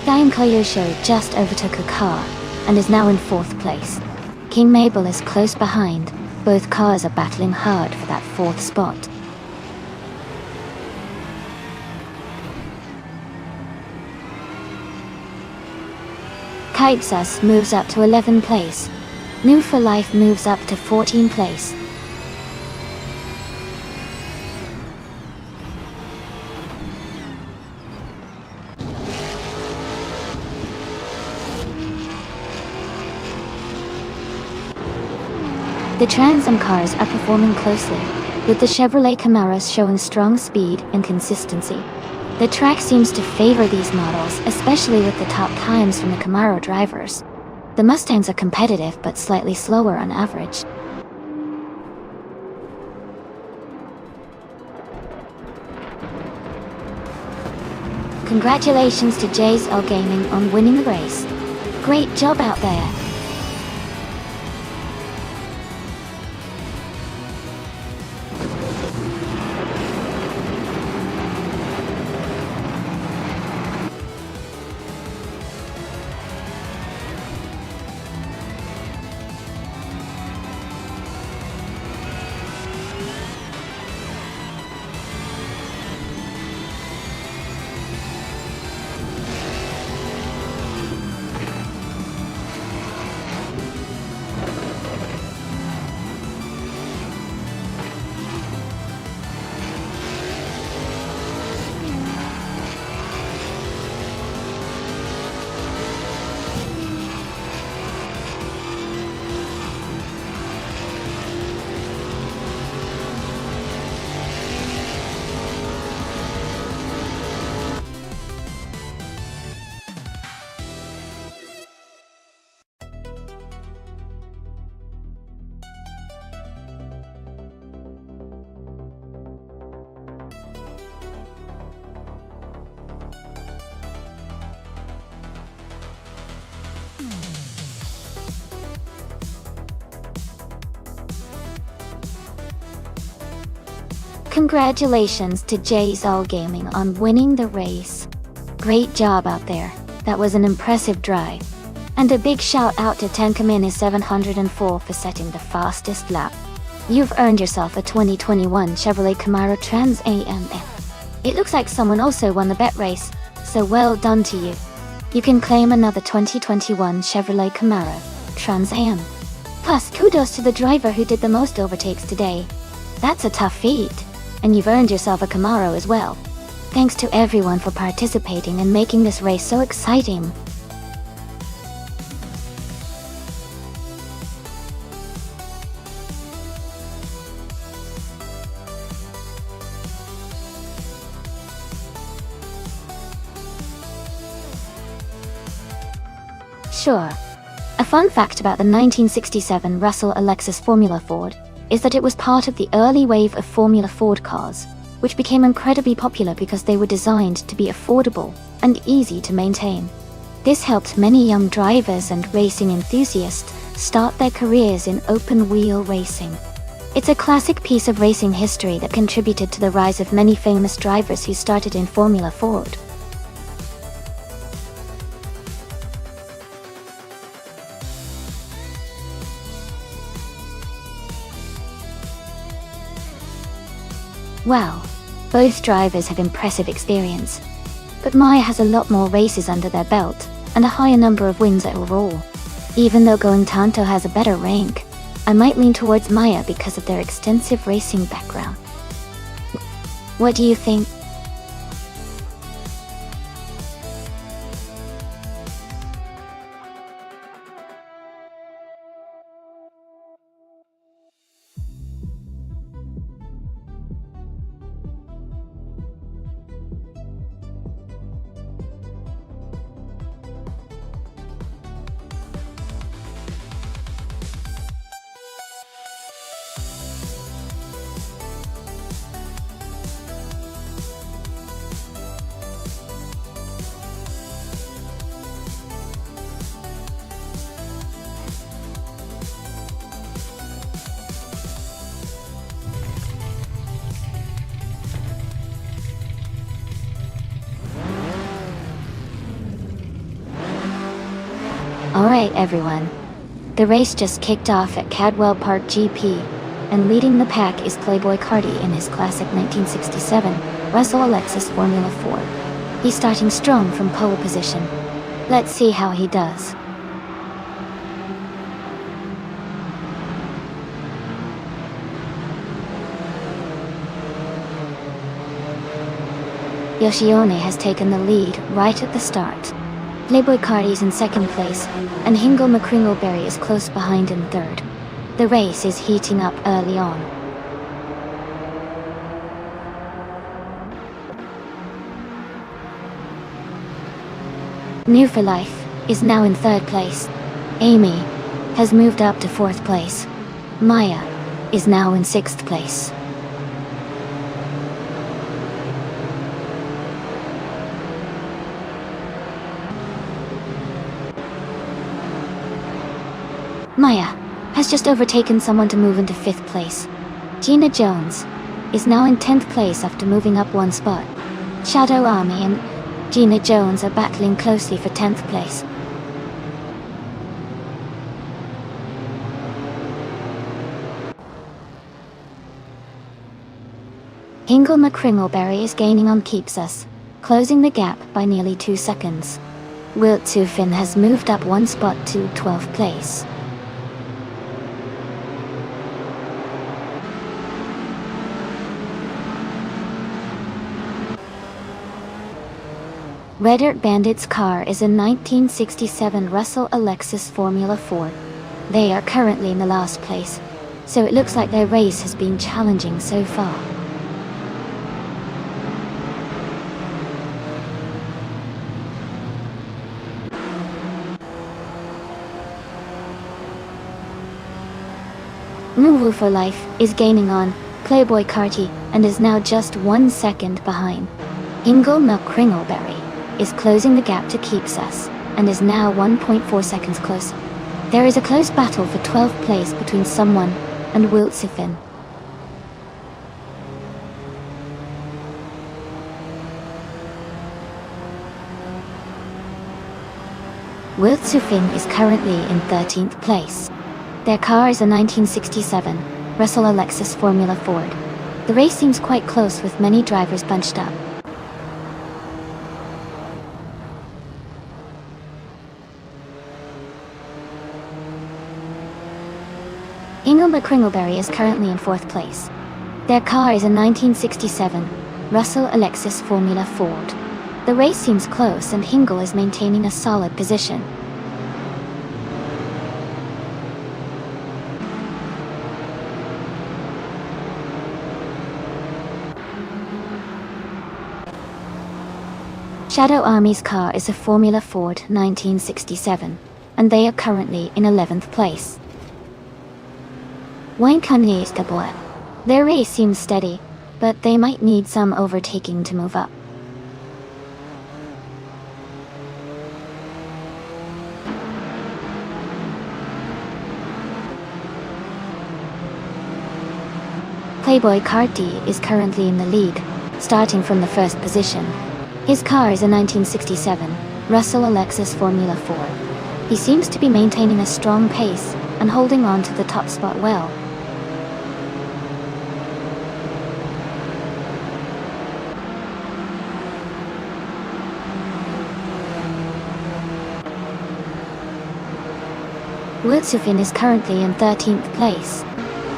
Diane Koyosho just overtook a car and is now in 4th place. King Mabel is close behind. Both cars are battling hard for that 4th spot. Kaipsas moves up to 11th place. New for Life moves up to 14th place. The Trans Am cars are performing closely, with the Chevrolet Camaros showing strong speed and consistency. The track seems to favor these models, especially with the top times from the Camaro drivers. The Mustangs are competitive but slightly slower on average. Congratulations to JSL Gaming on winning the race. Great job out there. Congratulations to JSL Gaming on winning the race. Great job out there. That was an impressive drive. And a big shout out to Tenkamen 704 for setting the fastest lap. You've earned yourself a 2021 Chevrolet Camaro Trans Am. It looks like someone also won the bet race, so well done to you. You can claim another 2021 Chevrolet Camaro Trans Am. Plus, kudos to the driver who did the most overtakes today. That's a tough feat. And you've earned yourself a Camaro as well. Thanks to everyone for participating and making this race so exciting. Sure. A fun fact about the 1967 Russell Alexis Formula Ford is that it was part of the early wave of Formula Ford cars, which became incredibly popular because they were designed to be affordable and easy to maintain. This helped many young drivers and racing enthusiasts start their careers in open-wheel racing. It's a classic piece of racing history that contributed to the rise of many famous drivers who started in Formula Ford. Wow, both drivers have impressive experience. But Maya has a lot more races under their belt, and a higher number of wins overall. Even though going Tanto has a better rank, I might lean towards Maya because of their extensive racing background. What do you think? Alright everyone, the race just kicked off at Cadwell Park GP, and leading the pack is Playboy Carty in his classic 1967 Russell Alexis Formula 4. He's starting strong from pole position. Let's see how he does. Yoshione has taken the lead right at the start. Playboy Carty's in second place, and Hingle McCringleberry is close behind in third. The race is heating up early on. New for Life is now in third place. Amy has moved up to fourth place. Maya is now in sixth place. Maya has just overtaken someone to move into fifth place. Gina Jones is now in 10th place after moving up one spot. Shadow Army and Gina Jones are battling closely for 10th place. Hingle McCringleberry is gaining on Keeps Us, closing the gap by nearly 2 seconds. Wilt Sufin has moved up one spot to 12th place. Red Dirt Bandit's car is a 1967 Russell Alexis Formula 4. They are currently in the last place, so it looks like their race has been challenging so far. New for Life is gaining on Playboy Carty and is now just 1 second behind. Hingle McCringleberry is closing the gap to Keeps Us, and is now 1.4 seconds closer. There is a close battle for 12th place between someone and Wilt Sufin. Wilt Sufin is currently in 13th place. Their car is a 1967 Russell Alexis Formula Ford. The race seems quite close with many drivers bunched up. Hingle McCringleberry is currently in 4th place. Their car is a 1967 Russell Alexis Formula Ford. The race seems close and Hingle is maintaining a solid position. Shadow Army's car is a Formula Ford 1967, and they are currently in 11th place. Wayne Cunley is the boy. Their race seems steady, but they might need some overtaking to move up. Playboy Carti is currently in the lead, starting from the first position. His car is a 1967 Russell Alexis Formula 4. He seems to be maintaining a strong pace and holding on to the top spot well. Wiltsufin is currently in 13th place.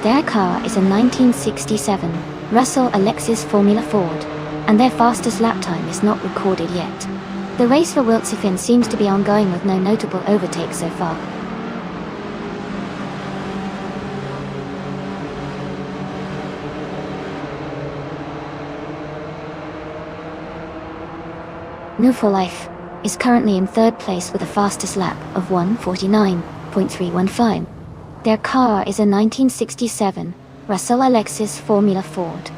Their car is a 1967 Russell Alexis Formula Ford, and their fastest lap time is not recorded yet. The race for Wiltsufin seems to be ongoing with no notable overtakes so far. New for Life is currently in third place with a fastest lap of 1:49.315. Their car is a 1967 Russell Alexis Formula Ford.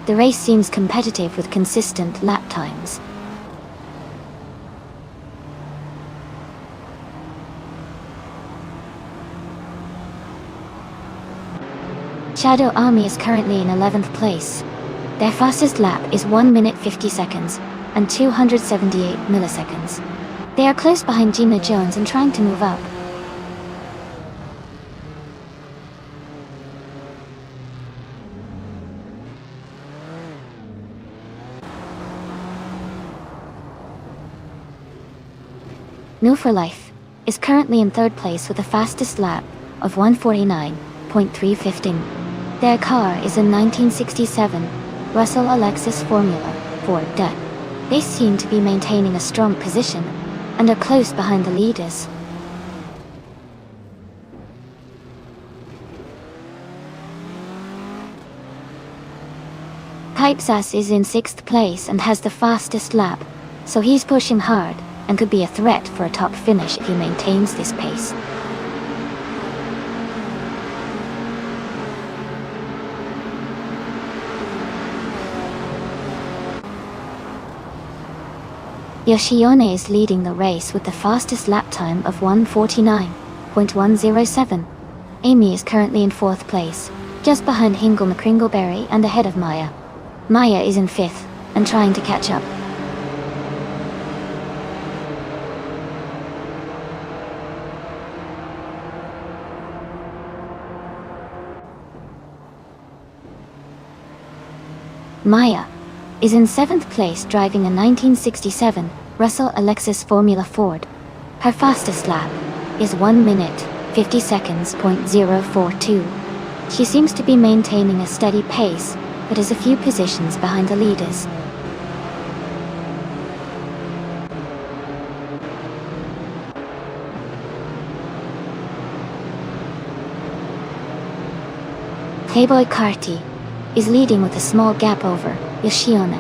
The race seems competitive with consistent lap times. Shadow Army is currently in 11th place. Their fastest lap is 1 minute 50 seconds and 278 milliseconds. They are close behind Gina Jones and trying to move up. New for Life is currently in third place with a fastest lap of 1:49.315. Their car is a 1967 Russell Alexis Formula Ford. They seem to be maintaining a strong position and are close behind the leaders. Typesas is in 6th place and has the fastest lap, so he's pushing hard and could be a threat for a top finish if he maintains this pace. Yoshione is leading the race with the fastest lap time of 1:49.107. Amy is currently in 4th place, just behind Hingle McCringleberry and ahead of Maya. Maya is in 5th and trying to catch up. Maya is in 7th place driving a 1967 Russell Alexis Formula Ford. Her fastest lap is 1 minute 50 seconds.042. She seems to be maintaining a steady pace, but is a few positions behind the leaders. Playboy Carti is leading with a small gap over Yoshione.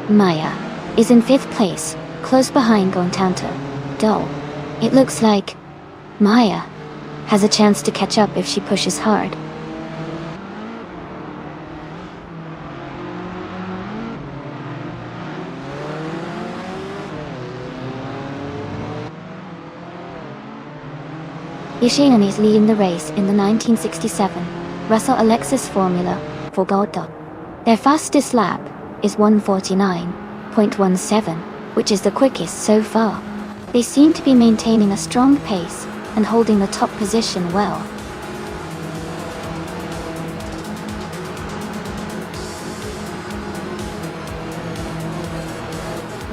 Maya is in 5th place, close behind Gontanta. Dull. It looks like Maya has a chance to catch up if she pushes hard. Yoshione is leading the race in the 1967 Russell Alexis Formula for Gauta. Their fastest lap is 1:49.17, which is the quickest so far. They seem to be maintaining a strong pace and holding the top position well.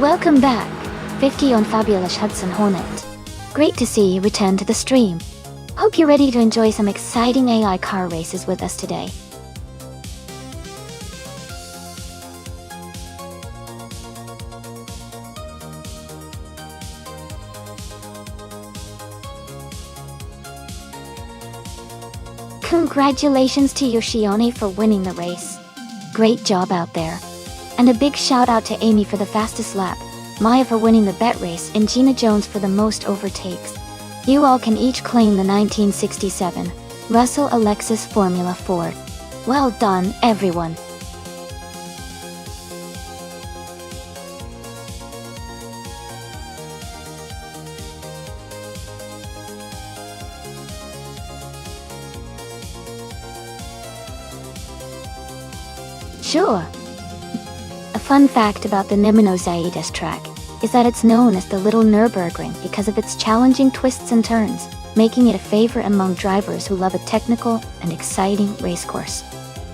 Welcome back, 50 on Fabulous Hudson Hornet. Great to see you return to the stream. Hope you're ready to enjoy some exciting AI car races with us today. Congratulations to Yoshione for winning the race. Great job out there. And a big shout out to Amy for the fastest lap, Maya for winning the bet race, and Gina Jones for the most overtakes. You all can each claim the 1967 Russell Alexis Formula Ford. Well done, everyone. sure. A fun fact about the Nemuno-Zaidas track is that it's known as the Little Nürburgring because of its challenging twists and turns, making it a favorite among drivers who love a technical and exciting racecourse.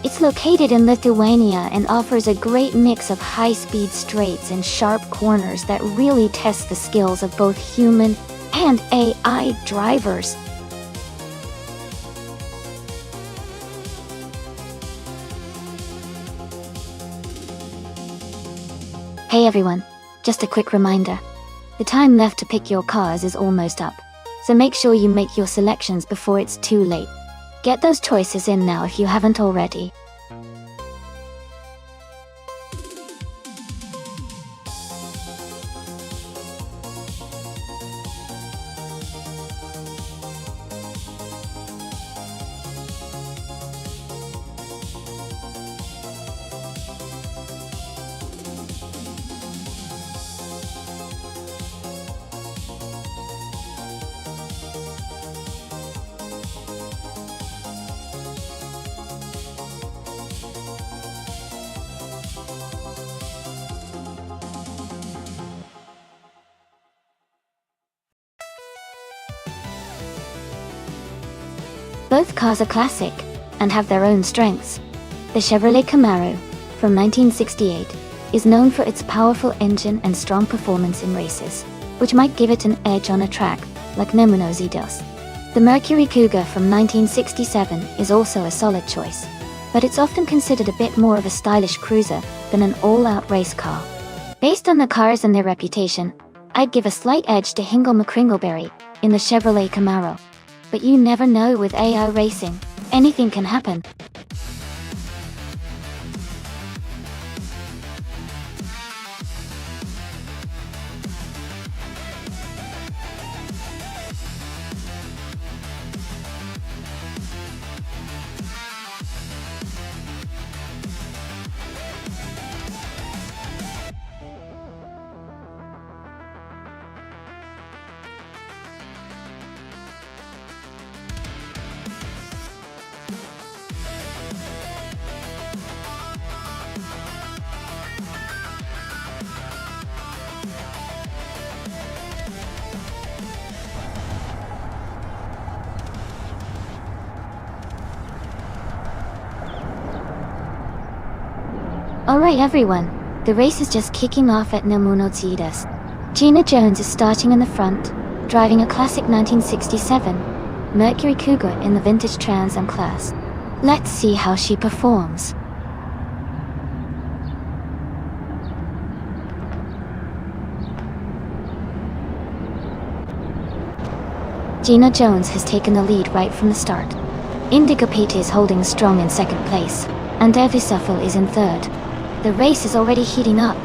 It's located in Lithuania and offers a great mix of high-speed straights and sharp corners that really test the skills of both human and AI drivers. Hey everyone, just a quick reminder. The time left to pick your cars is almost up, so make sure you make your selections before it's too late. Get those choices in now if you haven't already. Both cars are classic and have their own strengths. The Chevrolet Camaro, from 1968, is known for its powerful engine and strong performance in races, which might give it an edge on a track like Nemuno-Zaidas. The Mercury Cougar from 1967 is also a solid choice, but it's often considered a bit more of a stylish cruiser than an all-out race car. Based on the cars and their reputation, I'd give a slight edge to Hingle McCringleberry in the Chevrolet Camaro. But you never know with AI racing. Anything can happen. Alright everyone, the race is just kicking off at Nemuno-Zaidas. Gina Jones is starting in the front, driving a classic 1967 Mercury Cougar in the Vintage Trans Am class. Let's see how she performs. Gina Jones has taken the lead right from the start. Indigo Pete is holding strong in second place, and Evisoffel is in third. The race is already heating up.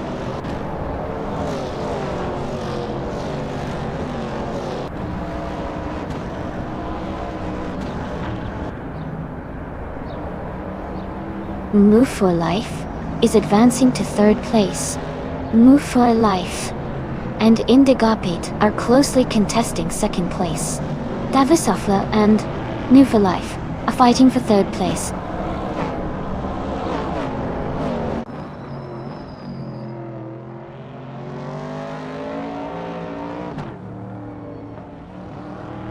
Move for Life is advancing to third place. Move for Life and Indigapit are closely contesting second place. Davisofla and Move for Life are fighting for third place.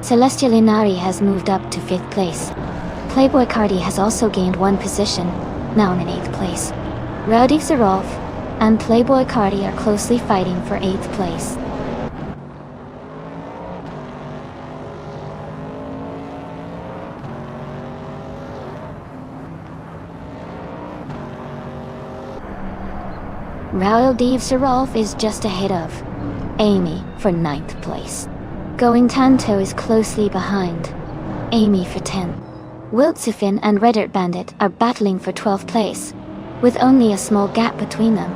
Celestia Linari has moved up to 5th place. Playboy Cardi has also gained 1 position, now in 8th place. Rowdy Zarov and Playboy Cardi are closely fighting for 8th place. Raul Zarov is just ahead of Amy for 9th place. Going Tanto is closely behind Amy for 10th. Wiltsufin and Reddit Bandit are battling for 12th place, with only a small gap between them.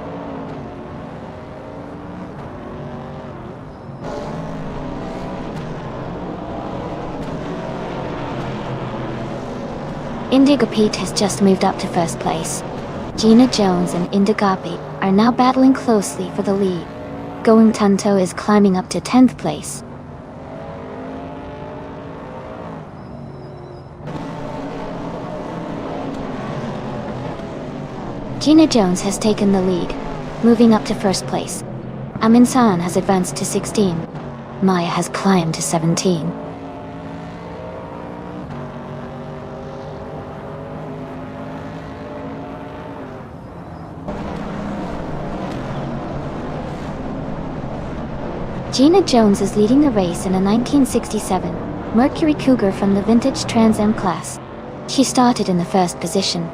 Indigo Pete has just moved up to 1st place. Gina Jones and Indigapi are now battling closely for the lead. Going Tanto is climbing up to 10th place. Gina Jones has taken the lead, moving up to first place. Amin San has advanced to 16. Maya has climbed to 17. Gina Jones is leading the race in a 1967 Mercury Cougar from the vintage Trans Am class. She started in the first position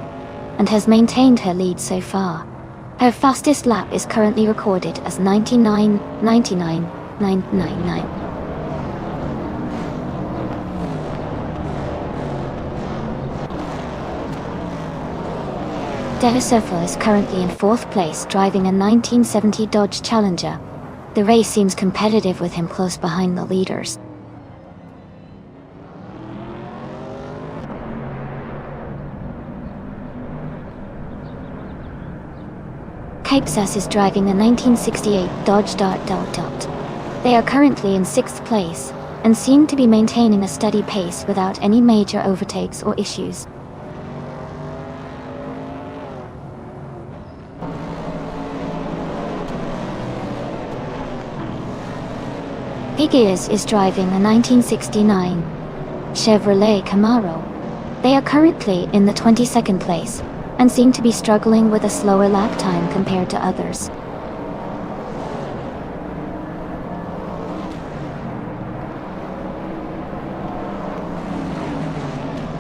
and has maintained her lead so far. Her fastest lap is currently recorded as 99.99.999. Deha Surfer is currently in 4th place, driving a 1970 Dodge Challenger. The race seems competitive with him close behind the leaders. Kaipsas is driving a 1968 Dodge Dart Dot. They are currently in 6th place and seem to be maintaining a steady pace without any major overtakes or issues. Pigias is driving a 1969 Chevrolet Camaro. They are currently in the 22nd place and seem to be struggling with a slower lap time compared to others.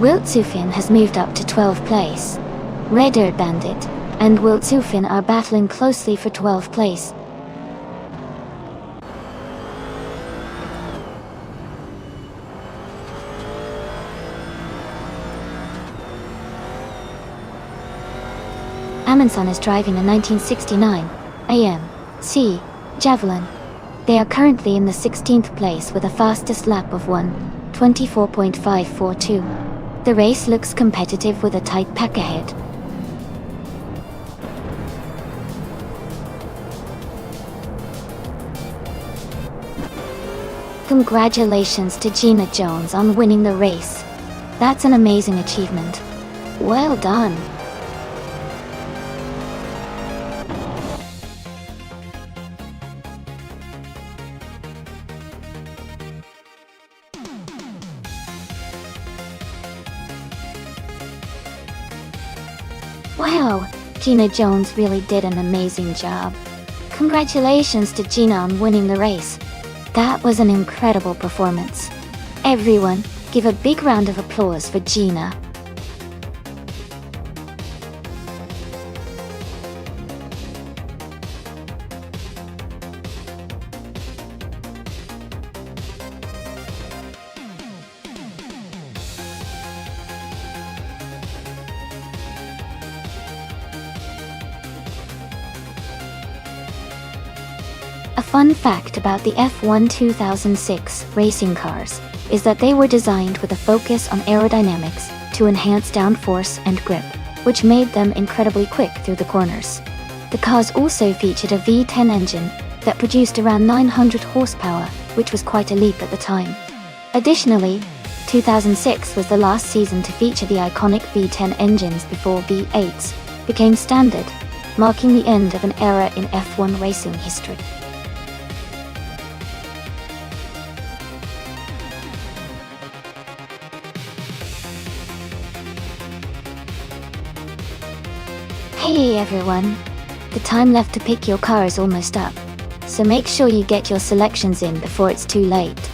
Wiltsufin has moved up to 12th place. Red Earth Bandit and Wiltsufin are battling closely for 12th place. Amundsen is driving a 1969 AMC Javelin. They are currently in the 16th place with a fastest lap of 1:24.542. The race looks competitive with a tight pack ahead. Congratulations to Gina Jones on winning the race. That's an amazing achievement. Well done. Wow, Gina Jones really did an amazing job. Congratulations to Gina on winning the race. That was an incredible performance. Everyone, give a big round of applause for Gina. A fun fact about the F1 2006 racing cars is that they were designed with a focus on aerodynamics to enhance downforce and grip, which made them incredibly quick through the corners. The cars also featured a V10 engine that produced around 900 horsepower, which was quite a leap at the time. Additionally, 2006 was the last season to feature the iconic V10 engines before V8s became standard, marking the end of an era in F1 racing history. Hey everyone! The time left to pick your car is almost up, so make sure you get your selections in before it's too late.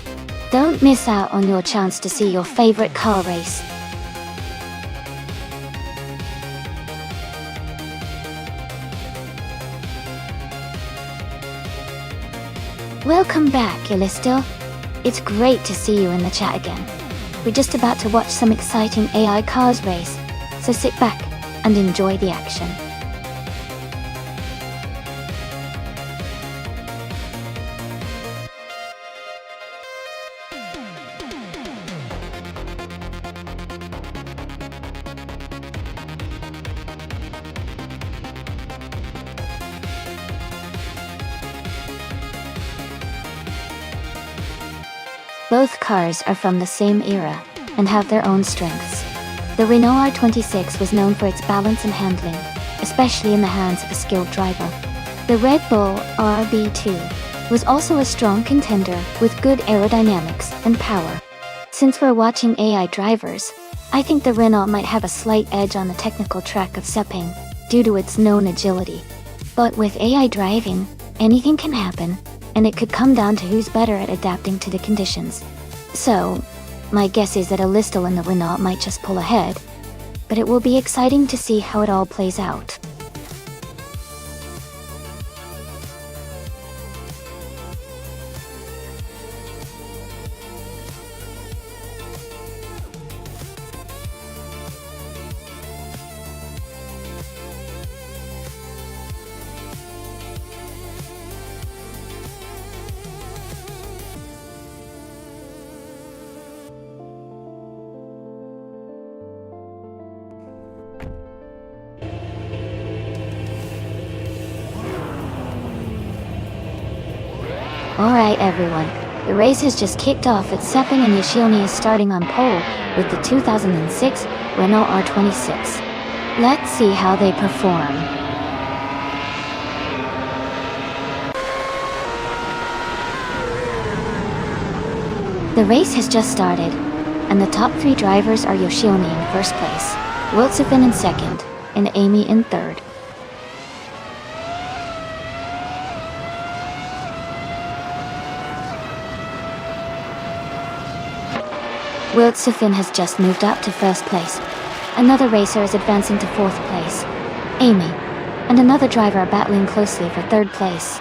Don't miss out on your chance to see your favorite car race. Welcome back, Illistil. It's great to see you in the chat again. We're just about to watch some exciting AI cars race, so sit back and enjoy the action. Both cars are from the same era and have their own strengths. The Renault R26 was known for its balance and handling, especially in the hands of a skilled driver. The Red Bull RB2 was also a strong contender with good aerodynamics and power. Since we're watching AI drivers, I think the Renault might have a slight edge on the technical track of Sepang due to its known agility. But with AI driving, anything can happen, and it could come down to who's better at adapting to the conditions. So, my guess is that Alistal and the Renault might just pull ahead, but it will be exciting to see how it all plays out. Alright everyone, the race has just kicked off at Sepang and Yashioni is starting on pole with the 2006 Renault R26. Let's see how they perform. The race has just started, and the top three drivers are Yashioni in first place, Wiltsefin in second, and Amy in third. Wiltsefin has just moved up to first place. Another racer is advancing to fourth place. Amy and another driver are battling closely for third place.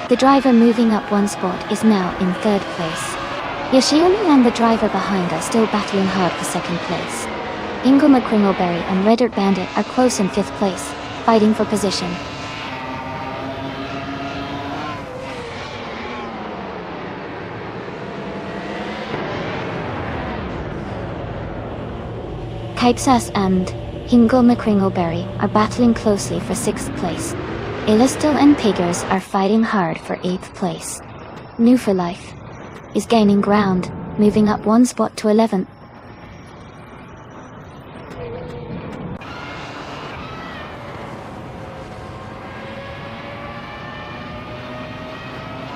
The driver moving up one spot is now in third place. Yashioni and the driver behind are still battling hard for second place. Ingo McCringleberry and Red Dirt Bandit are close in fifth place, fighting for position. Kaipsas and Ingo McCringleberry are battling closely for sixth place. Elistil and Piggers are fighting hard for eighth place. New for Life is gaining ground, moving up one spot to 11th.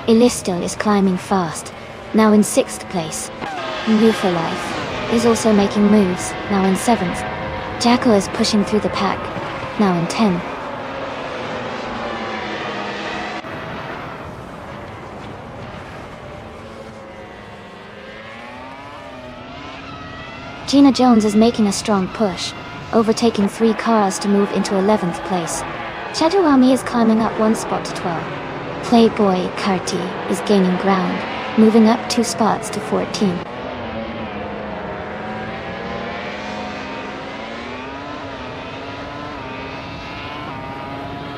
Elistil is climbing fast, now in 6th place. New for Life is also making moves, now in 7th. Jackal is pushing through the pack, now in 10th. Gina Jones is making a strong push, overtaking 3 cars to move into 11th place. Chatuami is climbing up one spot to 12. Playboy Karti is gaining ground, moving up 2 spots to 14.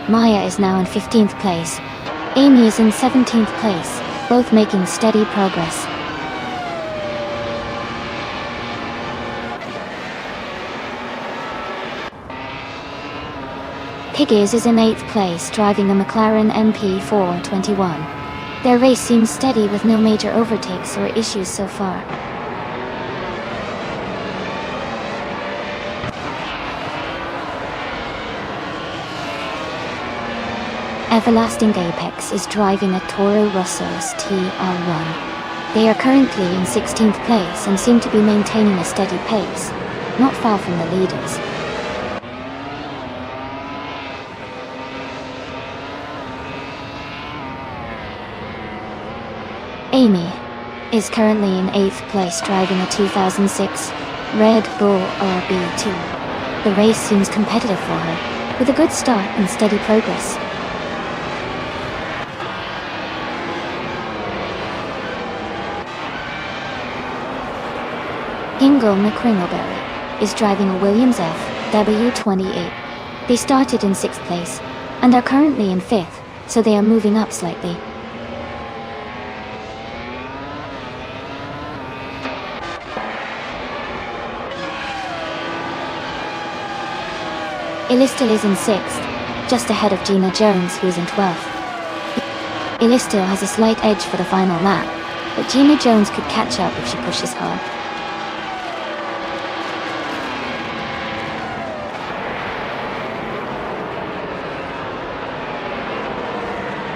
Maya is now in 15th place. Amy is in 17th place, both making steady progress. Piggers is in 8th place, driving a McLaren MP421. Their race seems steady with no major overtakes or issues so far. Everlasting Apex is driving a Toro Rosso's TR1. They are currently in 16th place and seem to be maintaining a steady pace, not far from the leaders. Amy is currently in 8th place driving a 2006 Red Bull RB2. The race seems competitive for her, with a good start and steady progress. Ingo McCringleberry is driving a Williams FW28. They started in 6th place, and are currently in 5th, so they are moving up slightly. Elistil is in 6th, just ahead of Gina Jones, who is in 12th. Ilisto has a slight edge for the final lap, but Gina Jones could catch up if she pushes hard.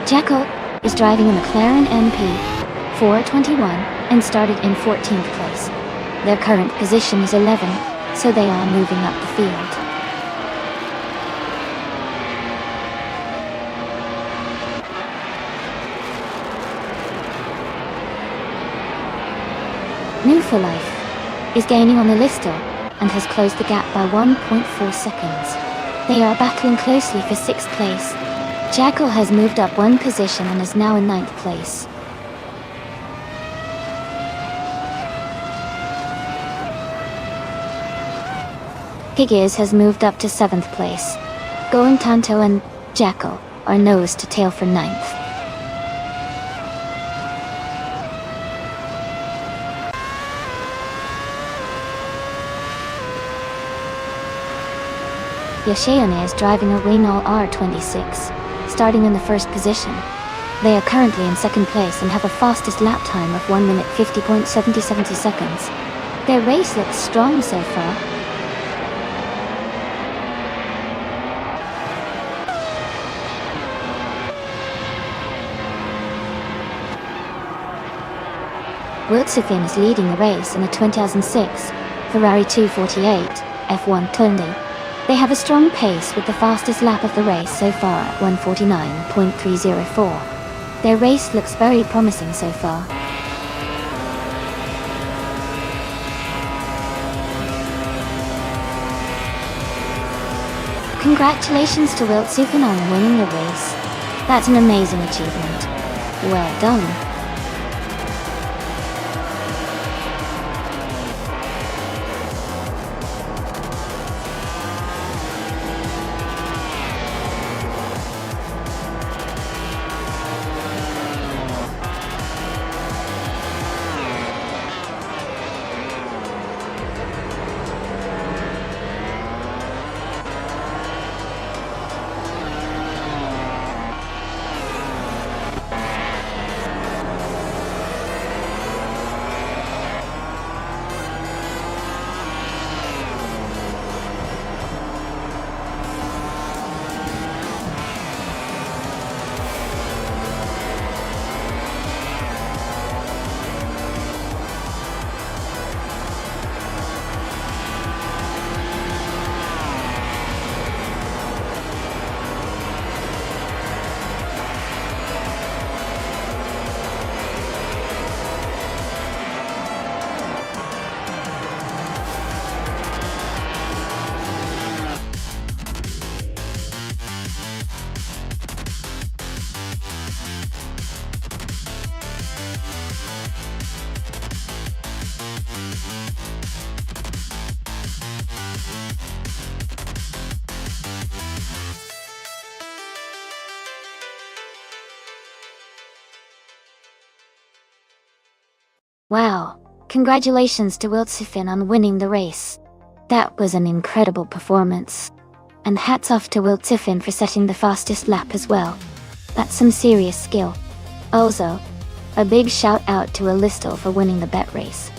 Jackal is driving a McLaren MP 421 and started in 14th place. Their current position is 11, so they are moving up the field. New for Life is gaining on Ilisto and has closed the gap by 1.4 seconds. They are battling closely for 6th place. Jackal has moved up 1 position and is now in 9th place. Higgins has moved up to 7th place. Going Tanto and Jackal are nose to tail for 9th. Yasheone is driving a Renault R26, starting in the 1st position. They are currently in 2nd place and have a fastest lap time of 1 minute 50.70 seconds. Their race looks strong so far. Wildsifin is leading the race in a 2006 Ferrari 248 F1 Tunde. They have a strong pace with the fastest lap of the race so far at 1:49.304. Their race looks very promising so far. Congratulations to Wildsifin on winning the race. That's an amazing achievement. Well done. Wow, congratulations to Wildsifin on winning the race. That was an incredible performance. And hats off to Wildsifin for setting the fastest lap as well. That's some serious skill. Also, a big shout out to Ilisto for winning the bet race.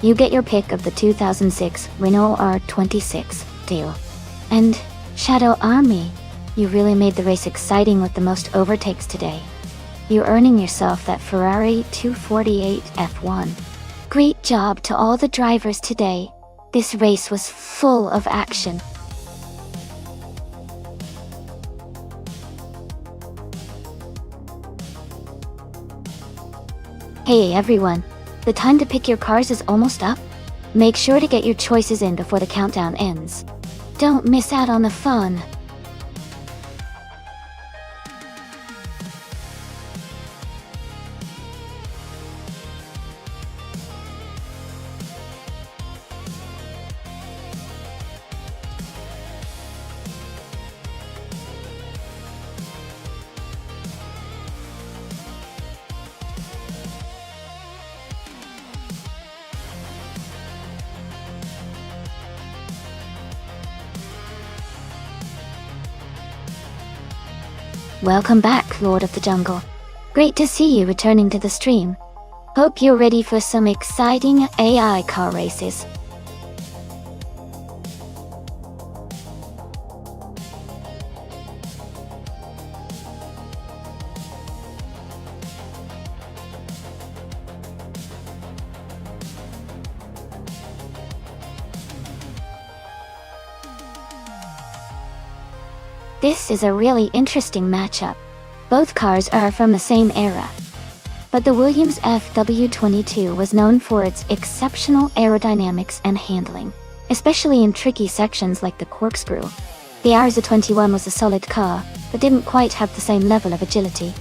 You get your pick of the 2006 Renault R26 deal. And Shadow Army, you really made the race exciting with the most overtakes today. You're earning yourself that Ferrari 248 F1. Great job to all the drivers today. This race was full of action. Hey everyone, the time to pick your cars is almost up. Make sure to get your choices in before the countdown ends. Don't miss out on the fun. Welcome back, Lord of the Jungle. Great to see you returning to the stream. Hope you're ready for some exciting AI car races. This is a really interesting matchup. Both cars are from the same era. But the Williams FW22 was known for its exceptional aerodynamics and handling, especially in tricky sections like the corkscrew. The RZ21 was a solid car, but didn't quite have the same level of agility.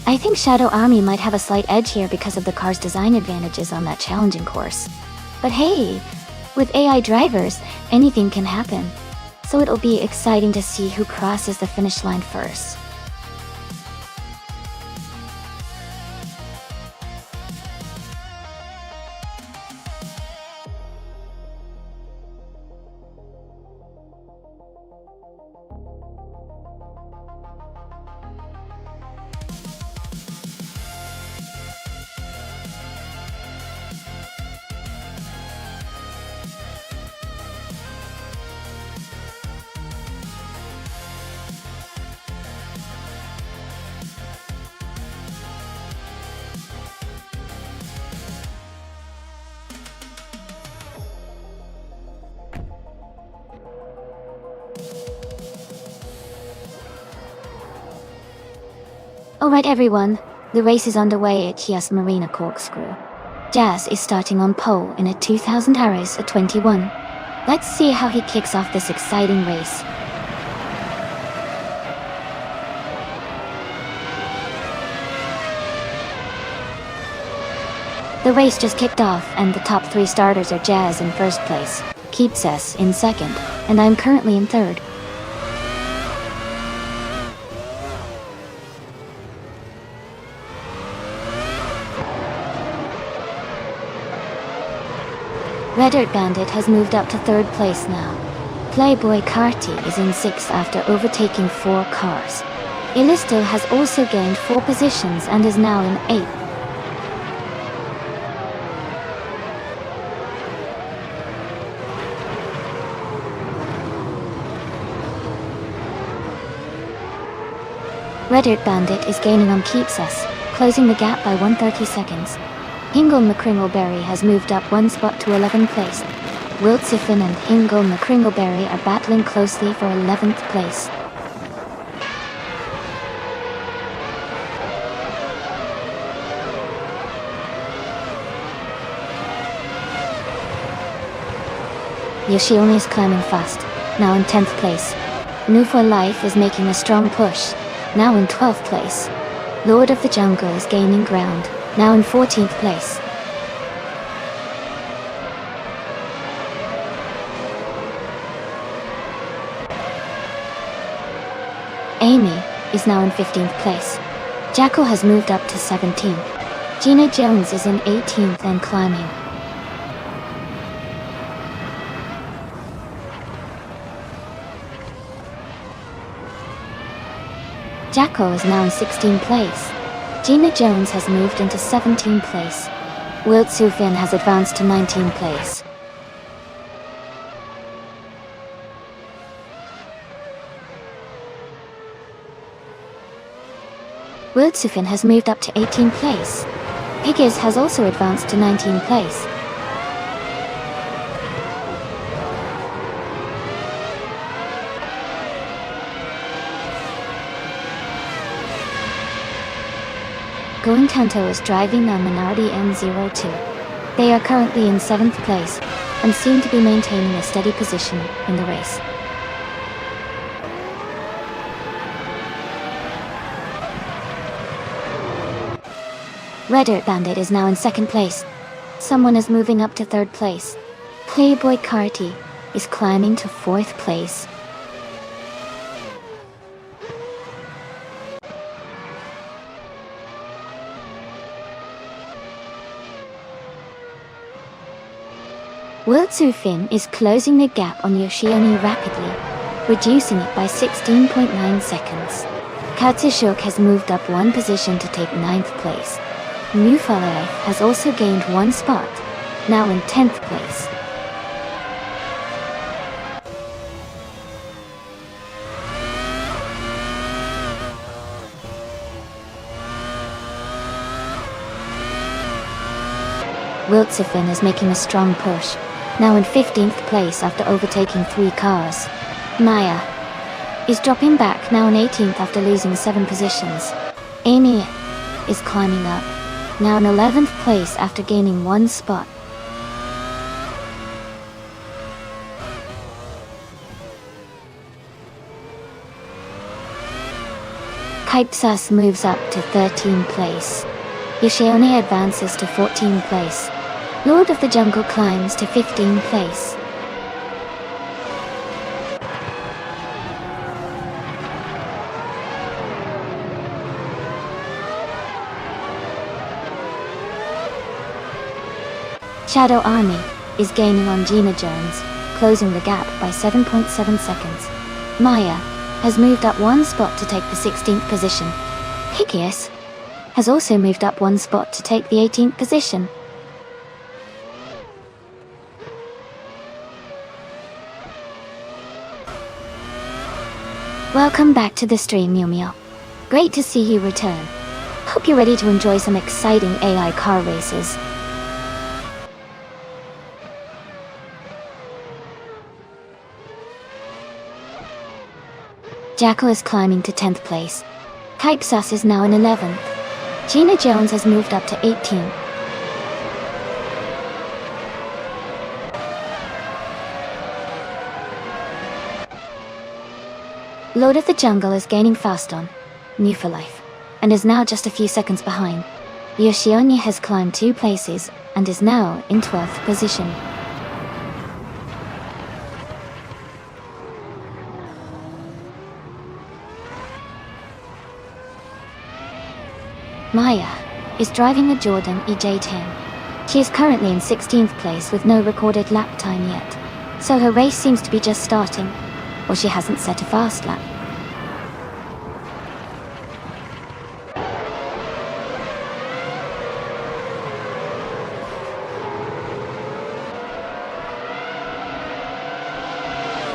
I think Shadow Army might have a slight edge here because of the car's design advantages on that challenging course. But hey, with AI drivers, anything can happen. So it'll be exciting to see who crosses the finish line first. Alright everyone, the race is underway at Chias Marina Corkscrew. Jazz is starting on pole in a 2000 RS21. Let's see how he kicks off this exciting race. The race just kicked off and the top 3 starters are Jazz in first place, Keepsess in second, and I'm currently in third. Red Dirt Bandit has moved up to third place now. Playboy Carty is in sixth after overtaking 4 cars. Illisto has also gained 4 positions and is now in eighth. Red Dirt Bandit is gaining on Keepsess, closing the gap by 130 seconds. Hingle McCringleberry has moved up 1 spot to 11th place. Wiltsifin and Hingle McCringleberry are battling closely for 11th place. Yoshioni is climbing fast, now in 10th place. New for Life is making a strong push, now in 12th place. Lord of the Jungle is gaining ground, now in 14th place. Amy is now in 15th place. Jackal has moved up to 17th. Gina Jones is in 18th and climbing. Jackal is now in 16th place. Gina Jones has moved into 17th place. Wilt Sufin has advanced to 19th place. Wilt Sufin has moved up to 18th place. Higgis has also advanced to 19th place. Going Tanto is driving a Minardi N02. They are currently in 7th place, and seem to be maintaining a steady position in the race. Red Dirt Bandit is now in 2nd place. Someone is moving up to 3rd place. Playboy Carty is climbing to 4th place. Wiltsufin is closing the gap on Yoshioni rapidly, reducing it by 16.9 seconds. Katsushuk has moved up one position to take 9th place. Mufalai has also gained one spot, now in 10th place. Wiltsifin is making a strong push, now in 15th place after overtaking 3 cars. Maya is dropping back, now in 18th after losing 7 positions. Amy is climbing up, now in 11th place after gaining 1 spot. Kaipsas moves up to 13th place. Yoshione advances to 14th place. Lord of the Jungle climbs to 15th place. Shadow Army is gaining on Gina Jones, closing the gap by 7.7 seconds. Maya has moved up 1 spot to take the 16th position. Hikius has also moved up 1 spot to take the 18th position. Welcome back to the stream, Yumio. Great to see you return. Hope you're ready to enjoy some exciting AI car races. Jackal is climbing to 10th place. Kaipsas is now in 11th. Gina Jones has moved up to 18th. Lord of the Jungle is gaining fast on New for Life, and is now just a few seconds behind. Yoshione has climbed 2 places, and is now in 12th position. Maya is driving a Jordan EJ10. She is currently in 16th place with no recorded lap time yet, so her race seems to be just starting, or she hasn't set a fast lap.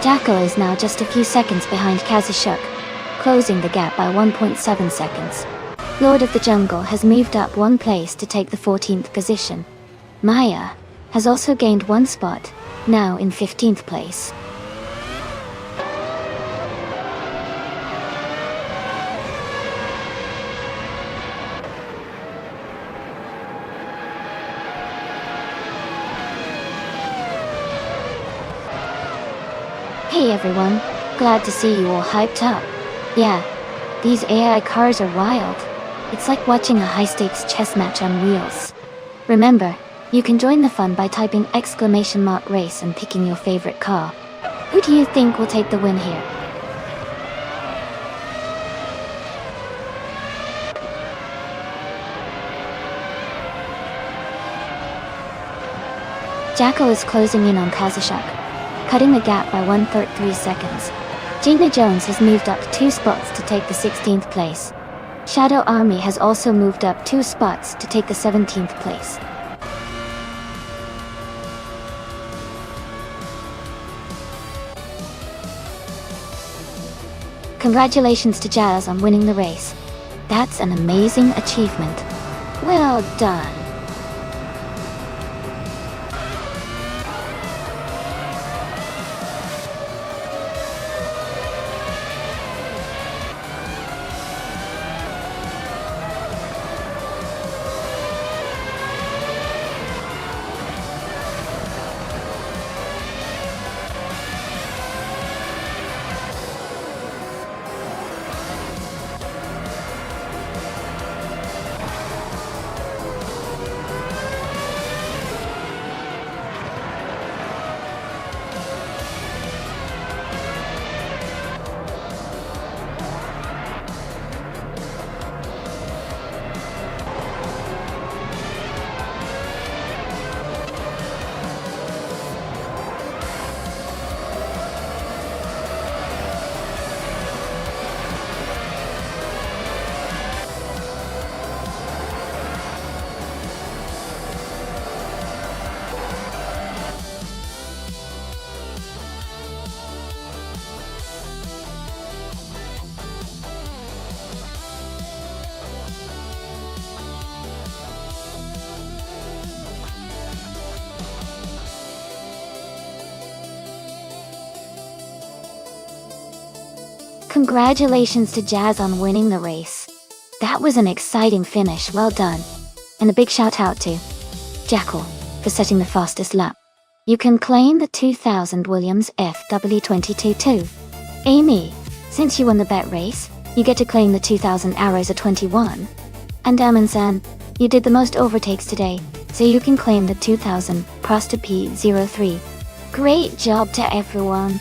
Jackal is now just a few seconds behind Kazushuk, closing the gap by 1.7 seconds. Lord of the Jungle has moved up 1 place to take the 14th position. Maya has also gained 1 spot, now in 15th place. Hey everyone, glad to see you all hyped up. Yeah, these AI cars are wild. It's like watching a high-stakes chess match on wheels. Remember, you can join the fun by typing !race and picking your favorite car. Who do you think will take the win here? Jackal is closing in on Kazushuk, cutting the gap by 1.3 seconds. Gina Jones has moved up 2 spots to take the 16th place. Shadow Army has also moved up 2 spots to take the 17th place. Congratulations to Jazz on winning the race. That's an amazing achievement. Well done. Congratulations to Jazz on winning the race. That was an exciting finish, well done. And a big shout out to Jackal for setting the fastest lap. You can claim the 2000 Williams FW22 too. Amy, since you won the bet race, you get to claim the 2000 Arrows at 21. And Aman-san, you did the most overtakes today, so you can claim the 2000 Prosta P03. Great job to everyone.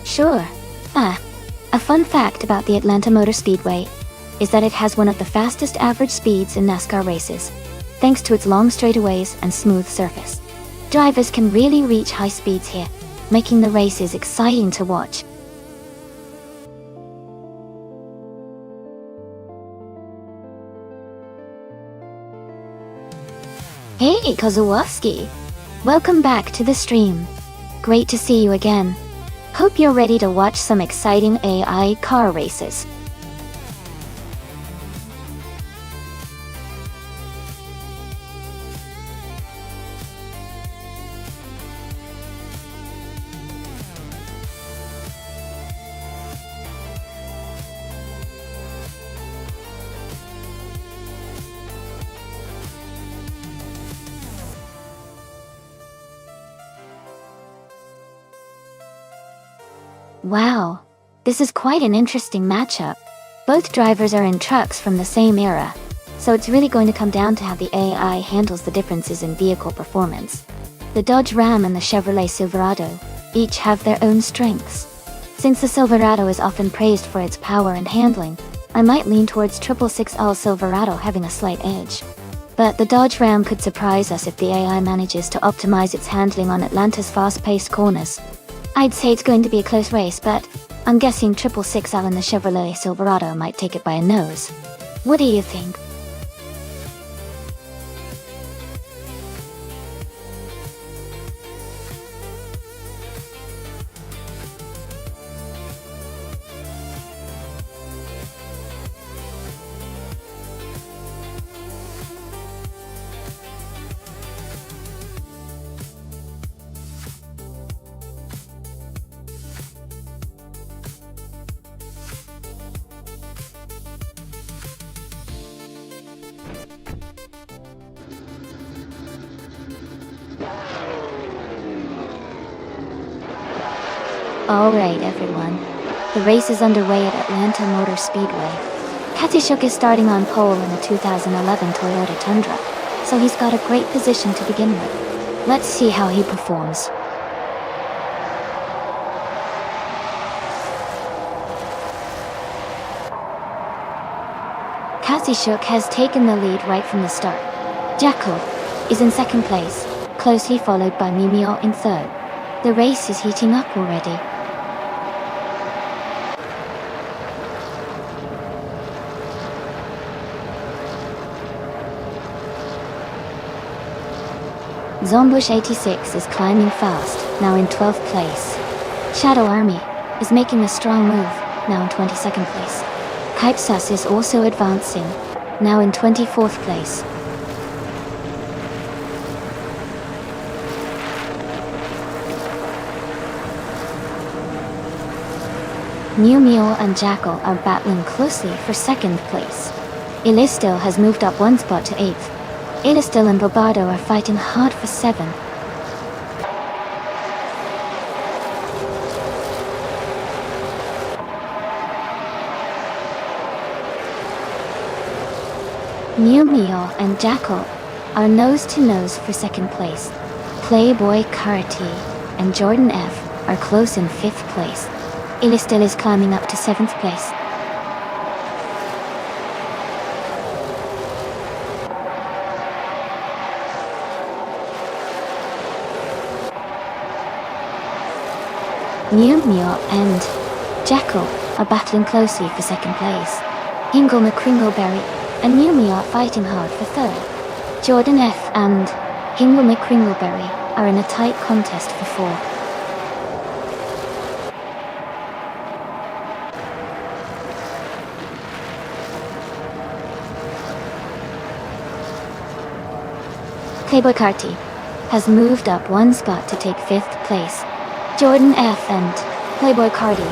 Sure. A fun fact about the Atlanta Motor Speedway is that it has one of the fastest average speeds in NASCAR races, thanks to its long straightaways and smooth surface. Drivers can really reach high speeds here, making the races exciting to watch. Hey Kozłowski! Welcome back to the stream. Great to see you again. Hope you're ready to watch some exciting AI car races. Wow, this is quite an interesting matchup. Both drivers are in trucks from the same era, so it's really going to come down to how the AI handles the differences in vehicle performance. The Dodge Ram and the Chevrolet Silverado each have their own strengths. Since the Silverado is often praised for its power and handling, I might lean towards 666L Silverado having a slight edge. But the Dodge Ram could surprise us if the AI manages to optimize its handling on Atlanta's fast-paced corners. I'd say it's going to be a close race, but I'm guessing 666L and the Chevrolet Silverado might take it by a nose. What do you think? Alright everyone, the race is underway at Atlanta Motor Speedway. Katishuk is starting on pole in the 2011 Toyota Tundra, so he's got a great position to begin with. Let's see how he performs. Katishuk has taken the lead right from the start. Jackal is in second place, closely followed by Mimio in third. The race is heating up already. Zombush 86 is climbing fast, now in 12th place. Shadow Army is making a strong move, now in 22nd place. Kaipsas is also advancing, now in 24th place. New Mule and Jackal are battling closely for second place. Ilistil has moved up one spot to 8th. Ilistil and Bobardo are fighting hard for 7th. New Mule and Jackal are nose to nose for second place. Playboy Karate and Jordan F are close in 5th place. Ilistil is climbing up to 7th place. New Mule and Jackal are battling closely for second place. Hingle McCringleberry and New Mule are fighting hard for third. Jordan F and Hingle McCringleberry are in a tight contest for fourth. Playboy Carti has moved up one spot to take 5th place. Jordan F and Playboy Carti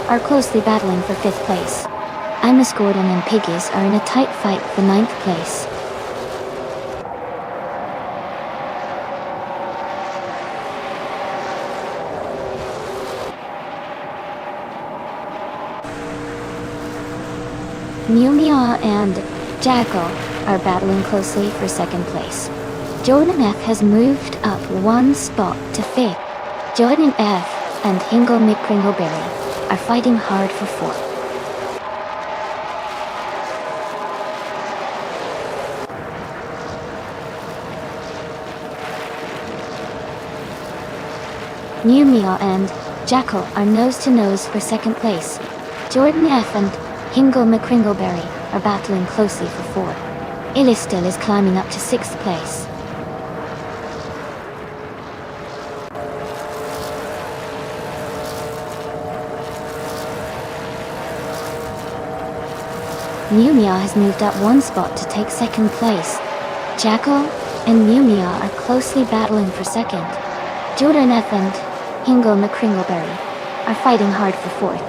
are closely battling for 5th place. Amos Gordon and Piggies are in a tight fight for 9th place. Mumia and Jackal are battling closely for 2nd place. Jordan F has moved up one spot to 5th. Jordan F and Hingle McCringleberry are fighting hard for 4th. Mumia and Jackal are nose-to-nose for 2nd place. Jordan F and Hingle McCringleberry are battling closely for 4th. Illistil is climbing up to 6th place. Mumia has moved up one spot to take 2nd place. Jackal and Mumia are closely battling for 2nd. Jordan F and Hingle McCringleberry are fighting hard for 4th.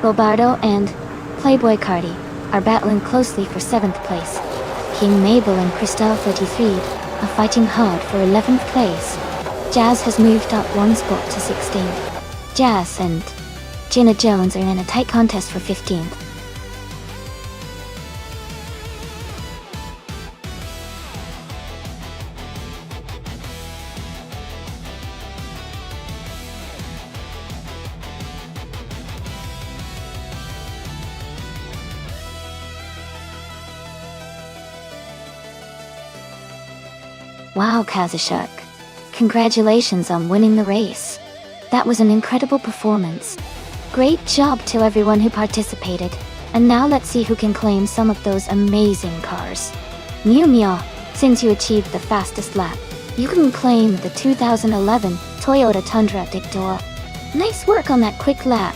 Bobardo and Playboy Carti are battling closely for 7th place. King Mabel and Crystal 33 are fighting hard for 11th place. Jazz has moved up one spot to 16th. Jazz and Gina Jones are in a tight contest for 15th. Wow, Kazashuk. Congratulations on winning the race. That was an incredible performance. Great job to everyone who participated. And now let's see who can claim some of those amazing cars. Mumia, since you achieved the fastest lap, you can claim the 2011 Toyota Tundra Dictor. Nice work on that quick lap.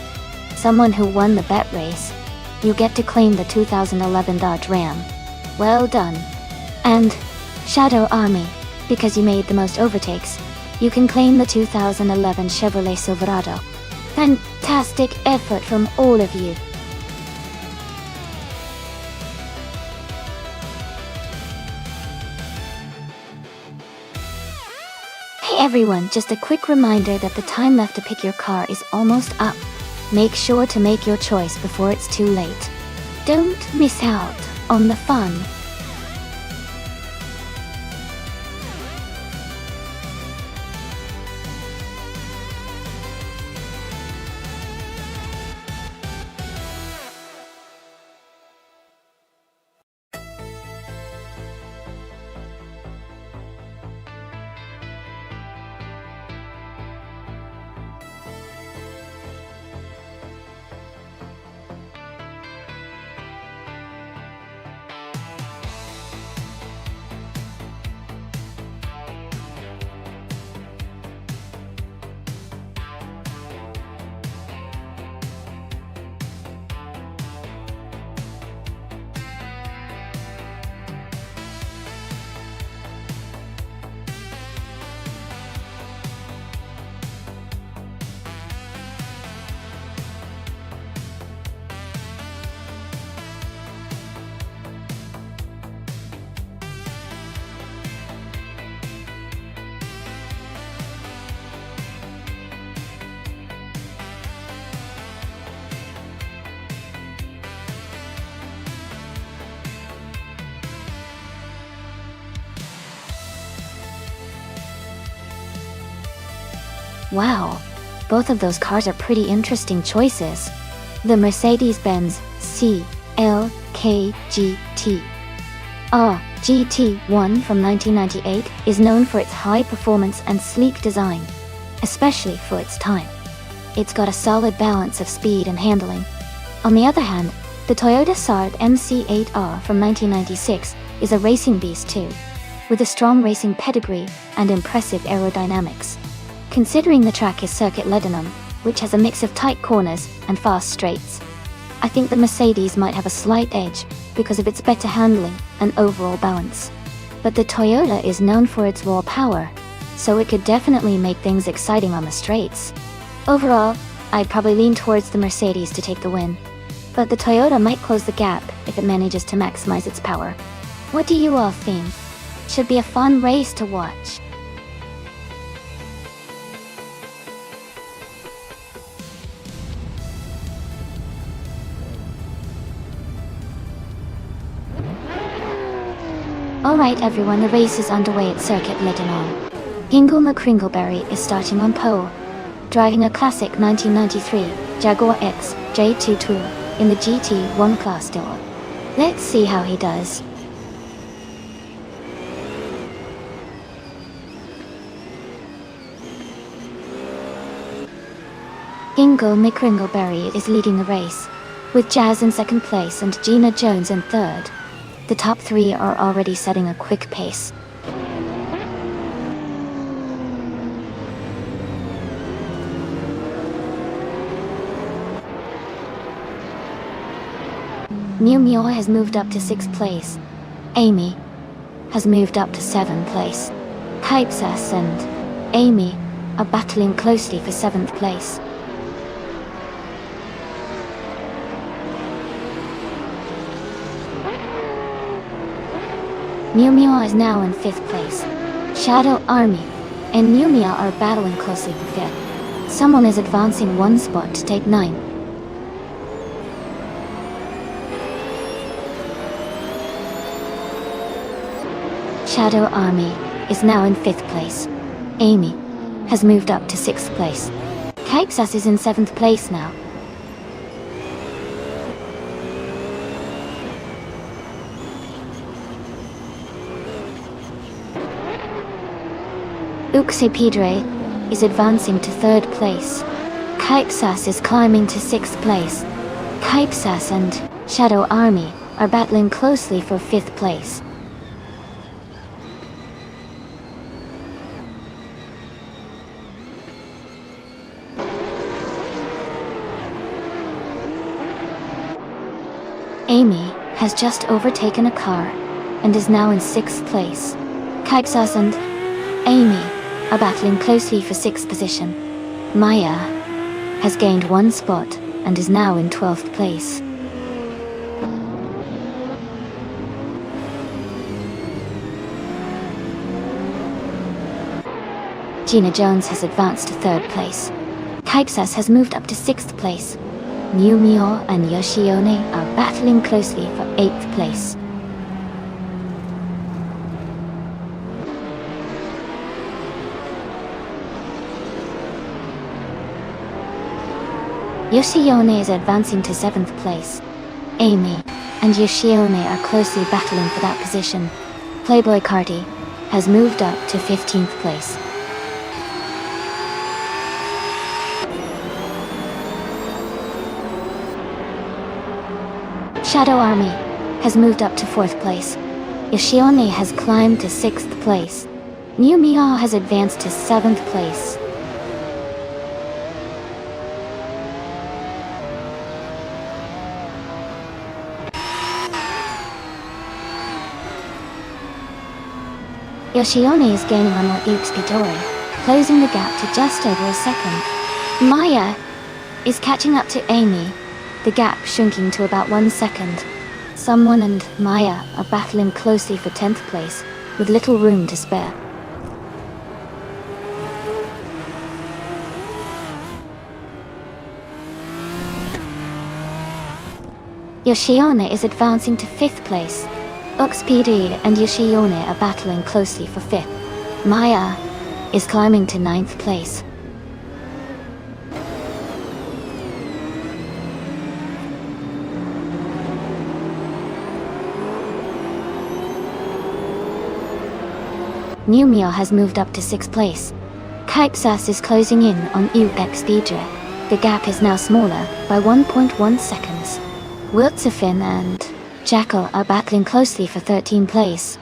Someone who won the bet race, you get to claim the 2011 Dodge Ram. Well done. And Shadow Army, because you made the most overtakes, you can claim the 2011 Chevrolet Silverado. Fantastic effort from all of you. Hey everyone, just a quick reminder that the time left to pick your car is almost up. Make sure to make your choice before it's too late. Don't miss out on the fun. Wow, both of those cars are pretty interesting choices. The Mercedes-Benz CLK GT GT1 from 1998 is known for its high performance and sleek design, especially for its time. It's got a solid balance of speed and handling. On the other hand, the Toyota Sard MC8R from 1996 is a racing beast too. with a strong racing pedigree and impressive aerodynamics. Considering the track is circuit Lebanon, which has a mix of tight corners and fast straights, I think the Mercedes might have a slight edge because of its better handling and overall balance. But the Toyota is known for its raw power, so it could definitely make things exciting on the straights. Overall, I'd probably lean towards the Mercedes to take the win, but the Toyota might close the gap if it manages to maximize its power. What do you all think? Should be a fun race to watch. Alright everyone, the race is underway at Circuit Lebanon. Hingle McCringleberry is starting on pole, driving a classic 1993 Jaguar X J2 Tour in the GT1 class door. Let's see how he does. Hingle McCringleberry is leading the race, with Jazz in second place and Gina Jones in third. The top three are already setting a quick pace. Mew Mew has moved up to 6th place. Amy has moved up to 7th place. Kaipsas and Amy are battling closely for 7th place. Mew Mew is now in 5th place. Shadow Army and Mew Mew are battling closely for 5th. Someone is advancing one spot to take 9th. Shadow Army is now in 5th place. Amy has moved up to 6th place. Kaipsas is in 7th place now. Uxe Pedre is advancing to 3rd place. Kaipsas is climbing to 6th place. Kaipsas and Shadow Army are battling closely for 5th place. Amy has just overtaken a car and is now in 6th place. Kaipsas and Amy are battling closely for 6th position. Maya has gained one spot and is now in 12th place. Gina Jones has advanced to 3rd place. Kaipsas has moved up to 6th place. Mew Mew and Yoshione are battling closely for 8th place. Yoshione is advancing to 7th place. Amy and Yoshione are closely battling for that position. Playboy Cardi has moved up to 15th place. Shadow Army has moved up to 4th place. Yoshione has climbed to 6th place. Mew Mew has advanced to 7th place. Yoshione is gaining on Uxpidori, closing the gap to just over a second. Maya is catching up to Amy, the gap shrinking to about 1 second. Someone and Maya are battling closely for 10th place, with little room to spare. Yoshione is advancing to 5th place. Uxpd and Yoshione are battling closely for 5th. Maya is climbing to 9th place. Mew Mew has moved up to 6th place. Kaipsas is closing in on Uxpd. The gap is now smaller by 1.1 seconds. Wiltsefin and Jackal are battling closely for 13th place.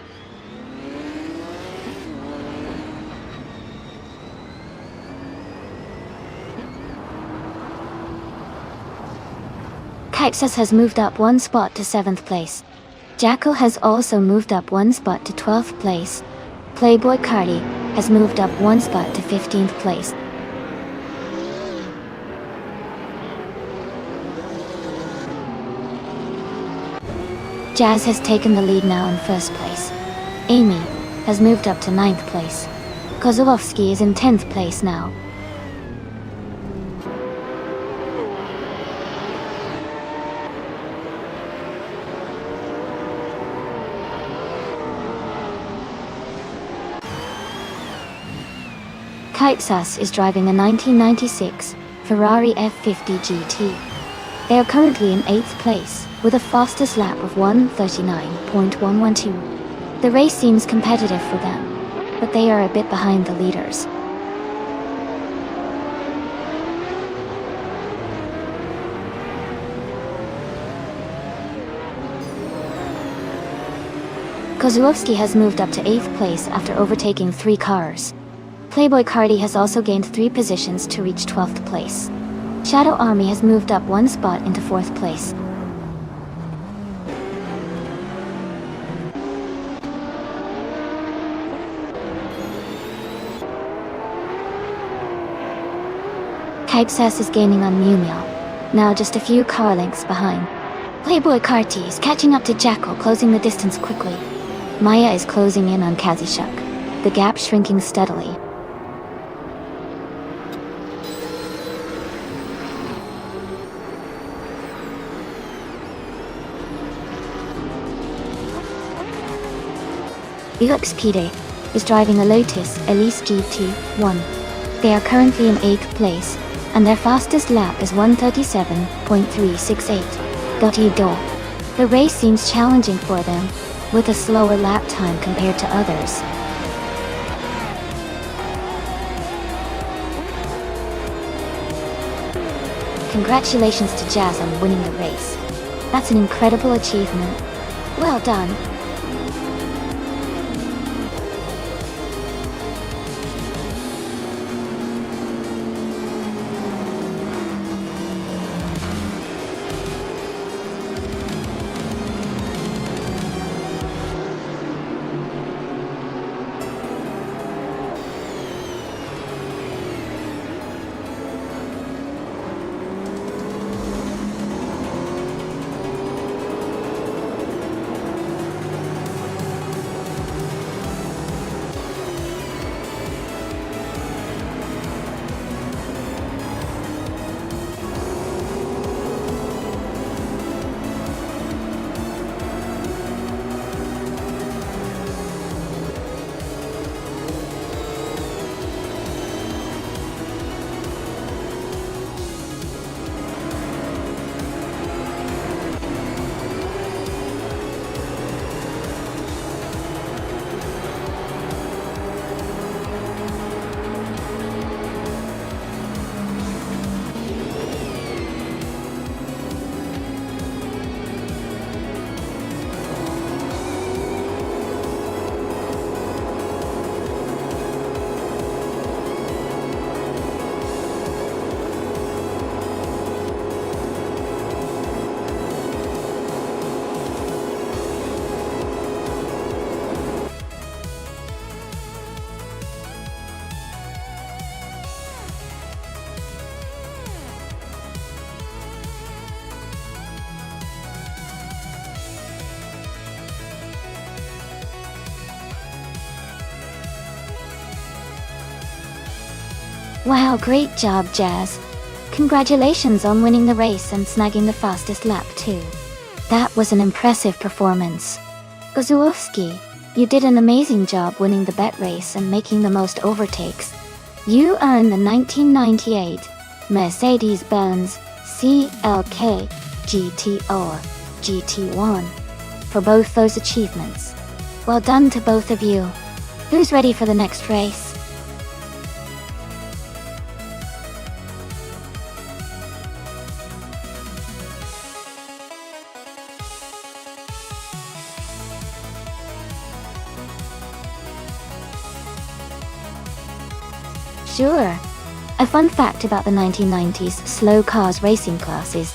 Kaipsas has moved up one spot to 7th place. Jackal has also moved up one spot to 12th place. Playboy Cardi has moved up one spot to 15th place. Jazz has taken the lead now in 1st place. Amy has moved up to 9th place. Kozlovsky is in 10th place now. Kaipsas is driving a 1996 Ferrari F50 GT. They are currently in 8th place, with a fastest lap of 1:39.112. The race seems competitive for them, but they are a bit behind the leaders. Kozlovsky has moved up to 8th place after overtaking 3 cars. Playboy Cardi has also gained 3 positions to reach 12th place. Shadow Army has moved up 1 spot into 4th place. Kaipsas is gaining on Mumia, now just a few car lengths behind. Playboy Carti is catching up to Jackal, closing the distance quickly. Maya is closing in on Kazishuk, the gap shrinking steadily. UXPD is driving a Lotus Elise GT1. They are currently in 8th place, and their fastest lap is 1:37.368. The race seems challenging for them, with a slower lap time compared to others. Congratulations to Jazz on winning the race. That's an incredible achievement. Well done. Wow, great job, Jazz. Congratulations on winning the race and snagging the fastest lap too. That was an impressive performance. Kozlovsky, you did an amazing job winning the bet race and making the most overtakes. You earned the 1998 Mercedes-Benz CLK GT or GT1 for both those achievements. Well done to both of you. Who's ready for the next race? Sure. A fun fact about the 1990s slow cars racing class is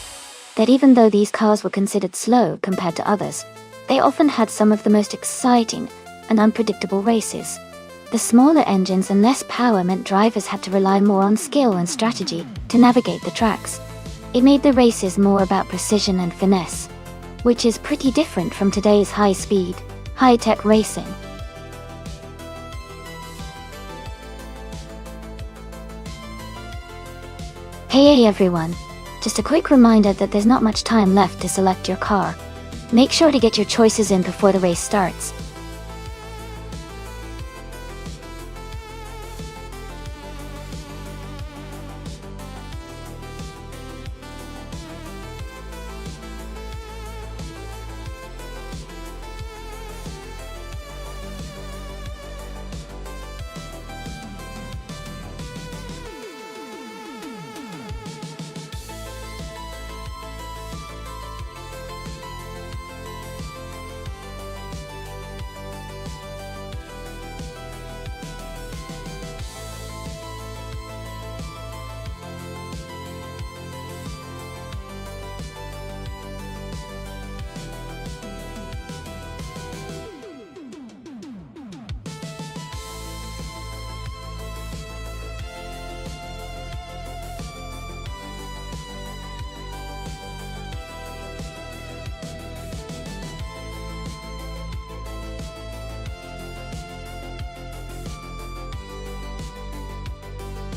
that even though these cars were considered slow compared to others, they often had some of the most exciting and unpredictable races. The smaller engines and less power meant drivers had to rely more on skill and strategy to navigate the tracks. It made the races more about precision and finesse, which is pretty different from today's high-speed, high-tech racing. Hey everyone! Just a quick reminder that there's not much time left to select your car. Make sure to get your choices in before the race starts.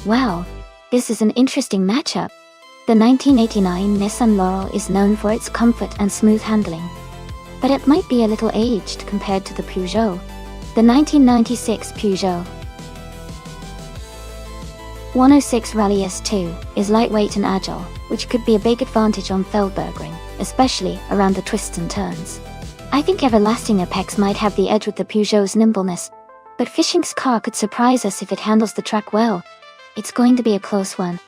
Wow, this is an interesting matchup. The 1989 Nissan Laurel is known for its comfort and smooth handling, but it might be a little aged compared to the Peugeot. The 1996 Peugeot 106 Rally S2 is lightweight and agile, which could be a big advantage on Feldbergring, especially around the twists and turns. I think Everlasting Apex might have the edge with the Peugeot's nimbleness, but Fishing's car could surprise us if it handles the track well. It's going to be a close one.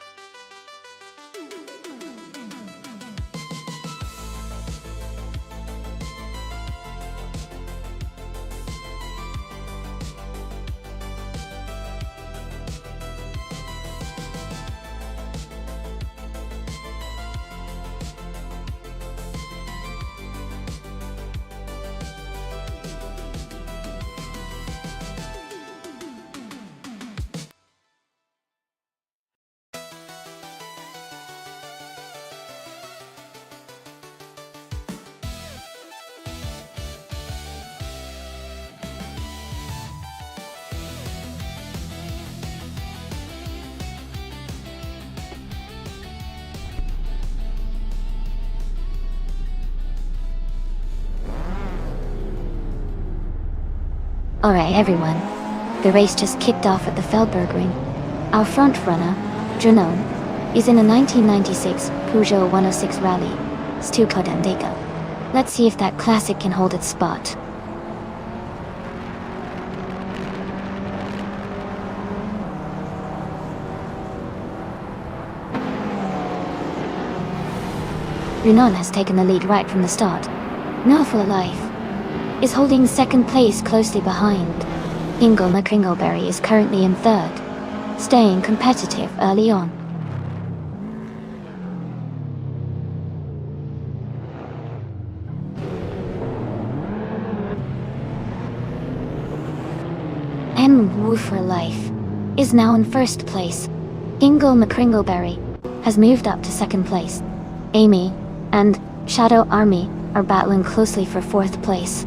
Alright everyone, the race just kicked off at the Feldbergring. Our front runner, Junon, is in a 1996 Peugeot 106 Rally, Stuttgart and Dega. Let's see if that classic can hold its spot. Junon has taken the lead right from the start. Now for life is holding second place closely behind. Ingo McCringleberry is currently in third, staying competitive early on. En Wu for Life is now in first place. Ingo McCringleberry has moved up to second place. Amy and Shadow Army are battling closely for fourth place.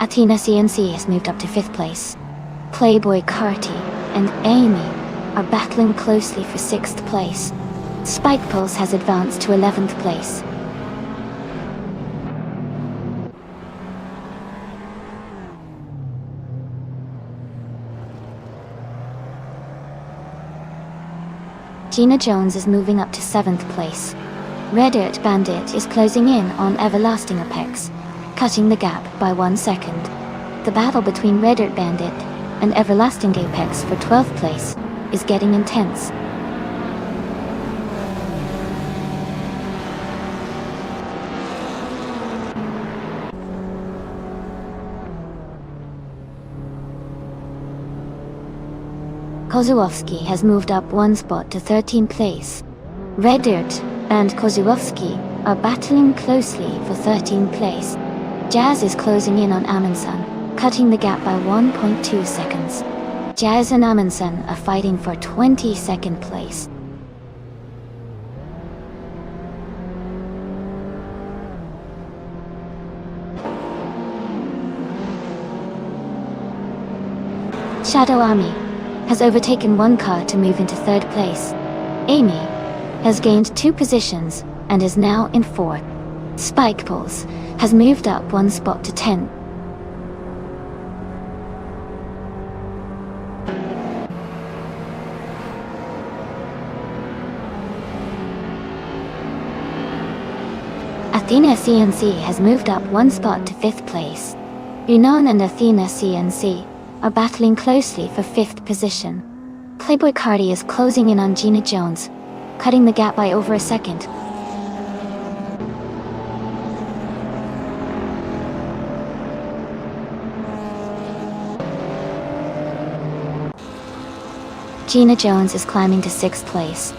Athena CNC has moved up to 5th place. Playboy Carty and Amy are battling closely for 6th place. Spike Pulse has advanced to 11th place. Gina Jones is moving up to 7th place. Red Dirt Bandit is closing in on Everlasting Apex, cutting the gap by 1 second. The battle between Red Dirt Bandit and Everlasting Apex for 12th place is getting intense. Kozłowski has moved up one spot to 13th place. Red Dirt and Kozłowski are battling closely for 13th place. Jazz is closing in on Amundsen, cutting the gap by 1.2 seconds. Jazz and Amundsen are fighting for 22nd place. Shadow Army has overtaken one car to move into 3rd place. Amy has gained 2 positions and is now in 4th. Spike Pulse has moved up 1 spot to 10th. Athena CNC has moved up 1 spot to 5th place. Yunnan and Athena CNC are battling closely for 5th position. Playboy Cardi is closing in on Gina Jones, cutting the gap by over a second. Gina Jones is climbing to 6th place.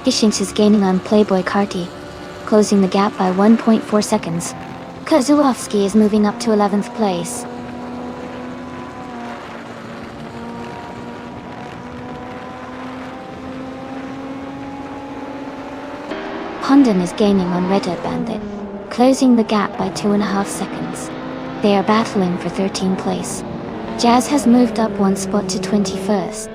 Gishinx is gaining on Playboy Carti, closing the gap by 1.4 seconds. Kozłowski is moving up to 11th place. Hondan is gaining on Red Dirt Bandit, closing the gap by 2.5 seconds. They are battling for 13th place. Jazz has moved up 1 spot to 21st.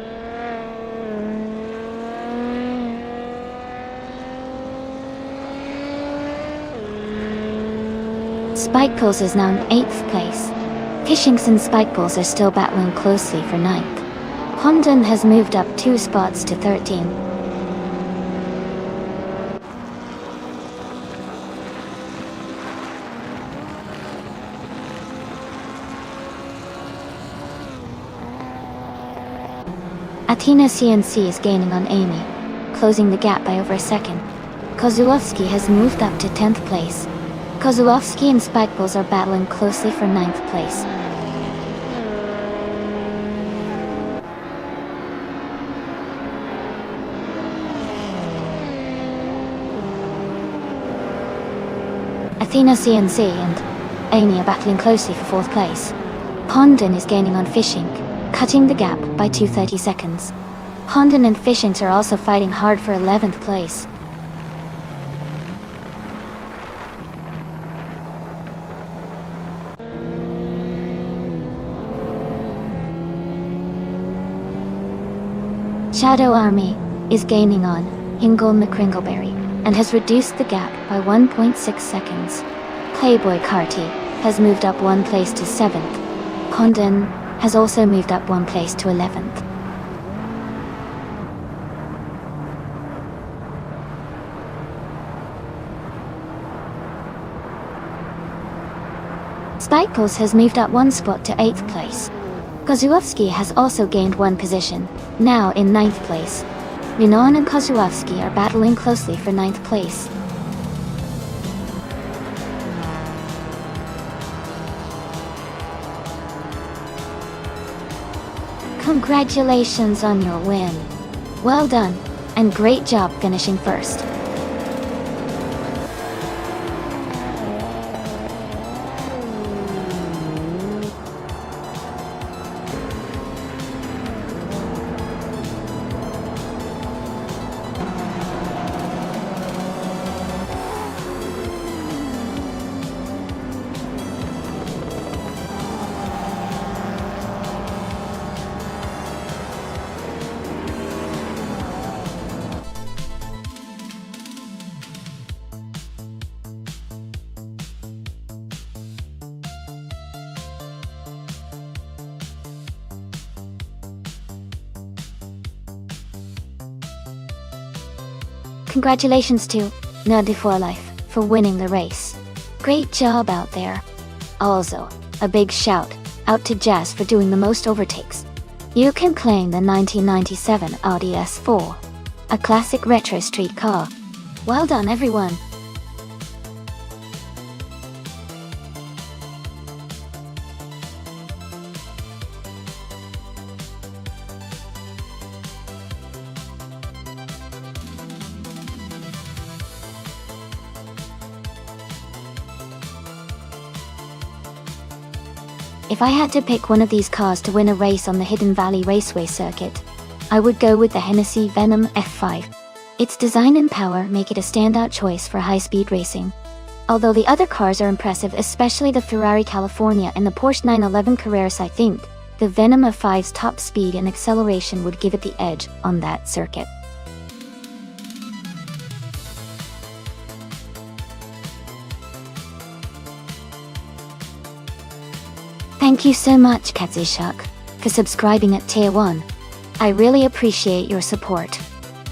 Spike Pulse is now in 8th place. Gishinx and Spike Pulse are still battling closely for 9th. Hondan has moved up 2 spots to 13th. Athena CNC is gaining on Amy, closing the gap by over a second. Kozłowski has moved up to 10th place. Kozłowski and Spike Pulse are battling closely for 9th place. Athena CNC and Amy are battling closely for 4th place. Hondan is gaining on Fishing, cutting the gap by 2:30 seconds. Hondan and Fishing are also fighting hard for 11th place. Shadow Army is gaining on Hingle McCringleberry and has reduced the gap by 1.6 seconds. Playboy Carti has moved up 1 place to 7th. Hondan has also moved up 1 place to 11th. Spike Pulse has moved up 1 spot to 8th place. Kozłowski has also gained 1 position, now in 9th place. Renan and Kozłowski are battling closely for 9th place. Congratulations on your win. Well done, and great job finishing first. Congratulations to Nerdy for Life for winning the race. Great job out there. Also, a big shout out to Jazz for doing the most overtakes. You can claim the 1997 Audi S4, a classic retro street car. Well done, everyone. If I had to pick one of these cars to win a race on the Hidden Valley Raceway circuit, I would go with the Hennessy Venom F5. Its design and power make it a standout choice for high-speed racing. Although the other cars are impressive, especially the Ferrari California and the Porsche 911 Carreras, I think the Venom F5's top speed and acceleration would give it the edge on that circuit. Thank you so much, Katsushuk, for subscribing at Tier 1. I really appreciate your support.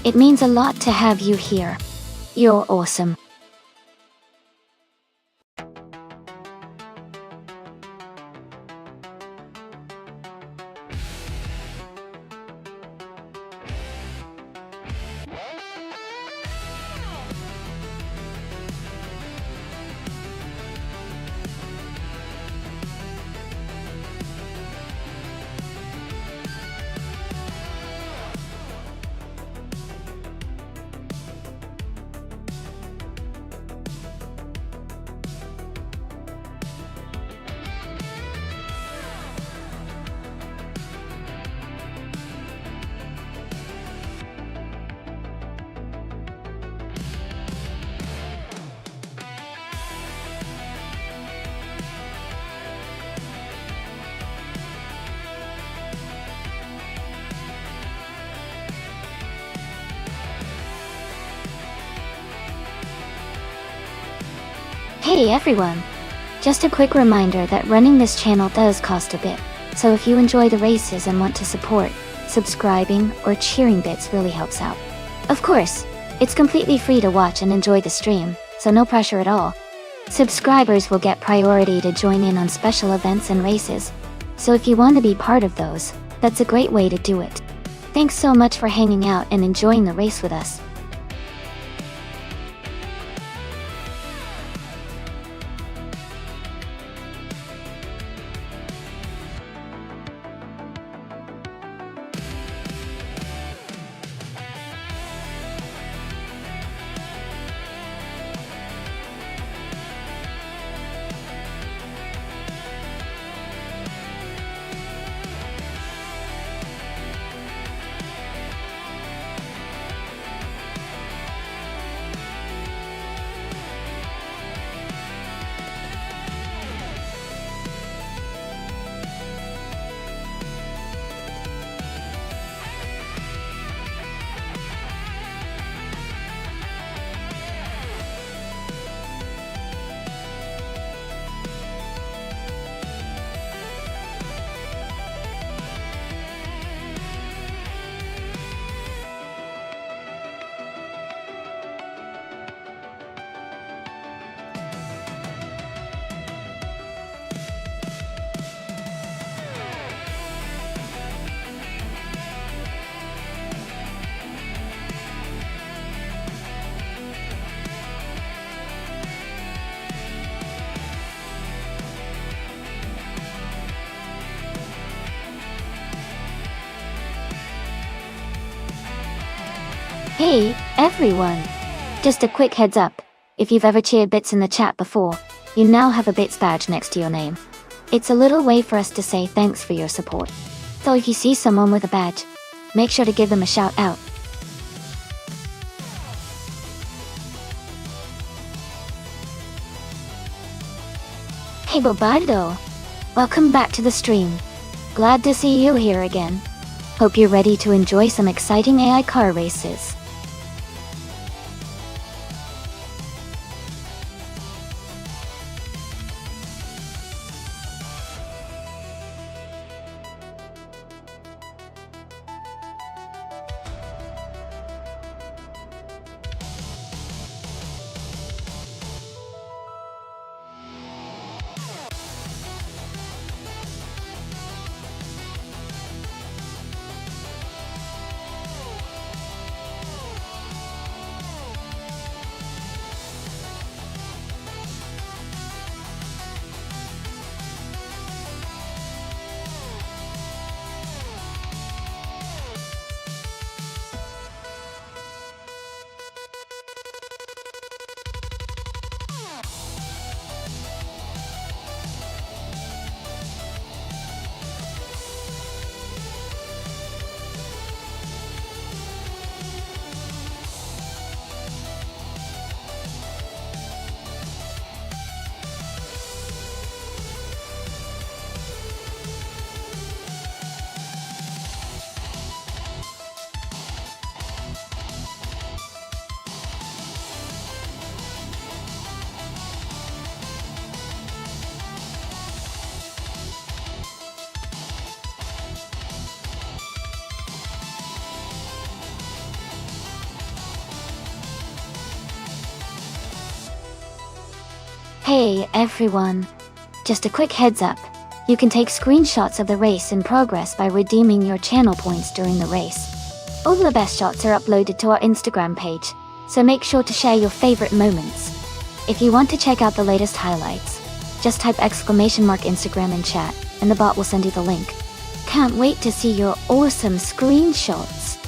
It means a lot to have you here. You're awesome. Hey everyone! Just a quick reminder that running this channel does cost a bit, so if you enjoy the races and want to support, subscribing or cheering bits really helps out. Of course, it's completely free to watch and enjoy the stream, so no pressure at all. Subscribers will get priority to join in on special events and races, so if you want to be part of those, that's a great way to do it. Thanks so much for hanging out and enjoying the race with us. Hey, everyone! Just a quick heads up, if you've ever cheered bits in the chat before, you now have a bits badge next to your name. It's a little way for us to say thanks for your support. So if you see someone with a badge, make sure to give them a shout out. Hey Bobardo! Welcome back to the stream. Glad to see you here again. Hope you're ready to enjoy some exciting AI car races. Hey everyone! Just a quick heads up. You can take screenshots of the race in progress by redeeming your channel points during the race. All the best shots are uploaded to our Instagram page, so make sure to share your favorite moments. If you want to check out the latest highlights, just type !Instagram in chat, and the bot will send you the link. Can't wait to see your awesome screenshots!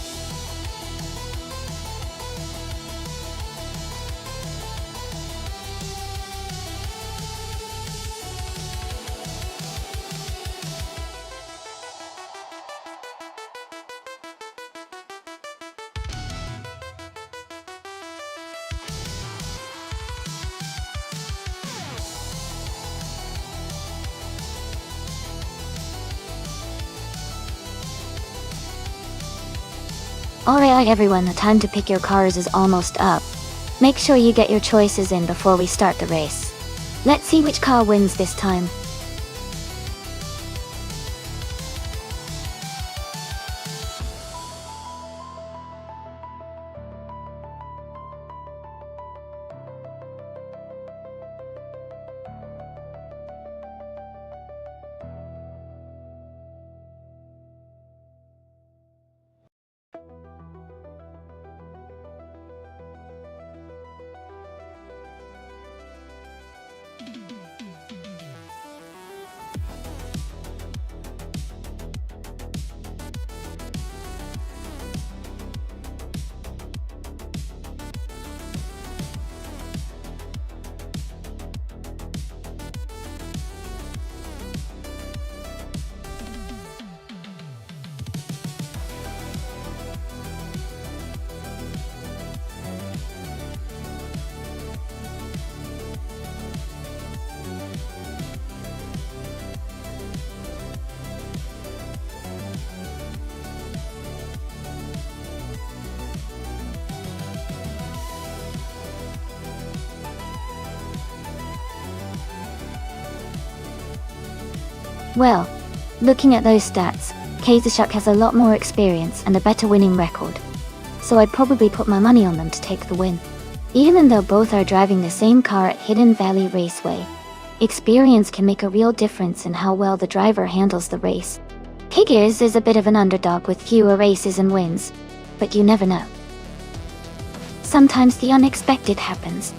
Alright everyone, the time to pick your cars is almost up. Make sure you get your choices in before we start the race. Let's see which car wins this time. Well, looking at those stats, Kazashuk has a lot more experience and a better winning record. So I'd probably put my money on them to take the win. Even though both are driving the same car at Hidden Valley Raceway, experience can make a real difference in how well the driver handles the race. Higgins is a bit of an underdog with fewer races and wins, but you never know. Sometimes the unexpected happens.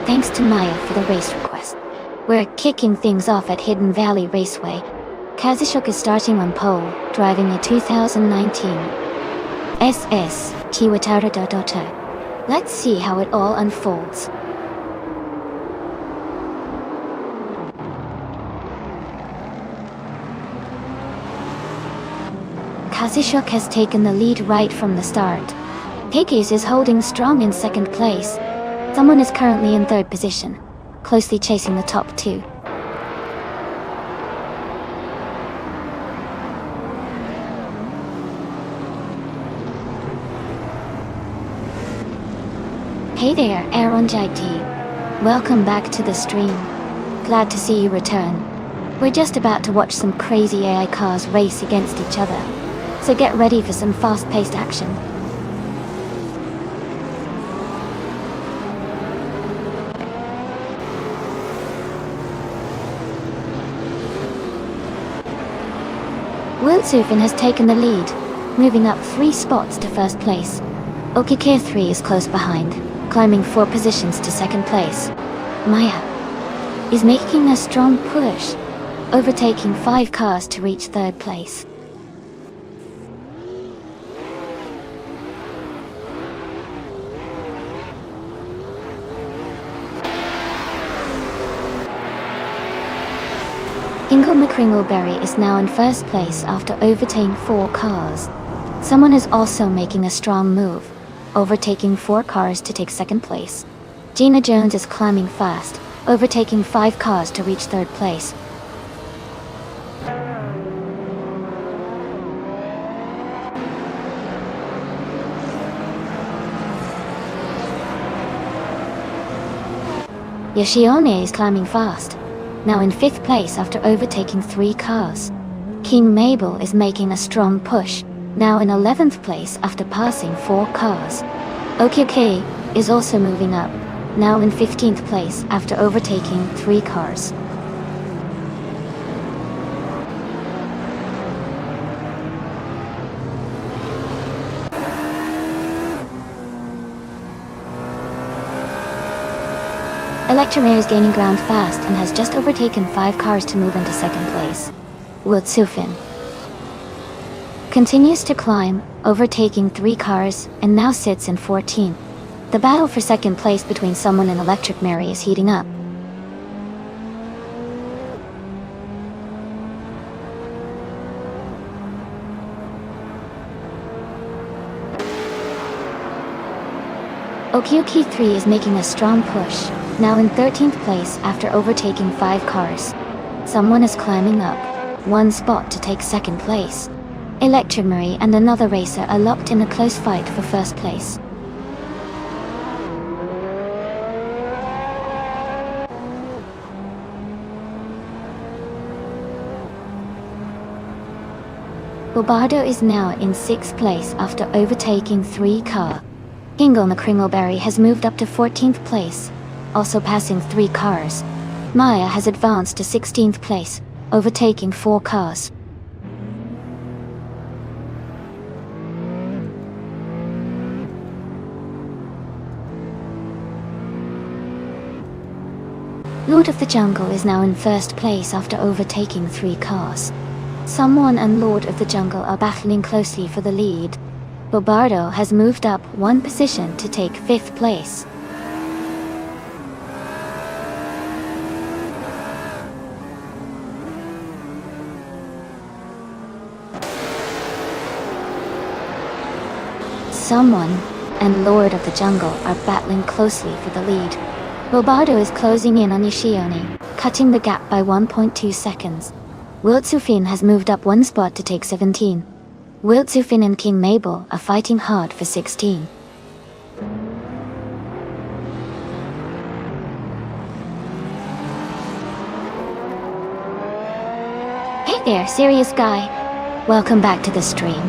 Thanks to Maya for the race request. We're kicking things off at Hidden Valley Raceway. Kazashuk is starting on pole, driving a 2019 SS Kiwatara. Let's see how it all unfolds. Kazashuk has taken the lead right from the start. Higgins is holding strong in second place. Someone is currently in third position, closely chasing the top two. Hey there, Aaron JT. Welcome back to the stream. Glad to see you return. We're just about to watch some crazy AI cars race against each other. So get ready for some fast-paced action. Wiltsufin has taken the lead, moving up 3 spots to first place. Okike 3 is close behind, climbing 4 positions to second place. Maya is making a strong push, overtaking 5 cars to reach third place. Ingle McCringleberry is now in first place after overtaking 4 cars. Someone is also making a strong move, overtaking 4 cars to take second place. Gina Jones is climbing fast, overtaking 5 cars to reach third place. Yoshione is climbing fast, now in 5th place after overtaking 3 cars. King Mabel is making a strong push, now in 11th place after passing 4 cars. Okike is also moving up, now in 15th place after overtaking 3 cars. Electromare is gaining ground fast and has just overtaken 5 cars to move into second place. Wiltsufin continues to climb, overtaking 3 cars, and now sits in 14th. The battle for second place between someone and Electric Mary is heating up. Okioki 3 is making a strong push, now in 13th place after overtaking 5 cars. Someone is climbing up 1 spot to take second place. Electromary and another racer are locked in a close fight for first place. Bobardo is now in 6th place after overtaking 3 cars. Ingle McCringleberry has moved up to 14th place, also passing 3 cars. Maya has advanced to 16th place, overtaking 4 cars. Lord of the Jungle is now in 1st place after overtaking 3 cars. Someone and Lord of the Jungle are battling closely for the lead. Bobardo has moved up 1 position to take 5th place. Someone and Lord of the Jungle are battling closely for the lead. Bobardo is closing in on Yoshione, cutting the gap by 1.2 seconds. Wiltsufin has moved up 1 spot to take 17. Wiltsufin and King Mabel are fighting hard for 16. Hey there, serious guy. Welcome back to the stream.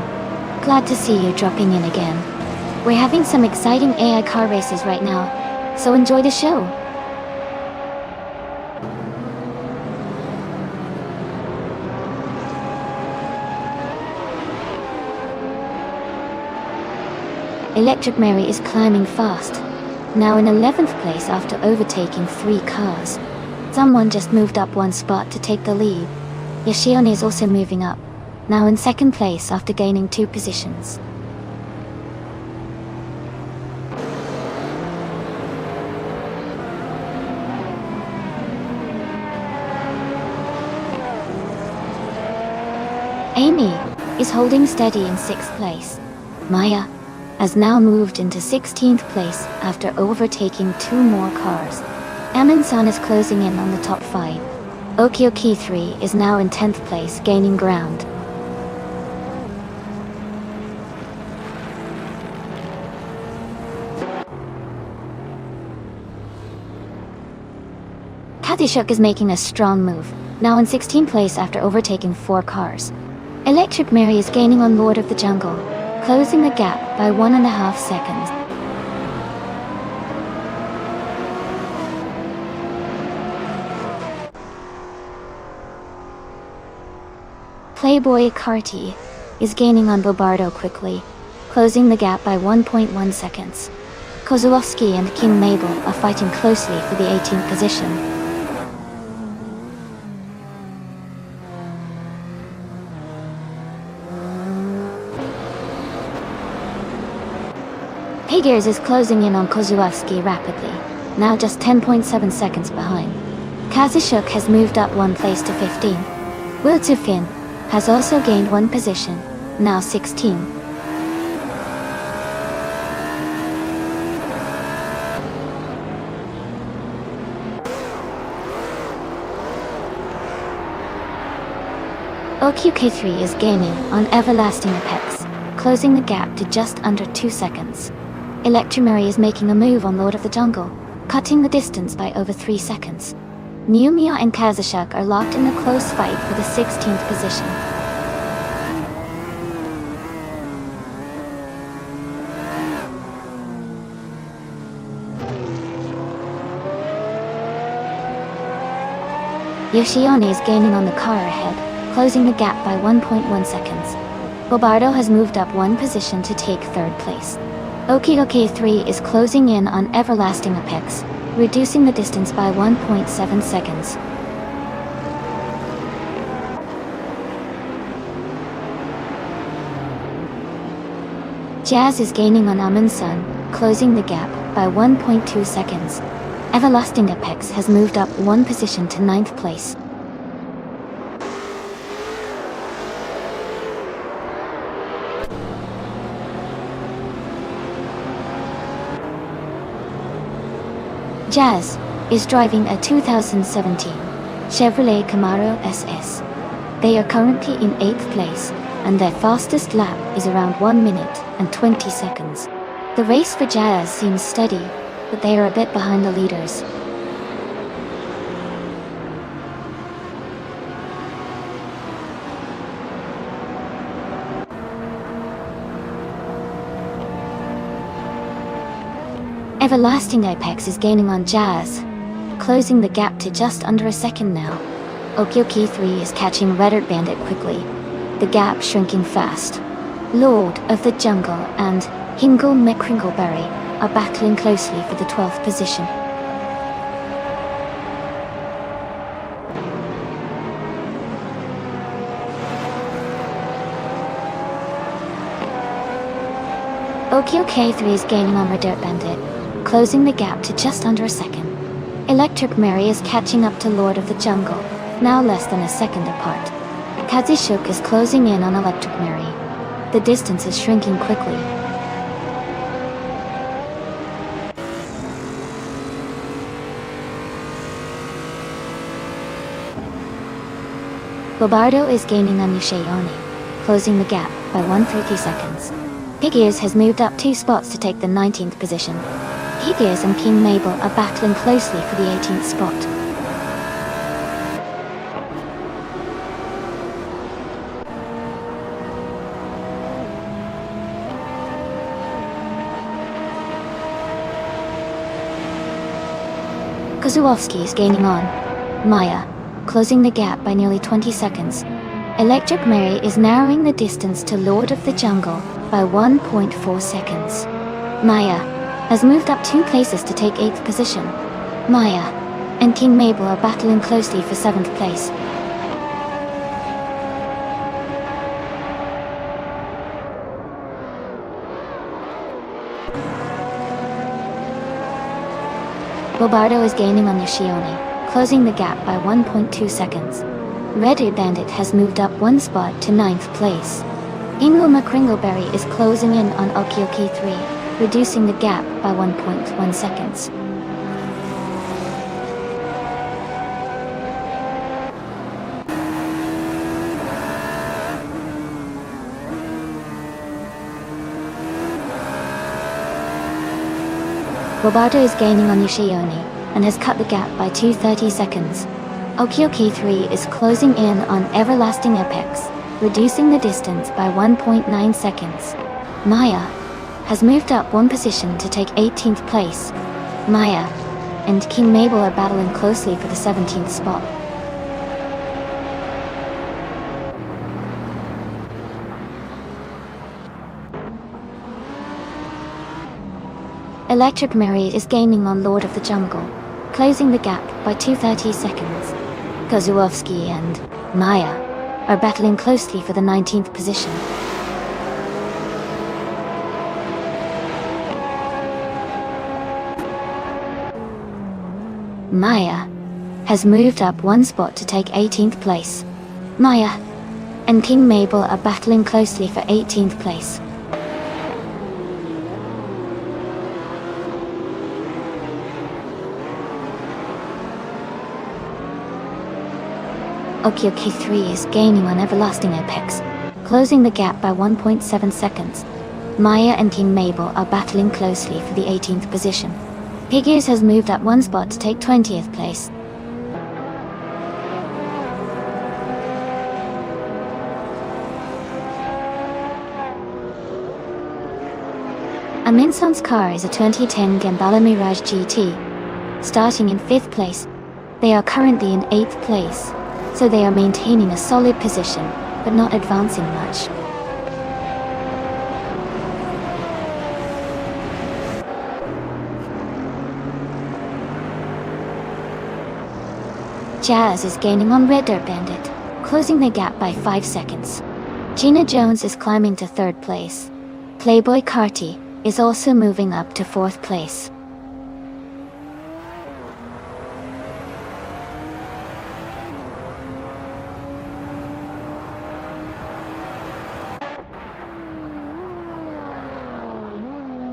Glad to see you dropping in again. We're having some exciting AI car races right now, so enjoy the show. Electric Mary is climbing fast, now in 11th place after overtaking 3 cars. Someone just moved up 1 spot to take the lead. Yoshione is also moving up, now in 2nd place after gaining 2 positions. Amy is holding steady in 6th place. Maya has now moved into 16th place after overtaking 2 more cars. Amin-san is closing in on the top 5. Okioki 3 is now in 10th place, gaining ground. Kazushuk is making a strong move, now in 16th place after overtaking 4 cars. Electric Mary is gaining on Lord of the Jungle, closing the gap by 1.5 seconds. Playboy Carti is gaining on Bobardo quickly, closing the gap by 1.1 seconds. Kozłowski and King Mabel are fighting closely for the 18th position. Higgers is closing in on Kozłowski rapidly, now just 10.7 seconds behind. Kazushuk has moved up 1 place to 15. Wiltsufin has also gained 1 position, now 16. OQK3 is gaining on Everlasting Apex, closing the gap to just under 2 seconds. Electromary is making a move on Lord of the Jungle, cutting the distance by over 3 seconds. Numia and Kazushuk are locked in a close fight for the 16th position. Yoshione is gaining on the car ahead, closing the gap by 1.1 seconds. Bobardo has moved up 1 position to take 3rd place. OQK3 is closing in on Everlasting Apex, reducing the distance by 1.7 seconds. Jazz is gaining on Amundsen, closing the gap by 1.2 seconds. Everlasting Apex has moved up 1 position to 9th place. Jazz is driving a 2017 Chevrolet Camaro SS. They are currently in 8th place, and their fastest lap is around 1 minute and 20 seconds. The race for Jazz seems steady, but they are a bit behind the leaders. Everlasting Apex is gaining on Jazz, closing the gap to just under a second now. OQK3 is catching Red Earth Bandit quickly, the gap shrinking fast. Lord of the Jungle and Hingle McCringleberry are battling closely for the 12th position. OQK3 is gaining on Red Dirt Bandit, closing the gap to just under a second. Electric Mary is catching up to Lord of the Jungle, now less than a second apart. Kazushuk is closing in on Electric Mary. The distance is shrinking quickly. Bobardo is gaining on Yoshione, closing the gap by 130 seconds. Higgers has moved up 2 spots to take the 19th position. Higgers and King Mabel are battling closely for the 18th spot. Kozłowski is gaining on Maya, closing the gap by nearly 20 seconds. Electric Mary is narrowing the distance to Lord of the Jungle by 1.4 seconds. Maya has moved up 2 places to take 8th position. Maya and King Mabel are battling closely for 7th place. Bobardo is gaining on Yoshione, closing the gap by 1.2 seconds. Red Ear Bandit has moved up 1 spot to 9th place. Ingo McCringleberry is closing in on OQK3, reducing the gap by 1.1 seconds. Bobardo is gaining on Yoshione, and has cut the gap by 2:30 seconds. Okioki 3 is closing in on Everlasting Apex, reducing the distance by 1.9 seconds. Maya has moved up one position to take 18th place. Maya and King Mabel are battling closely for the 17th spot. Electric Mary is gaining on Lord of the Jungle, closing the gap by 2:30 seconds. Kozłowski and Maya are battling closely for the 19th position. Maya has moved up one spot to take 18th place. Maya and King Mabel are battling closely for 18th place. Okioki 3 is gaining on Everlasting Apex, closing the gap by 1.7 seconds. Maya and King Mabel are battling closely for the 18th position. Higgies has moved up one spot to take 20th place. Aminson's car is a 2010 Gambala Mirage GT. Starting in 5th place, they are currently in 8th place, so they are maintaining a solid position, but not advancing much. Jazz is gaining on Red Dirt Bandit, closing the gap by 5 seconds. Gina Jones is climbing to 3rd place. Playboy Carti is also moving up to 4th place.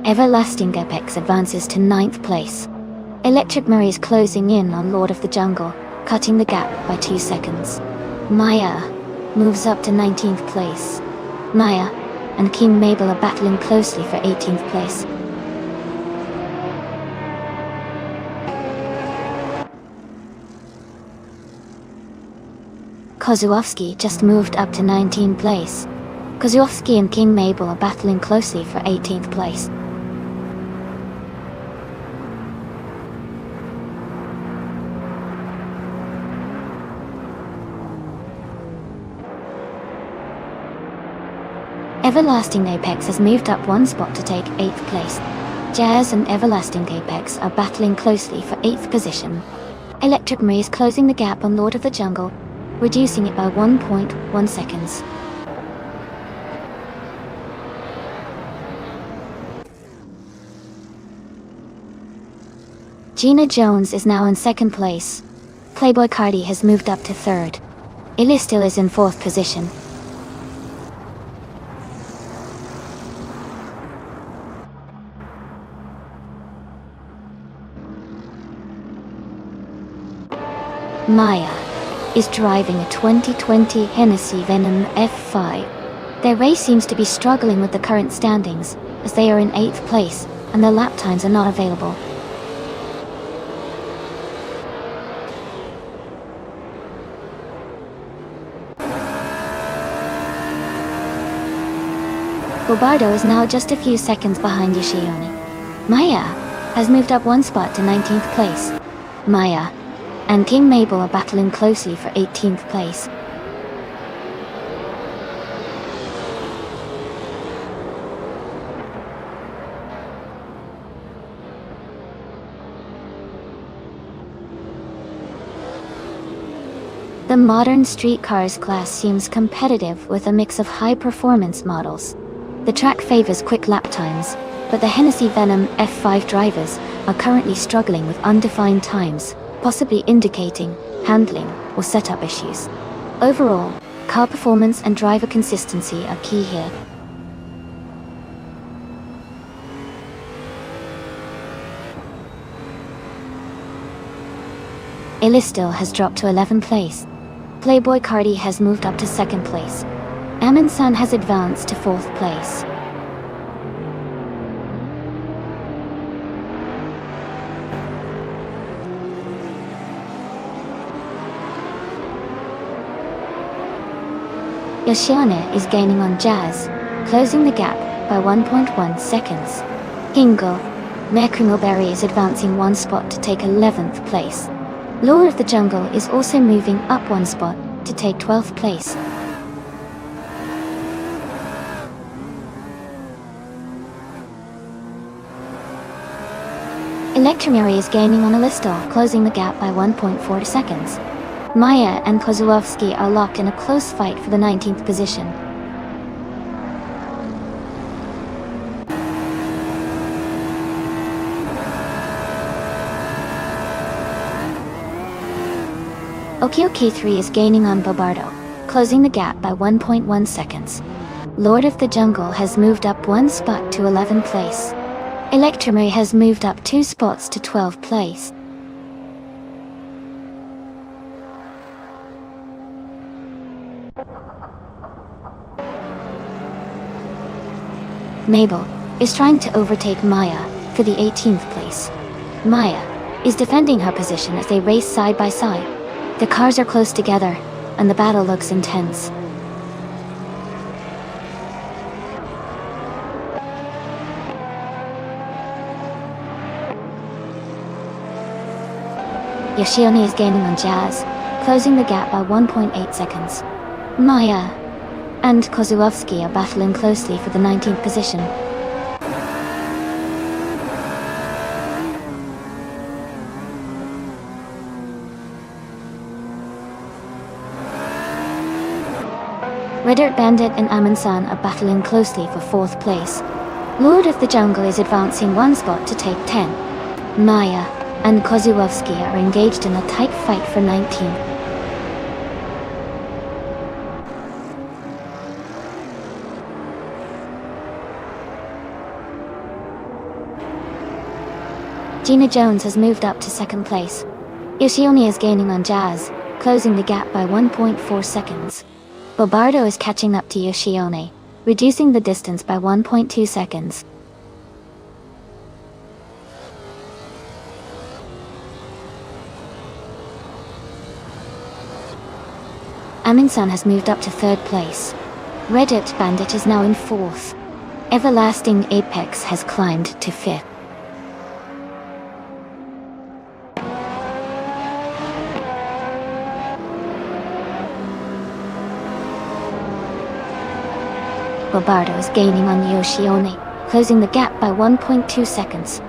Everlasting Apex advances to 9th place. Electric Mary is closing in on Lord of the Jungle, cutting the gap by 2 seconds. Maya moves up to 19th place. Maya and King Mabel are battling closely for 18th place. Kozłowski just moved up to 19th place. Kozłowski and King Mabel are battling closely for 18th place. Everlasting Apex has moved up one spot to take 8th place. Jazz and Everlasting Apex are battling closely for 8th position. Electric Mary is closing the gap on Lord of the Jungle, reducing it by 1.1 seconds. Gina Jones is now in 2nd place. Playboy Cardi has moved up to 3rd. Illistil is in 4th position. Maya is driving a 2020 Hennessy Venom F5. Their race seems to be struggling with the current standings, as they are in 8th place, and their lap times are not available. Bobardo is now just a few seconds behind Yoshioni. Maya has moved up one spot to 19th place. Maya and King Mabel are battling closely for 18th place. The modern street cars class seems competitive with a mix of high-performance models. The track favors quick lap times, but the Hennessy Venom F5 drivers are currently struggling with undefined times, possibly indicating handling or setup issues. Overall, car performance and driver consistency are key here. Illistil has dropped to 11th place. Playboy Cardi has moved up to 2nd place. Amin-san has advanced to 4th place. Yoshione is gaining on Jazz, closing the gap by 1.1 seconds. Kingo Mekringleberry is advancing one spot to take 11th place. Lord of the Jungle is also moving up one spot to take 12th place. Electromary is gaining on Alistar, closing the gap by 1.4 seconds. Maya and Kozłowski are locked in a close fight for the 19th position. Okioki3 is gaining on Bobardo, closing the gap by 1.1 seconds. Lord of the Jungle has moved up one spot to 11th place. Electromary has moved up 2 spots to 12th place. Mabel is trying to overtake Maya for the 18th place. Maya is defending her position as they race side by side. The cars are close together, and the battle looks intense. Yoshione is gaining on Jazz, closing the gap by 1.8 seconds. Maya and Kozłowski are battling closely for the 19th position. Red Dirt Bandit and Amin-san are battling closely for 4th place. Lord of the Jungle is advancing one spot to take 10. Maya and Kozłowski are engaged in a tight fight for 19th. Gina Jones has moved up to 2nd place. Yoshione is gaining on Jazz, closing the gap by 1.4 seconds. Bobardo is catching up to Yoshione, reducing the distance by 1.2 seconds. Amin-san has moved up to 3rd place. Red Dirt Bandit is now in 4th. Everlasting Apex has climbed to 5th. Bobardo is gaining on Yoshione, closing the gap by 1.2 seconds.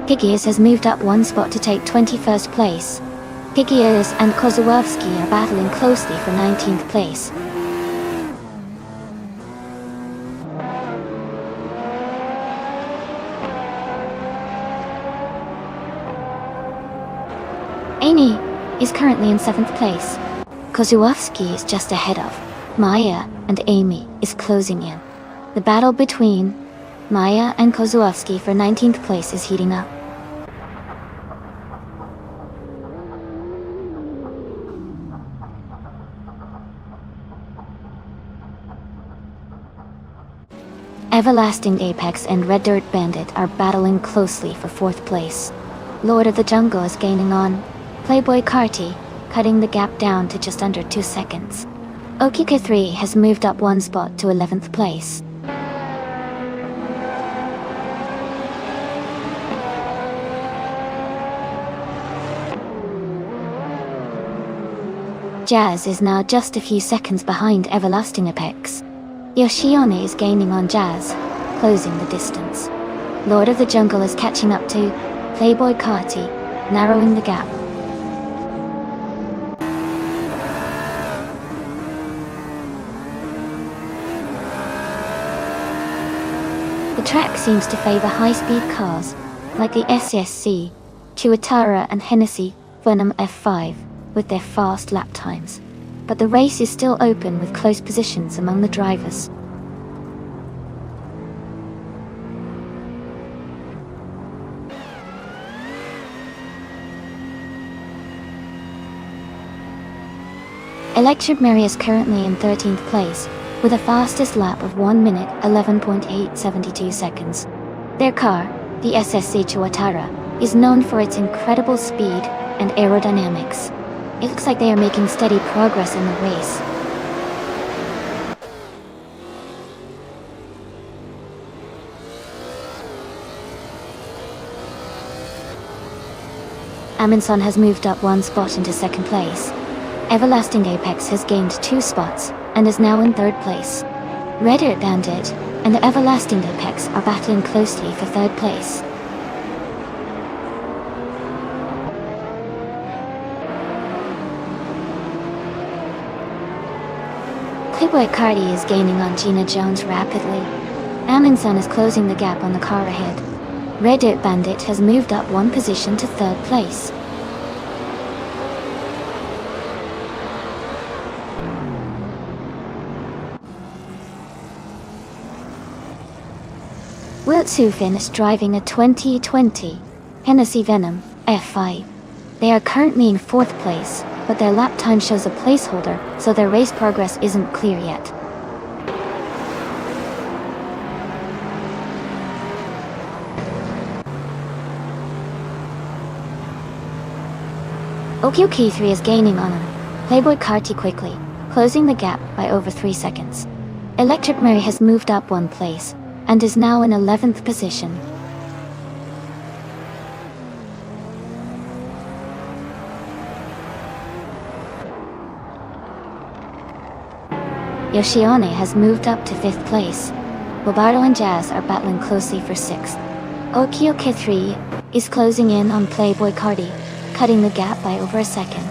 Gigias has moved up one spot to take 21st place. Gigias and Kozłowski are battling closely for 19th place. Amy is currently in 7th place. Kozłowski is just ahead of. Maya and Amy is closing in. The battle between Maya and Kozłowski for 19th place is heating up. Everlasting Apex and Red Dirt Bandit are battling closely for 4th place. Lord of the Jungle is gaining on Playboy Carti, cutting the gap down to just under 2 seconds. Okika3 has moved up one spot to 11th place. Jazz is now just a few seconds behind Everlasting Apex. Yoshione is gaining on Jazz, closing the distance. Lord of the Jungle is catching up to Playboy Carti, narrowing the gap. The track seems to favor high-speed cars, like the SSC, Chiwatara and Hennessy Venom F5, with their fast lap times. But the race is still open with close positions among the drivers. Electric Mary is currently in 13th place, with a fastest lap of 1 minute 11.872 seconds. Their car, the SSC Chiwatara, is known for its incredible speed and aerodynamics. It looks like they are making steady progress in the race. Amundsen has moved up 1 spot into 2nd place. Everlasting Apex has gained 2 spots, and is now in 3rd place. Red Dirt Bandit and the Everlasting Apex are battling closely for 3rd place. Playboy Cardi is gaining on Gina Jones rapidly. Amundsen is closing the gap on the car ahead. Red Dirt Bandit has moved up 1 position to 3rd place. Wiltsu finished driving a 2020 Hennessy Venom F5. They are currently in 4th place, but their lap time shows a placeholder, so their race progress isn't clear yet. OKOK3 is gaining on him. Playboy Carti quickly, closing the gap by over 3 seconds. Electric Mary has moved up 1 place, and is now in 11th position. Yoshione has moved up to 5th place. Bobardo and Jazz are battling closely for 6th. OKOK3 is closing in on Playboy Cardi, cutting the gap by over a second.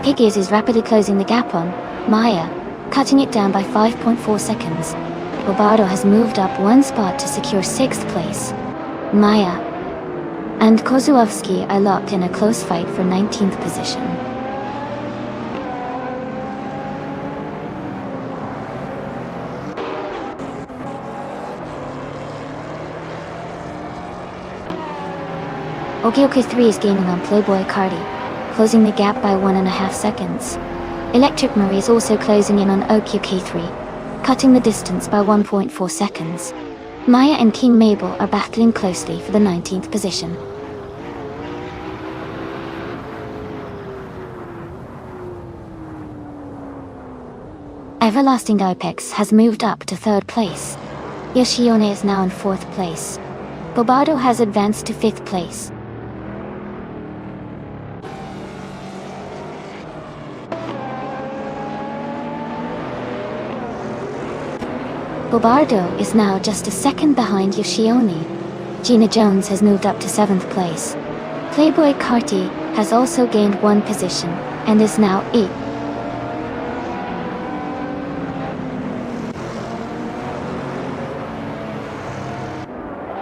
Piggies is rapidly closing the gap on Maya, cutting it down by 5.4 seconds. Bobardo has moved up 1 spot to secure 6th place. Maya and Kozłowski are locked in a close fight for 19th position. OKOK3 is gaining on Playboy Cardi, closing the gap by 1.5 seconds. Electric Marie is also closing in on OKOK3, cutting the distance by 1.4 seconds. Maya and King Mabel are battling closely for the 19th position. Everlasting Apex has moved up to 3rd place. Yoshione is now in 4th place. Bobardo has advanced to 5th place. Bobardo is now just a second behind Yoshione. Gina Jones has moved up to 7th place. Playboy Carti has also gained 1 position, and is now 8th.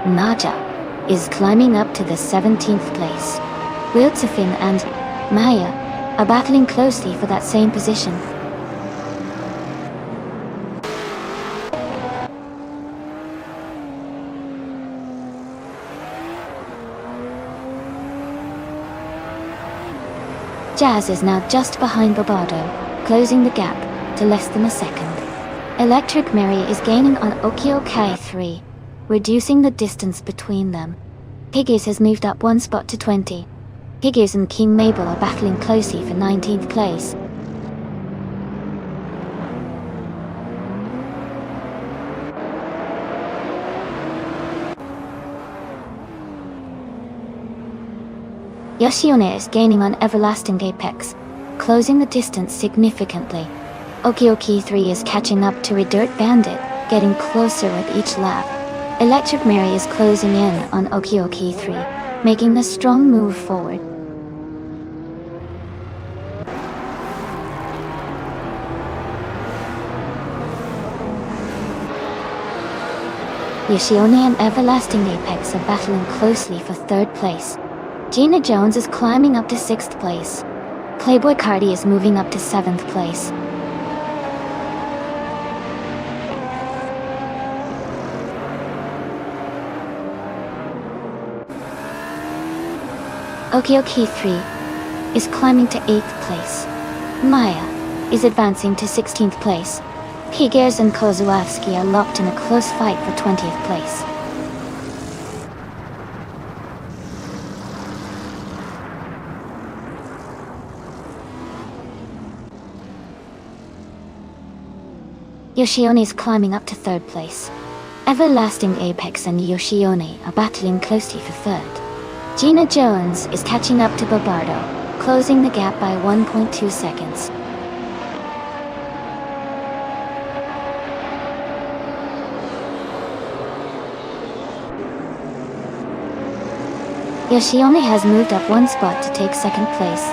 Naja is climbing up to the 17th place. Wiltsefin and Maya are battling closely for that same position. Jazz is now just behind Bobardo, closing the gap to less than a second. Electric Mary is gaining on OKOK3, reducing the distance between them. Piggies has moved up 1 spot to 20. Piggies and King Mabel are battling closely for 19th place. Yoshione is gaining on Everlasting Apex, closing the distance significantly. OKOK3 is catching up to Red Dirt Bandit, getting closer with each lap. Electric Mary is closing in on OKOK3, making a strong move forward. Yoshione and Everlasting Apex are battling closely for 3rd place. Gina Jones is climbing up to 6th place. Playboy Cardi is moving up to 7th place. OKOK3 is climbing to 8th place. Maya is advancing to 16th place. Pigers and Kozłowski are locked in a close fight for 20th place. Yoshione is climbing up to 3rd place. Everlasting Apex and Yoshione are battling closely for 3rd. Gina Jones is catching up to Bobardo, closing the gap by 1.2 seconds. Yoshione has moved up 1 spot to take 2nd place.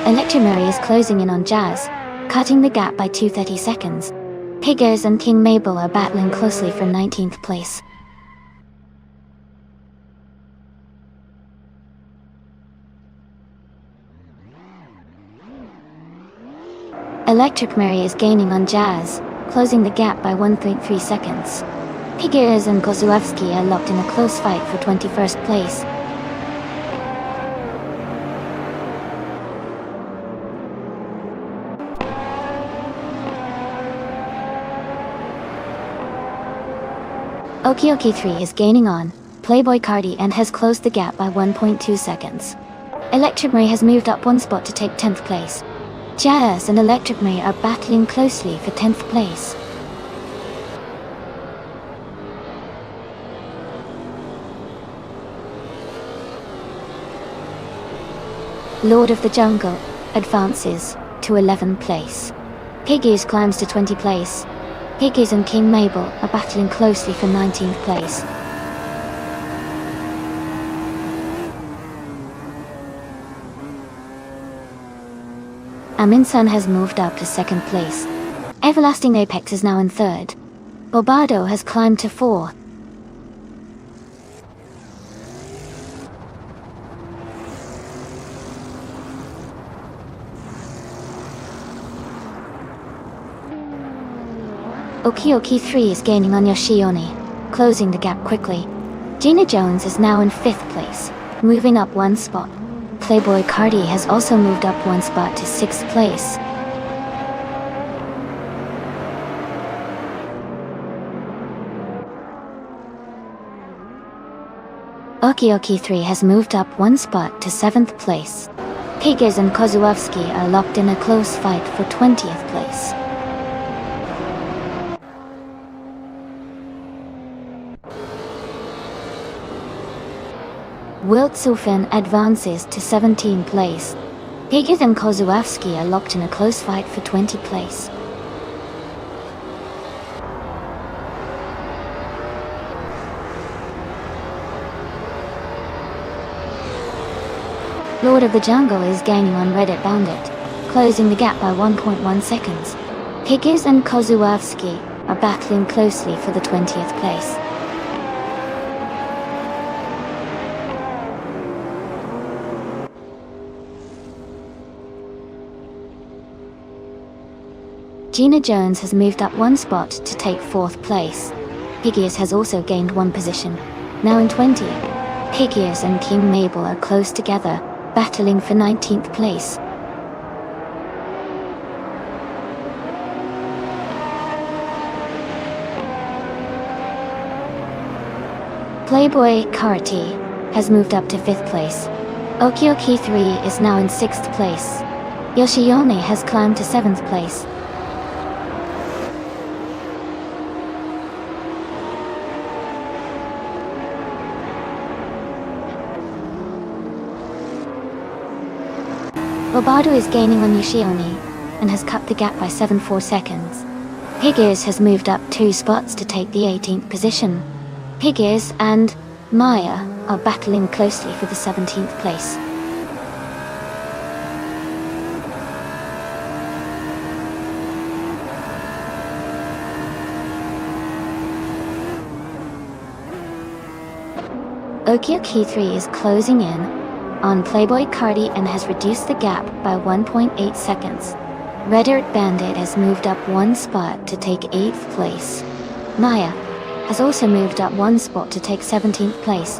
Electromary is closing in on Jazz, cutting the gap by 2:30 seconds. Higgers and King Mabel are battling closely for 19th place. Electric Mary is gaining on Jazz, closing the gap by 1.3 seconds. Higgers and Kozłowski are locked in a close fight for 21st place. Okioki 3 is gaining on Playboy Cardi and has closed the gap by 1.2 seconds. Electric Mary has moved up 1 spot to take 10th place. Jazz and Electric Mary are battling closely for 10th place. Lord of the Jungle advances to 11th place. Higgies climbs to 20th place. Higgies and King Mabel are battling closely for 19th place. Aminsun has moved up to 2nd place. Everlasting Apex is now in 3rd. Bobardo has climbed to 4th. Okioki 3 is gaining on Yoshione, closing the gap quickly. Gina Jones is now in 5th place, moving up 1 spot. Playboy Cardi has also moved up 1 spot to 6th place. Okioki 3 has moved up 1 spot to 7th place. Higgers and Kozłowski are locked in a close fight for 20th place. Wiltsufen advances to 17th place. Higgins and Kozłowski are locked in a close fight for 20th place. Lord of the Jungle is gaining on Reddit Bandit, closing the gap by 1.1 seconds. Higgins and Kozłowski are battling closely for the 20th place. Gina Jones has moved up 1 spot to take 4th place. Higgies has also gained 1 position, now in 20th. Higgies and King Mabel are close together, battling for 19th place. Playboy Carti has moved up to 5th place. Okioki 3 is now in 6th place. Yoshione has climbed to 7th place. Bobardo is gaining on Yoshione and has cut the gap by 7.4 seconds. Higgers has moved up 2 spots to take the 18th position. Higgers and Maya are battling closely for the 17th place. Okioki 3 is closing in on Playboy Cardi and has reduced the gap by 1.8 seconds. Reddit Bandit has moved up 1 spot to take 8th place. Maya has also moved up 1 spot to take 17th place.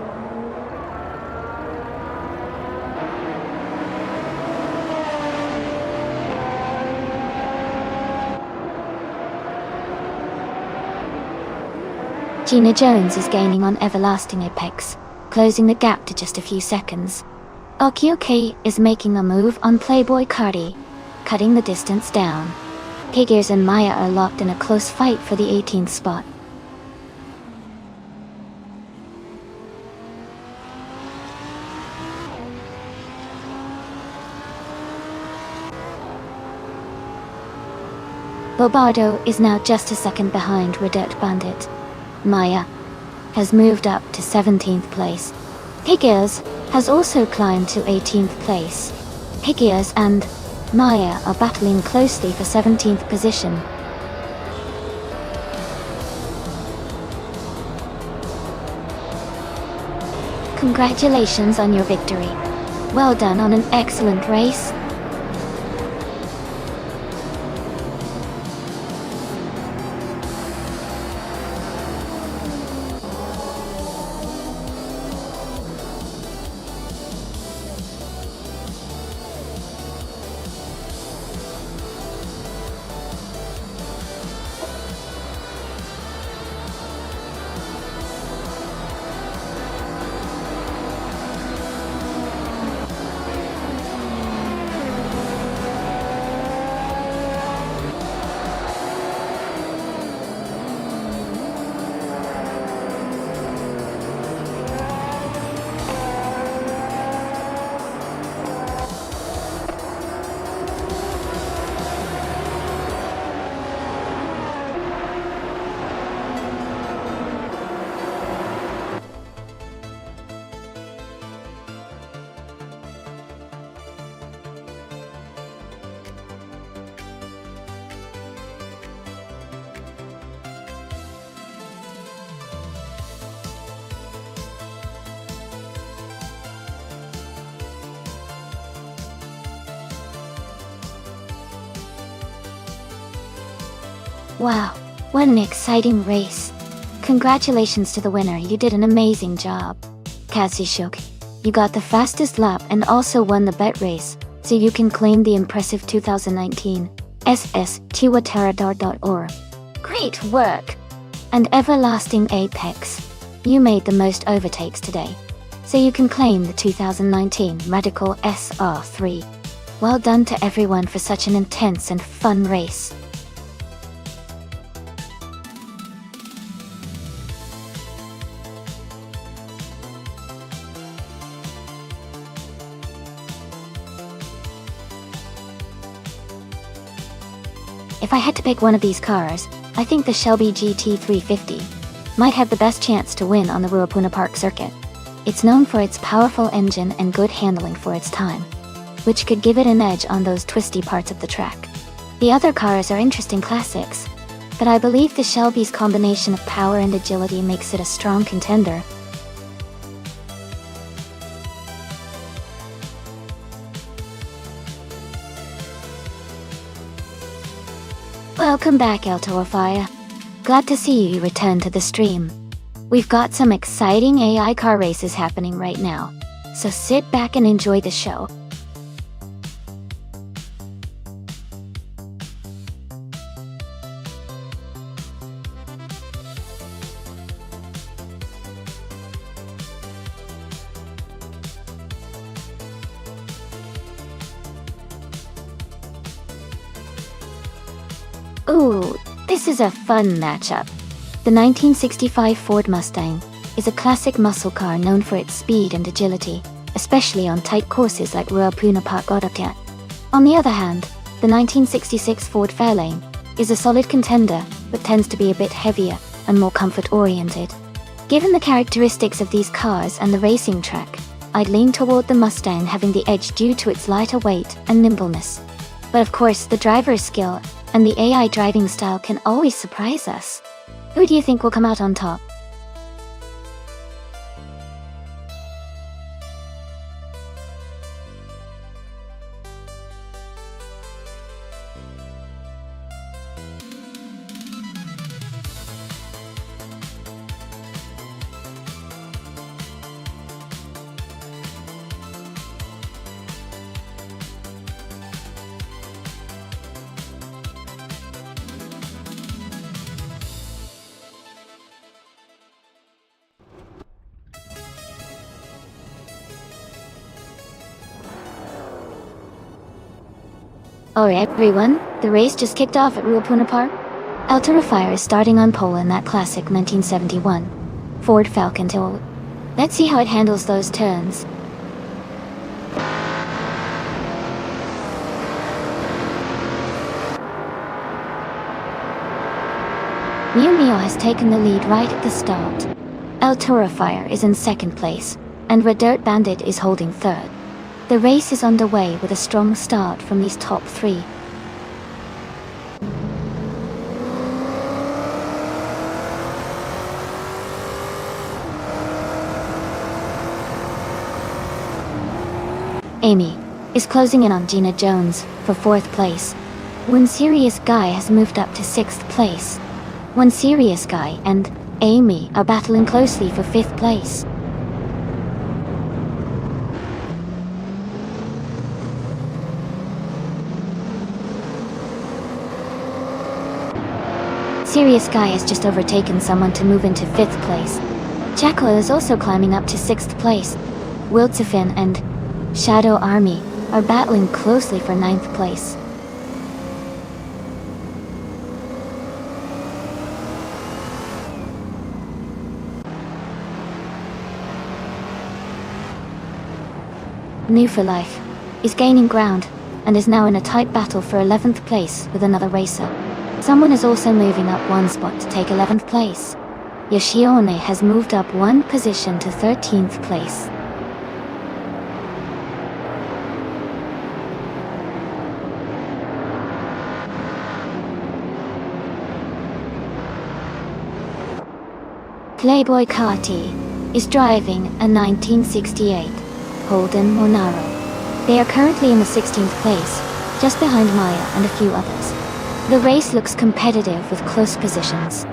Gina Jones is gaining on Everlasting Apex, closing the gap to just a few seconds. Okioki is making a move on Playboy Cardi, cutting the distance down. Higgers and Maya are locked in a close fight for the 18th spot. Bobardo is now just a second behind Redette Bandit. Maya has moved up to 17th place. Higgers has also climbed to 18th place. Higgers and Maya are battling closely for 17th position. Congratulations on your victory. Well done on an excellent race. Wow, what an exciting race. Congratulations to the winner, you did an amazing job. Kazishuk, you got the fastest lap and also won the bet race, so you can claim the impressive 2019 SS Tiwataradar.or. Great work! And Everlasting Apex, you made the most overtakes today, so you can claim the 2019 Radical SR3. Well done to everyone for such an intense and fun race. If I had to pick one of these cars, I think the Shelby GT350 might have the best chance to win on the Ruapuna Park circuit. It's known for its powerful engine and good handling for its time, which could give it an edge on those twisty parts of the track. The other cars are interesting classics, but I believe the Shelby's combination of power and agility makes it a strong contender. Welcome back, Eltoafaya. Glad to see you return to the stream. We've got some exciting AI car races happening right now, so sit back and enjoy the show. Ooh, this is a fun matchup. The 1965 Ford Mustang is a classic muscle car known for its speed and agility, especially on tight courses like Ruapuna Park Godaptiat. On the other hand, the 1966 Ford Fairlane is a solid contender, but tends to be a bit heavier and more comfort-oriented. Given the characteristics of these cars and the racing track, I'd lean toward the Mustang having the edge due to its lighter weight and nimbleness. But of course, the driver's skill and the AI driving style can always surprise us. Who do you think will come out on top? Alright everyone, the race just kicked off at Ruapuna Park. Fire is starting on pole in that classic 1971 Ford Falcon Tool. Let's see how it handles those turns. Mio has taken the lead right at the start. Fire is in second place, and Red Dirt Bandit is holding third. The race is underway with a strong start from these top three. Amy is closing in on Gina Jones for fourth place. One Serious Guy has moved up to sixth place. One Serious Guy and Amy are battling closely for fifth place. Serious Guy has just overtaken someone to move into fifth place. Jackal is also climbing up to sixth place. Wildsefin and Shadow Army are battling closely for ninth place. New for Life is gaining ground and is now in a tight battle for 11th place with another racer. Someone is also moving up one spot to take 11th place. Yoshione has moved up one position to 13th place. Playboy Carti is driving a 1968 Holden Monaro. They are currently in the 16th place, just behind Maya and a few others. The race looks competitive with close positions.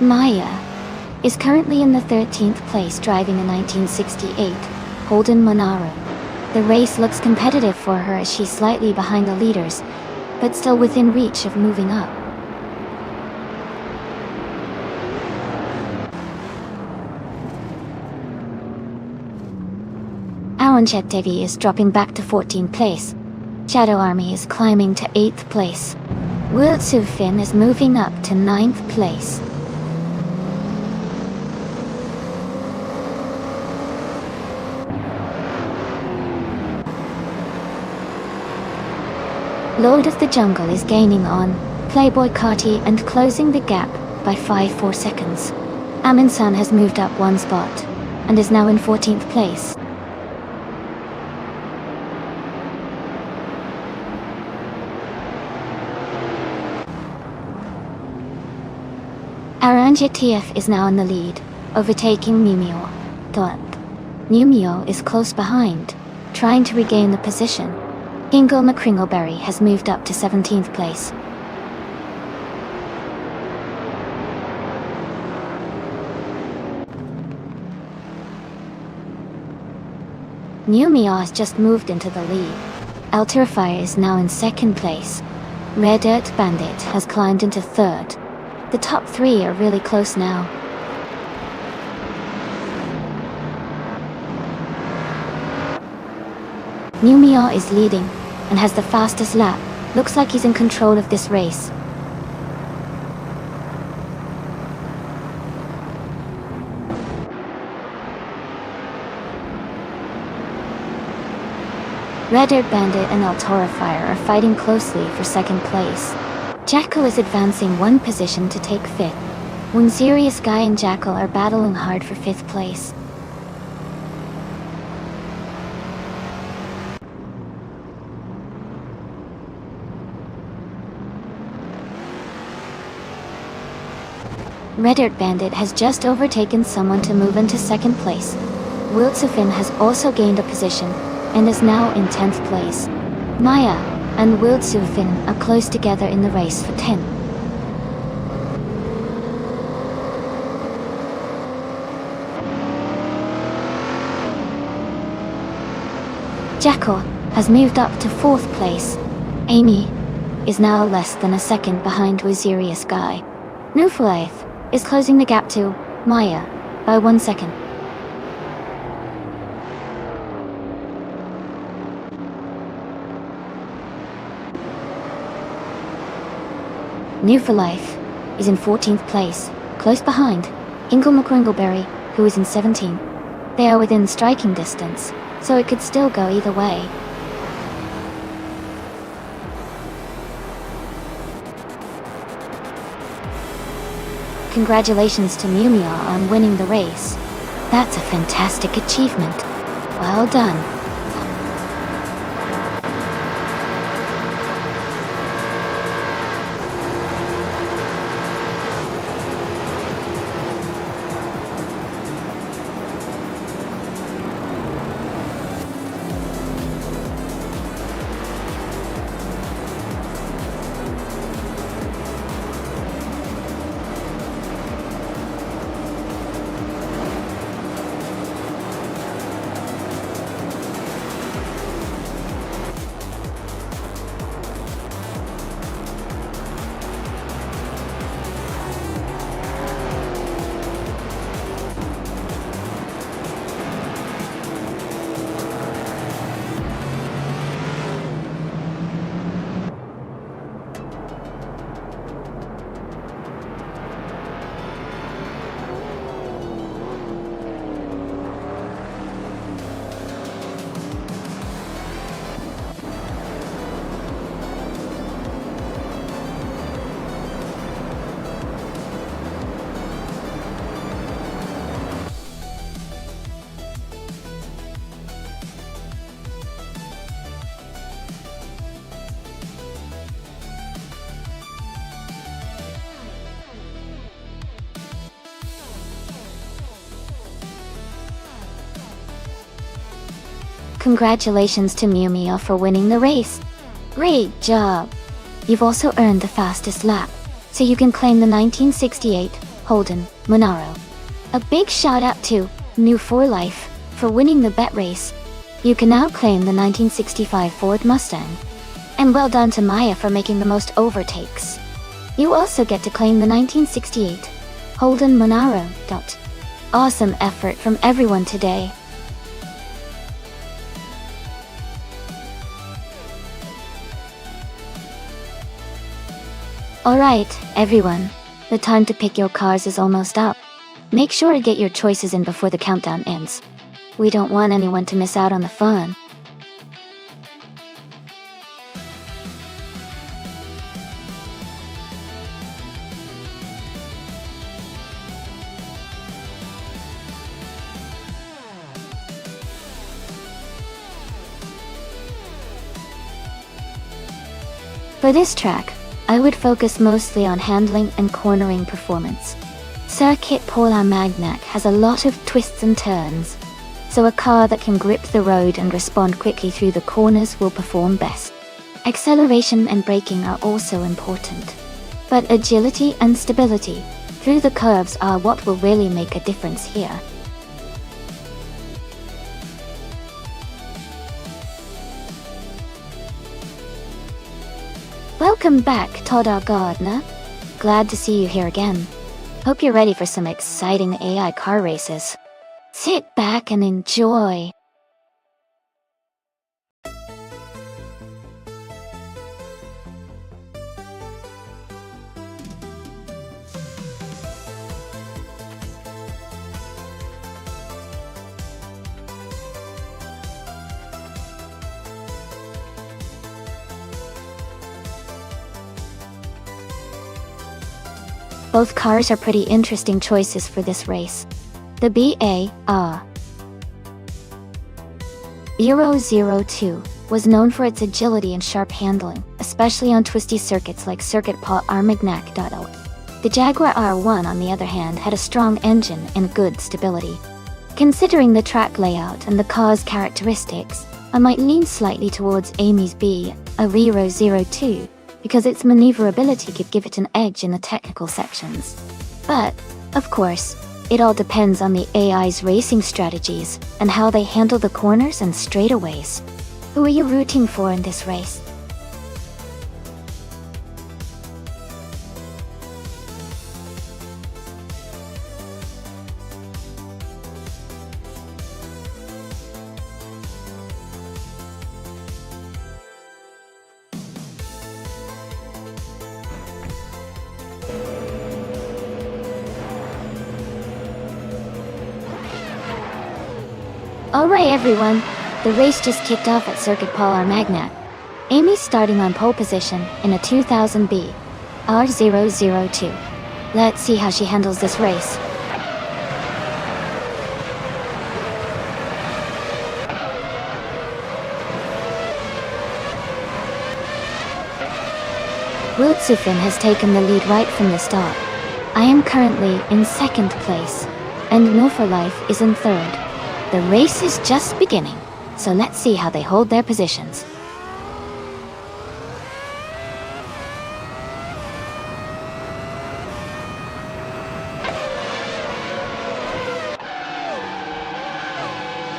Maya is currently in the 13th place driving a 1968 Holden Monaro. The race looks competitive for her as she's slightly behind the leaders, but still within reach of moving up. Awanchet Devi is dropping back to 14th place. Shadow Army is climbing to 8th place. Wildsefin is moving up to 9th place. Lord of the Jungle is gaining on Playboy Carti and closing the gap by 5-4 seconds. Aminsan has moved up one spot and is now in 14th place. Aranja TF is now in the lead, overtaking Mimio. Numio is close behind, trying to regain the position. Ingle McCringleberry has moved up to 17th place. Numio has just moved into the lead. Fire is now in second place. Red Dirt Bandit has climbed into third. The top three are really close now. Numio is leading and has the fastest lap. Looks like he's in control of this race. Red Dirt Bandit and Fire are fighting closely for second place. Jackal is advancing one position to take fifth. One Serious Guy and Jackal are battling hard for fifth place. Red Dirt Bandit has just overtaken someone to move into second place. Wildsefin has also gained a position and is now in 10th place. Maya and Wildsefin are close together in the race for 10th. Jackal has moved up to 4th place. Amy is now less than a second behind Serious Guy. Newfoundland is closing the gap to Maya by 1 second. Newfoundland is in 14th place, close behind Ingle-McCringleberry, who is in 17th. They are within striking distance, so it could still go either way. Congratulations to Mumia on winning the race. That's a fantastic achievement. Well done. Congratulations to Mumia for winning the race. Great job! You've also earned the fastest lap, so you can claim the 1968 Holden Monaro. A big shout out to New For Life for winning the bet race. You can now claim the 1965 Ford Mustang. And well done to Maya for making the most overtakes. You also get to claim the 1968 Holden Monaro. Awesome effort from everyone today. Alright, everyone. The time to pick your cars is almost up. Make sure to get your choices in before the countdown ends. We don't want anyone to miss out on the fun. For this track, I would focus mostly on handling and cornering performance. Circuit Paula Magnac has a lot of twists and turns, so a car that can grip the road and respond quickly through the corners will perform best. Acceleration and braking are also important, but agility and stability through the curves are what will really make a difference here. Welcome back, Todd Gardner. Glad to see you here again. Hope you're ready for some exciting AI car races. Sit back and enjoy. Both cars are pretty interesting choices for this race. The BAR 002 was known for its agility and sharp handling, especially on twisty circuits like Circuit Paul Armagnac. The Jaguar R1, on the other hand, had a strong engine and good stability. Considering the track layout and the car's characteristics, I might lean slightly towards Amy's B02, because its maneuverability could give it an edge in the technical sections. But, of course, it all depends on the AI's racing strategies and how they handle the corners and straightaways. Who are you rooting for in this race? Alright everyone, the race just kicked off at Circuit Paul Magnat. Amy's starting on pole position in a 2000B R002. Let's see how she handles this race. Wiltsufin has taken the lead right from the start. I am currently in second place, and No for Life is in third. The race is just beginning, so let's see how they hold their positions.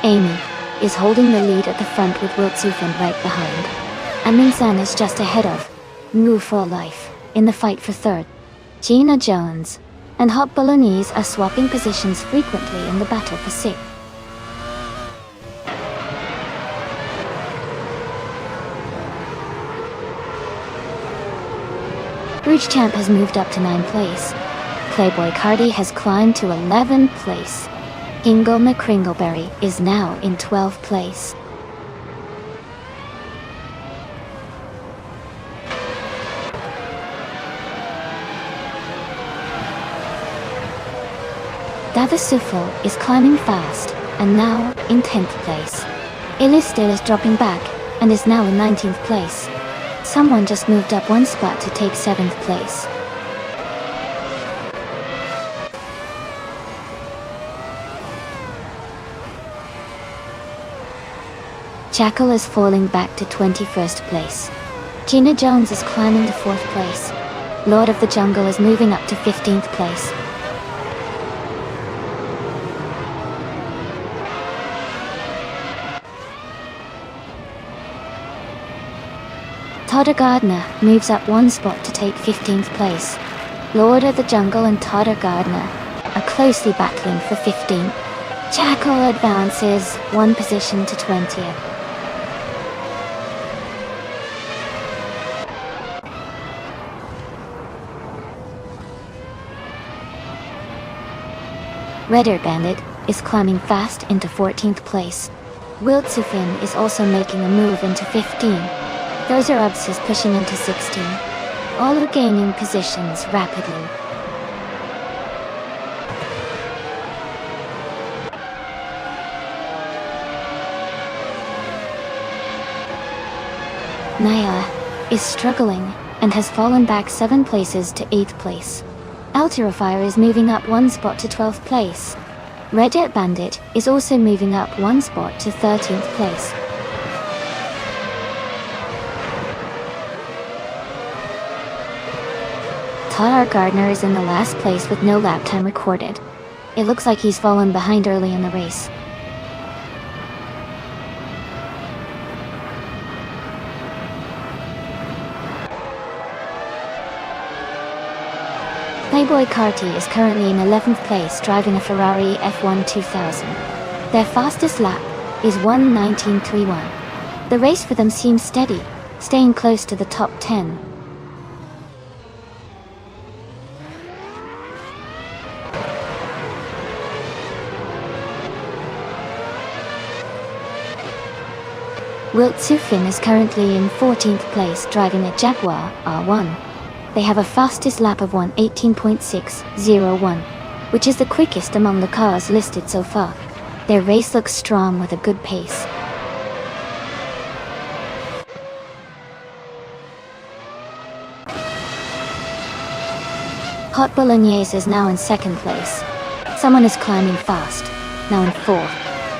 Amy is holding the lead at the front with Wiltsufin right behind. Aminsan is just ahead of No for Life in the fight for third. Gina Jones and Hot Bolognese are swapping positions frequently in the battle for sixth. Rouge Champ has moved up to 9th place. Playboy Cardi has climbed to 11th place. Ingo McCringleberry is now in 12th place. Davisuffle is climbing fast, and now in 10th place. Illistil is dropping back, and is now in 19th place. Someone just moved up one spot to take 7th place. Jackal is falling back to 21st place. Gina Jones is climbing to 4th place. Lord of the Jungle is moving up to 15th place. Totter Gardner moves up one spot to take 15th place. Lord of the Jungle and Totter Gardner are closely battling for 15th. Jackal advances one position to 20th. Redder Bandit is climbing fast into 14th place. Wiltsufin is also making a move into 15. Dozer Ubs is pushing into 16. All are gaining positions rapidly. Naya is struggling and has fallen back 7 places to 8th place. Alterifire is moving up one spot to 12th place. Red Jet Bandit is also moving up one spot to 13th place. Totter Gardner is in the last place with no lap time recorded. It looks like he's fallen behind early in the race. Playboy Carti is currently in 11th place driving a Ferrari F1 2000. Their fastest lap is 1:19.31. The race for them seems steady, staying close to the top 10. Wiltsufin is currently in 14th place driving a Jaguar R1. They have a fastest lap of 1:18.601, which is the quickest among the cars listed so far. Their race looks strong with a good pace. Hot Bolognese is now in 2nd place. Someone is climbing fast, now in 4th.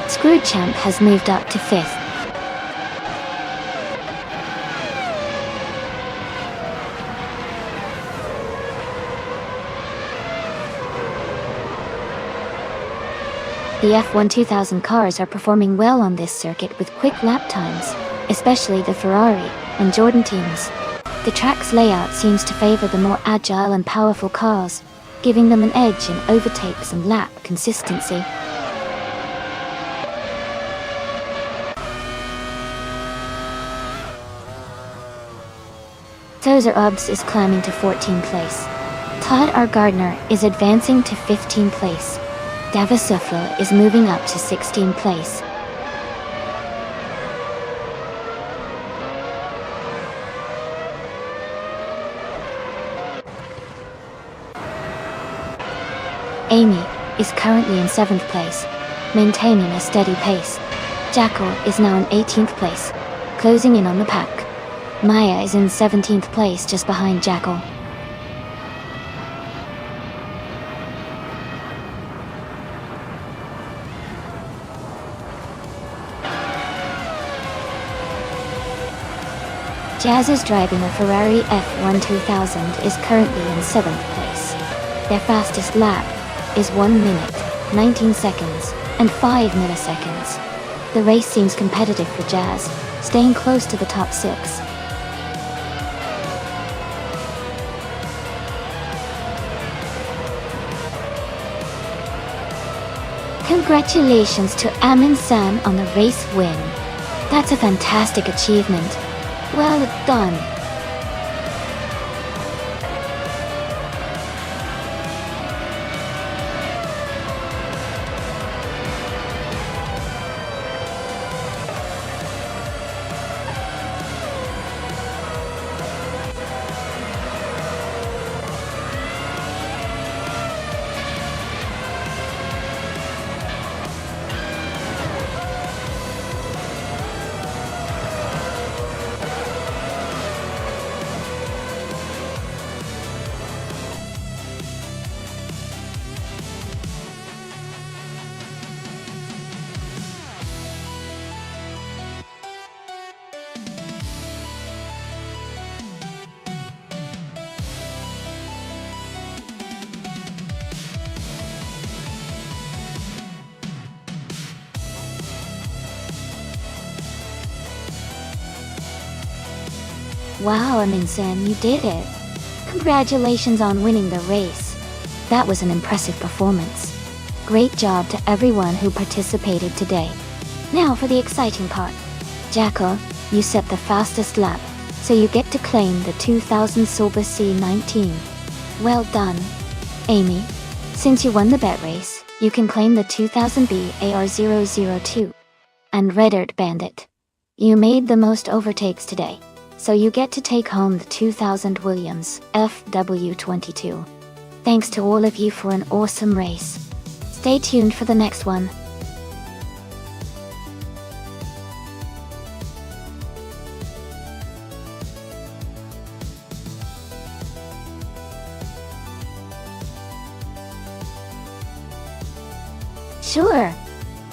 Screwed Champ has moved up to 5th. The F1 2000 cars are performing well on this circuit with quick lap times, especially the Ferrari and Jordan teams. The track's layout seems to favor the more agile and powerful cars, giving them an edge in overtakes and lap consistency. Dozer Ubs is climbing to 14th place. Todd R. Gardner is advancing to 15th place. Davisuffle is moving up to 16th place. Amy is currently in 7th place, maintaining a steady pace. Jackal is now in 18th place, closing in on the pack. Maya is in 17th place just behind Jackal. Jazz is driving a Ferrari F1 2000 is currently in 7th place. Their fastest lap is 1 minute, 19 seconds, and 5 milliseconds. The race seems competitive for Jazz, staying close to the top 6. Congratulations to Amin-san on the race win. That's a fantastic achievement. Well done. Wow, Amin-san, you did it. Congratulations on winning the race. That was an impressive performance. Great job to everyone who participated today. Now for the exciting part. Jackal, you set the fastest lap, so you get to claim the 2000 Silver C19. Well done. Amy, since you won the bet race, you can claim the 2000 BAR002. And Red Earth Bandit. You made the most overtakes today, so you get to take home the 2000 Williams FW22. Thanks to all of you for an awesome race. Stay tuned for the next one. Sure.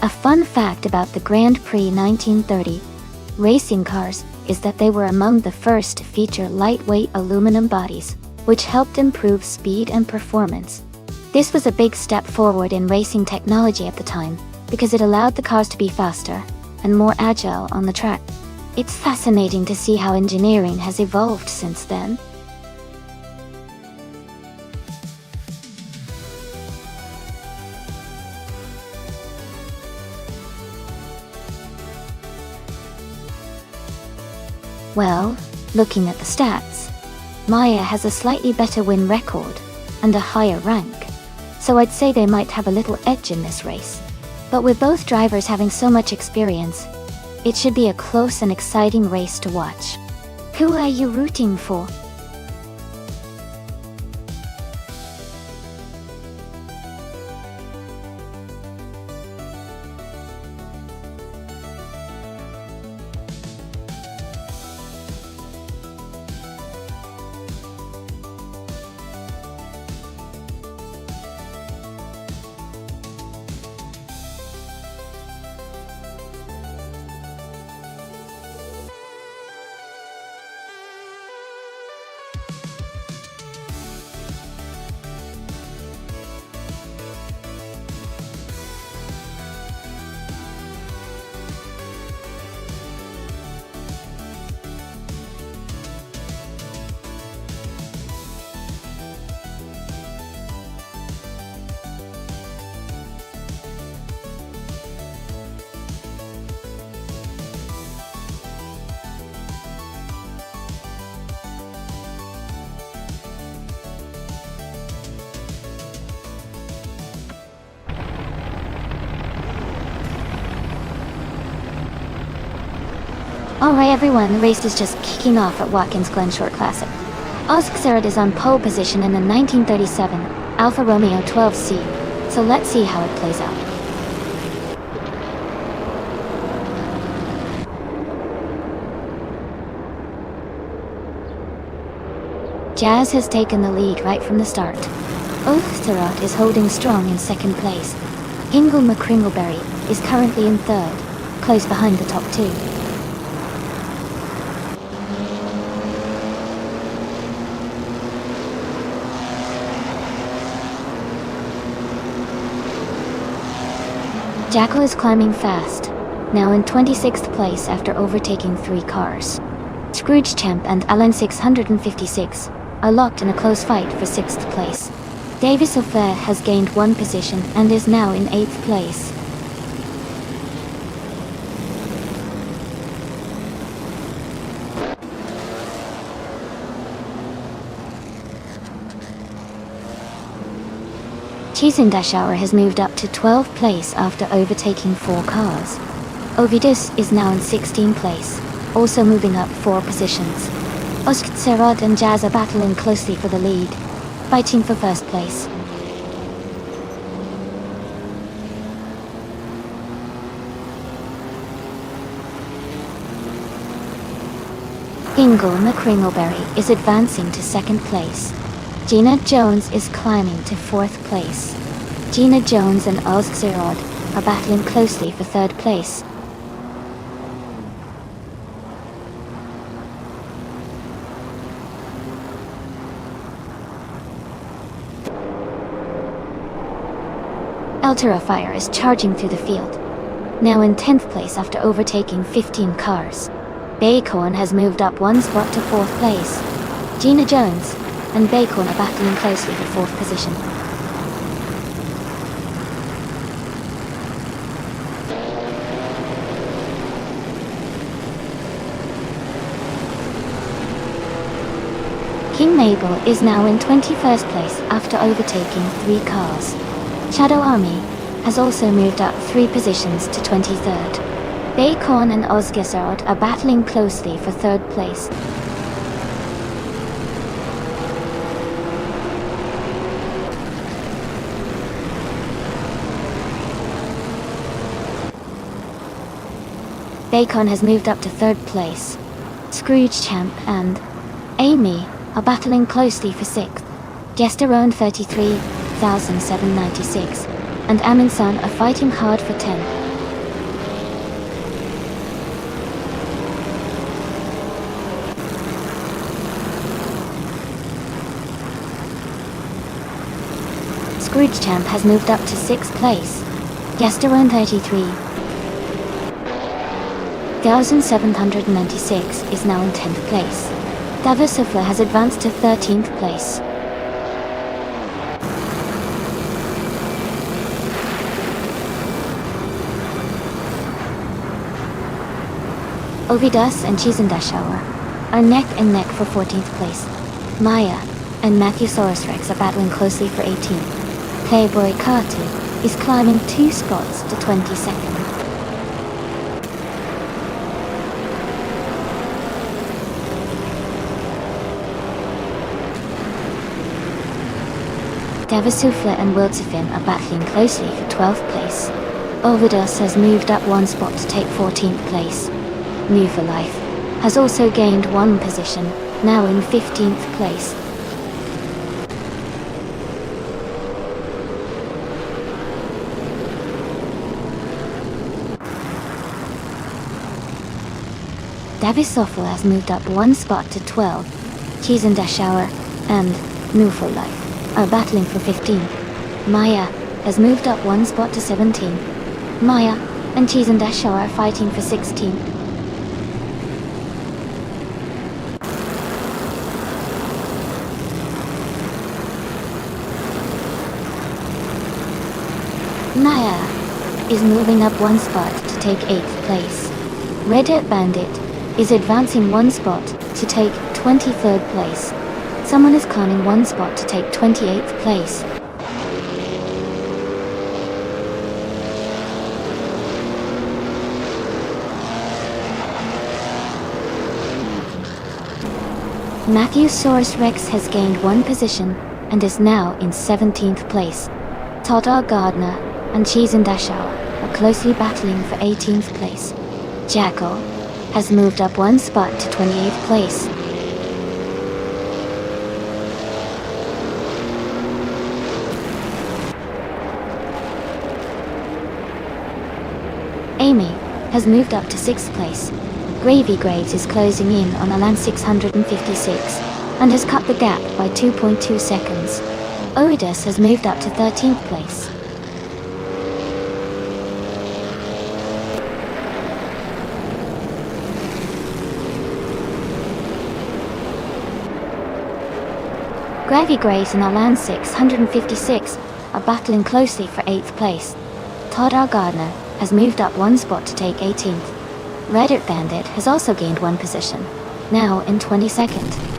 A fun fact about the Grand Prix 1930 racing cars is that they were among the first to feature lightweight aluminum bodies, which helped improve speed and performance. This was a big step forward in racing technology at the time, because it allowed the cars to be faster and more agile on the track. It's fascinating to see how engineering has evolved since then. Well, looking at the stats, Maya has a slightly better win record and a higher rank, so I'd say they might have a little edge in this race. But with both drivers having so much experience, it should be a close and exciting race to watch. Who are you rooting for? Alright everyone, the race is just kicking off at Watkins Glen Short Classic. Oskar is on pole position in the 1937 Alfa Romeo 12C so let's see how it plays out. Jazz has taken the lead right from the start. Oathtarot is holding strong in second place. Hingle McCringleberry is currently in third, close behind the top two. Jackal is climbing fast, now in 26th place after overtaking 3 cars. Scrooge Champ and Alan 656 are locked in a close fight for 6th place. Davis O'Flair has gained 1 position and is now in 8th place. Chizindashauer has moved up to 12th place after overtaking 4 cars. Ovidus is now in 16th place, also moving up 4 positions. Osktsarod and Jazz are battling closely for the lead, fighting for first place. Hingle McCringleberry is advancing to 2nd place. Gina Jones is climbing to 4th place. Gina Jones and Osktsarod are battling closely for 3rd place. Altera Fire is charging through the field, now in 10th place after overtaking 15 cars. Baycorn has moved up 1 spot to 4th place. Gina Jones and Baycorn are battling closely for 4th position. King Mabel is now in 21st place after overtaking 3 cars. Shadow Army has also moved up 3 positions to 23rd. Baycorn and Osgasard are battling closely for 3rd place. Bacon has moved up to 3rd place. Scrooge Champ and Amy are battling closely for 6th. Gesterone 33,796 and Aminsan are fighting hard for 10th. Scrooge Champ has moved up to 6th place. Gesterone 33,796 is now in 10th place. Davosufla has advanced to 13th place. Ovidas and Chizindashauer are neck and neck for 14th place. Maya and Matthewsaurus Rex are battling closely for 18th. Playboy Katu is climbing 2 spots to 22nd. Davosufla and Wildsefin are battling closely for 12th place. Ovidas has moved up 1 spot to take 14th place. New for Life has also gained 1 position, now in 15th place. Davisofla has moved up 1 spot to 12. Chizindashauer and New for Life are battling for 15th. Maya has moved up 1 spot to 17th. Maya and Chizindashauer are fighting for 16th. Maya is moving up 1 spot to take 8th place. Red Hat Bandit is advancing 1 spot to take 23rd place. Someone is climbing 1 spot to take 28th place. Matthewsaurus Rex has gained 1 position and is now in 17th place. Todd Gardner and Cheese and Dashau are closely battling for 18th place. Jackal has moved up one spot to 28th place. Amy has moved up to 6th place. Gravy Graves is closing in on Alan 656 and has cut the gap by 2.2 seconds. Oidus has moved up to 13th place. Gravy Graves and Alan 656 are battling closely for 8th place. Todd Gardner has moved up one spot to take 18th. Reddit Bandit has also gained one position, now in 22nd.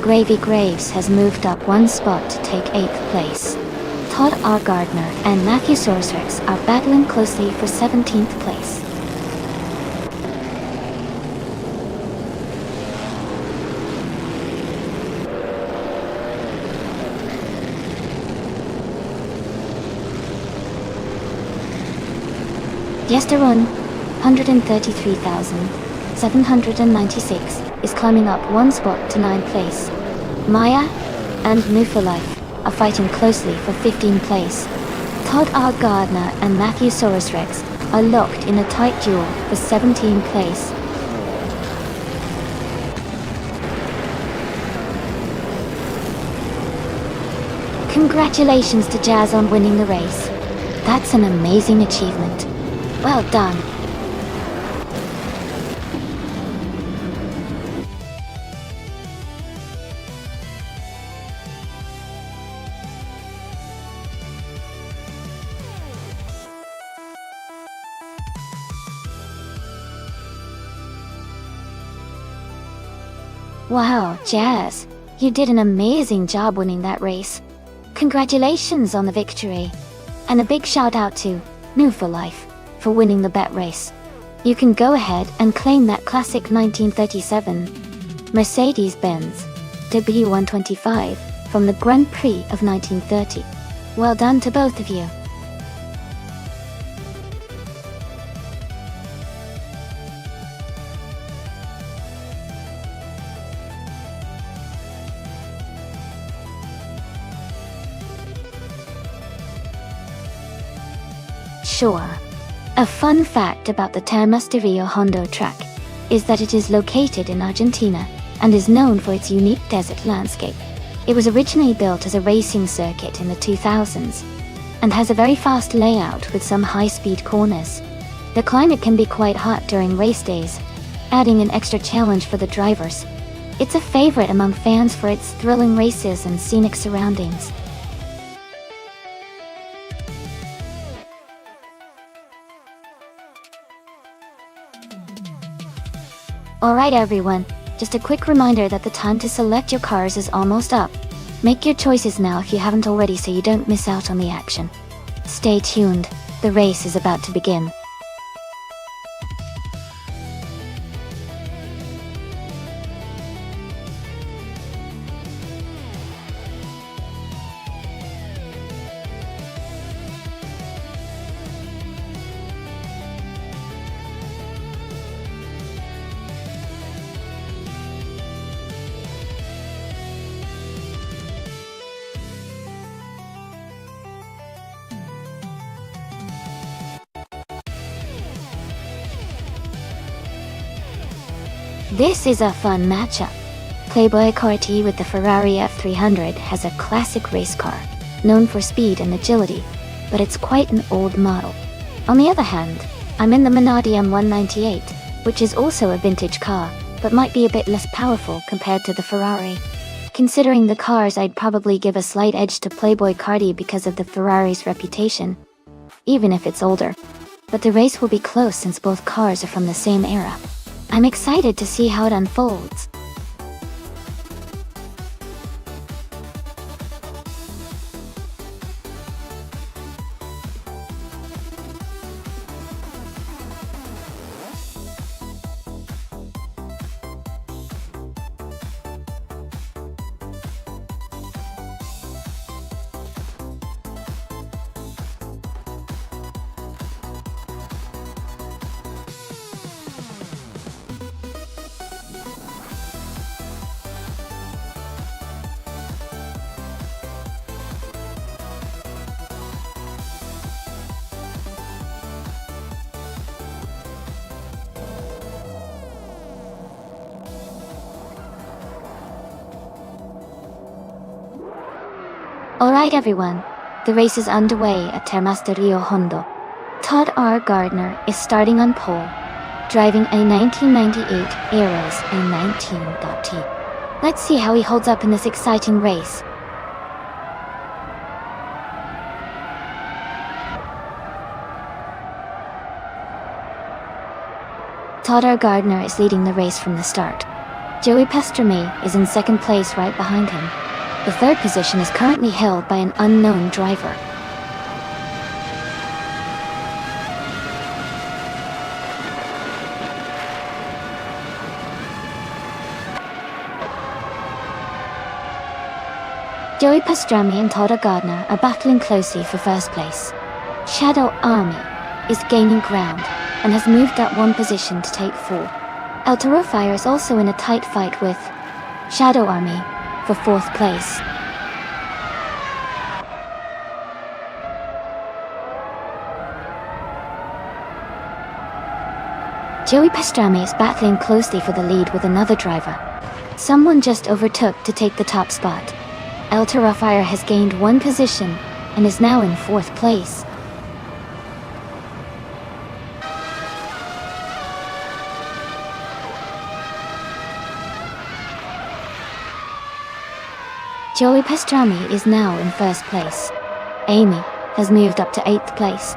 Gravy Graves has moved up one spot to take 8th place. Todd R. Gardner and Matthew Sorceress are battling closely for 17th place. Yesterone, 133,796, is climbing up one spot to 9th place. Maya and New for Life are fighting closely for 15th place. Todd R. Gardner and Matthew Saurus Rex are locked in a tight duel for 17th place. Congratulations to Jazz on winning the race. That's an amazing achievement. Well done. Wow, Jazz, you did an amazing job winning that race. Congratulations on the victory. And a big shout out to New for Life for winning the bet race. You can go ahead and claim that classic 1937 Mercedes-Benz W125 from the Grand Prix of 1930. Well done to both of you. Sure. A fun fact about the Termas de Rio Hondo track is that it is located in Argentina and is known for its unique desert landscape. It was originally built as a racing circuit in the 2000s and has a very fast layout with some high-speed corners. The climate can be quite hot during race days, adding an extra challenge for the drivers. It's a favorite among fans for its thrilling races and scenic surroundings. Alright everyone, just a quick reminder that the time to select your cars is almost up. Make your choices now if you haven't already so you don't miss out on the action. Stay tuned, the race is about to begin. This is a fun matchup. Playboy Carti with the Ferrari F300 has a classic race car, known for speed and agility, but it's quite an old model. On the other hand, I'm in the Minardi M198, which is also a vintage car, but might be a bit less powerful compared to the Ferrari. Considering the cars, I'd probably give a slight edge to Playboy Carti because of the Ferrari's reputation, even if it's older. But the race will be close since both cars are from the same era. I'm excited to see how it unfolds. Alright everyone, the race is underway at Termas de Rio Hondo. Todd R. Gardner is starting on pole, driving a 1998 Aeros A19.T. Let's see how he holds up in this exciting race. Todd R. Gardner is leading the race from the start. Joey Pastrami is in second place right behind him. The third position is currently held by an unknown driver. Joey Pastrami and Todd R. Gardner are battling closely for first place. Shadow Army is gaining ground and has moved up one position to take 4. El Toro Fire is also in a tight fight with Shadow Army for 4th place. Joey Pastrami is battling closely for the lead with another driver. Someone just overtook to take the top spot. El Toro Fire has gained 1 position and is now in 4th place. Joey Pastrami is now in 1st place. Amy has moved up to 8th place.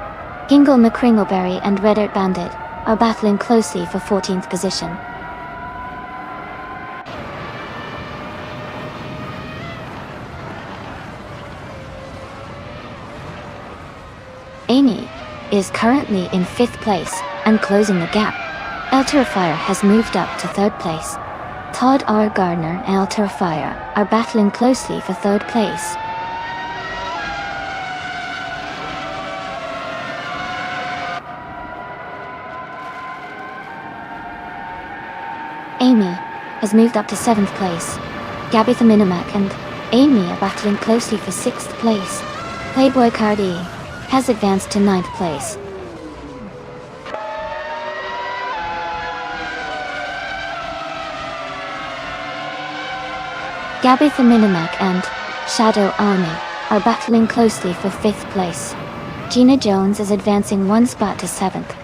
Gingle McCringleberry and Red Earth Bandit are battling closely for 14th position. Amy is currently in 5th place and closing the gap. El Toro Fire has moved up to 3rd place. Todd R. Gardner and El Toro Fire are battling closely for 3rd place. Amy has moved up to 7th place. Gabby the Minimac and Amy are battling closely for 6th place. Playboy Cardi has advanced to 9th place. Gabby the Minimac and Shadow Army are battling closely for 5th place. Gina Jones is advancing 1 spot to 7th.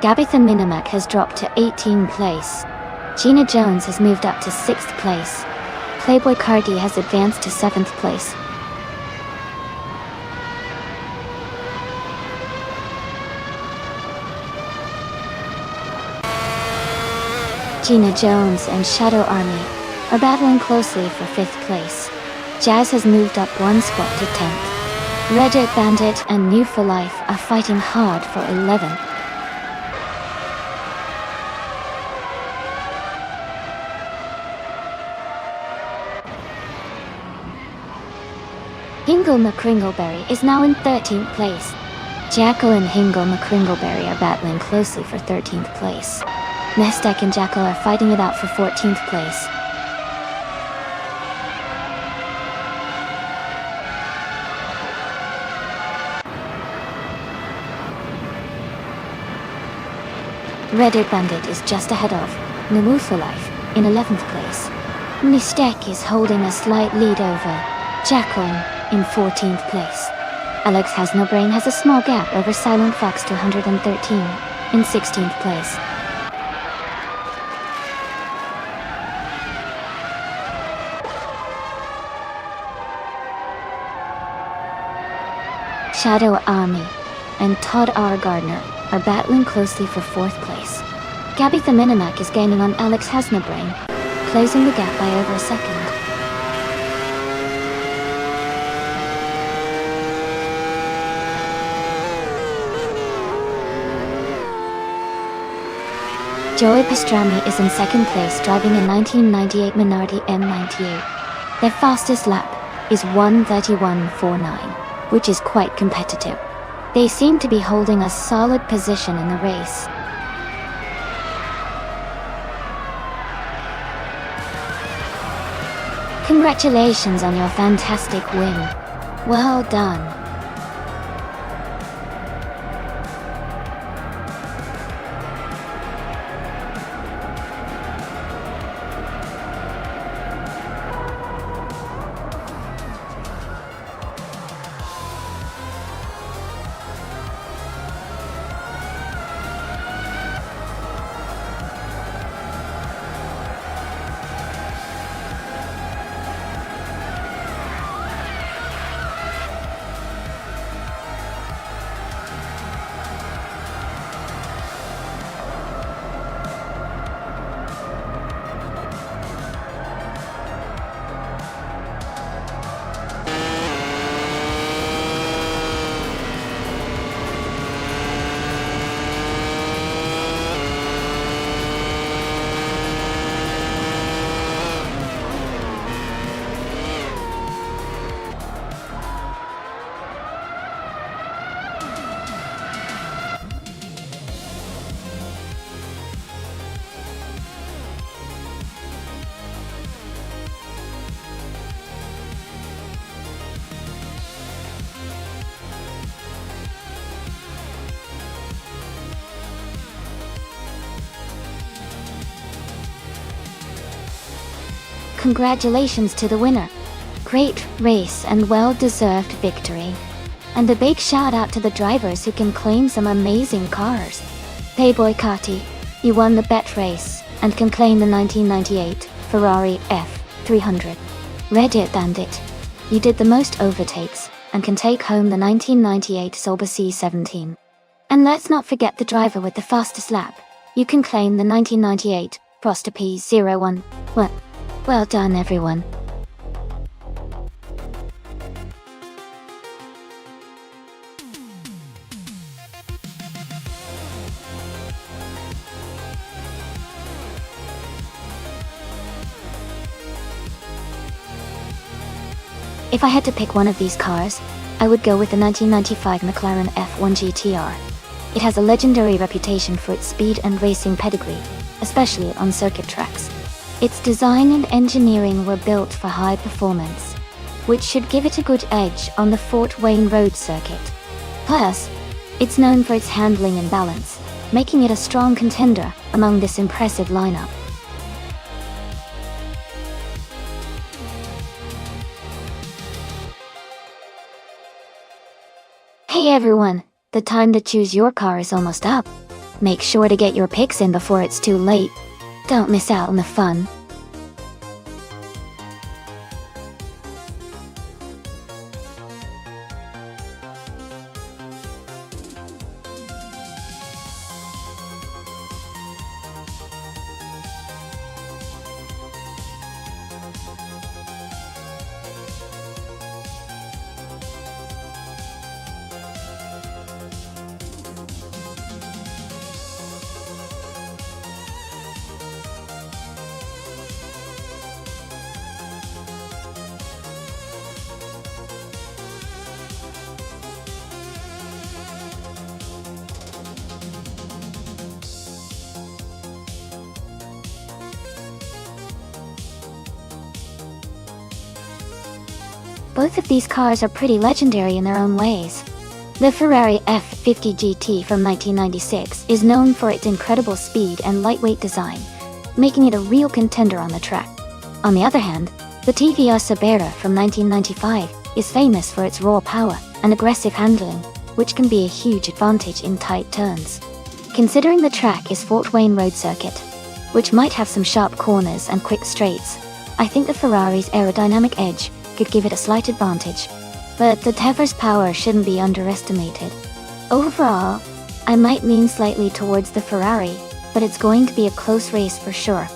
Gabby the Minimac has dropped to 18th place. Gina Jones has moved up to 6th place. Playboy Cardi has advanced to 7th place. Gina Jones and Shadow Army are battling closely for 5th place. Jazz has moved up 1 spot to 10th. Red Earth Bandit and New for Life are fighting hard for 11th. Hingle McCringleberry is now in 13th place. Jackal and Hingle McCringleberry are battling closely for 13th place. Nestek and Jackal are fighting it out for 14th place. Red Earth Bandit is just ahead of Namu for Life in 11th place. Nestek is holding a slight lead over Jackal in 14th place. Alex Has No Brain has a small gap over Silent Fox 213 in 16th place. Shadow Army and Todd R. Gardner are battling closely for 4th place. Gabby the Minimac is gaining on Alex Has No Brain, closing the gap by over a second. Joey Pastrami is in 2nd place driving a 1998 Minardi M98. Their fastest lap is 1:31.49, which is quite competitive. They seem to be holding a solid position in the race. Congratulations on your fantastic win. Well done. Congratulations to the winner. Great race and well-deserved victory. And a big shout out to the drivers who can claim some amazing cars. Hey boy Kati, you won the bet race and can claim the 1998 Ferrari F300. Reddit Bandit, you did the most overtakes and can take home the 1998 Sauber C17. And let's not forget the driver with the fastest lap. You can claim the 1998 Proster P01. Well done everyone. If I had to pick one of these cars, I would go with the 1995 McLaren F1 GTR. It has a legendary reputation for its speed and racing pedigree, especially on circuit tracks. Its design and engineering were built for high performance, which should give it a good edge on the Fort Wayne Road circuit. Plus, it's known for its handling and balance, making it a strong contender among this impressive lineup. Hey everyone, the time to choose your car is almost up. Make sure to get your picks in before it's too late. Don't miss out on the fun. Both of these cars are pretty legendary in their own ways. The Ferrari F50 GT from 1996 is known for its incredible speed and lightweight design, making it a real contender on the track. On the other hand, the TVR Sabera from 1995 is famous for its raw power and aggressive handling, which can be a huge advantage in tight turns. Considering the track is Fort Wayne Road Circuit, which might have some sharp corners and quick straights, I think the Ferrari's aerodynamic edge could give it a slight advantage. But the Tever's power shouldn't be underestimated. Overall, I might lean slightly towards the Ferrari, but it's going to be a close race for sure.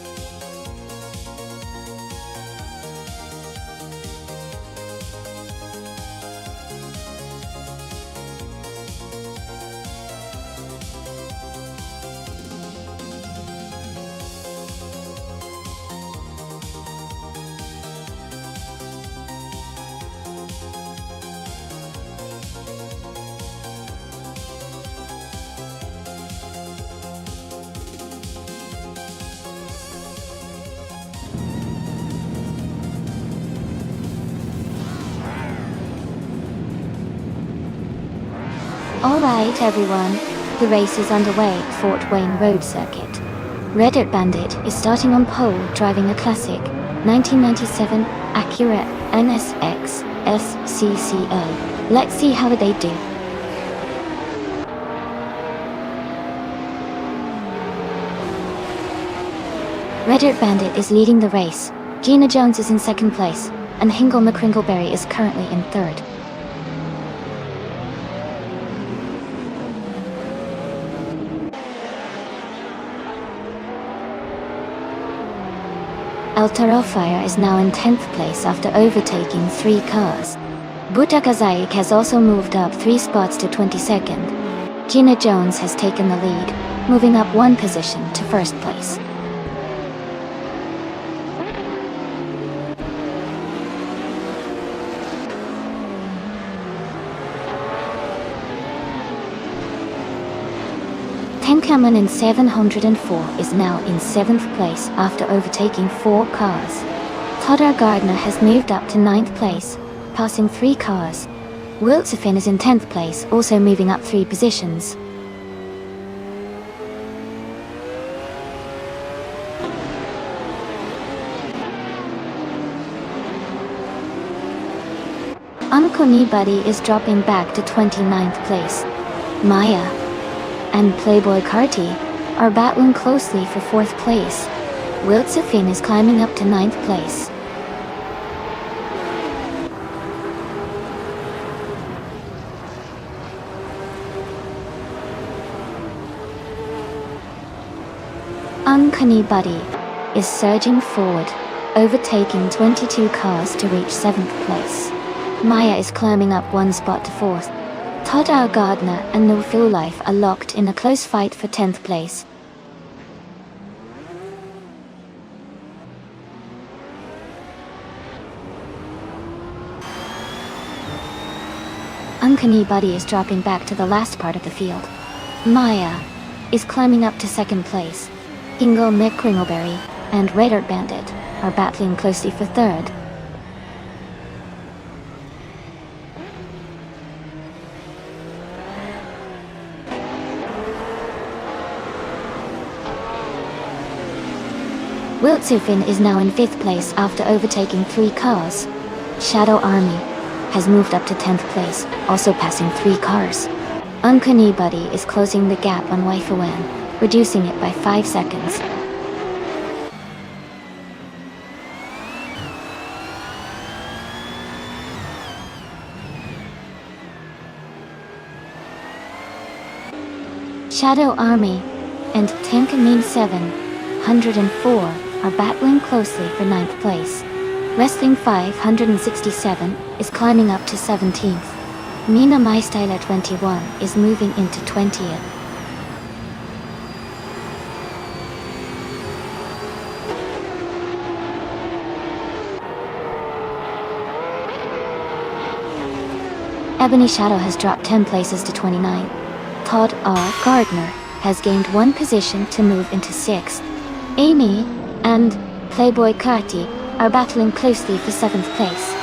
Alright everyone, the race is underway at Fort Wayne Road Circuit. Reddit Bandit is starting on pole driving a classic 1997 Acura NSX SCCO. Let's see how they do. Reddit Bandit is leading the race, Gina Jones is in second place, and Hingle McCringleberry is currently in third. El Tarofire is now in 10th place after overtaking 3 cars. Butakazaik has also moved up 3 spots to 22nd. Gina Jones has taken the lead, moving up 1 position to 1st place. Tenkaman in 704 is now in 7th place after overtaking 4 cars. Todar Gardner has moved up to 9th place, passing 3 cars. Wiltsefin is in 10th place, also moving up 3 positions. Uncanny Buddy is dropping back to 29th place. Maya and Playboy Carti are battling closely for 4th place. Wiltsufin is climbing up to 9th place. Uncanny Buddy is surging forward, overtaking 22 cars to reach 7th place. Maya is climbing up 1 spot to 4th. Todd R. Gardner and No Full Life are locked in a close fight for 10th place. Uncanny Buddy is dropping back to the last part of the field. Maya is climbing up to 2nd place. Ingo McCringleberry and Red Dirt Bandit are battling closely for 3rd. Wiltsufin is now in 5th place after overtaking 3 cars. Shadow Army has moved up to 10th place, also passing 3 cars. Uncanny Buddy is closing the gap on Waifuan, reducing it by 5 seconds. Shadow Army and Tankamin 704 are battling closely for 9th place. Wrestling 567 is climbing up to 17th. Mina MyStyler 21 is moving into 20th. Ebony Shadow has dropped 10 places to 29. Todd R. Gardner has gained 1 position to move into 6th. Amy and Playboy Carti are battling closely for 7th place.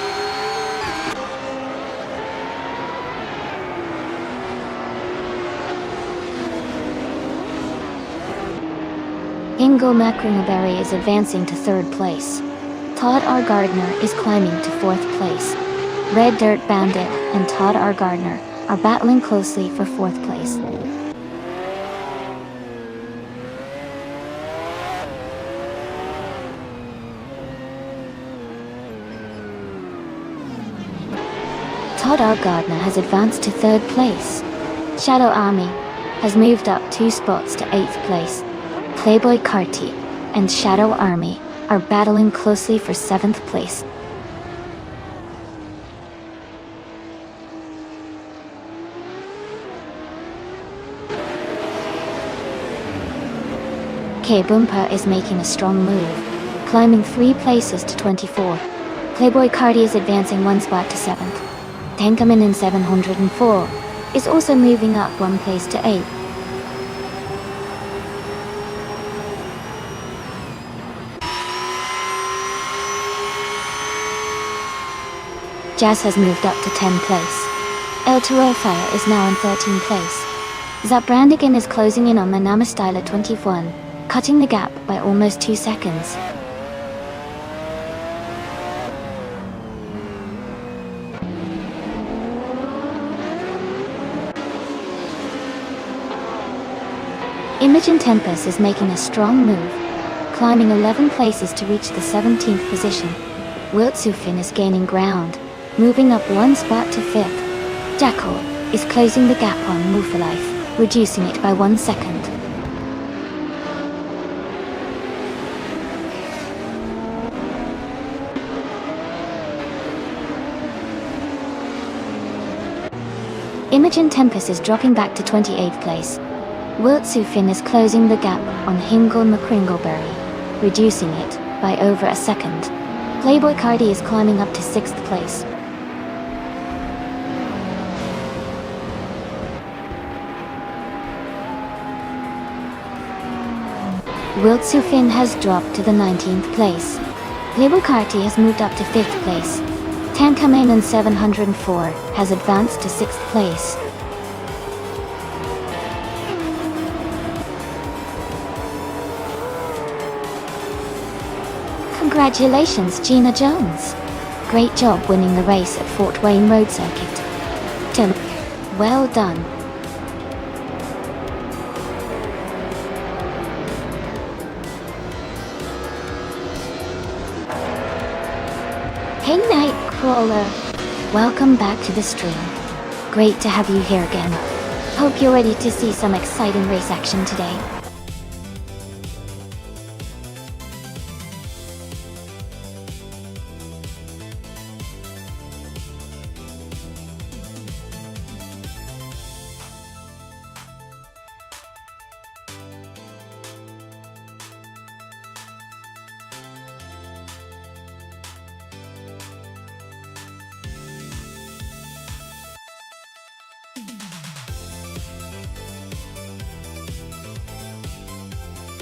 Ingo McCringleberry is advancing to 3rd place. Todd R. Gardner is climbing to 4th place. Red Dirt Bandit and Todd R. Gardner are battling closely for 4th place. Todd R. Gardner has advanced to 3rd place. Shadow Army has moved up 2 spots to 8th place. Playboy Carti and Shadow Army are battling closely for 7th place. K-Boompa is making a strong move, climbing 3 places to 24. Playboy Carti is advancing 1 spot to 7th. Tankamin in 704 is also moving up 1 place to 8th. Jazz has moved up to 10th place. El Terror Fire is now in 13th place. Zaprandigan is closing in on Manama Styler 21, cutting the gap by almost 2 seconds. Imogen Tempest is making a strong move, climbing 11 places to reach the 17th position. Wiltsufin is gaining ground, moving up 1 spot to 5th. Jackal is closing the gap on Mufalife, reducing it by 1 second. Imogen Tempest is dropping back to 28th place. Wiltsufin is closing the gap on Hingle McCringleberry, reducing it by over a second. Playboy Carti is climbing up to 6th place. Wiltsufin has dropped to the 19th place. Playboy Carti has moved up to 5th place. Tankaman in 704 has advanced to 6th place. Congratulations, Gina Jones! Great job winning the race at Fort Wayne Road Circuit. Tim, well done. Hey Nightcrawler, welcome back to the stream. Great to have you here again. Hope you're ready to see some exciting race action today.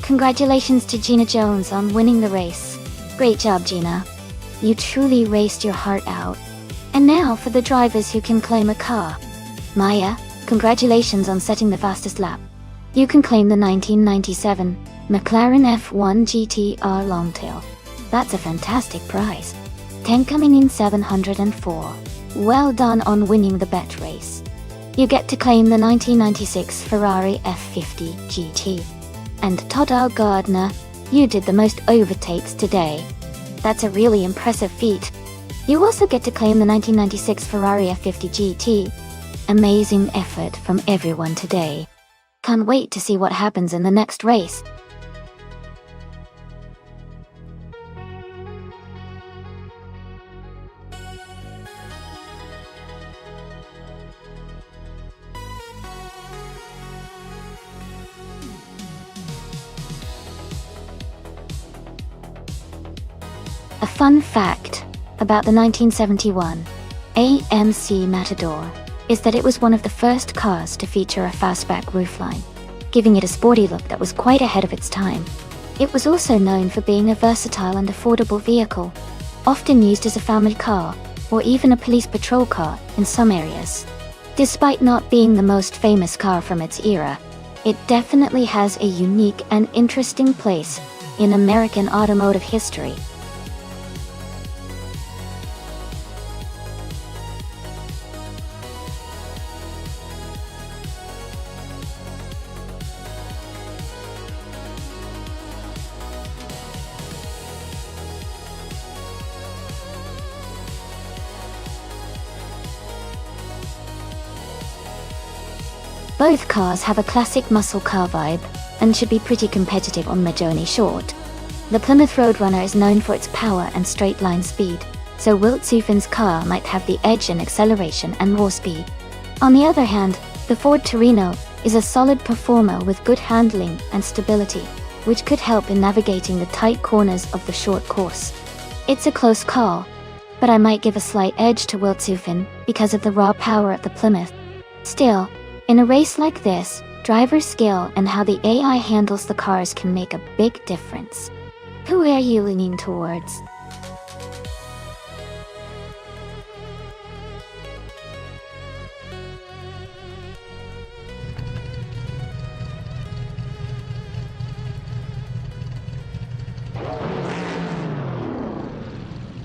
Congratulations to Gina Jones on winning the race. Great job, Gina. You truly raced your heart out. And now for the drivers who can claim a car. Maya, congratulations on setting the fastest lap. You can claim the 1997 McLaren F1 GTR Longtail. That's a fantastic prize. 10 coming in 704. Well done on winning the bet race. You get to claim the 1996 Ferrari F50 GT. And Todd R. Gardner, you did the most overtakes today. That's a really impressive feat. You also get to claim the 1996 Ferrari F50 GT. Amazing effort from everyone today. Can't wait to see what happens in the next race. A fun fact about the 1971 AMC Matador is that it was one of the first cars to feature a fastback roofline, giving it a sporty look that was quite ahead of its time. It was also known for being a versatile and affordable vehicle, often used as a family car or even a police patrol car in some areas. Despite not being the most famous car from its era, it definitely has a unique and interesting place in American automotive history. Both cars have a classic muscle car vibe and should be pretty competitive on the journey short. The Plymouth Roadrunner is known for its power and straight-line speed, so Wilt Suffin's car might have the edge in acceleration and raw speed. On the other hand, the Ford Torino is a solid performer with good handling and stability, which could help in navigating the tight corners of the short course. It's a close call, but I might give a slight edge to Wilt Suffin because of the raw power at the Plymouth. Still, in a race like this, driver skill and how the AI handles the cars can make a big difference. Who are you leaning towards?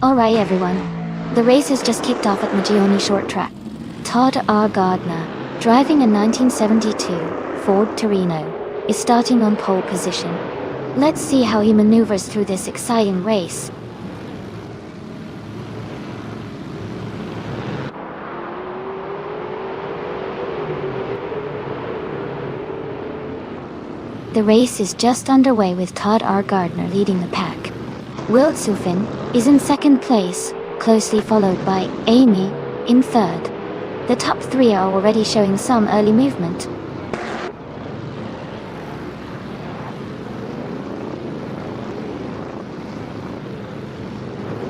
Alright everyone, the race has just kicked off at Magione Short Track. Todd R. Gardner, driving a 1972 Ford Torino, is starting on pole position. Let's see how he maneuvers through this exciting race. The race is just underway with Todd R. Gardner leading the pack. Wilt Suffin is in second place, closely followed by Amy in third. The top three are already showing some early movement.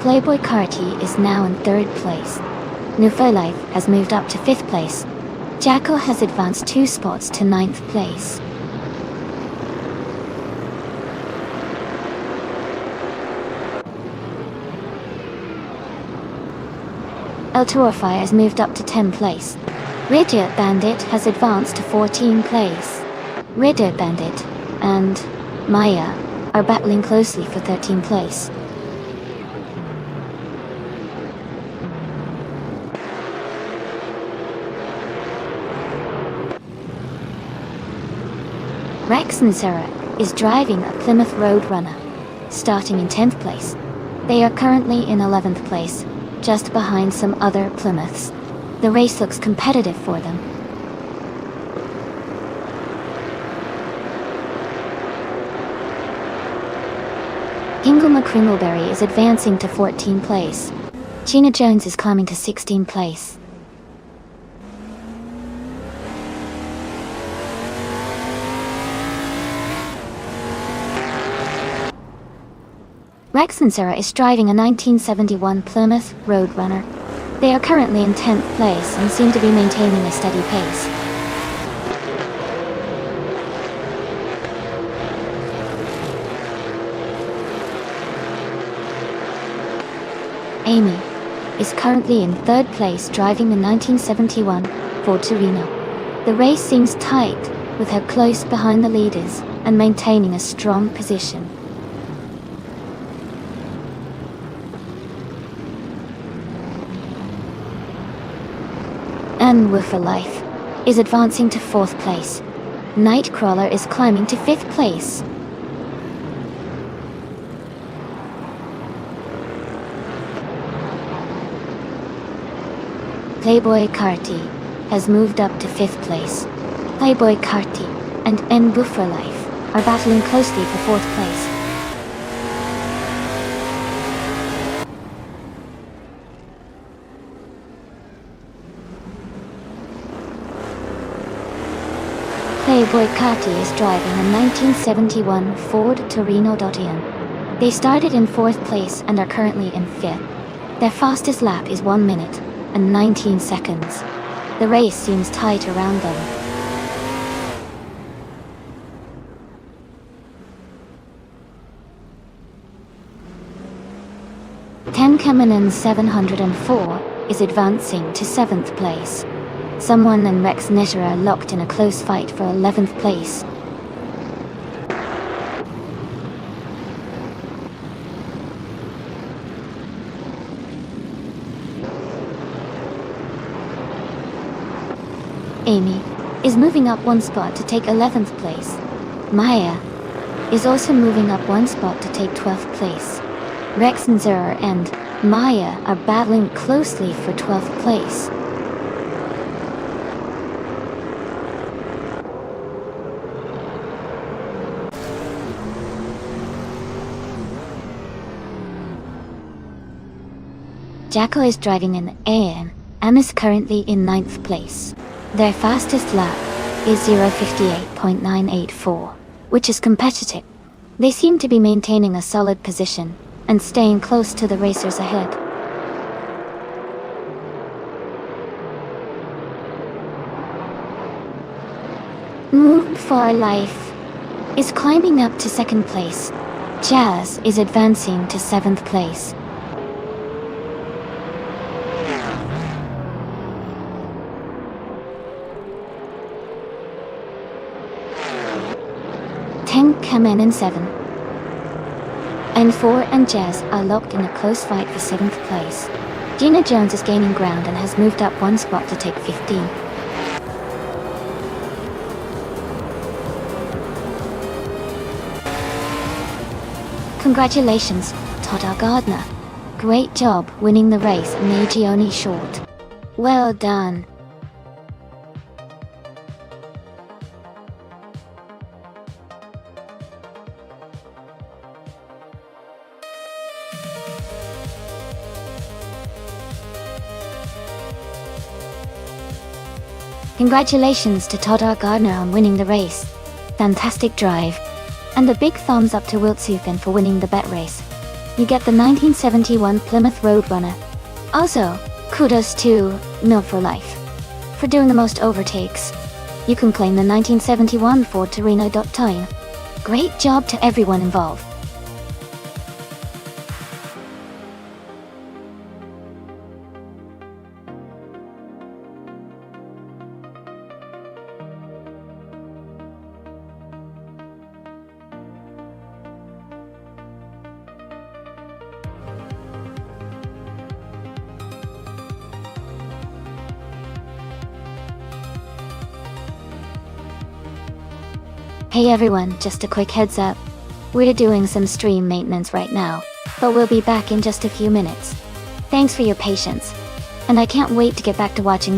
Playboy Carty is now in third place. Newfoundlife has moved up to fifth place. Jackal has advanced 2 spots to ninth place. El Torify has moved up to 10th place. Red Dirt Bandit has advanced to 14th place. Red Dirt Bandit and Maya are battling closely for 13th place. Rex and Sarah is driving a Plymouth Roadrunner, starting in 10th place. They are currently in 11th place, just behind some other Plymouths. The race looks competitive for them. Kingle McCringleberry is advancing to 14th place. Gina Jones is climbing to 16th place. Rex and Sarah is driving a 1971 Plymouth Roadrunner. They are currently in 10th place and seem to be maintaining a steady pace. Amy is currently in 3rd place driving the 1971 Ford Torino. The race seems tight, with her close behind the leaders and maintaining a strong position. And Woofer Life is advancing to 4th place. Nightcrawler is climbing to 5th place. Playboy Carty has moved up to 5th place. Playboy Carty and N Woofer Life are battling closely for 4th place. Playboy Carty is driving a 1971 Ford Torino. They started in 4th place and are currently in 5th. Their fastest lap is 1 minute and 19 seconds. The race seems tight around them. Ten Kamanen 704 is advancing to 7th place. Someone and Rex Knitter are locked in a close fight for 11th place. Amy is moving up 1 spot to take 11th place. Maya is also moving up 1 spot to take 12th place. Rex and Zara and Maya are battling closely for 12th place. Jacko is driving an AM and is currently in 9th place. Their fastest lap is 0:58.984, which is competitive. They seem to be maintaining a solid position and staying close to the racers ahead. Move for Life is climbing up to 2nd place. Jazz is advancing to 7th place. Kamen in 7. And 4 and Jazz are locked in a close fight for 7th place. Gina Jones is gaining ground and has moved up 1 spot to take 15. Congratulations, Tata Gardner. Great job winning the race and Nagioni short. Well done. Congratulations to Todar Gardner on winning the race. Fantastic drive. And a big thumbs up to Wiltsufen for winning the bet race. You get the 1971 Plymouth Roadrunner. Also, kudos to No for Life for doing the most overtakes. You can claim the 1971 Ford Torino. Time. Great job to everyone involved. Hey everyone, just a quick heads up. We're doing some stream maintenance right now, but we'll be back in just a few minutes. Thanks for your patience. And I can't wait to get back to watching